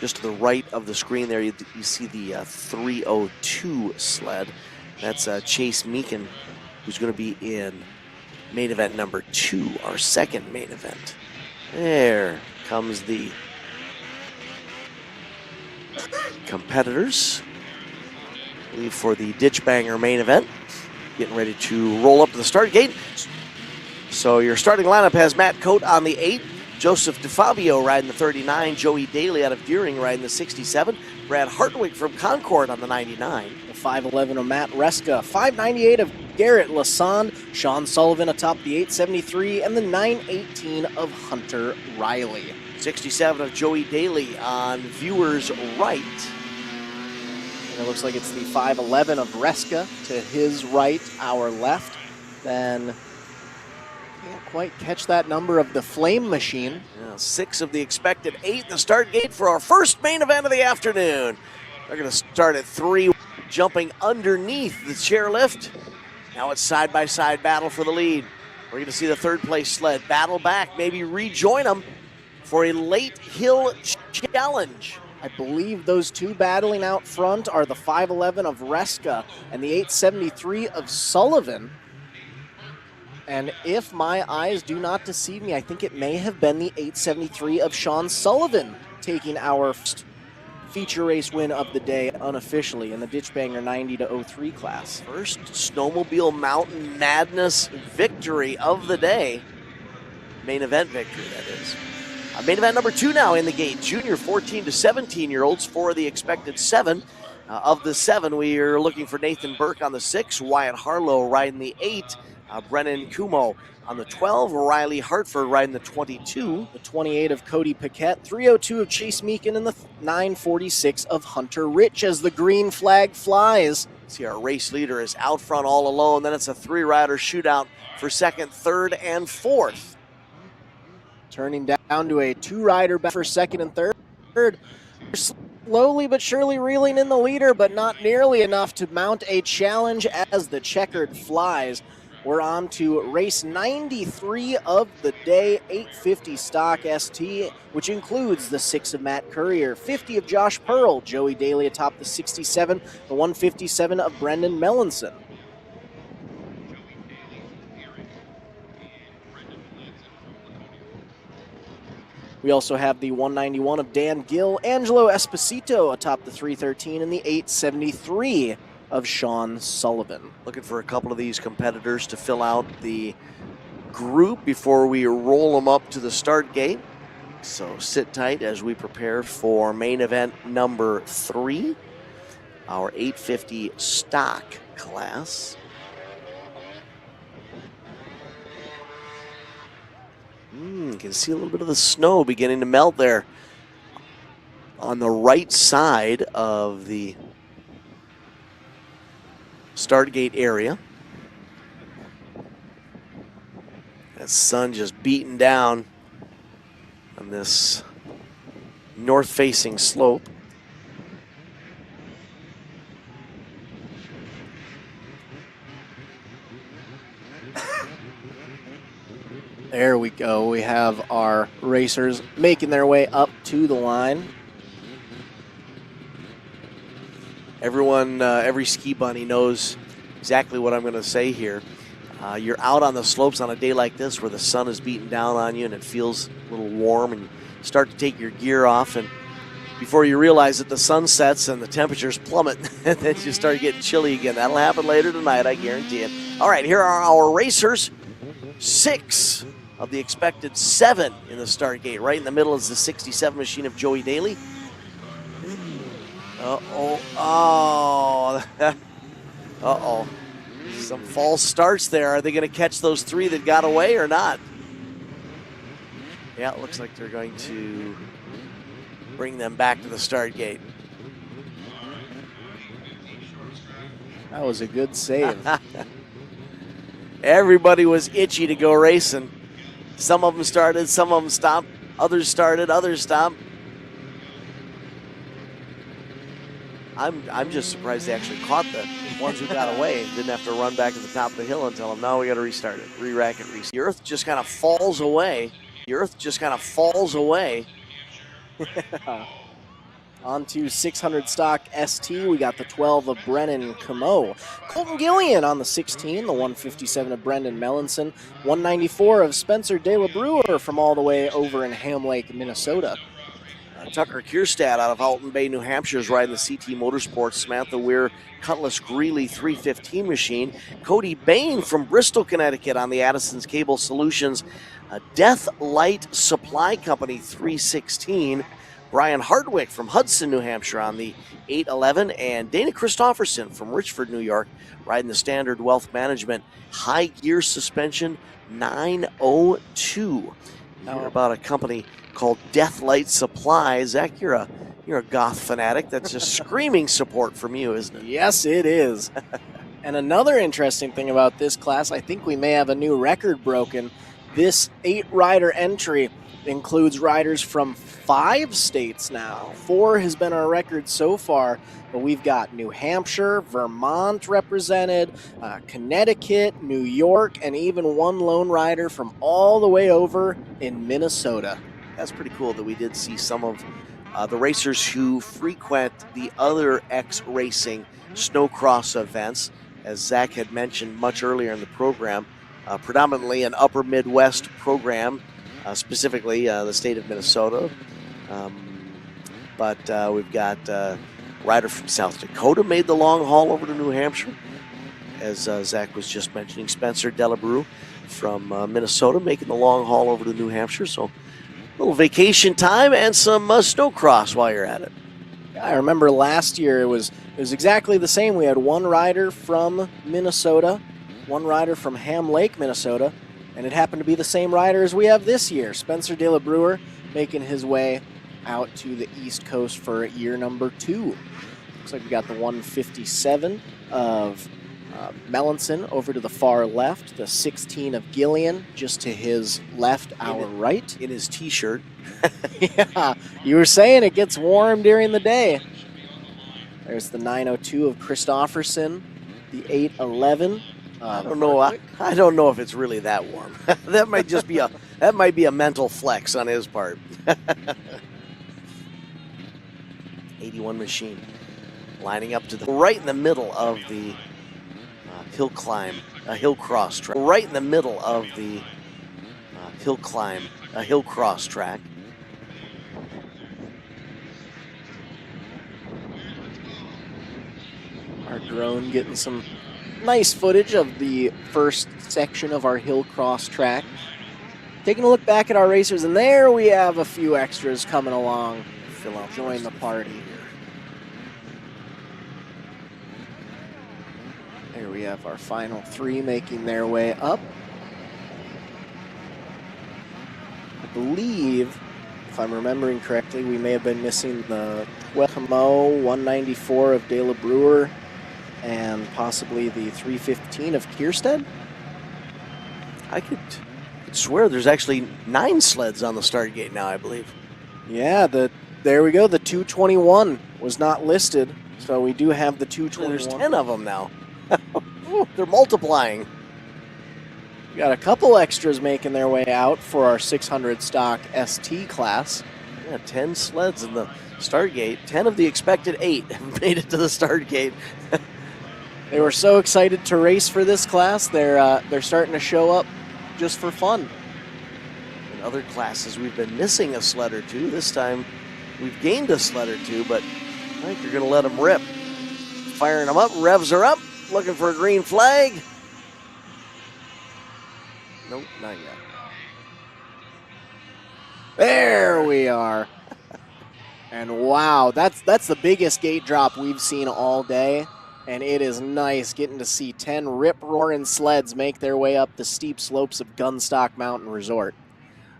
Just to the right of the screen there, you see the 302 sled. That's Chase Meekin, who's going to be in main event number 2, our second main event. There comes the competitors. I believe for the Ditch Banger main event. Getting ready to roll up to the start gate. So your starting lineup has Matt Coate on the 8, Joseph DeFabio riding the 39, Joey Daly out of Deering riding the 67, Brad Hartwig from Concord on the 99. The 511 of Matt Reska, 598 of Garrett Lassonde, Sean Sullivan atop the 873, and the 918 of Hunter Riley. 67 of Joey Daly on viewers' right. And it looks like it's the 511 of Reska to his right, our left. Then can't quite catch that number of the Flame Machine. Yeah, 6 of the expected 8 in the start gate for our first main event of the afternoon. They're going to start at 3, jumping underneath the chairlift. Now it's side-by-side battle for the lead. We're going to see the third place sled battle back, maybe rejoin them for a late hill challenge. I believe those two battling out front are the 511 of Reska and the 873 of Sullivan. And if my eyes do not deceive me, I think it may have been the 873 of Sean Sullivan taking our first feature race win of the day unofficially in the Ditch Banger 90-03 class. First Snowmobile Mountain Madness victory of the day. Main event victory, that is. Main event number 2 now in the gate. Junior 14 to 17-year-olds for the expected 7. Of the 7, we are looking for Nathan Burke on the 6, Wyatt Harlow riding the 8, Brennan Kumo on the 12, Riley Hartford riding the 22. The 28 of Cody Paquette, 302 of Chase Meekin, and the 946 of Hunter Rich as the green flag flies. See, our race leader is out front all alone. Then it's a 3-rider shootout for 2nd, 3rd, and 4th. Turning down to a 2-rider back for 2nd and 3rd. Slowly but surely reeling in the leader, but not nearly enough to mount a challenge as the checkered flies. We're on to race 93 of the day, 850 stock ST, which includes the 6 of Matt Courier, 50 of Josh Pearl, Joey Daly atop the 67, the 157 of Brendan Mellinson. We also have the 191 of Dan Gill, Angelo Esposito atop the 313, and the 873 of Sean Sullivan. Looking for a couple of these competitors to fill out the group before we roll them up to the start gate. So sit tight as we prepare for main event number 3, our 850 stock class. You can see a little bit of the snow beginning to melt there on the right side of the start gate area. That sun just beating down on this north-facing slope. There we go. We have our racers making their way up to the line. Everyone, every ski bunny knows exactly what I'm going to say here. You're out on the slopes on a day like this where the sun is beating down on you and it feels a little warm, and you start to take your gear off, and before you realize it, the sun sets and the temperatures plummet and then you start getting chilly again. That'll happen later tonight, I guarantee it. All right, here are our racers. 6 of the expected 7 in the start gate. Right in the middle is the 67 machine of Joey Daly. Uh-oh. Oh. Uh-oh. Some false starts there. Are they going to catch those 3 that got away or not? Yeah, it looks like they're going to bring them back to the start gate. That was a good save. Everybody was itchy to go racing. Some of them started, some of them stopped. Others started, others stopped. I'm just surprised they actually caught the ones who got away and didn't have to run back to the top of the hill and tell them, no, we got to restart it, re-rack it, restart. The earth just kind of falls away. The earth just kind of falls away. On to 600 stock ST, we got the 12 of Brennan Camo. Colton Gillian on the 16, the 157 of Brendan Mellinson, 194 of Spencer De La Brewer from all the way over in Ham Lake, Minnesota. Tucker Kierstad out of Alton Bay, New Hampshire is riding the CT Motorsports Samantha Weir Cutlass Greeley 315 machine. Cody Bain from Bristol, Connecticut on the Addison's Cable Solutions Death Light Supply Company 316. Brian Hardwick from Hudson, New Hampshire on the 811, and Dana Christofferson from Richford, New York, riding the Standard Wealth Management High Gear Suspension 902. Hear about a company called Deathlight Supply. Zach, you're a goth fanatic. That's just screaming support from you, isn't it? Yes, it is. And another interesting thing about this class, I think we may have a new record broken. This 8-rider entry includes riders from 5 states now. 4 has been our record so far, but we've got New Hampshire, Vermont represented, Connecticut, New York, and even one lone rider from all the way over in Minnesota. That's pretty cool that we did see some of the racers who frequent the other X-Racing Snowcross events. As Zach had mentioned much earlier in the program, predominantly an upper Midwest program, specifically the state of Minnesota. But we've got a rider from South Dakota made the long haul over to New Hampshire. As Zach was just mentioning, Spencer Delabrew from Minnesota making the long haul over to New Hampshire. So a little vacation time and some snowcross while you're at it. I remember last year it was exactly the same. We had one rider from Minnesota, one rider from Ham Lake, Minnesota, and it happened to be the same rider as we have this year. Spencer De La Brewer making his way out to the East Coast for year number 2. Looks like we got the 157 of Melanson over to the far left, the 16 of Gillian just to his left, our right. In his t-shirt. Yeah, you were saying it gets warm during the day. There's the 902 of Christofferson, the 811. I don't know. I don't know if it's really that warm. That might just be a mental flex on his part. 81 machine lining up to the right in the middle of the Hillcross track. Right in the middle of the Hillcross track. Our drone getting some nice footage of the first section of our Hillcross track. Taking a look back at our racers, and there we have a few extras coming along. Join the party. There we have our final 3 making their way up. I believe, if I'm remembering correctly, we may have been missing the 12 194 of De La Brewer and possibly the 315 of Kierstead. I could swear there's actually 9 sleds on the start gate now, I believe. Yeah, there we go. The 221 was not listed, so we do have the 221. There's 10 of them now. Ooh, they're multiplying. We got a couple extras making their way out for our 600 stock ST class. Yeah, 10 sleds in the start gate. 10 of the expected 8 have made it to the start gate. They were so excited to race for this class. They're starting to show up just for fun. In other classes, we've been missing a sled or two. This time, we've gained a sled or two, but I think you're going to let them rip. Firing them up, revs are up, looking for a green flag. Nope, not yet. There we are. And wow, that's the biggest gate drop we've seen all day. And it is nice getting to see 10 rip-roaring sleds make their way up the steep slopes of Gunstock Mountain Resort.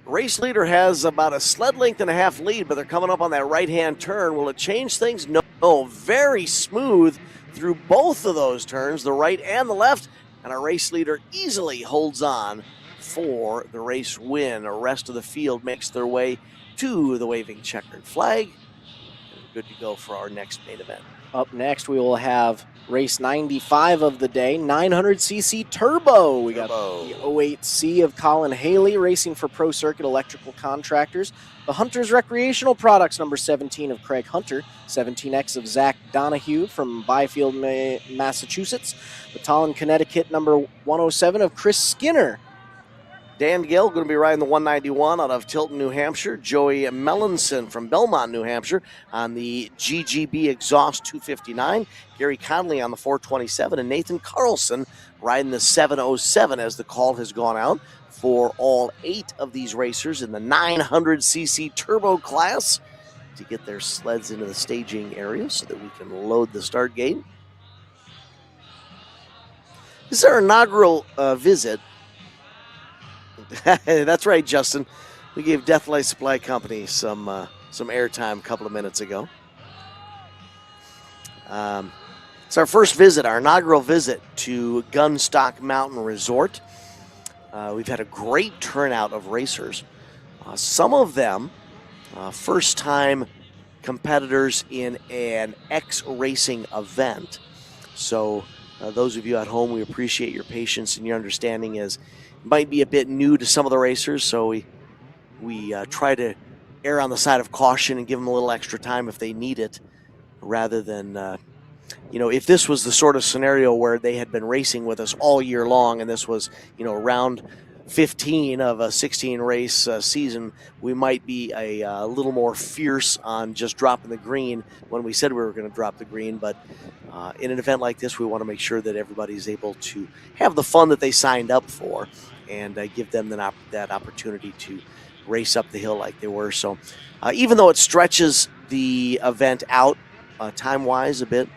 Race leader has about a sled length and a half lead, but they're coming up on that right-hand turn. Will it change things? No, very smooth through both of those turns, the right and the left, and our race leader easily holds on for the race win. The rest of the field makes their way to the waving checkered flag. Good to go for our next main event. Up next, we will have race 95 of the day, 900cc Turbo. We got the 08C of Colin Haley racing for Pro Circuit Electrical Contractors. The Hunter's Recreational Products, number 17 of Craig Hunter. 17X of Zach Donahue from Byfield, Massachusetts. The Tallinn, Connecticut, number 107 of Chris Skinner. Dan Gill going to be riding the 191 out of Tilton, New Hampshire. Joey Melanson from Belmont, New Hampshire on the GGB Exhaust 259. Gary Conley on the 427. And Nathan Carlson riding the 707 as the call has gone out for all 8 of these racers in the 900cc Turbo class to get their sleds into the staging area so that we can load the start gate. This is our inaugural visit. That's right, Justin. We gave Deathlight Supply Company some airtime a couple of minutes ago. It's our first visit, our inaugural visit to Gunstock Mountain Resort. We've had a great turnout of racers. Some of them first-time competitors in an X-racing event. So those of you at home, we appreciate your patience and your understanding, as it might be a bit new to some of the racers, so we try to err on the side of caution and give them a little extra time if they need it, rather than, if this was the sort of scenario where they had been racing with us all year long and this was, round 15 of a 16 race season, we might be a little more fierce on just dropping the green when we said we were going to drop the green. But in an event like this, we want to make sure that everybody's able to have the fun that they signed up for, and give them that opportunity to race up the hill like they were. So even though it stretches the event out time-wise a bit,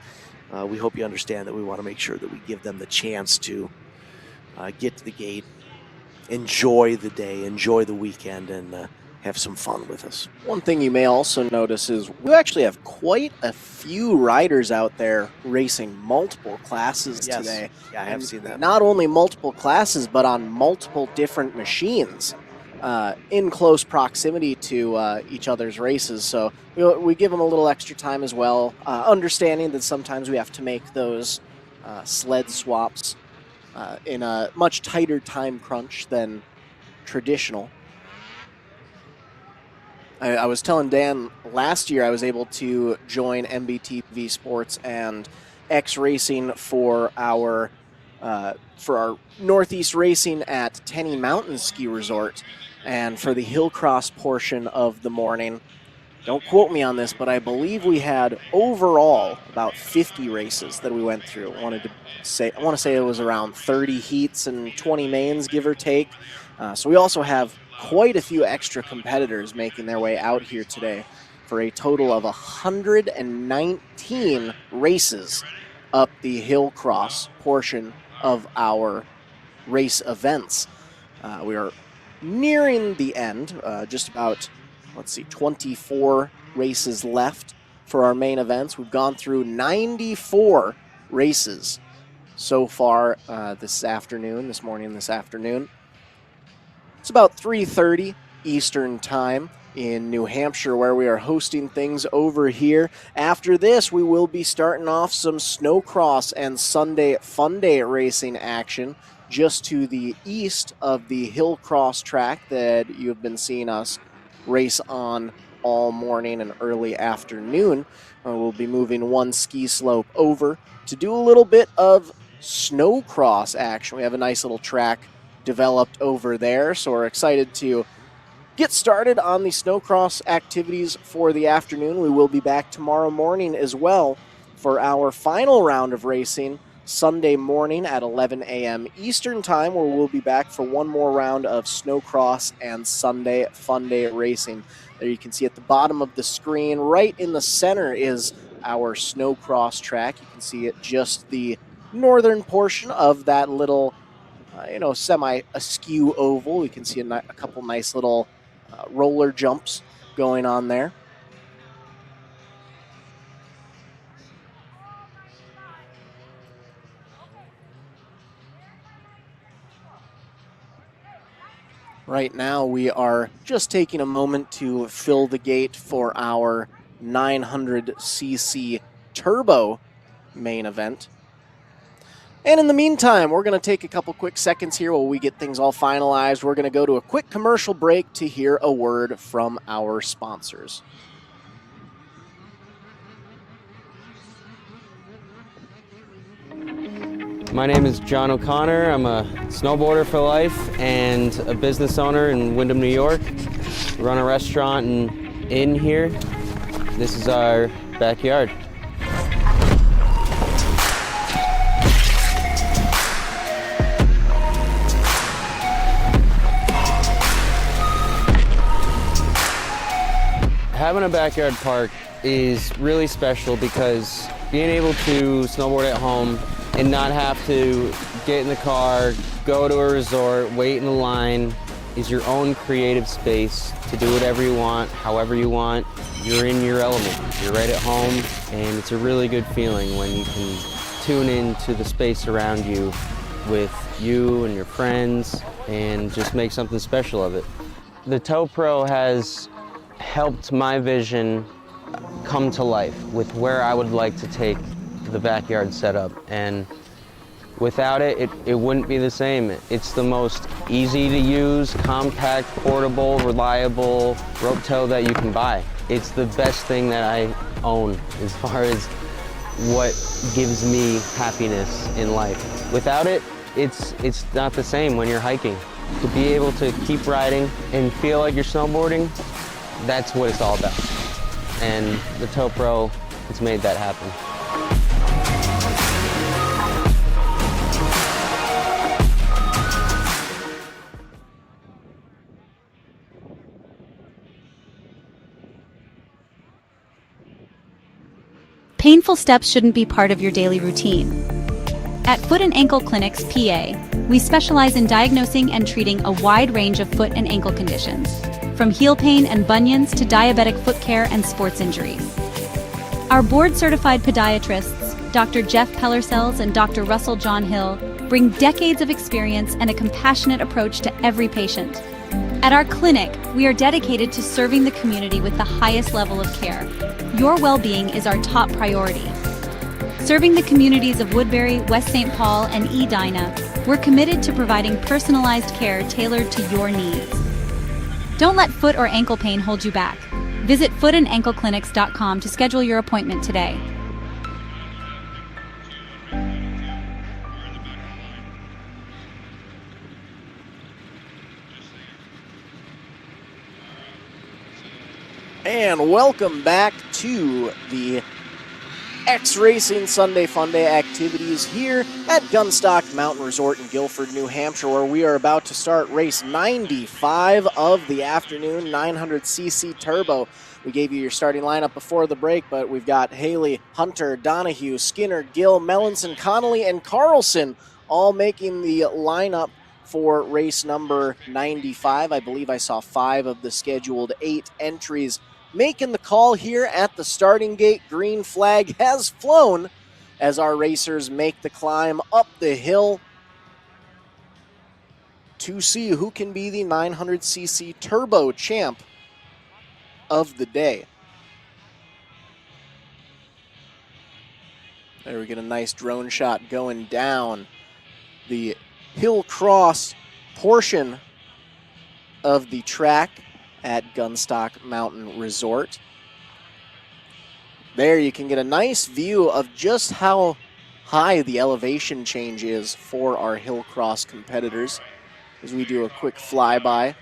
we hope you understand that we want to make sure that we give them the chance to get to the gate, enjoy the day, enjoy the weekend, and have some fun with us. One thing you may also notice is we actually have quite a few riders out there racing multiple classes today. Yeah, I have seen that. Not only multiple classes, but on multiple different machines in close proximity to each other's races. So we give them a little extra time as well, understanding that sometimes we have to make those sled swaps in a much tighter time crunch than traditional. I was telling Dan, last year I was able to join MBTV Sports and X Racing for our Northeast racing at Tenny Mountain Ski Resort, and for the Hillcross portion of the morning. Don't quote me on this, but I believe we had overall about 50 races that we went through. I want to say it was around 30 heats and 20 mains, give or take. So we also have quite a few extra competitors making their way out here today for a total of 119 races up the Hillcross portion of our race events. We are nearing the end, just about, 24 races left for our main events. We've gone through 94 races so far this afternoon. It's about 3:30 Eastern Time in New Hampshire, where we are hosting things over here. After this, we will be starting off some Snowcross and Sunday Fun Day racing action just to the east of the Hillcross track that you have been seeing us race on all morning and early afternoon. We'll be moving one ski slope over to do a little bit of Snowcross action. We have a nice little track developed over there, so we're excited to get started on the Snowcross activities for the afternoon. We will be back tomorrow morning as well for our final round of racing Sunday morning at 11 a.m. Eastern Time, where we'll be back for one more round of Snowcross and Sunday Fun Day racing. There you can see at the bottom of the screen, right in the center, is our Snowcross track. You can see it just the northern portion of that little, semi-askew oval. You can see a couple nice little roller jumps going on there. Right now, we are just taking a moment to fill the gate for our 900cc turbo main event. And in the meantime, we're going to take a couple quick seconds here while we get things all finalized. We're going to go to a quick commercial break to hear a word from our sponsors. My name is John O'Connor. I'm a snowboarder for life and a business owner in Windham, New York. We run a restaurant and inn here. This is our backyard. Having a backyard park is really special because being able to snowboard at home and not have to get in the car, go to a resort, wait in the line, is your own creative space to do whatever you want, however you want. You're in your element. You're right at home, and it's a really good feeling when you can tune into the space around you with you and your friends and just make something special of it. The Tow Pro has helped my vision come to life with where I would like to take the backyard setup, and without it, it wouldn't be the same. It's the most easy to use, compact, portable, reliable rope tow that you can buy. It's the best thing that I own as far as what gives me happiness in life. Without it, it's not the same when you're hiking. To be able to keep riding and feel like you're snowboarding, that's what it's all about. And the Tow Pro has made that happen. Painful steps shouldn't be part of your daily routine. At Foot and Ankle Clinics, PA, we specialize in diagnosing and treating a wide range of foot and ankle conditions, from heel pain and bunions to diabetic foot care and sports injuries. Our board-certified podiatrists, Dr. Jeff Pellercells and Dr. Russell John Hill, bring decades of experience and a compassionate approach to every patient. At our clinic, we are dedicated to serving the community with the highest level of care. Your well-being is our top priority. Serving the communities of Woodbury, West St. Paul, and Edina, we're committed to providing personalized care tailored to your needs. Don't let foot or ankle pain hold you back. Visit footandankleclinics.com to schedule your appointment today. And welcome back to the X-Racing Sunday Fun Day activities here at Gunstock Mountain Resort in Guilford, New Hampshire, where we are about to start race 95 of the afternoon, 900cc Turbo. We gave you your starting lineup before the break, but we've got Haley, Hunter, Donahue, Skinner, Gill, Mellinson, Connolly, and Carlson all making the lineup for race number 95. I believe I saw 5 of the scheduled 8 entries making the call here at the starting gate. Green flag has flown as our racers make the climb up the hill to see who can be the 900cc Turbo champ of the day. There we get a nice drone shot going down the Hillcross portion of the track at Gunstock Mountain Resort. There you can get a nice view of just how high the elevation change is for our Hillcross competitors as we do a quick flyby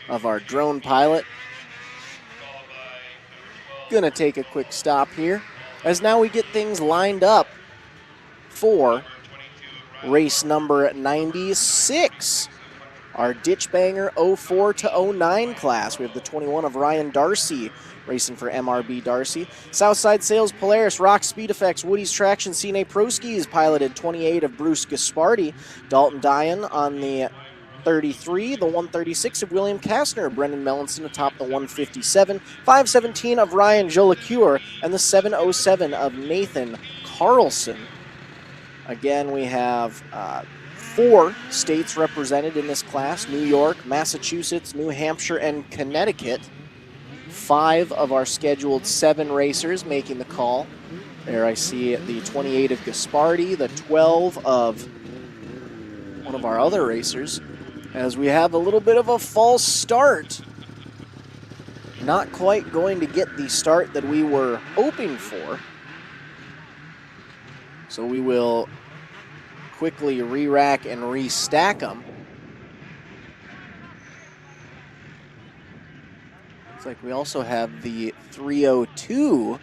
of our drone pilot. Gonna take a quick stop here as now we get things lined up for race number 96. Our Ditch Banger 04 to 09 class. We have the 21 of Ryan Darcy racing for MRB Darcy. Southside Sales Polaris, Rock Speed Effects, Woody's Traction, CNA Pro Skis piloted 28 of Bruce Gaspardi. Dalton Dyan on the 33, the 136 of William Kastner, Brendan Mellinson atop the 157, 517 of Ryan Jolicoeur, and the 707 of Nathan Carlson. Again, we have 4 states represented in this class: New York, Massachusetts, New Hampshire, and Connecticut. 5 of our scheduled 7 racers making the call. There I see the 28 of Gaspardi, the 12 of one of our other racers, as we have a little bit of a false start. Not quite going to get the start that we were hoping for. So we will quickly re-rack and restack them. Looks like we also have the 302.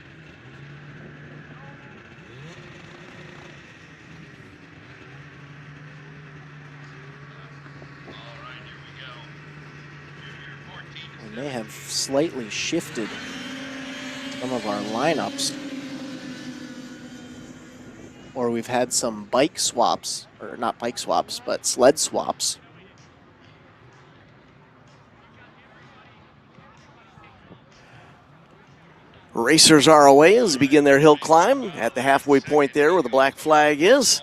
We may have slightly shifted some of our lineups. Or we've had some bike swaps, or not bike swaps, but sled swaps. Racers are away as they begin their hill climb at the halfway point there where the black flag is.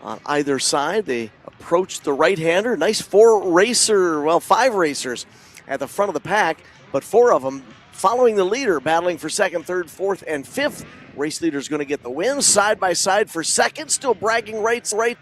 On either side, they approach the right-hander. Nice five racers at the front of the pack, but 4 of them following the leader, battling for second, third, fourth, and fifth. Race leader's going to get the win. Side by side for second, still bragging rights. Race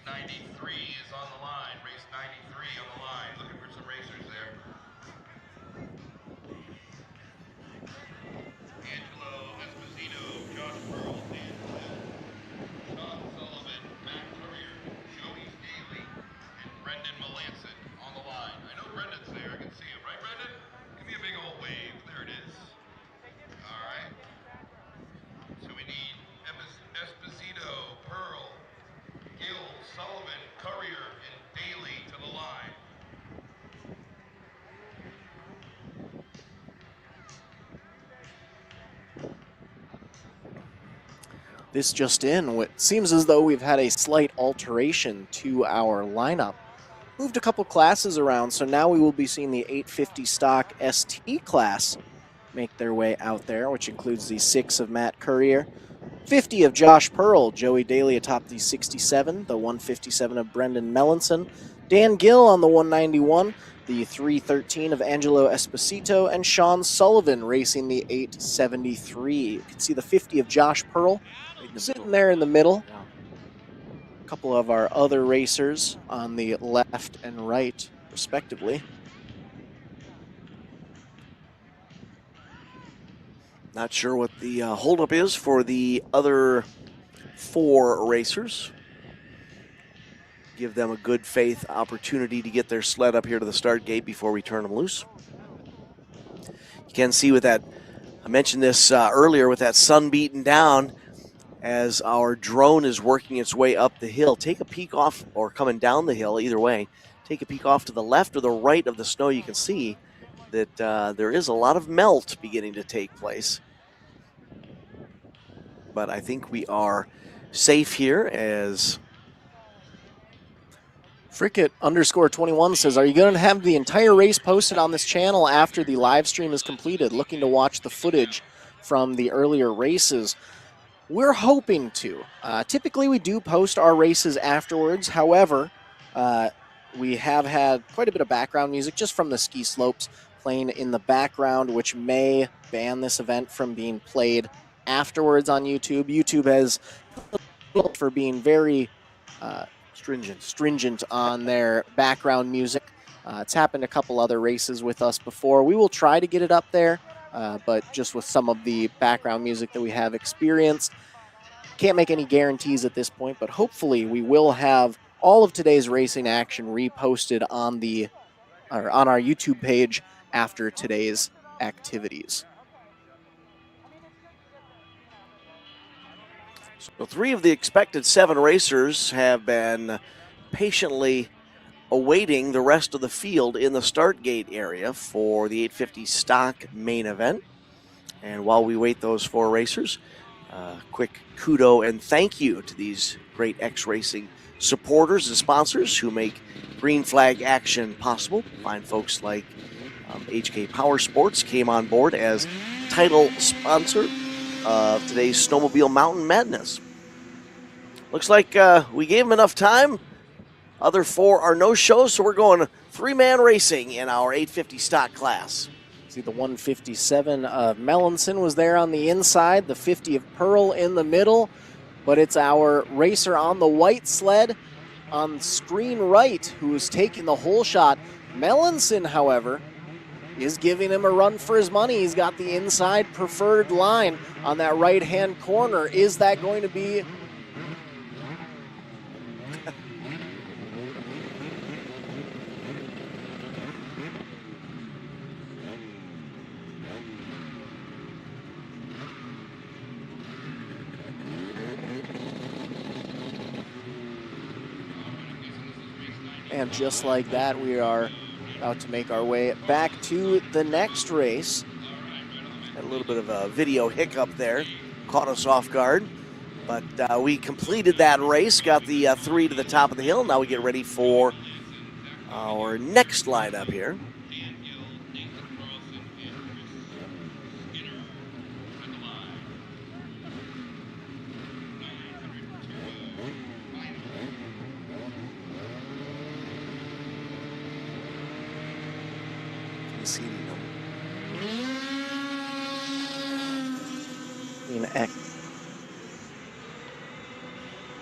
93 is on the line. Race 93 on the line. Looking for some racers there. Angelo Esposito, Josh Pearl, Dan Hill, Sean Sullivan, Matt Courier, Joey Daly, and Brendan Melanson on the line. I know Brendan's there. I can see him. Right, Brendan? Give me a big old wave. There it is. All right. So we need Esposito, Pearl, Gill, Sullivan, Courier, and Daly to the line. This just in, it seems as though we've had a slight alteration to our lineup. Moved a couple classes around, so now we will be seeing the 850 stock ST class make their way out there, which includes the 6 of Matt Courier, 50 of Josh Pearl, Joey Daly atop the 67, the 157 of Brendan Melanson, Dan Gill on the 191, the 313 of Angelo Esposito, and Sean Sullivan racing the 873. You can see the 50 of Josh Pearl sitting there in the middle. A couple of our other racers on the left and right, respectively. Not sure what the holdup is for the other 4 racers. Give them a good faith opportunity to get their sled up here to the start gate before we turn them loose. You can see with that, I mentioned this earlier, with that sun beaten down, as our drone is working its way up the hill. Take a peek off, or coming down the hill, either way. Take a peek off to the left or the right of the snow. You can see that there is a lot of melt beginning to take place. But I think we are safe here as Frickett_21 says, are you going to have the entire race posted on this channel after the live stream is completed? Looking to watch the footage from the earlier races. We're hoping to. Typically we do post our races afterwards. However, we have had quite a bit of background music just from the ski slopes playing in the background, which may ban this event from being played afterwards on YouTube. YouTube has for being very stringent on their background music. It's happened a couple other races with us before. We will try to get it up there, but just with some of the background music that we have experienced. Can't make any guarantees at this point, but hopefully we will have all of today's racing action reposted on our YouTube page after today's activities. So 3 of the expected 7 racers have been patiently awaiting the rest of the field in the start gate area for the 850 stock main event. And while we wait those 4 racers, quick kudo and thank you to these great X-Racing supporters and sponsors who make green flag action possible. Fine folks like HK Power Sports came on board as title sponsor of today's Snowmobile Mountain Madness. Looks like we gave them enough time. Other 4 are no shows, so we're going 3-man racing in our 850 stock class. See, the 157 of Melanson was there on the inside, the 50 of Pearl in the middle, but it's our racer on the white sled on screen right who is taking the whole shot. Melanson, however, is giving him a run for his money. He's got the inside preferred line on that right-hand corner. Is that going to be... And just like that, we are about to make our way back to the next race. Had a little bit of a video hiccup there, caught us off guard. But we completed that race, got the 3 to the top of the hill. Now we get ready for our next lineup here.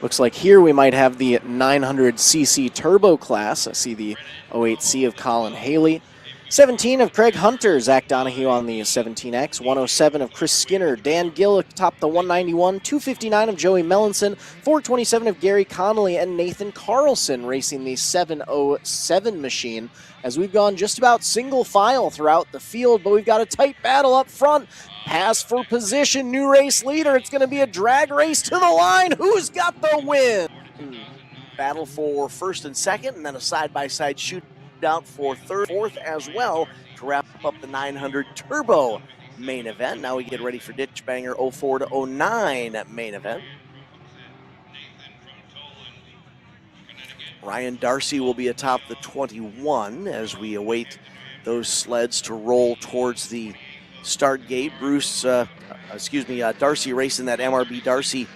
Looks like here we might have the 900cc turbo class. I see the 08C of Colin Haley. 17 of Craig Hunter, Zach Donahue on the 17X, 107 of Chris Skinner, Dan Gill atop the 191, 259 of Joey Melanson, 427 of Gary Connolly, and Nathan Carlson racing the 707 machine as we've gone just about single file throughout the field, but we've got a tight battle up front. Pass for position, new race leader. It's going to be a drag race to the line. Who's got the win? Battle for first and second, and then a side-by-side shootout for third, fourth as well to wrap up the 900 Turbo main event. Now we get ready for Ditch Banger 04 to 09 main event. Ryan Darcy will be atop the 21 as we await those sleds to roll towards the start gate. Darcy racing that MRB Darcy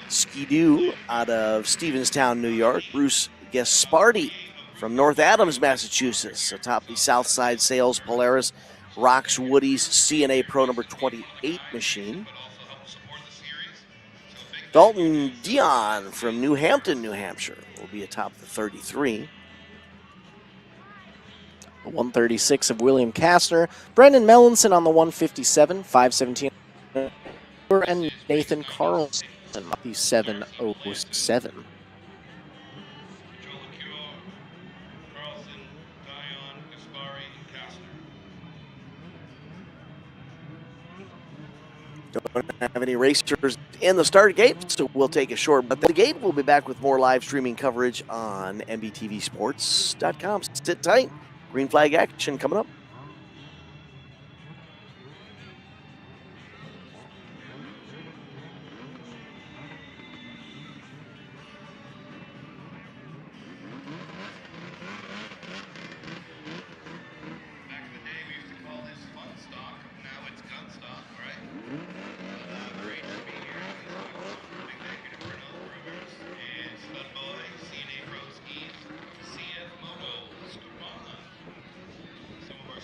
Ski-Doo out of Stevenstown, New York. Bruce Gaspardi from North Adams, Massachusetts, atop the Southside Sales Polaris Rocks Woody's CNA Pro number 28 machine. Dalton Dion from New Hampton, New Hampshire will be atop the 33. 136 of William Kastner, Brendan Melanson on the 157, 517, and Nathan Carlson on the 707. Don't have any racers in the start gate, so we'll take a short but the gate. We'll be back with more live streaming coverage on MBTVsports.com. Sit tight. Green flag action coming up. Back in the day, we used to call this fun stock. Now it's Gunstock, right? Great to be here. Executive Renault Brewers and Spud Boy, CNA Pro Skis, CF Moto, Scuba. Some of our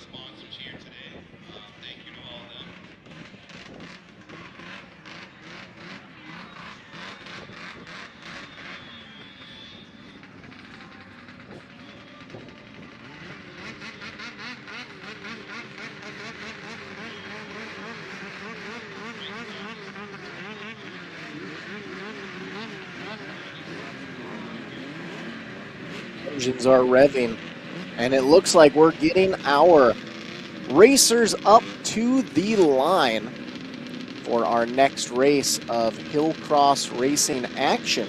engines are revving, and it looks like we're getting our racers up to the line for our next race of Hillcross racing action.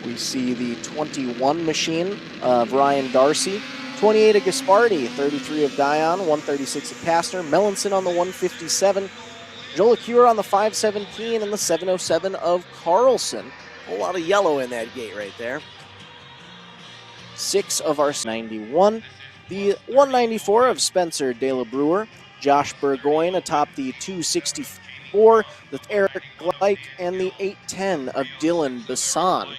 We see the 21 machine of Ryan Darcy, 28 of Gaspardi, 33 of Dion, 136 of Kastner, Melanson on the 157, Joel Cure on the 517, and the 707 of Carlson. A lot of yellow in that gate right there. 6 of our 91, the 194 of Spencer De La Brewer, Josh Burgoyne atop the 264, the Eric Gleich, and the 810 of Dylan Bassan.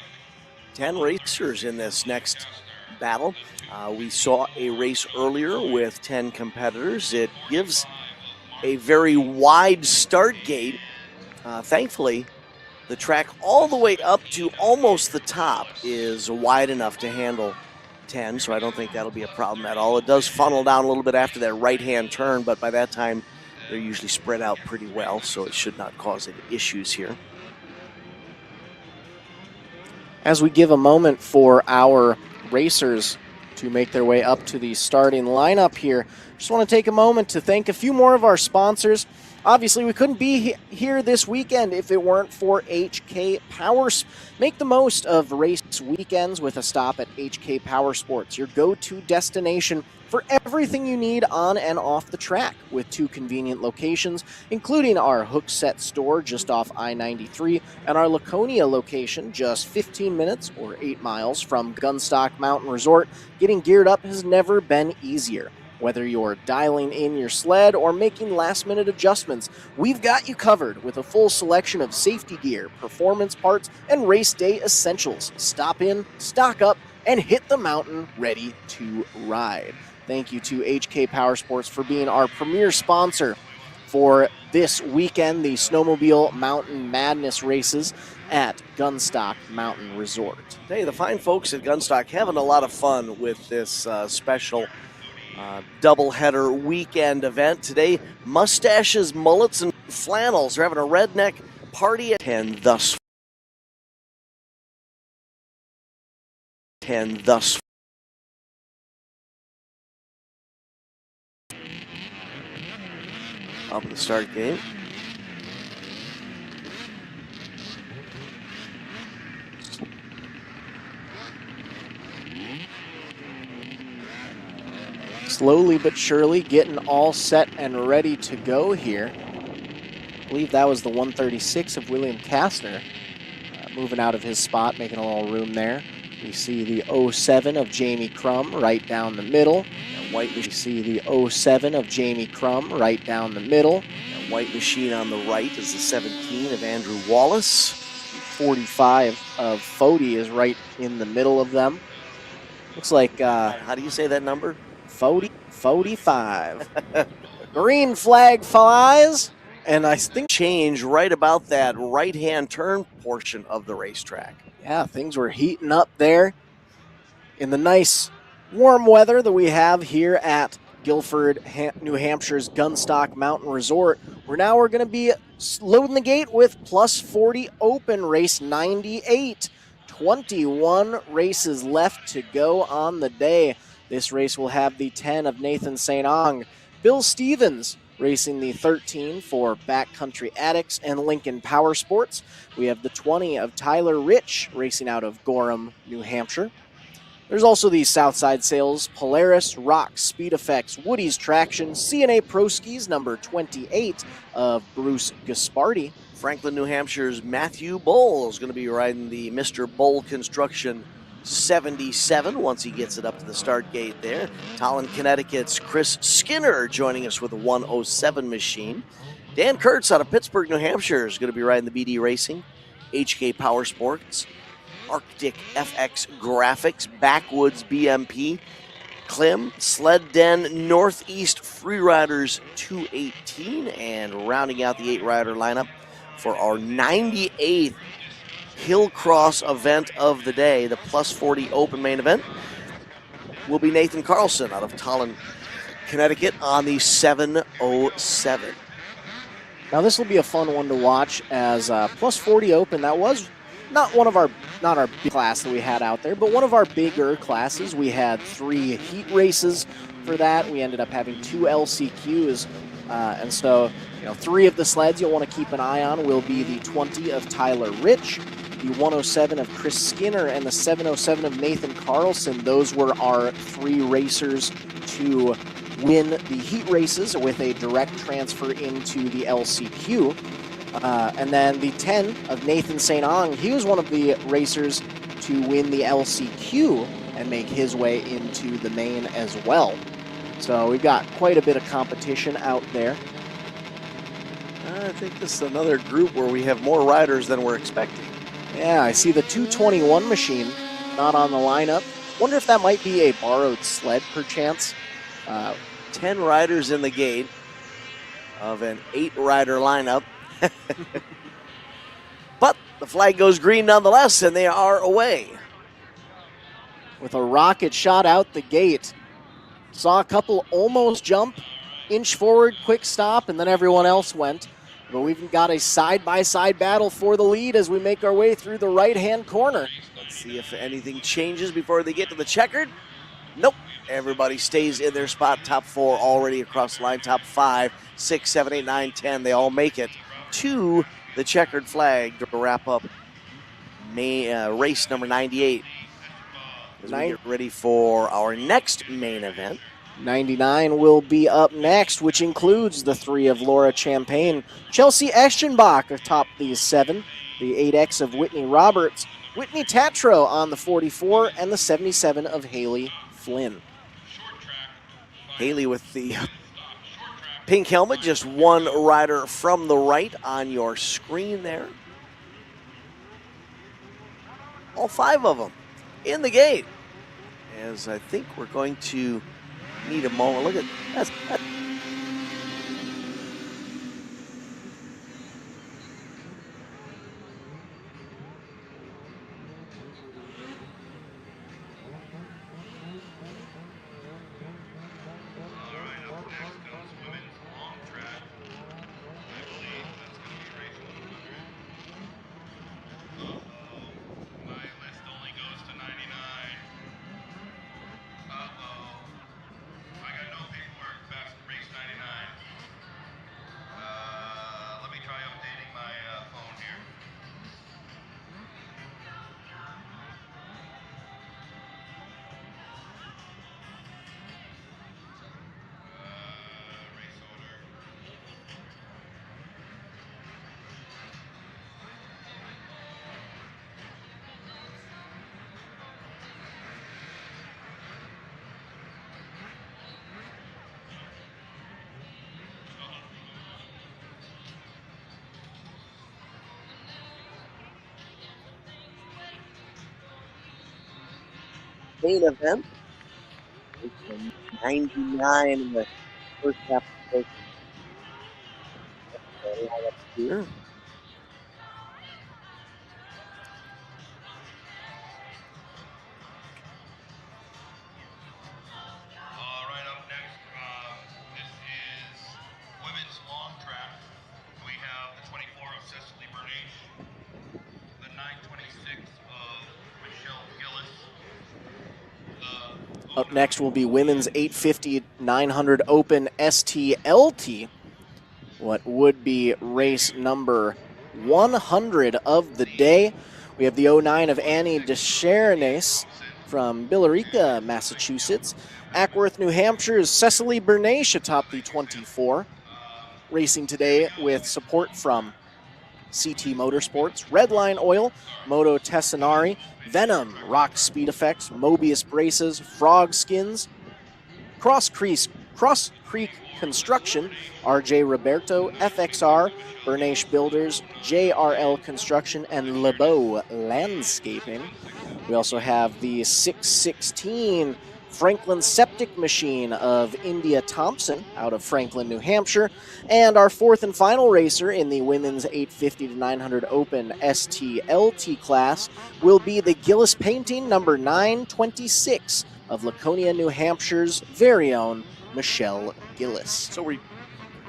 10 racers in this next battle. We saw a race earlier with 10 competitors. It gives a very wide start gate. Thankfully, the track all the way up to almost the top is wide enough to handle 10, so I don't think that'll be a problem at all. It does funnel down a little bit after that right-hand turn, but by that time, they're usually spread out pretty well, so it should not cause any issues here. As we give a moment for our racers to make their way up to the starting lineup here, just want to take a moment to thank a few more of our sponsors. Obviously, we couldn't be here this weekend if it weren't for HK Power. Make the most of race weekends with a stop at HK Power Sports, your go-to destination for everything you need on and off the track, with 2 convenient locations, including our Hookset store just off I-93 and our Laconia location just 15 minutes or 8 miles from Gunstock Mountain Resort. Getting geared up has never been easier. Whether you're dialing in your sled or making last-minute adjustments, we've got you covered with a full selection of safety gear, performance parts, and race day essentials. Stop in, stock up, and hit the mountain ready to ride. Thank you to HK Power Sports for being our premier sponsor for this weekend, the Snowmobile Mountain Madness races at Gunstock Mountain Resort. Hey, the fine folks at Gunstock having a lot of fun with this special doubleheader weekend event today. Mustaches, mullets, and flannels are having a redneck party at 10 thus up the start gate. Slowly but surely getting all set and ready to go here. I believe that was the 136 of William Kastner, moving out of his spot, making a little room there. We see the 07 of Jamie Crum right down the middle. We see the 07 of Jamie Crum right down the middle. That white machine on the right is the 17 of Andrew Wallace. 45 of Fody is right in the middle of them. Looks like, how do you say that number? 45. Green flag flies, and I think change right about that right-hand turn portion of the racetrack. Yeah, things were heating up there in the nice warm weather that we have here at Guilford, New Hampshire's Gunstock Mountain Resort. We're going to be loading the gate with plus 40 open, race 98. 21 races left to go on the day. This race will have the 10 of Nathan St. Ong, Bill Stevens racing the 13 for Backcountry Addicts and Lincoln Power Sports. We have the 20 of Tyler Rich racing out of Gorham, New Hampshire. There's also the Southside Sales, Polaris, Rocks, Speed Effects, Woody's Traction, CNA Pro Skis, number 28 of Bruce Gaspardi. Franklin, New Hampshire's Matthew Bull is going to be riding the Mr. Bull Construction 77 once he gets it up to the start gate there. Tallinn, Connecticut's Chris Skinner joining us with a 107 machine. Dan Kurtz out of Pittsburgh, New Hampshire is going to be riding the BD Racing, HK Power Sports, Arctic FX Graphics, Backwoods BMP, Klim, Sled Den, Northeast Freeriders 218, and rounding out the 8-rider lineup for our 98th Hillcross event of the day, the plus 40 open main event, will be Nathan Carlson out of Tallinn, Connecticut on the 707. Now this will be a fun one to watch as plus 40 open. That was not one of our not our big class that we had out there, but one of our bigger classes. We had 3 heat races for that. We ended up having 2 LCQs. And so, 3 of the sleds you'll want to keep an eye on will be the 20 of Tyler Rich, the 107 of Chris Skinner, and the 707 of Nathan Carlson. Those were our 3 racers to win the heat races with a direct transfer into the LCQ. And then the 10 of Nathan St. Ong, he was one of the racers to win the LCQ and make his way into the main as well. So we've got quite a bit of competition out there. I think this is another group where we have more riders than we're expecting. Yeah, I see the 221 machine not on the lineup. Wonder if that might be a borrowed sled, perchance. 10 riders in the gate of an 8-rider lineup. But the flag goes green nonetheless, and they are away. With a rocket shot out the gate. Saw a couple almost jump, inch forward, quick stop, and then everyone else went. But we've got a side-by-side battle for the lead as we make our way through the right-hand corner. Let's see if anything changes before they get to the checkered. Nope. Everybody stays in their spot. Top 4 already across the line. Top 5, 6, 7, 8, 9, 10. They all make it to the checkered flag to wrap up race number 98. As we get ready for our next main event. 99 will be up next, which includes the 3 of Laura Champagne. Chelsea Eschenbach atop these 7. The 8X of Whitney Roberts. Whitney Tatro on the 44, and the 77 of Haley Flynn. Haley with the pink helmet, just 1 rider from the right on your screen there. All 5 of them in the gate. As I think we're going to need a moment. Look at that. Main event. 99 in the first half of the here. Up next will be women's 850-900 Open STLT. What would be race number 100 of the day. We have the 09 of Annie Deschernais from Billerica, Massachusetts. Ackworth, New Hampshire's Cecily Bernache atop the 24. Racing today with support from CT Motorsports, Redline Oil, Moto Tessinari, Venom, Rock Speed Effects, Mobius Braces, Frog Skins, Cross Creek Construction, RJ Roberto, FXR, Bernache Builders, JRL Construction, and LeBeau Landscaping. We also have the 616 Franklin Septic Machine of India Thompson out of Franklin, New Hampshire. And our 4th and final racer in the women's 850-900 Open STLT class will be the Gillis Painting number 926 of Laconia, New Hampshire's very own Michelle Gillis. So we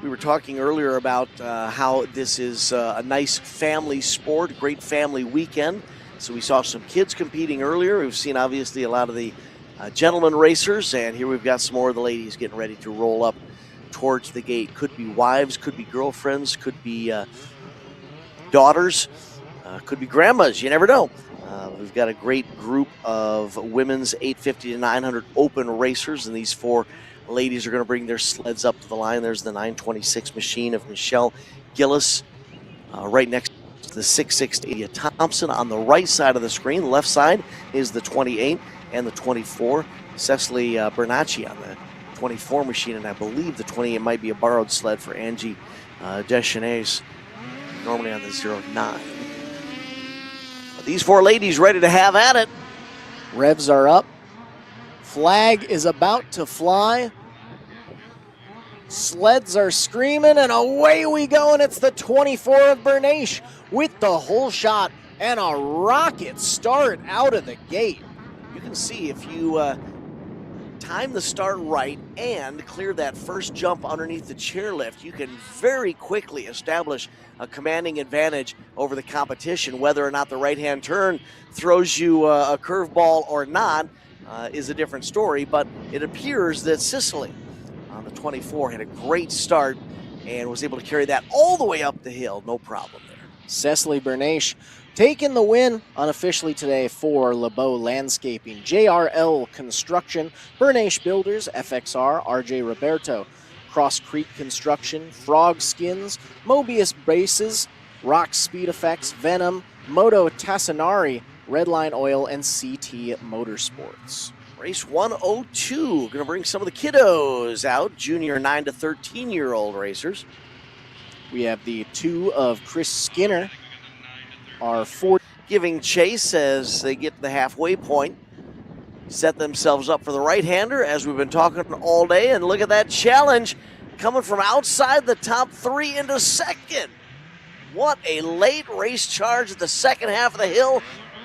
were talking earlier about how this is a nice family sport, great family weekend. So we saw some kids competing earlier. We've seen obviously a lot of the gentlemen racers, and here we've got some more of the ladies getting ready to roll up towards the gate. Could be wives, could be girlfriends, could be daughters, could be grandmas. You never know. We've got a great group of women's 850 to 900 open racers, and these 4 ladies are going to bring their sleds up to the line. There's the 926 machine of Michelle Gillis right next to the 660 Thompson on the right side of the screen. Left side is the 28 and the 24. Cecily Bernacci on the 24 machine, and I believe the 28 might be a borrowed sled for Angie Deschanais, normally on the 09. But these 4 ladies ready to have at it. Revs are up. Flag is about to fly. Sleds are screaming, and away we go, and it's the 24 of Bernache with the whole shot and a rocket start out of the gate. You can see if you time the start right and clear that first jump underneath the chairlift, you can very quickly establish a commanding advantage over the competition. Whether or not the right-hand turn throws you a curveball or not is a different story, but it appears that Cicely on the 24 had a great start and was able to carry that all the way up the hill, no problem there. Cecily Bernache taking the win unofficially today for LeBeau Landscaping, JRL Construction, Bernache Builders, FXR, RJ Roberto, Cross Creek Construction, Frog Skins, Mobius Bases, Rock Speed Effects, Venom, Moto Tassinari, Redline Oil, and CT Motorsports. Race 102, going to bring some of the kiddos out, junior 9 to 13-year-old racers. We have the 2 of Chris Skinner, our 4 giving chase as they get to the halfway point. Set themselves up for the right-hander as we've been talking all day, and look at that challenge coming from outside the top 3 into second. What a late race charge at the second half of the hill.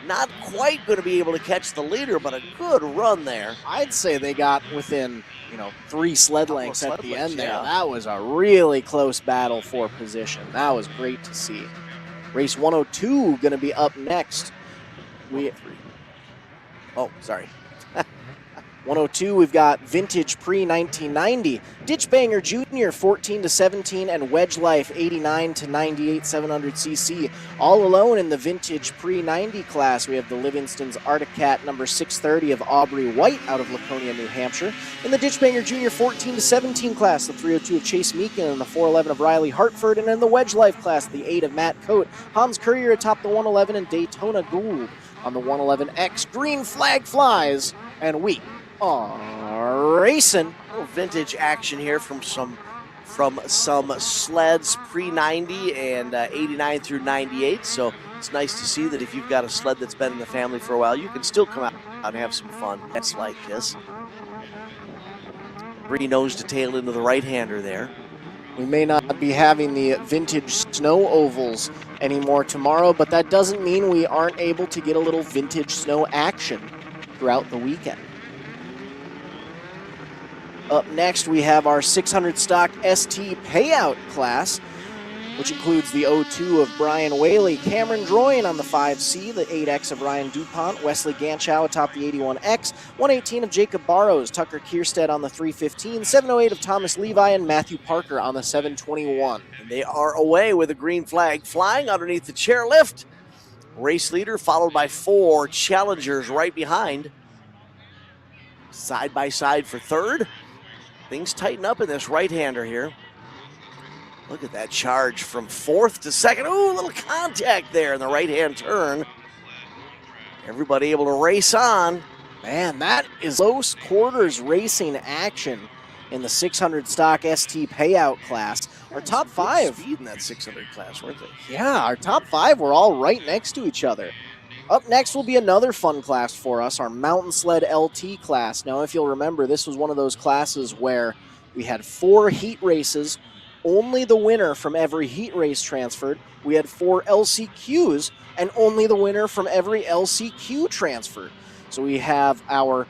Not quite going to be able to catch the leader, but a good run there. I'd say they got within, 3 sled lengths at the end there. Yeah. That was a really close battle for position. That was great to see. Race 102 going to be up next. 102, we've got Vintage Pre-1990, Ditch Banger Junior 14 to 17, and Wedge Life 89 to 98 700cc. All alone in the Vintage Pre-90 class, we have the Livingston's Arctic Cat number 630 of Aubrey White out of Laconia, New Hampshire. In the Ditch Banger Junior 14 to 17 class, the 302 of Chase Meekin and the 411 of Riley Hartford. And in the Wedge Life class, the 8 of Matt Coate, Hans Courier atop the 111, and Daytona Gould on the 111X. Green flag flies, and we are racing. A little vintage action here from some sleds pre-90 and 89 through 98. So it's nice to see that if you've got a sled that's been in the family for a while, you can still come out and have some fun. That's like this. Green nose to tail into the right-hander there. We may not be having the vintage snow ovals anymore tomorrow, but that doesn't mean we aren't able to get a little vintage snow action throughout the weekend. Up next, we have our 600 stock ST payout class, which includes the 02 of Brian Whaley, Cameron Droyan on the 5C, the 8X of Ryan DuPont, Wesley Ganchow atop the 81X, 118 of Jacob Barrows, Tucker Kierstead on the 315, 708 of Thomas Levi, and Matthew Parker on the 721. And they are away with a green flag flying underneath the chairlift. Race leader followed by 4 challengers right behind. Side by side for third. Things tighten up in this right-hander here. Look at that charge from 4th to 2nd. Ooh, a little contact there in the right-hand turn. Everybody able to race on. Man, that is close quarters racing action in the 600 stock ST payout class. Our top 5. Speed in that 600 class, weren't they? Yeah, our top 5 were all right next to each other. Up next will be another fun class for us, our Mountain Sled LT class. Now, if you'll remember, this was one of those classes where we had 4 heat races, only the winner from every heat race transferred. We had 4 LCQs, and only the winner from every LCQ transferred. So we have our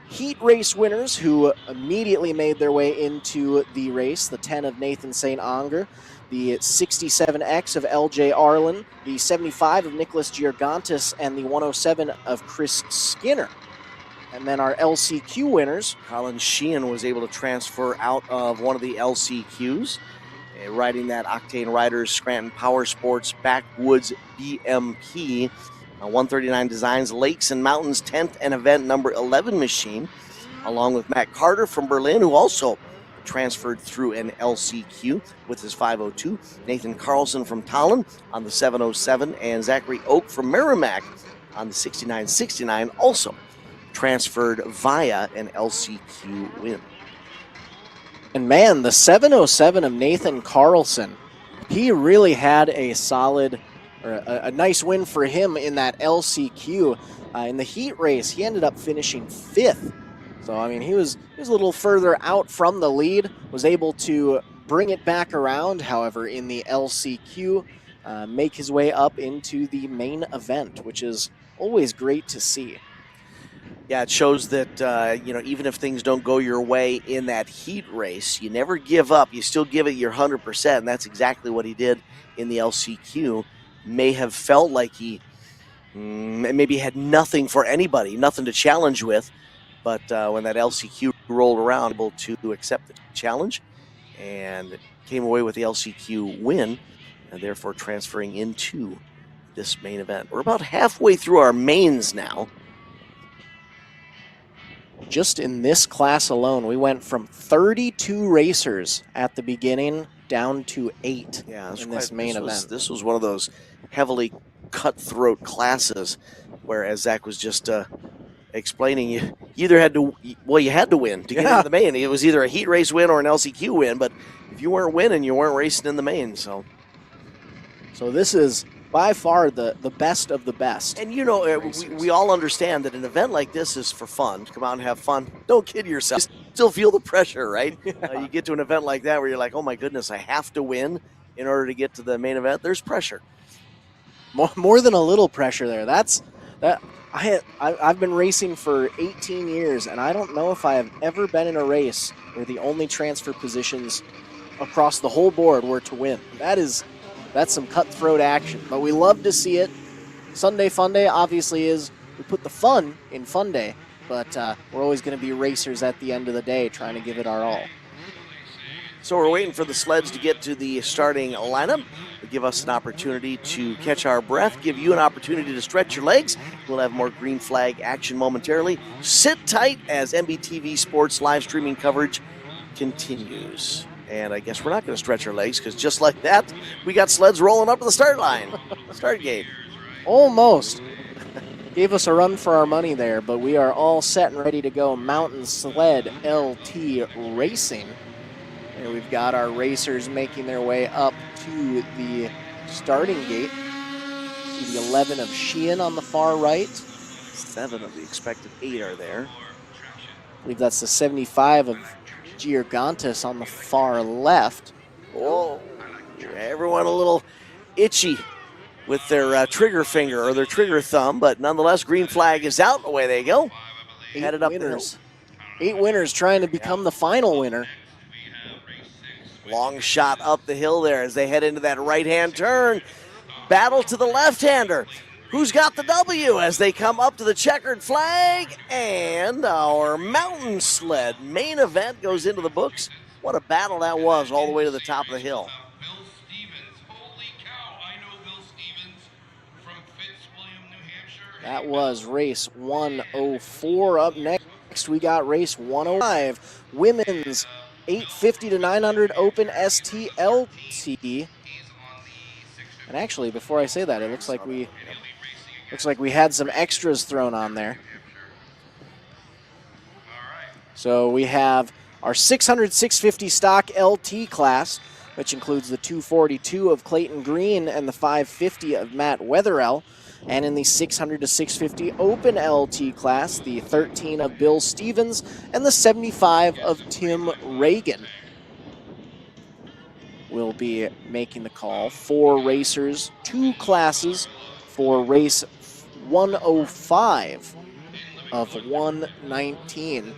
heat race winners who immediately made their way into the race. The 10 of Nathan St. Anger, the 67X of LJ Arlen, the 75 of Nicholas Giorgantis, and the 107 of Chris Skinner. And then our LCQ winners. Colin Sheehan was able to transfer out of one of the LCQs, riding that Octane Riders Scranton Power Sports Backwoods BMP. 139 Designs Lakes and Mountains 10th and event number 11 machine, along with Matt Carter from Berlin, who also transferred through an LCQ with his 502. Nathan Carlson from Tallinn on the 707, and Zachary Oak from Merrimack on the 6969 also transferred via an LCQ win. And man, the 707 of Nathan Carlson, he really had a solid, or a nice win for him in that LCQ. In the heat race, he ended up finishing 5th. So, I mean, he was a little further out from the lead, was able to bring it back around, however, in the LCQ, make his way up into the main event, which is always great to see. Yeah, it shows that, even if things don't go your way in that heat race, you never give up. You still give it your 100%, and that's exactly what he did in the LCQ. May have felt like he maybe had nothing for anybody, nothing to challenge with, but when that LCQ rolled around, able to accept the challenge and came away with the LCQ win, and therefore transferring into this main event. We're about halfway through our mains now. Just in this class alone, we went from 32 racers at the beginning down to 8 in this main event. This was one of those heavily cutthroat classes where, as Zach was just explaining, you either had to, you had to win to get into the main. It was either a heat race win or an LCQ win, but if you weren't winning, you weren't racing in the main. So this is by far the best of the best. And we all understand that an event like this is for fun, to come out and have fun. Don't kid yourself. You still feel the pressure, right? You get to an event like that where you're like, oh my goodness, I have to win in order to get to the main event. There's pressure. More than a little pressure there. I've been racing for 18 years, and I don't know if I have ever been in a race where the only transfer positions across the whole board were to win. That's some cutthroat action, but we love to see it. Sunday Fun Day obviously is, we put the fun in Fun Day, but we're always going to be racers at the end of the day, trying to give it our all. So we're waiting for the sleds to get to the starting lineup. It'll give us an opportunity to catch our breath, give you an opportunity to stretch your legs. We'll have more green flag action momentarily. Sit tight as MBTV Sports live streaming coverage continues. And I guess we're not going to stretch our legs, because just like that, we got sleds rolling up to the start line. Start gate. Almost. Gave us a run for our money there, but we are all set and ready to go. Mountain Sled LT Racing. And we've got our racers making their way up to the starting gate. See the 11 of Sheehan on the far right. 7 of the expected 8 are there. I believe that's the 75 of Giorgantis on the far left. Oh, everyone a little itchy with their trigger finger or their trigger thumb, but nonetheless, green flag is out. Away they go. Headed up the hill. 8 winners trying to become the final winner. Long shot up the hill there as they head into that right-hand turn. Battle to the left-hander. Who's got the W as they come up to the checkered flag? And our mountain sled main event goes into the books. What a battle that was all the way to the top of the hill. That was race 104. Up next, we got race 105. Women's 850 to 900 Open STLT. And actually, before I say that, it looks like we had some extras thrown on there. So we have our 600, 650 stock LT class, which includes the 242 of Clayton Green and the 550 of Matt Wetherell. And in the 600 to 650 Open LT class, the 13 of Bill Stevens and the 75 of Tim Reagan will be making the call. 4 racers, 2 classes for race 105. of 119.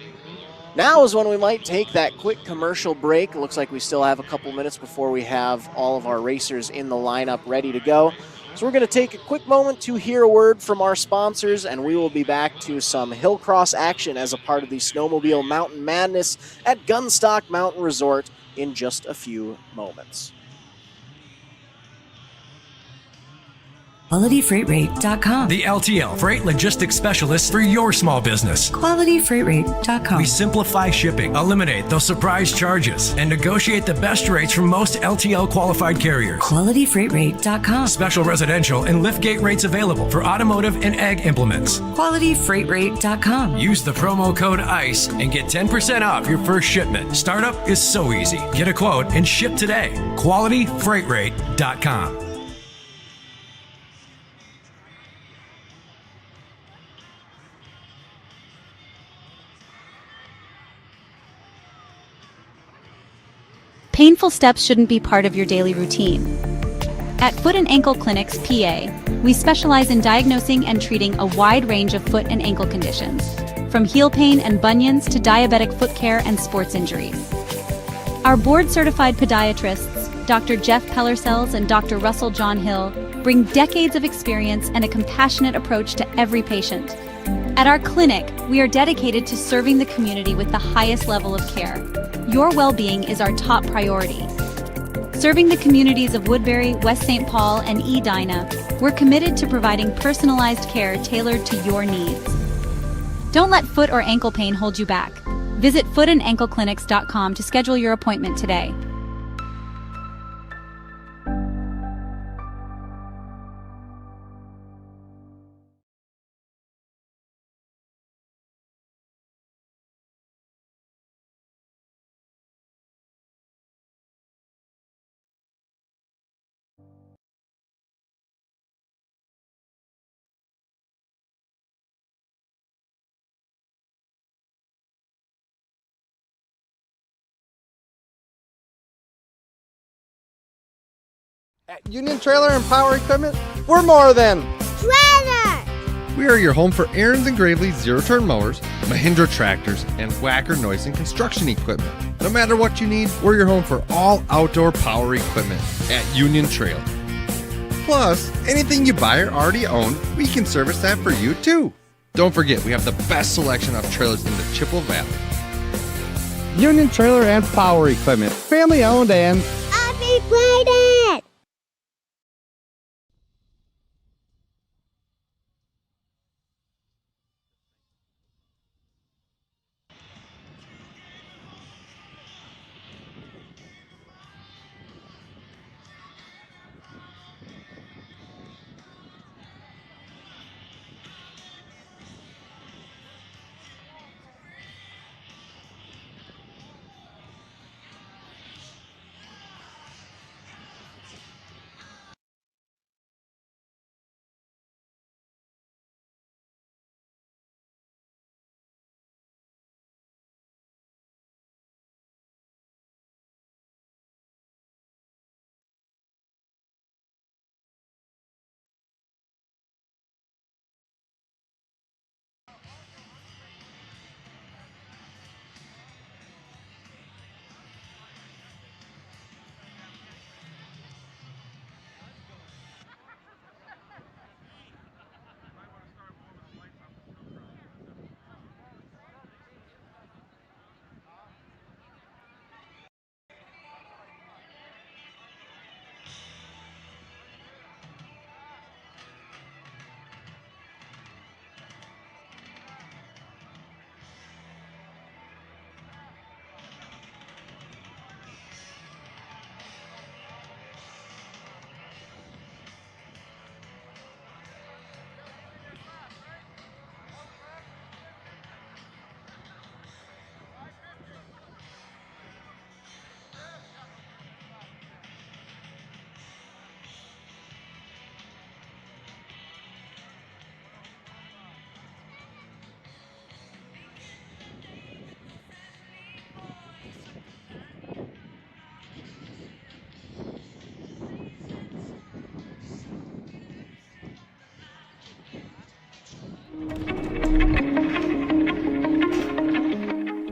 Now is when we might take that quick commercial break. It looks like we still have a couple minutes before we have all of our racers in the lineup ready to go. So we're going to take a quick moment to hear a word from our sponsors, and we will be back to some Hillcross action as a part of the Snowmobile Mountain Madness at Gunstock Mountain Resort in just a few moments. QualityFreightRate.com. The LTL Freight Logistics Specialist for your small business. QualityFreightRate.com. We simplify shipping, eliminate those surprise charges, and negotiate the best rates from most LTL qualified carriers. QualityFreightRate.com. Special residential and liftgate rates available for automotive and ag implements. QualityFreightRate.com. Use the promo code ICE and get 10% off your first shipment. Startup is so easy. Get a quote and ship today. QualityFreightRate.com. Painful steps shouldn't be part of your daily routine. At Foot and Ankle Clinics, PA, we specialize in diagnosing and treating a wide range of foot and ankle conditions, from heel pain and bunions to diabetic foot care and sports injuries. Our board-certified podiatrists, Dr. Jeff Pellercells and Dr. Russell John Hill, bring decades of experience and a compassionate approach to every patient. At our clinic, we are dedicated to serving the community with the highest level of care. Your well-being is our top priority. Serving the communities of Woodbury, West St. Paul, and Edina, we're committed to providing personalized care tailored to your needs. Don't let foot or ankle pain hold you back. Visit footandankleclinics.com to schedule your appointment today. At Union Trailer and Power Equipment, we're more than Trailer! We are your home for Aaron's and Gravely's zero-turn mowers, Mahindra tractors, and Whacker noise and construction equipment. No matter what you need, we're your home for all outdoor power equipment at Union Trailer. Plus, anything you buy or already own, we can service that for you too. Don't forget, we have the best selection of trailers in the Chippewa Valley. Union Trailer and Power Equipment, family owned and Upgraded!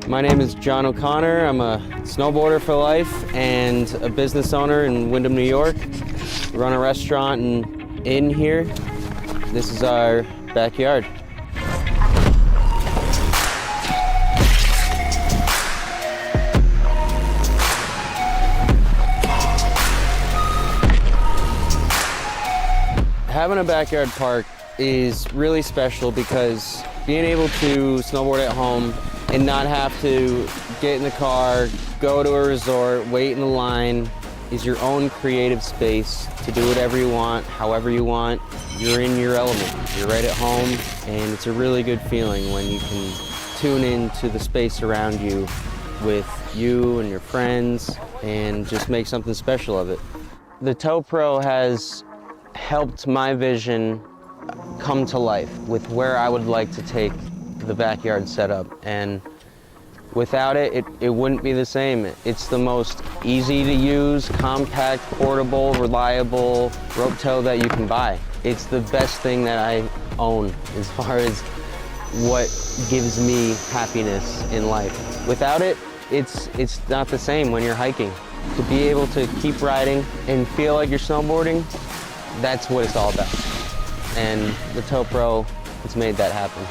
My name is John O'Connor. I'm a snowboarder for life and a business owner in Windham, New York. We run a restaurant and inn here. This is our backyard. Having a backyard park is really special because being able to snowboard at home and not have to get in the car, go to a resort, wait in the line, is your own creative space to do whatever you want, however you want. You're in your element. You're right at home, and it's a really good feeling when you can tune into the space around you with you and your friends and just make something special of it. The Tow Pro has helped my vision come to life with where I would like to take the backyard setup, and without it, it wouldn't be the same. It's the most easy to use, compact, portable, reliable rope tow that you can buy. It's the best thing that I own as far as what gives me happiness in life. Without it, it's not the same when you're hiking. To be able to keep riding and feel like you're snowboarding, that's what it's all about. And the Tow Pro has made that happen.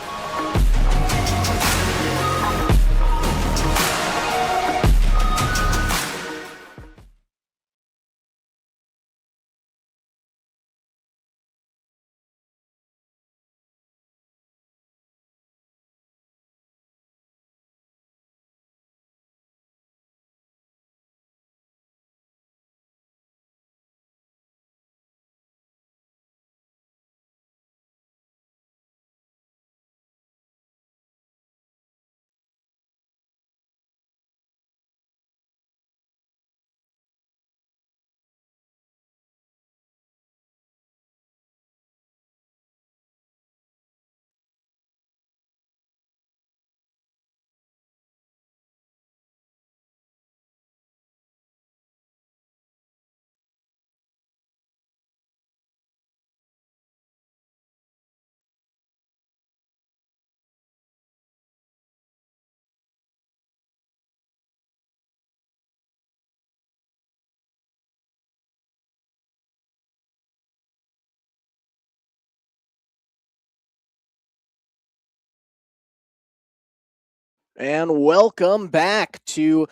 And welcome back to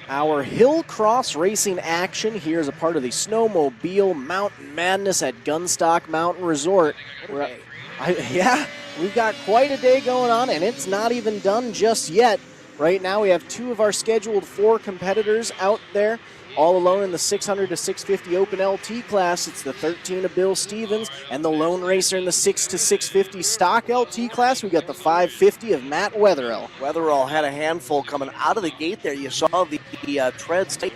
our Hillcross racing action here as a part of the Snowmobile Mountain Madness at Gunstock Mountain Resort. Yeah, we've got quite a day going on, and it's not even done just yet. Right now we have two of our scheduled 4 competitors out there, all alone in the 600 to 650 Open LT class. It's the 13 of Bill Stevens and the lone racer in the 6 to 650 Stock LT class. We got the 550 of Matt Wetherill. Wetherill had a handful coming out of the gate there. You saw the treads tight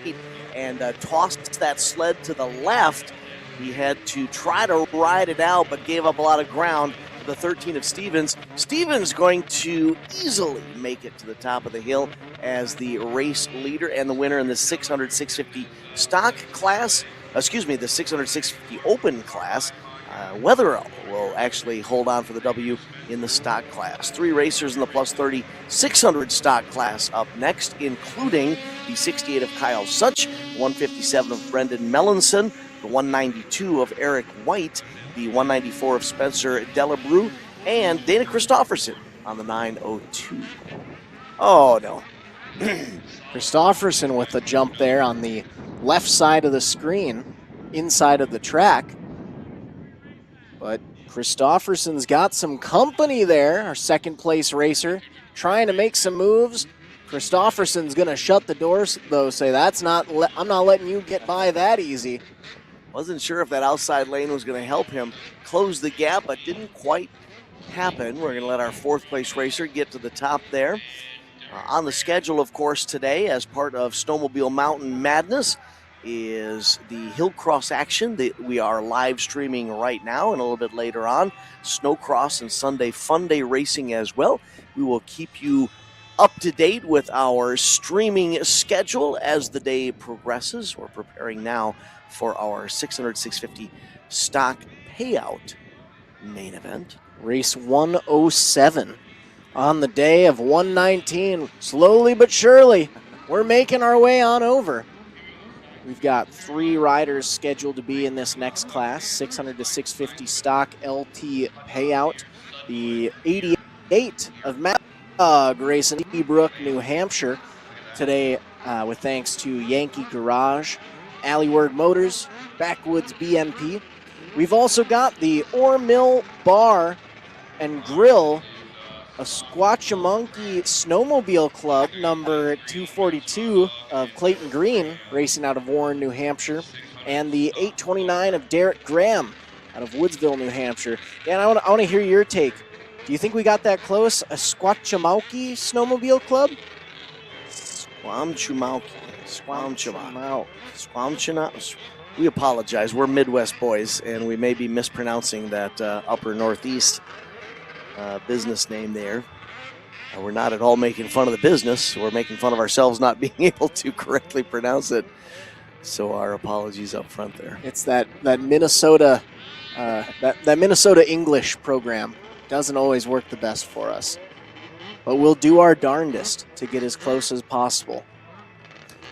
and tossed that sled to the left. He had to try to ride it out, but gave up a lot of ground. The 13 of Stevens. Stevens going to easily make it to the top of the hill as the race leader and the winner in the 600, 650 stock class. The 600, 650 open class. Wetherill will actually hold on for the W in the stock class. 3 racers in the plus 30 600 stock class up next, including the 68 of Kyle Such, 157 of Brendan Mellinson, the 192 of Eric White, the 194 of Spencer Delabrew, and Dana Christofferson on the 902. Oh, no. Christofferson with the jump there on the left side of the screen, inside of the track. But Christofferson's got some company there, our second place racer, trying to make some moves. Christofferson's going to shut the doors, though, say, I'm not letting you get by that easy. Wasn't sure if that outside lane was going to help him close the gap, but didn't quite happen. We're going to let our 4th place racer get to the top there. On the schedule, of course, today as part of Snowmobile Mountain Madness is the Hillcross action that we are live streaming right now, and a little bit later on, Snowcross and Sunday Fun Day racing as well. We will keep you up to date with our streaming schedule as the day progresses. We're preparing now for our 600, 650 stock payout main event. Race 107 On the day of 119, slowly but surely, we're making our way on over. We've got 3 riders scheduled to be in this next class, 600 to 650 stock LT payout. The 88 of Matt Grayson, Ebrook, New Hampshire, today with thanks to Yankee Garage, Alleyward Motors, Backwoods BMP. We've also got the Ore Mill Bar and Grill, a Squatchamonkey Snowmobile Club, number 242 of Clayton Green, racing out of Warren, New Hampshire, and the 829 of Derek Graham out of Woodsville, New Hampshire. Dan, I want to hear your take. Do you think we got that close? A Squatchamonkey Snowmobile Club? Squamchama. We apologize. We're Midwest boys, and we may be mispronouncing that upper Northeast business name there. We're not at all making fun of the business. We're making fun of ourselves not being able to correctly pronounce it. So our apologies up front there. It's that Minnesota that Minnesota English program doesn't always work the best for us. But we'll do our darndest to get as close as possible.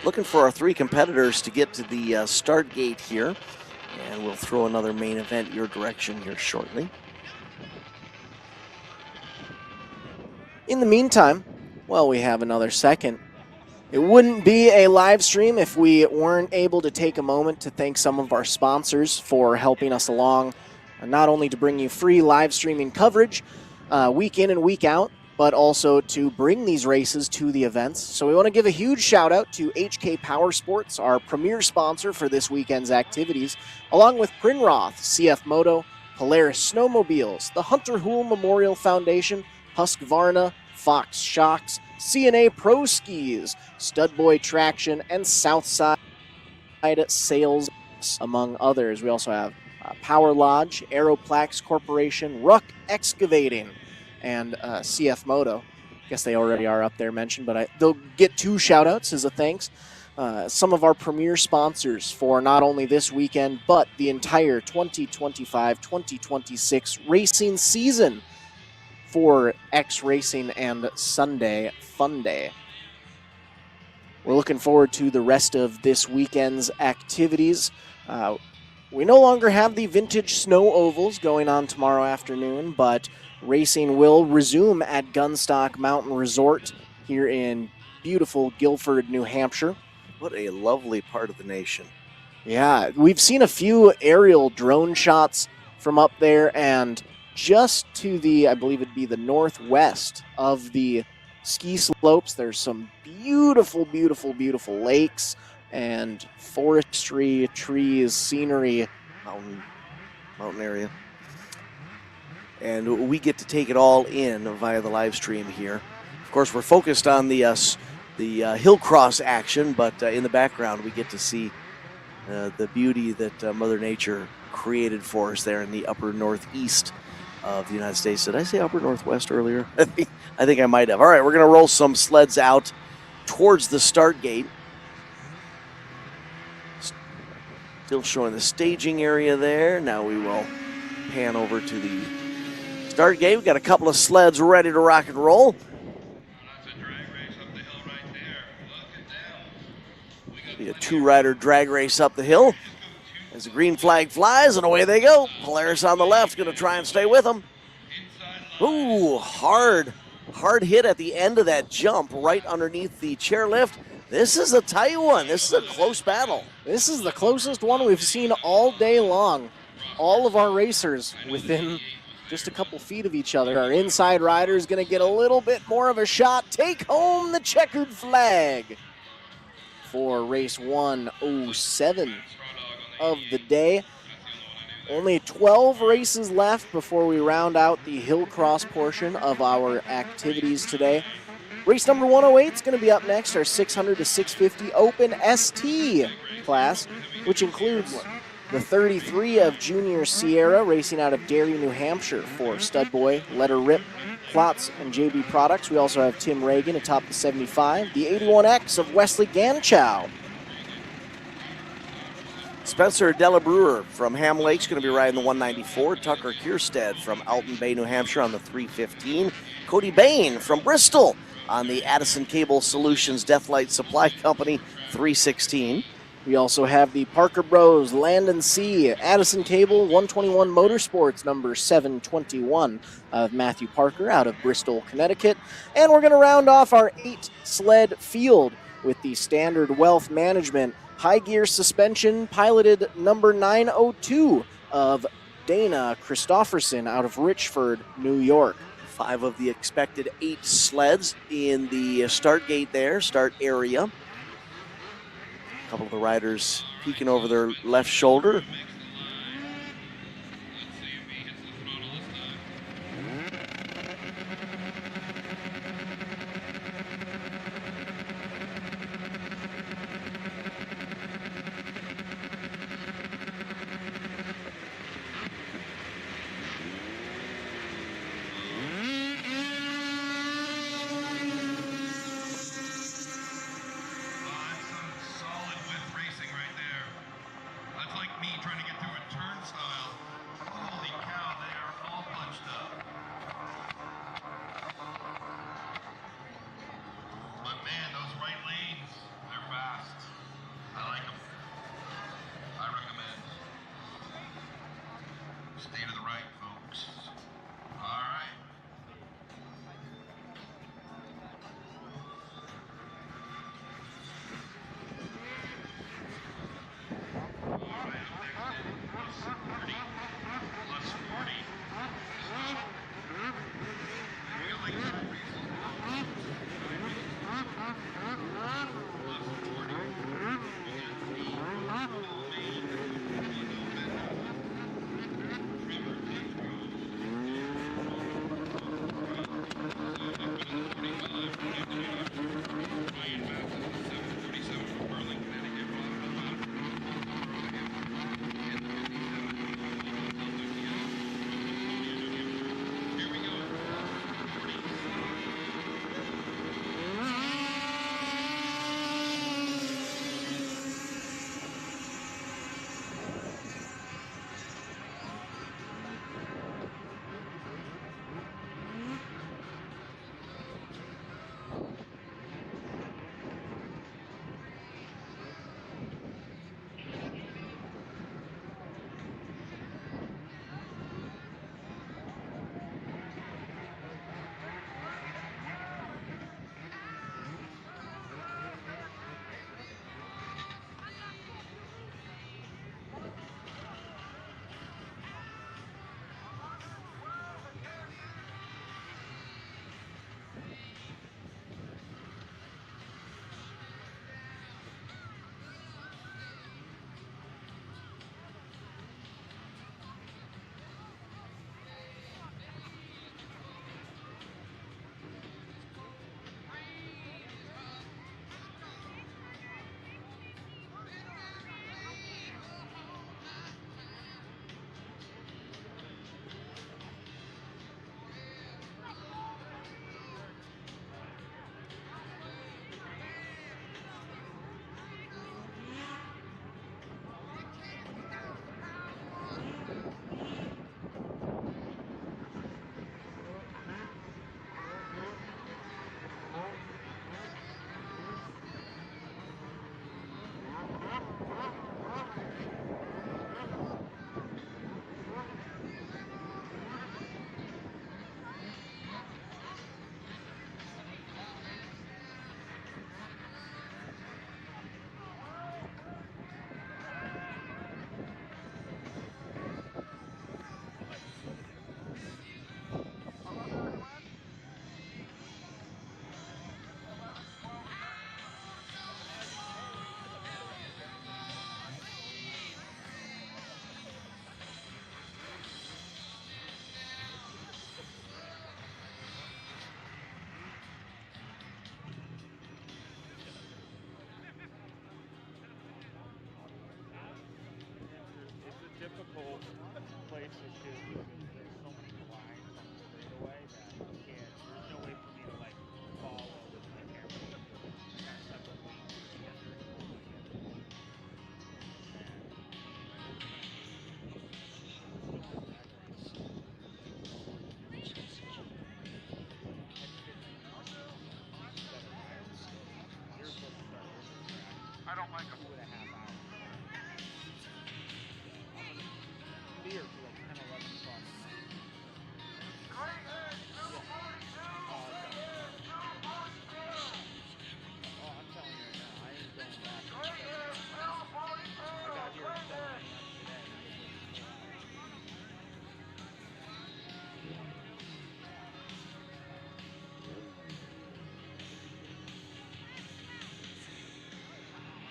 Looking for our 3 competitors to get to the start gate here. And we'll throw another main event your direction here shortly. In the meantime, while we have another second, it wouldn't be a live stream if we weren't able to take a moment to thank some of our sponsors for helping us along, not only to bring you free live streaming coverage week in and week out, but also to bring these races to the events. So we want to give a huge shout out to HK Power Sports, our premier sponsor for this weekend's activities, along with Prinroth, CF Moto, Polaris Snowmobiles, the Hunter Hool Memorial Foundation, Husqvarna, Fox Shocks, CNA Pro Skis, Studboy Traction, and Southside Sales, among others. We also have Power Lodge, Aeroplax Corporation, Ruck Excavating, and CF Moto. I guess they already are up there mentioned, but they'll get 2 shout-outs as a thanks. Some of our premier sponsors for not only this weekend, but the entire 2025-2026 racing season for X Racing and Sunday Fun Day. We're looking forward to the rest of this weekend's activities. We no longer have the vintage snow ovals going on tomorrow afternoon, but racing will resume at Gunstock Mountain Resort here in beautiful Guilford, New Hampshire. What a lovely part of the nation. Yeah, we've seen a few aerial drone shots from up there, and just to the, I believe it'd be the northwest of the ski slopes, there's some beautiful, beautiful, beautiful lakes and forestry, trees, scenery. Mountain area. And we get to take it all in via the live stream here. Of course, we're focused on the Hillcross action, but in the background we get to see the beauty that Mother Nature created for us there in the upper northeast of the United States. Did I say upper northwest earlier? I think I might have. All right, we're going to roll some sleds out towards the start gate. Still showing the staging area there. Now we will pan over to the start gate. We've got a couple of sleds ready to rock and roll. Be a 2-rider drag race up the hill as the green flag flies, and away they go. Polaris on the left, going to try and stay with them. Ooh, hard hit at the end of that jump right underneath the chairlift. This is a tight one. This is a close battle. This is the closest one we've seen all day long. All of our racers within just a couple feet of each other. Our inside rider is going to get a little bit more of a shot. Take home the checkered flag for race 107 of the day. Only 12 races left before we round out the Hillcross portion of our activities today. Race number 108 is going to be up next, our 600 to 650 Open ST class, which includes the 33 of Junior Sierra, racing out of Derry, New Hampshire for Studboy, Letter Rip, Klotz, and JB Products. We also have Tim Reagan atop the 75, the 81X of Wesley Ganchow. Spencer Delabrewer from Ham Lake's going to be riding the 194. Tucker Kierstead from Alton Bay, New Hampshire on the 315. Cody Bain from Bristol on the Addison Cable Solutions Deathlight Supply Company 316. We also have the Parker Bros Land and Sea Addison Cable 121 Motorsports number 721 of Matthew Parker out of Bristol, Connecticut. And we're going to round off our 8-sled field with the Standard Wealth Management High Gear Suspension piloted number 902 of Dana Christofferson out of Richford, New York. 5 of the expected 8 sleds in the start gate there, start area. A couple of the riders peeking over their left shoulder. Stay to the right, folks. All right. difficult place to shoot because there's so many lines on the straightaway that you can't, there's no way for me to like follow with my camera. Kind of stuck with me together.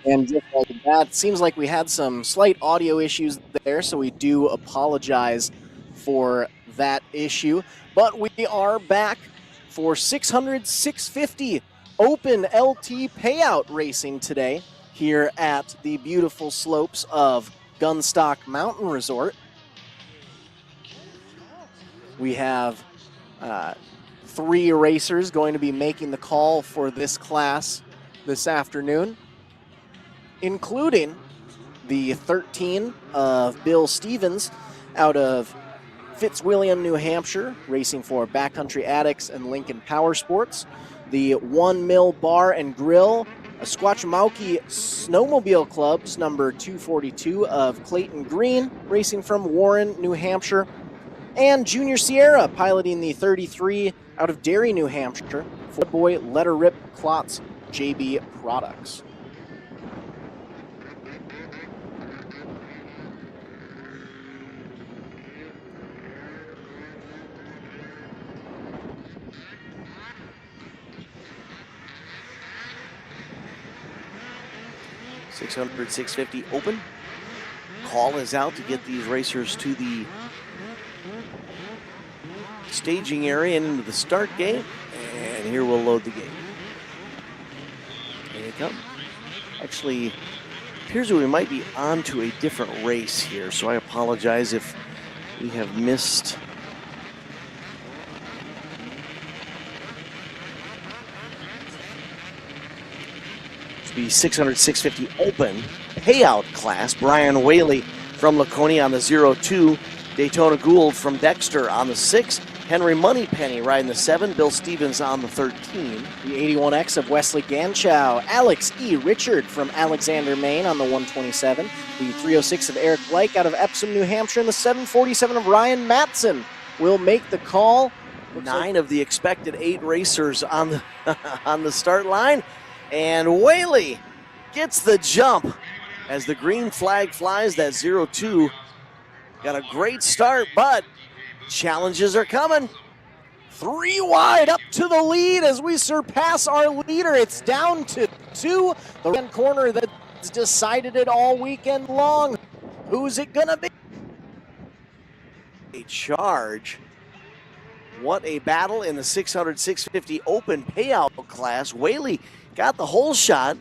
And just like that, seems like we had some slight audio issues there, so we do apologize for that issue. But we are back for 600, 650 Open LT payout racing today here at the beautiful slopes of Gunstock Mountain Resort. We have 3 racers going to be making the call for this class this afternoon, including the 13 of Bill Stevens out of Fitzwilliam, New Hampshire, racing for Backcountry Addicts and Lincoln Power Sports. The 1 Mill Bar and Grill, Squatchemauke Snowmobile Club's number 242 of Clayton Green, racing from Warren, New Hampshire. And Junior Sierra piloting the 33 out of Derry, New Hampshire, for Boy Letter Rip Klotz JB Products. .600, 650 open. Call is out to get these racers to the staging area and into the start gate. And here we'll load the gate. Here they come. Actually, appears that we might be on to a different race here, so I apologize if we have missed. The 600, 650 open payout class. Brian Whaley from Laconia on the 02. Daytona Gould from Dexter on the 6. Henry Moneypenny riding the 7. Bill Stevens on the 13. The 81X of Wesley Ganchow. Alex E. Richard from Alexander, Maine on the 127. The 306 of Eric Blake out of Epsom, New Hampshire. And the 747 of Ryan Matson will make the call. Looks 9 of the expected 8 racers on the on the start line. And Whaley gets the jump as the green flag flies. That 02 got a great start, but challenges are coming. 3 wide up to the lead as we surpass our leader. It's down to 2. The red corner that's decided it all weekend long. Who's it gonna be? A charge. What a battle in the 600, 650 open payout class. Whaley got the whole shot,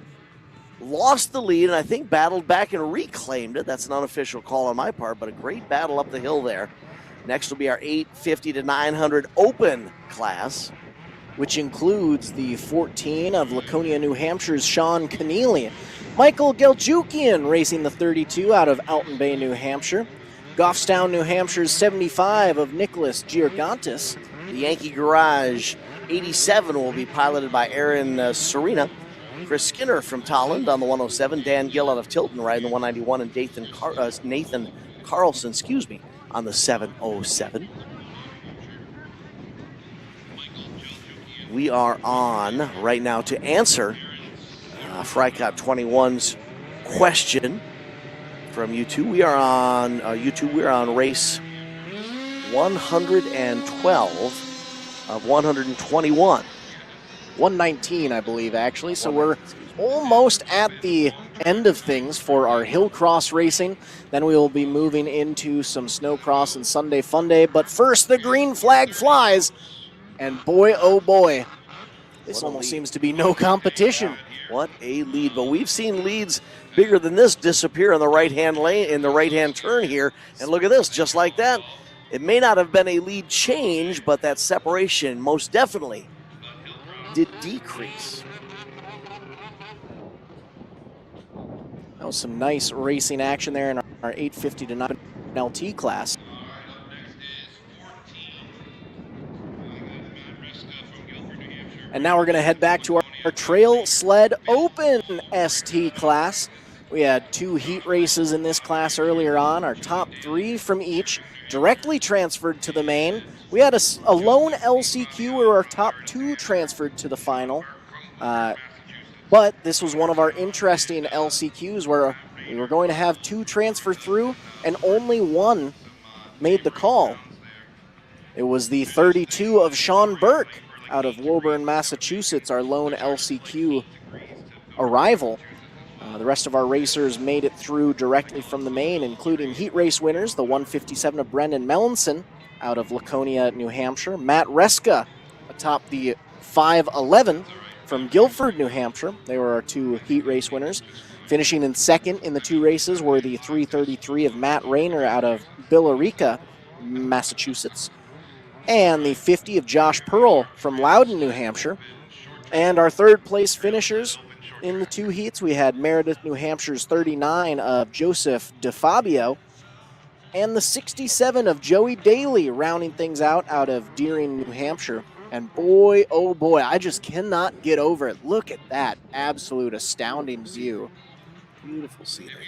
lost the lead, and I think battled back and reclaimed it. That's an unofficial call on my part, but a great battle up the hill there. Next will be our 850 to 900 open class, which includes the 14 of Laconia, New Hampshire's Sean Keneally. Michael Geljukian racing the 32 out of Alton Bay, New Hampshire. Goffstown, New Hampshire's 75 of Nicholas Giorgantis. The Yankee Garage 87 will be piloted by Aaron Serena. Chris Skinner from Tolland on the 107. Dan Gill out of Tilton riding the 191. And Nathan Carlson, on the 707. We are on right now to answer Frykot 21's question from YouTube. We are on YouTube. We are on race 112 of 121. 119, I believe, actually. So we're almost at the end of things for our Hillcross racing. Then we will be moving into some Snowcross and Sunday Fun Day. But first, the green flag flies. And boy, oh boy, this almost seems to be no competition. What a lead. But we've seen leads bigger than this disappear in the right-hand lane, in the right-hand turn here. And look at this, just like that. It may not have been a lead change, but that separation most definitely did decrease. That was some nice racing action there in our 850 to 9 LT class. And now we're going to head back to our Trail Sled Open ST class. We had 2 heat races in this class earlier on. Our top 3 from each directly transferred to the main. We had a lone LCQ where our top 2 transferred to the final. But this was one of our interesting LCQs where we were going to have 2 transfer through and only 1 made the call. It was the 32 of Sean Burke out of Woburn, Massachusetts, our lone LCQ arrival. The rest of our racers made it through directly from the main, including heat race winners, the 157 of Brendan Mellinson out of Laconia, New Hampshire. Matt Reska atop the 511 from Guilford, New Hampshire. They were our two heat race winners. Finishing in second in the two races were the 333 of Matt Rayner out of Billerica, Massachusetts, and the 50 of Josh Pearl from Loudon, New Hampshire. And our third place finishers in the two heats, we had Meredith, New Hampshire's 39 of Joseph DeFabio, and the 67 of Joey Daly rounding things out of Deering, New Hampshire. And boy, oh boy, I just cannot get over it. Look at that absolute astounding view. Beautiful scenery.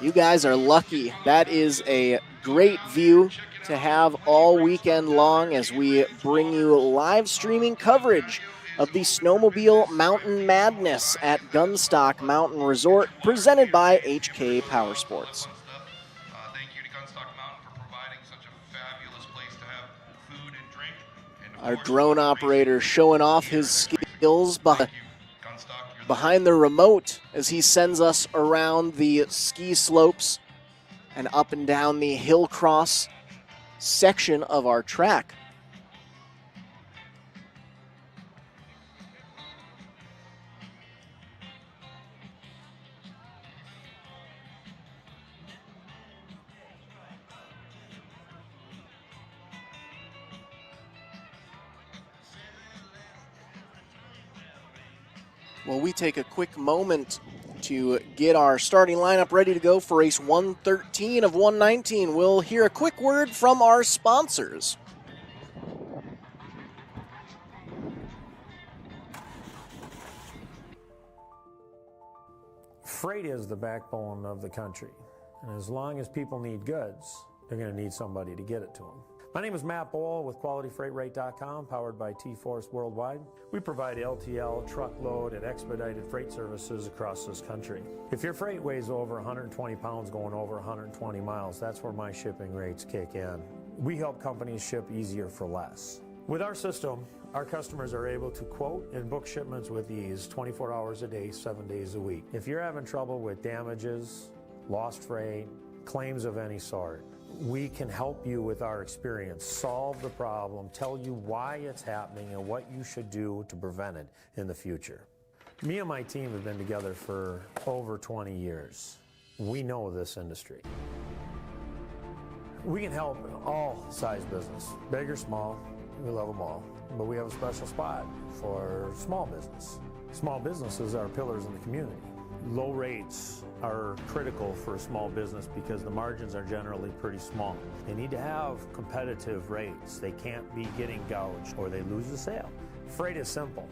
You guys are lucky. That is a great view to have all weekend long as we bring you live streaming coverage of the Snowmobile Mountain Madness at Gunstock Mountain Resort, presented by HK Power Sports. Thank you to Gunstock Mountain for providing such a fabulous place to have food and drink. And Our drone operator showing off his skills behind the remote as he sends us around the ski slopes and up and down the Hillcross section of our track. Well, we take a quick moment to get our starting lineup ready to go for race 113 of 119. We'll hear a quick word from our sponsors. Freight is the backbone of the country, and as long as people need goods, they're going to need somebody to get it to them. My name is Matt Bohl with QualityFreightRate.com, powered by T-Force Worldwide. We provide LTL, truckload, and expedited freight services across this country. If your freight weighs over 120 pounds going over 120 miles, that's where my shipping rates kick in. We help companies ship easier for less. With our system, our customers are able to quote and book shipments with ease 24 hours a day, 7 days a week. If you're having trouble with damages, lost freight, claims of any sort, we can help you with our experience, solve the problem, tell you why it's happening and what you should do to prevent it in the future. Me and my team have been together for over 20 years. We know this industry. We can help all size business, big or small, we love them all. But we have a special spot for small business. Small businesses are pillars in the community. Low rates are critical for a small business because the margins are generally pretty small. They need to have competitive rates. They can't be getting gouged or they lose the sale. Freight is simple.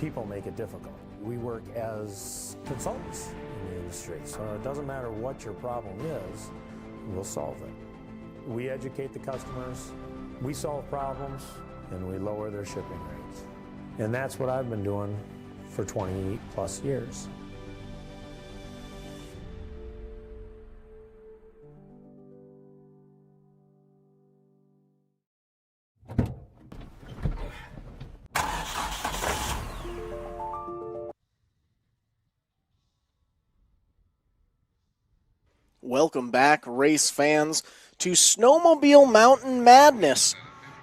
People make it difficult. We work as consultants in the industry, so it doesn't matter what your problem is, we'll solve it. We educate the customers, we solve problems, and we lower their shipping rates. And that's what I've been doing for 20 plus years. Welcome back, race fans, to Snowmobile Mountain Madness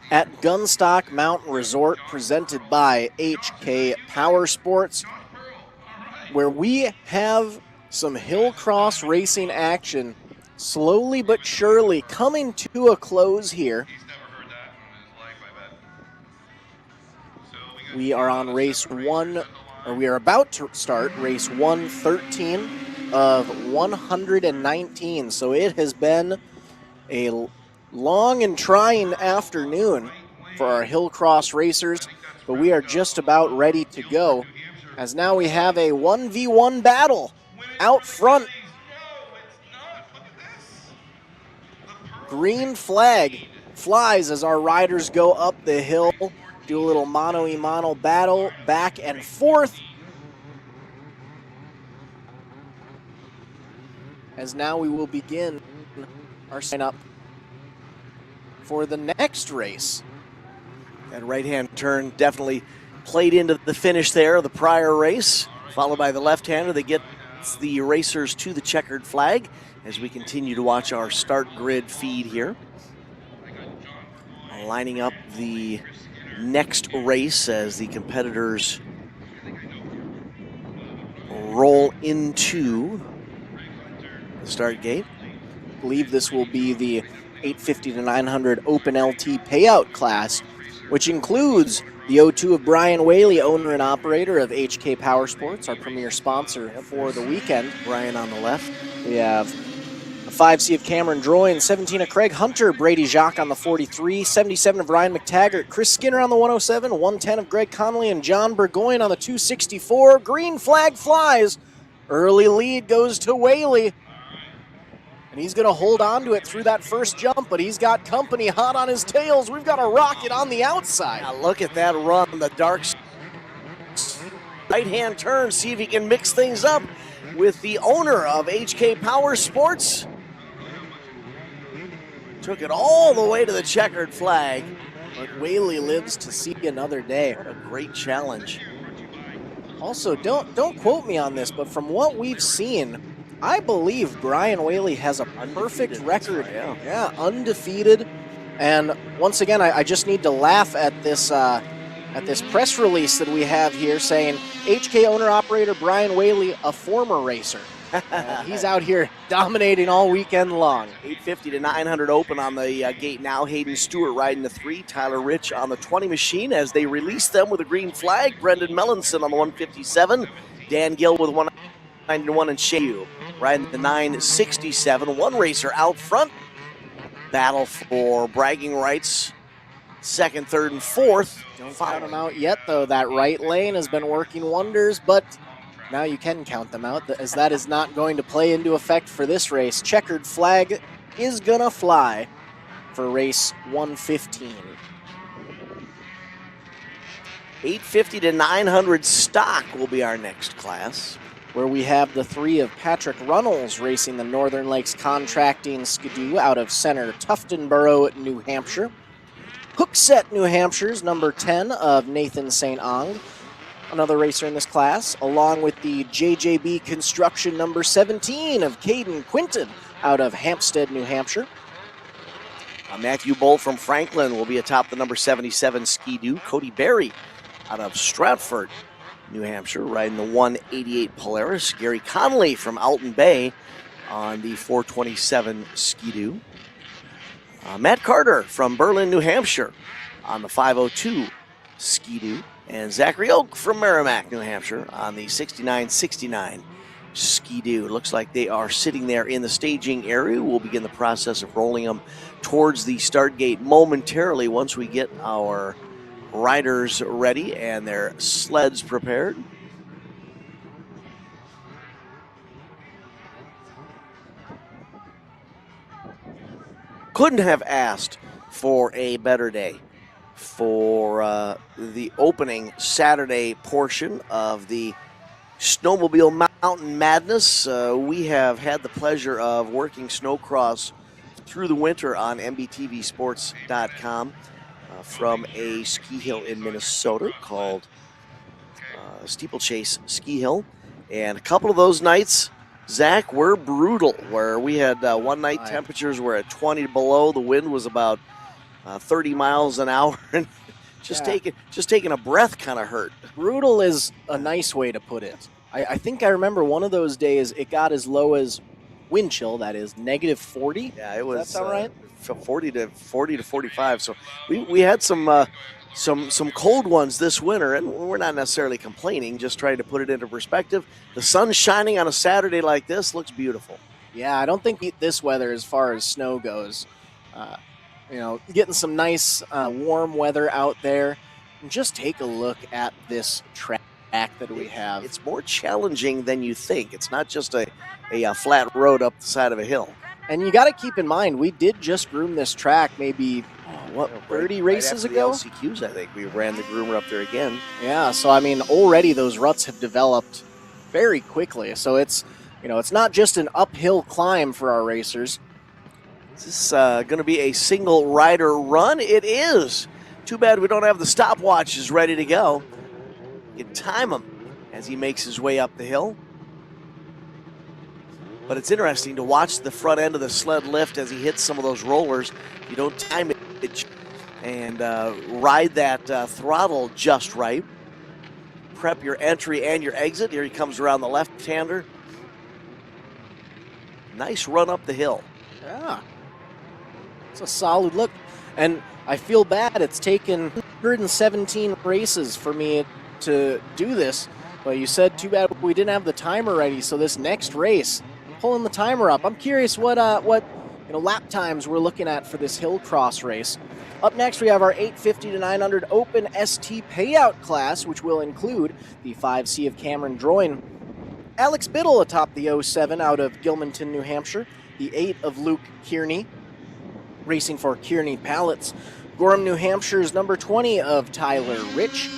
at Gunstock Mountain Resort, presented by HK Power Sports, where we have some Hillcross racing action slowly but surely coming to a close here. We are on race one, or we are about to start race 113 of 119. So it has been a long and trying afternoon for our Hillcross racers, but we are just about ready to go, as now we have a 1v1 battle out front. Green flag flies as our riders go up the hill, do a little mano-a-mano battle back and forth, as now we will begin our sign-up for the next race. That right-hand turn definitely played into the finish there of the prior race. followed by the left-hander that gets the racers to the checkered flag as we continue to watch our start grid feed here. Lining up the next race as the competitors roll into the start gate. I believe this will be the 850 to 900 Open LT payout class, which includes the O2 of Brian Whaley, owner and operator of HK Power Sports, our premier sponsor for the weekend. Brian on the left. We have a 5C of Cameron Droyne, 17 of Craig Hunter, Brady Jacques on the 43, 77 of Ryan McTaggart, Chris Skinner on the 107, 110 of Greg Connolly and John Burgoyne on the 264. Green flag flies. Early lead goes to Whaley. And he's going to hold on to it through that first jump, but he's got company hot on his tails. We've got a rocket on the outside. Now look at that run, the dark right-hand turn. See if he can mix things up with the owner of HK Power Sports. Took it all the way to the checkered flag. But Whaley lives to see another day. What a great challenge. Also, don't quote me on this, but from what we've seen, I believe Brian Whaley has a perfect record. Yeah, undefeated. And once again, I just need to laugh at this press release that we have here saying HK owner-operator Brian Whaley, a former racer. He's out here dominating all weekend long. 850 to 900 open on the gate now. Hayden Stewart riding the 3, Tyler Rich on the 20 machine as they release them with a green flag. Brendan Mellinson on the 157. Dan Gill with 191 and Shea riding the 967. One racer out front. Battle for bragging rights. Second, third, and fourth. Don't count them out yet, though. That right lane has been working wonders, but now you can count them out, as that is not going to play into effect for this race. Checkered flag is gonna fly for race 115. 850 to 900 stock will be our next class, where we have the 3 of Patrick Runnels racing the Northern Lakes Contracting Skidoo out of Center Tuftonboro, New Hampshire. Hookset, New Hampshire's number 10 of Nathan St. Ong, another racer in this class, along with the JJB Construction number 17 of Caden Quinton out of Hampstead, New Hampshire. Matthew Bolt from Franklin will be atop the number 77 Skidoo. Cody Berry out of Stratford, New Hampshire, riding the 188 Polaris. Gary Connolly from Alton Bay on the 427 Skidoo. Matt Carter from Berlin, New Hampshire on the 502 Skidoo. And Zachary Oak from Merrimack, New Hampshire on the 6969 Skidoo. Looks like they are sitting there in the staging area. We'll begin the process of rolling them towards the start gate momentarily once we get our riders ready and their sleds prepared. Couldn't have asked for a better day for the opening Saturday portion of the Snowmobile Mountain Madness. We have had the pleasure of working Snowcross through the winter on MBTVsports.com from a ski hill in Minnesota called Steeplechase Ski Hill. And a couple of those nights, Zach, were brutal, where we had one night temperatures were at 20 below. The wind was about 30 miles an hour, and just taking a breath kind of hurt. Brutal is a nice way to put it. I think I remember one of those days it got as low as wind chill, that is negative 40. Yeah, it was. Does that sound right? 40 to 45. So we had some cold ones this winter, and we're not necessarily complaining, just trying to put it into perspective. The sun shining on a Saturday like this looks beautiful. Yeah, I don't think this weather, as far as snow goes, getting some nice warm weather out there. And just take a look at this track that we have. It's more challenging than you think. It's not just a flat road up the side of a hill. And you got to keep in mind, we did just groom this track maybe, 30 races ago? The LCQs, I think. We ran the groomer up there again. Yeah, so I mean, already those ruts have developed very quickly. So it's not just an uphill climb for our racers. Is this going to be a single rider run? It is. Too bad we don't have the stopwatches ready to go. You can time them as he makes his way up the hill. But it's interesting to watch the front end of the sled lift as he hits some of those rollers. You don't time it and ride that throttle just right. Prep your entry and your exit. Here he comes around the left-hander. Nice run up the hill. Yeah. It's a solid look. And I feel bad. It's taken 117 races for me to do this. But you said too bad we didn't have the timer ready. So this next race, pulling the timer up. I'm curious what lap times we're looking at for this Hillcross race. Up next, we have our 850 to 900 Open ST Payout class, which will include the 5C of Cameron Droyne, Alex Biddle atop the 07 out of Gilmanton, New Hampshire, the 8 of Luke Kearney, racing for Kearney Pallets, Gorham, New Hampshire's number 20 of Tyler Rich,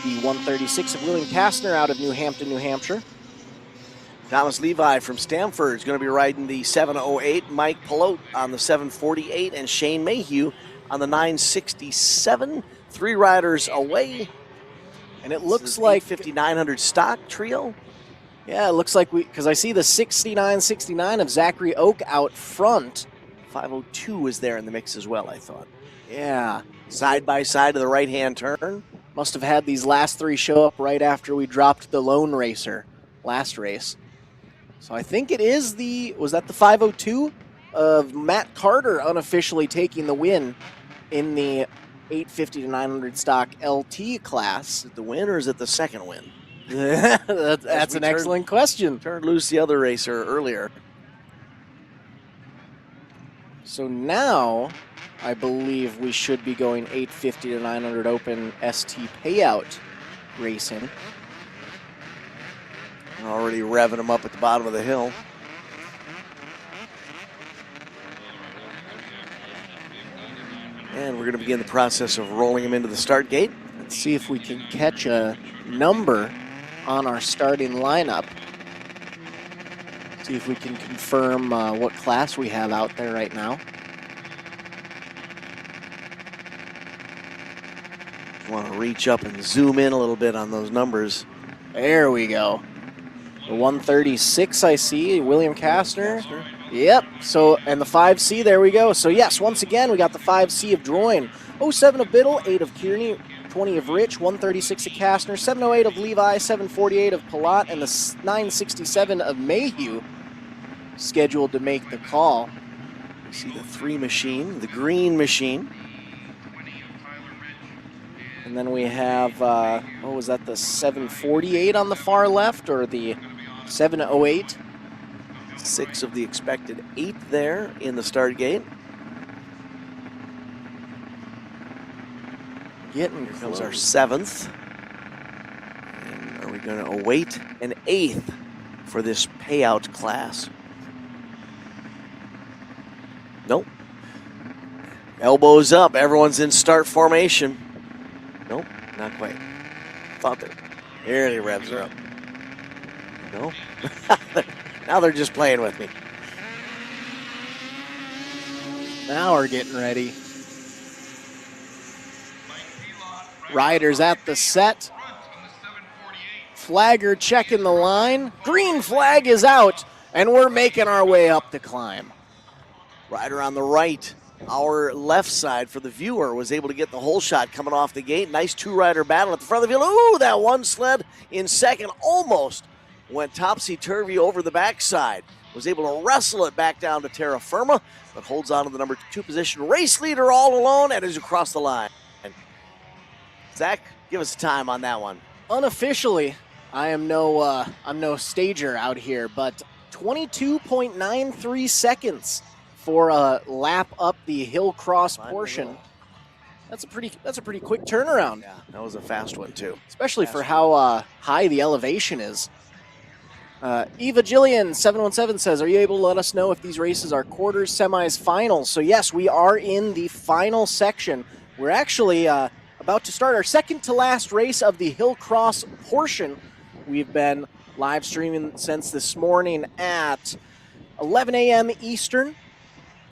the 136 of William Kastner out of New Hampton, New Hampshire. Thomas Levi from Stamford is going to be riding the 708, Mike Pelote on the 748, and Shane Mayhew on the 967. 3 riders away. And it looks like 5900 stock trio. Yeah, it looks like because I see the 6969 of Zachary Oak out front. 502 is there in the mix as well, I thought. Yeah. Side by side to the right-hand turn. Must have had these last 3 show up right after we dropped the Lone Racer last race. So I think it is was that the 502 of Matt Carter unofficially taking the win in the 850 to 900 stock LT class. Is it the win or is it the second win? That's an excellent question. Turned loose the other racer earlier. So now I believe we should be going 850 to 900 Open ST Payout racing. Already revving him up at the bottom of the hill. And we're going to begin the process of rolling him into the start gate. Let's see if we can catch a number on our starting lineup. See if we can confirm what class we have out there right now. Want to reach up and zoom in a little bit on those numbers. There we go. The 136 I see, William Kastner. Yep, so, and the 5C, there we go. So yes, once again, we got the 5C of Droyne, 07 of Biddle, 8 of Kearney, 20 of Rich, 136 of Kastner, 708 of Levi, 748 of Palat, and the 967 of Mayhew scheduled to make the call. You see the 3 machine, the green machine. And then we have, what was that, the 748 on the far left, or the 708? 6 of the expected 8 there in the start gate. Getting Here comes our 7th. And are we going to await an 8th for this payout class? Nope. Elbows up. Everyone's in start formation. Nope, not quite. Thought there. Here he revs her up. No. Now they're just playing with me. Now we're getting ready. Riders at the set. Flagger checking the line. Green flag is out, and we're making our way up the climb. Rider on the right. Our left side for the viewer was able to get the whole shot coming off the gate. Nice 2-rider battle at the front of the field. Ooh, that one sled in second almost went topsy-turvy over the backside. Was able to wrestle it back down to terra firma, but holds on to the number 2 position. Race leader all alone and is across the line. Zach, give us a time on that one. Unofficially, I'm no stager out here, but 22.93 seconds for a lap up the Hillcross portion. That's a pretty quick turnaround. Yeah, that was a fast one too. Especially for how high the elevation is. Eva Jillian 717 says, are you able to let us know if these races are quarters, semis, finals? So yes, we are in the final section. We're actually about to start our second to last race of the Hillcross portion. We've been live streaming since this morning at 11 a.m. Eastern,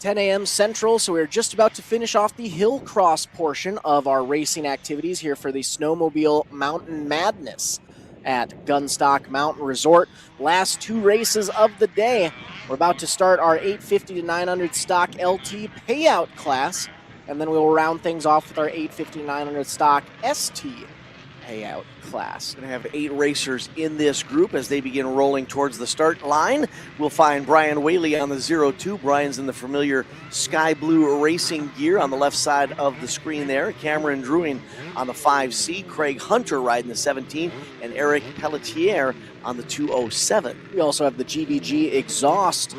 10 a.m. Central, so we're just about to finish off the Hillcross portion of our racing activities here for the Snowmobile Mountain Madness. at Gunstock Mountain Resort. Last 2 races of the day. We're about to start our 850 to 900 stock LT payout class, and then we'll round things off with our 850 to 900 stock ST payout class. Going to have 8 racers in this group as they begin rolling towards the start line. We'll find Brian Whaley on the 02. Brian's in the familiar sky blue racing gear on the left side of the screen there. Cameron Druin on the 5C. Craig Hunter riding the 17, and Eric Pelletier on the 207. We also have the GBG exhaust.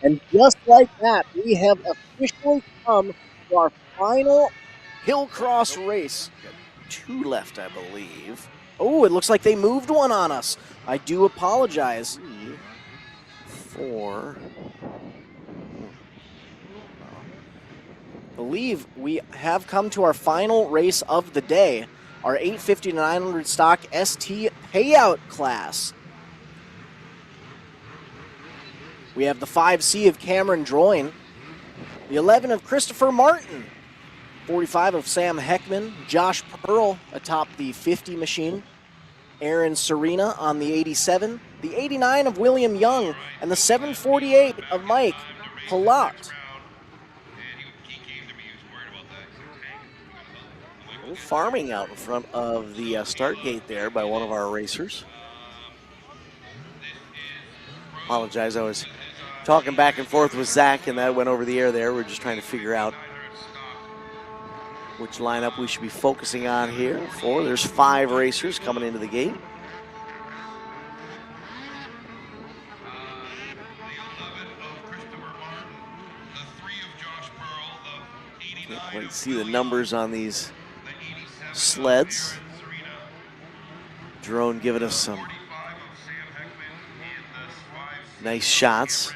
And just like that, we have officially come to our final Hillcross race. 2 left, I believe. Oh, it looks like they moved one on us. I do apologize. 4. Believe we have come to our final race of the day, our 850 to 900 stock ST payout class. We have the 5C of Cameron Droin, the 11 of Christopher Martin, 45 of Sam Heckman, Josh Pearl atop the 50 machine, Aaron Serena on the 87, the 89 of William Young, and the 748 of Mike Palat. Farming out in front of the start gate there by one of our racers. Apologize, I was talking back and forth with Zach and that went over the air there. We're just trying to figure out which lineup we should be focusing on here. There's 5 racers coming into the gate. Can't quite see the numbers on these sleds. Drone giving us some nice shots.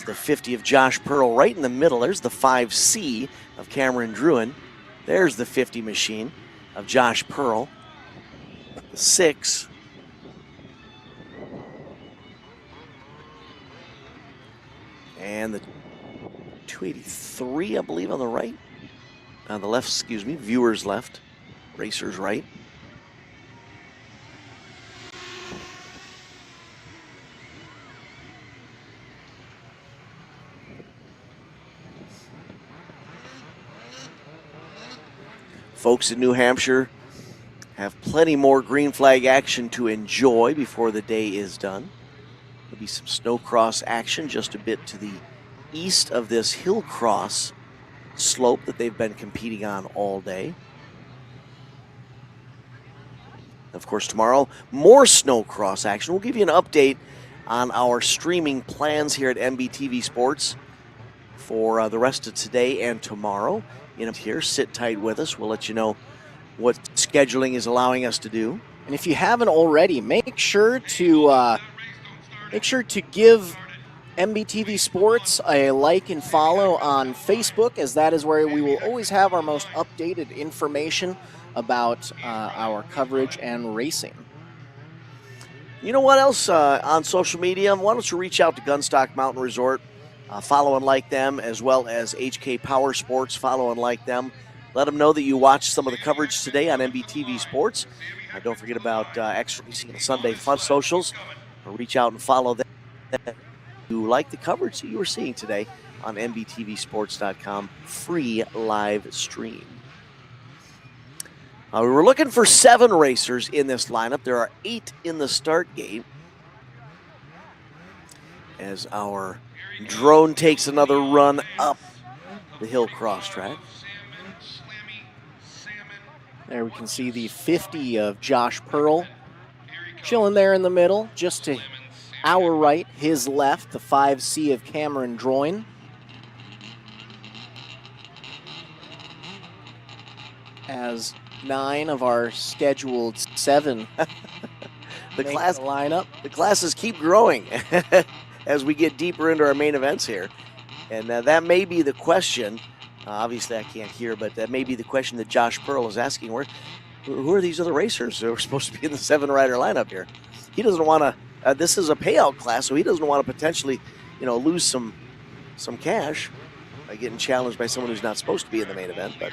The 50 of Josh Pearl right in the middle. There's the 5C of Cameron Druin. There's the 50 machine of Josh Pearl. The 6. And the 283, I believe, on the right. On the left, excuse me, viewers left, racers right. Folks in New Hampshire have plenty more green flag action to enjoy before the day is done. There'll be some snowcross action just a bit to the east of this Hillcross slope that they've been competing on all day. Of course, tomorrow, more snowcross action. We'll give you an update on our streaming plans here at MBTV Sports for the rest of today and tomorrow. Here, sit tight with us. We'll let you know what scheduling is allowing us to do. And if you haven't already, make sure to give MBTV Sports a like and follow on Facebook, as that is where we will always have our most updated information about our coverage and racing. You know what else on social media? Why don't you reach out to Gunstock Mountain Resort, follow and like them, as well as HK Power Sports, follow and like them. Let them know that you watched some of the coverage today on MBTV Sports. Don't forget about Extra Racing and Sunday Fun Socials. Reach out and follow them. You like the coverage that you were seeing today on MBTVsports.com, free live stream. We were looking for 7 racers in this lineup. There are 8 in the start gate. As our drone takes another run up the Hillcross track. There we can see the 50 of Josh Pearl chilling there in the middle, just to our right, his left, the 5C of Cameron Droyne. As 9 of our scheduled 7 the class lineup. The classes keep growing as we get deeper into our main events here. And that may be the question. Obviously, I can't hear, but that may be the question that Josh Pearl is asking. Who are these other racers who are supposed to be in the 7-rider lineup here? He doesn't want to. This is a payout class, so he doesn't want to potentially, lose some cash by getting challenged by someone who's not supposed to be in the main event. But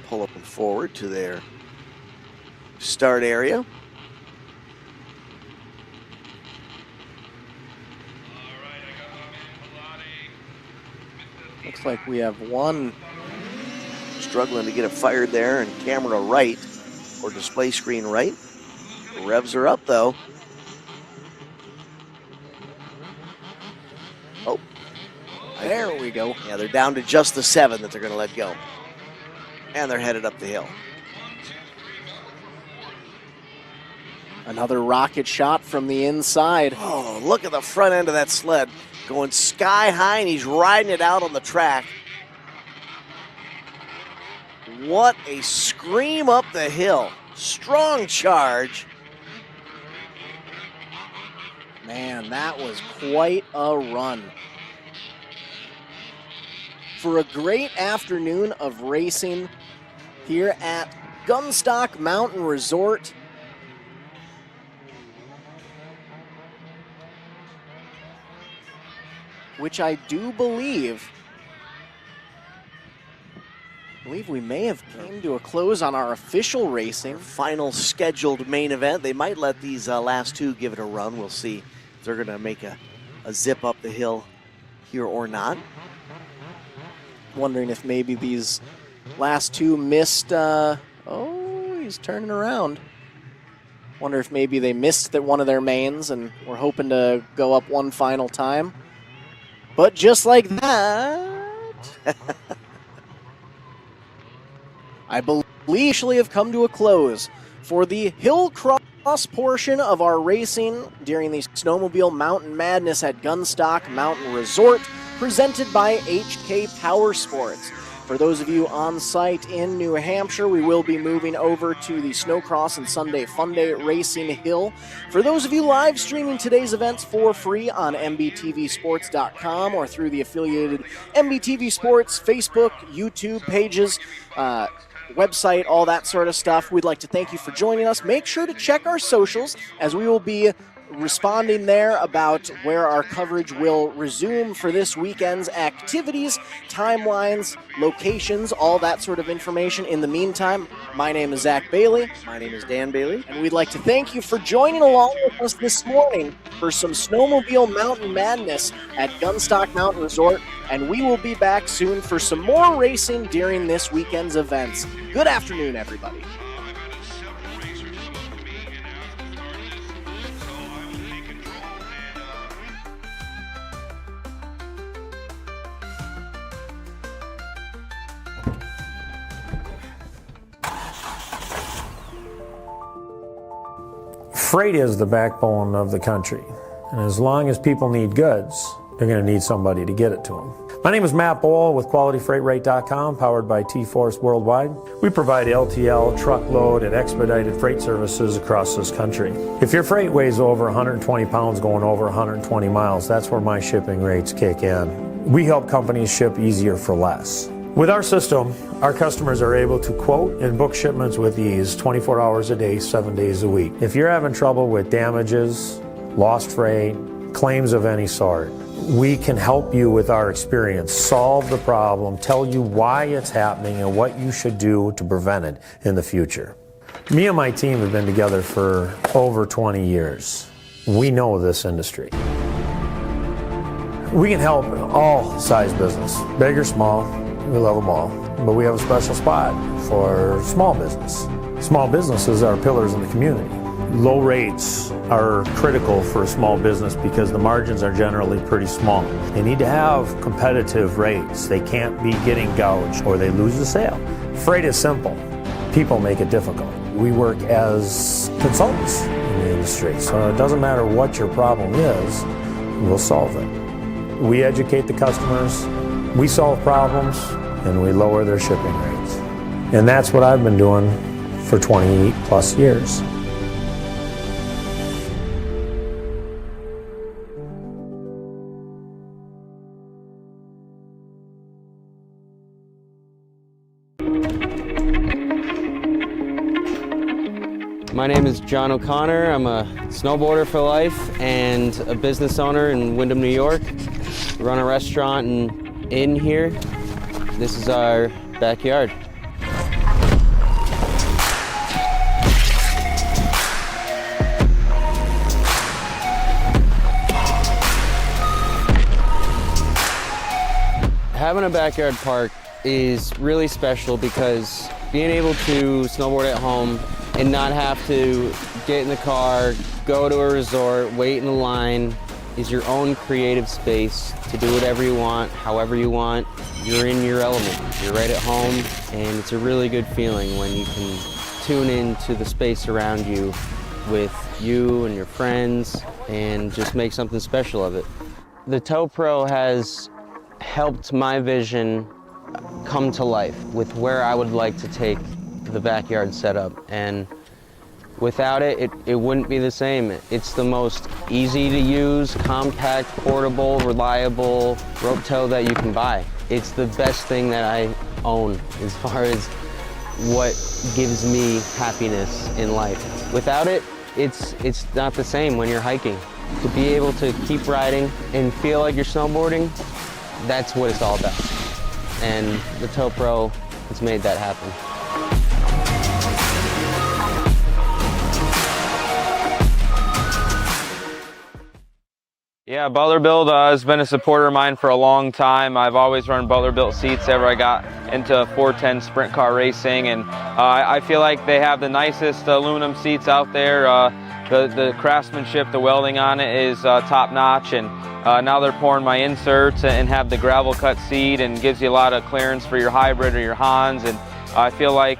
pull up and forward to their start area. Looks like we have one struggling to get it fired there, and camera right, or display screen right. The revs are up, though. Oh. There we go. Yeah, they're down to just the 7 that they're going to let go. And they're headed up the hill. Another rocket shot from the inside. Oh, look at the front end of that sled. Going sky high, and he's riding it out on the track. What a scream up the hill. Strong charge. Man, that was quite a run. For a great afternoon of racing here at Gunstock Mountain Resort. Which I do believe we may have came to a close on our official racing. Final scheduled main event. They might let these last 2 give it a run. We'll see if they're going to make a zip up the hill here or not. Wondering if maybe these last 2 missed. Oh, he's turning around. Wonder if maybe they missed one of their mains and were hoping to go up one final time. But just like that, I believe we actually have come to a close for the Hillcross portion of our racing during the Snowmobile Mountain Madness at Gunstock Mountain Resort, presented by HK Power Sports. For those of you on site in New Hampshire, we will be moving over to the Snowcross and Sunday Funday Racing Hill. For those of you live streaming today's events for free on MBTVsports.com or through the affiliated MBTV Sports Facebook, YouTube pages, website, all that sort of stuff, we'd like to thank you for joining us. Make sure to check our socials, as we will be responding there about where our coverage will resume for this weekend's activities, timelines, locations, all that sort of information. In the meantime, my name is Zach Bailey. My name is Dan Bailey. And we'd like to thank you for joining along with us this morning for some Snowmobile Mountain Madness at Gunstock Mountain Resort. And we will be back soon for some more racing during this weekend's events. Good afternoon, everybody. Freight is the backbone of the country, and as long as people need goods, they're going to need somebody to get it to them. My name is Matt Bohl with QualityFreightRate.com, powered by T-Force Worldwide. We provide LTL, truckload, and expedited freight services across this country. If your freight weighs over 120 pounds going over 120 miles, that's where my shipping rates kick in. We help companies ship easier for less. With our system, our customers are able to quote and book shipments with ease 24 hours a day, 7 days a week. If you're having trouble with damages, lost freight, claims of any sort, we can help you with our experience, solve the problem, tell you why it's happening and what you should do to prevent it in the future. Me and my team have been together for over 20 years. We know this industry. We can help all size business, big or small, we love them all. But we have a special spot for small business. Small businesses are pillars in the community. Low rates are critical for a small business because the margins are generally pretty small. They need to have competitive rates. They can't be getting gouged or they lose the sale. Freight is simple. People make it difficult. We work as consultants in the industry, so it doesn't matter what your problem is, we'll solve it. We educate the customers, we solve problems, and we lower their shipping rates. And that's what I've been doing for 20 plus years. My name is John O'Connor. I'm a snowboarder for life and a business owner in Windham, New York. We run a restaurant and inn here. This is our backyard. Having a backyard park is really special because being able to snowboard at home and not have to get in the car, go to a resort, wait in a line, is your own creative space to do whatever you want, however you want. You're in your element. You're right at home, and it's a really good feeling when you can tune into the space around you with you and your friends and just make something special of it. The Tow Pro has helped my vision come to life with where I would like to take the backyard setup, and without it, it wouldn't be the same. It's the most easy to use, compact, portable, reliable rope tow that you can buy. It's the best thing that I own as far as what gives me happiness in life. Without it, it's not the same when you're hiking. To be able to keep riding and feel like you're snowboarding, that's what it's all about. And the Tow Pro has made that happen. Yeah, Butler Build has been a supporter of mine for a long time. I've always run Butler Built seats ever I got into 410 sprint car racing, and I feel like they have the nicest aluminum seats out there. The craftsmanship, the welding on it is top notch, and now they're pouring my inserts and have the gravel cut seat and gives you a lot of clearance for your hybrid or your Hans, and I feel like,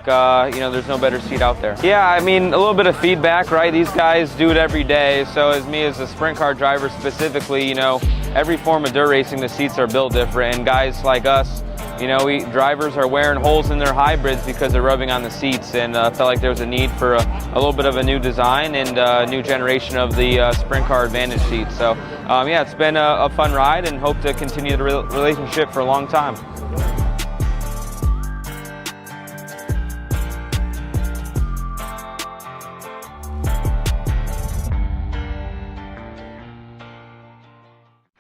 you know, there's no better seat out there. Yeah, I mean, a little bit of feedback, right? These guys do it every day, so as me as a sprint car driver specifically, you know, every form of dirt racing, the seats are built different, and guys like us, you know, drivers are wearing holes in their hybrids because they're rubbing on the seats, and felt like there was a need for a little bit of a new design and a new generation of the sprint car advantage seat. So, yeah, it's been a fun ride and hope to continue the relationship for a long time.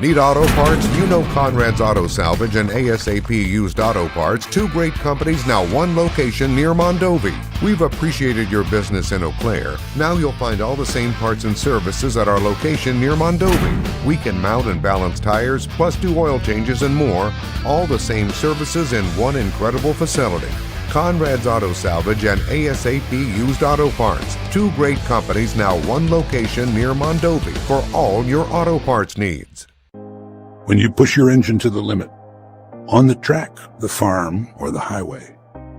Need auto parts? You know Conrad's Auto Salvage and ASAP Used Auto Parts, two great companies, now one location near Mondovi. We've appreciated your business in Eau Claire. Now you'll find all the same parts and services at our location near Mondovi. We can mount and balance tires, plus do oil changes and more. All the same services in one incredible facility. Conrad's Auto Salvage and ASAP Used Auto Parts, two great companies, now one location near Mondovi for all your auto parts needs. When you push your engine to the limit, on the track, the farm, or the highway,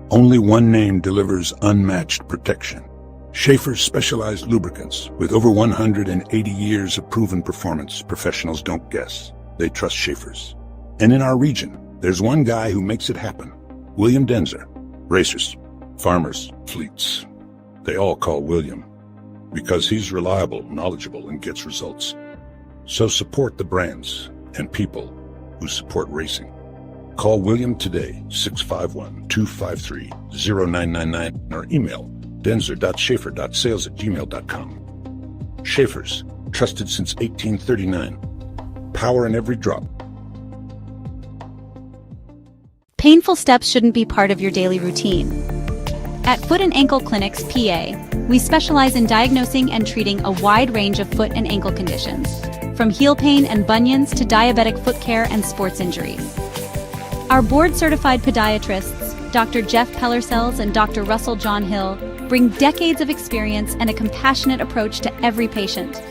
only one name delivers unmatched protection. Schaefer's specialized lubricants. With over 180 years of proven performance, professionals don't guess. They trust Schaefer's. And in our region, there's one guy who makes it happen. William Denzer. Racers, farmers, fleets. They all call William because he's reliable, knowledgeable, and gets results. So support the brands and people who support racing. Call William today, 651-253-0999, or email denzer.schaefer.sales@gmail.com. Schaefer's, trusted since 1839. Power in every drop. Painful steps shouldn't be part of your daily routine. At Foot and Ankle Clinics, PA, we specialize in diagnosing and treating a wide range of foot and ankle conditions, from heel pain and bunions to diabetic foot care and sports injuries. Our board-certified podiatrists, Dr. Jeff Pellercells and Dr. Russell John Hill, bring decades of experience and a compassionate approach to every patient.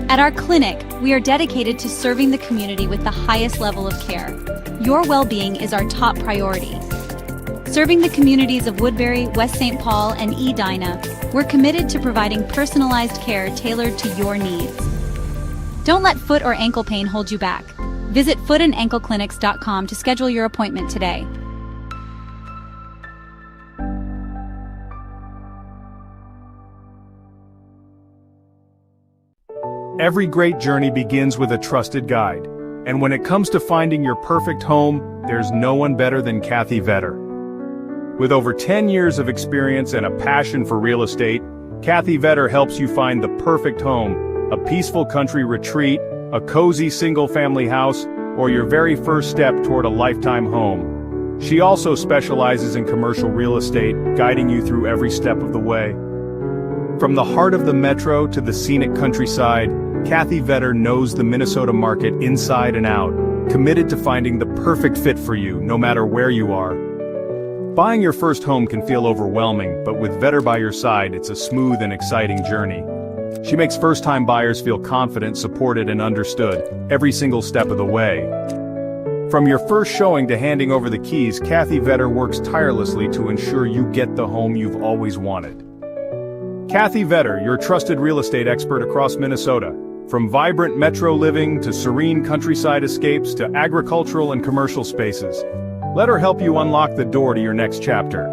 At our clinic, we are dedicated to serving the community with the highest level of care. Your well-being is our top priority. Serving the communities of Woodbury, West St. Paul, and Edina, we're committed to providing personalized care tailored to your needs. Don't let foot or ankle pain hold you back. Visit footandankleclinics.com to schedule your appointment today. Every great journey begins with a trusted guide. And when it comes to finding your perfect home, there's no one better than Kathy Vetter. With over 10 years of experience and a passion for real estate, Kathy Vetter helps you find the perfect home, a peaceful country retreat, a cozy single-family house, or your very first step toward a lifetime home. She also specializes in commercial real estate, guiding you through every step of the way. From the heart of the metro to the scenic countryside, Kathy Vetter knows the Minnesota market inside and out, committed to finding the perfect fit for you, no matter where you are. Buying your first home can feel overwhelming, but with Vetter by your side, it's a smooth and exciting journey. She makes first-time buyers feel confident, supported, and understood every single step of the way. From your first showing to handing over the keys, Kathy Vetter works tirelessly to ensure you get the home you've always wanted. Kathy Vetter, your trusted real estate expert across Minnesota. From vibrant metro living to serene countryside escapes to agricultural and commercial spaces. Let her help you unlock the door to your next chapter.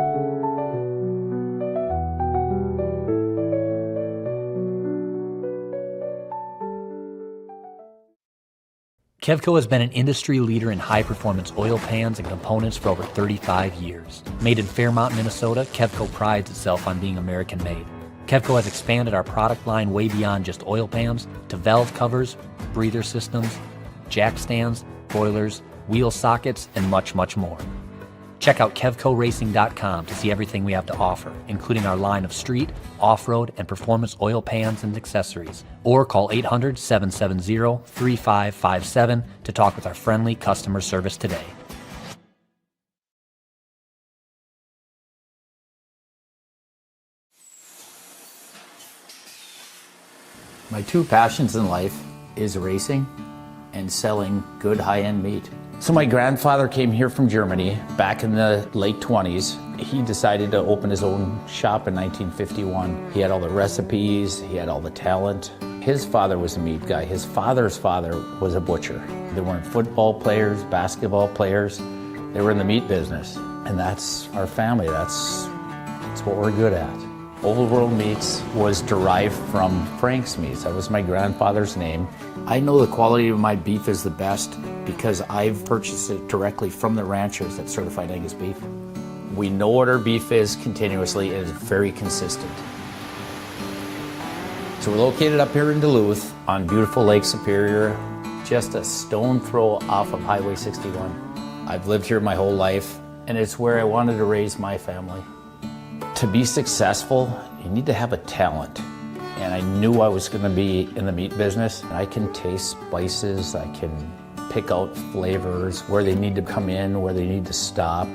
Kevco has been an industry leader in high-performance oil pans and components for over 35 years. Made in Fairmont, Minnesota, Kevco prides itself on being American-made. Kevco has expanded our product line way beyond just oil pans to valve covers, breather systems, jack stands, boilers, wheel sockets, and much, much more. Check out KevcoRacing.com to see everything we have to offer, including our line of street, off-road, and performance oil pans and accessories. Or call 800-770-3557 to talk with our friendly customer service today. My two passions in life is racing and selling good high-end meat. So my grandfather came here from Germany back in the late 20s. He decided to open his own shop in 1951. He had all the recipes, he had all the talent. His father was a meat guy. His father's father was a butcher. They weren't football players, basketball players. They were in the meat business. And that's our family. That's what we're good at. Old World Meats was derived from Frank's Meats. That was my grandfather's name. I know the quality of my beef is the best because I've purchased it directly from the ranchers that certified Angus beef. We know what our beef is continuously and it's very consistent. So we're located up here in Duluth on beautiful Lake Superior, just a stone throw off of Highway 61. I've lived here my whole life and it's where I wanted to raise my family. To be successful, you need to have a talent. And I knew I was going to be in the meat business. I can taste spices, I can pick out flavors, where they need to come in, where they need to stop.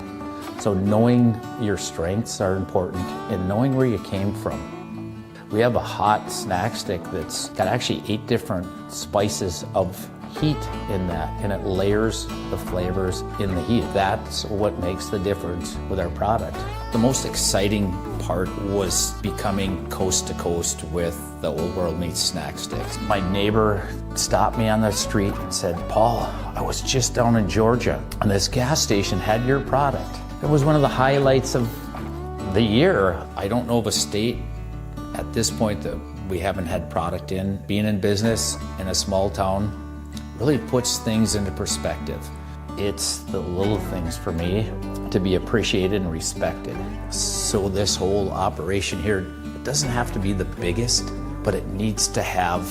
So knowing your strengths are important and knowing where you came from. We have a hot snack stick that's got actually 8 different spices of heat in that, and it layers the flavors in the heat. That's what makes the difference with our product. The most exciting part was becoming coast to coast with the Old World Meats snack sticks. My neighbor stopped me on the street and said, "Paul, I was just down in Georgia and this gas station had your product." It was one of the highlights of the year. I don't know of a state at this point that we haven't had product in. Being in business in a small town really puts things into perspective. It's the little things for me to be appreciated and respected. So this whole operation here, it doesn't have to be the biggest, but it needs to have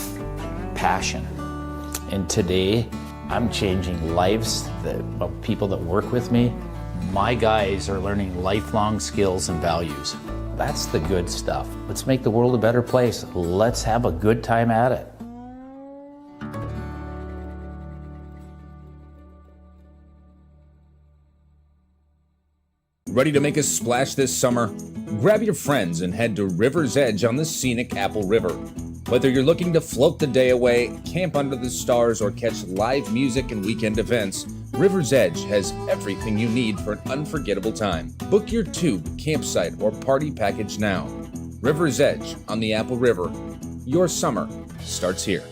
passion. And today, I'm changing lives of people that work with me. My guys are learning lifelong skills and values. That's the good stuff. Let's make the world a better place. Let's have a good time at it. Ready to make a splash this summer? Grab your friends and head to River's Edge on the scenic Apple River. Whether you're looking to float the day away, camp under the stars, or catch live music and weekend events, River's Edge has everything you need for an unforgettable time. Book your tube, campsite, or party package now. River's Edge on the Apple River. Your summer starts here.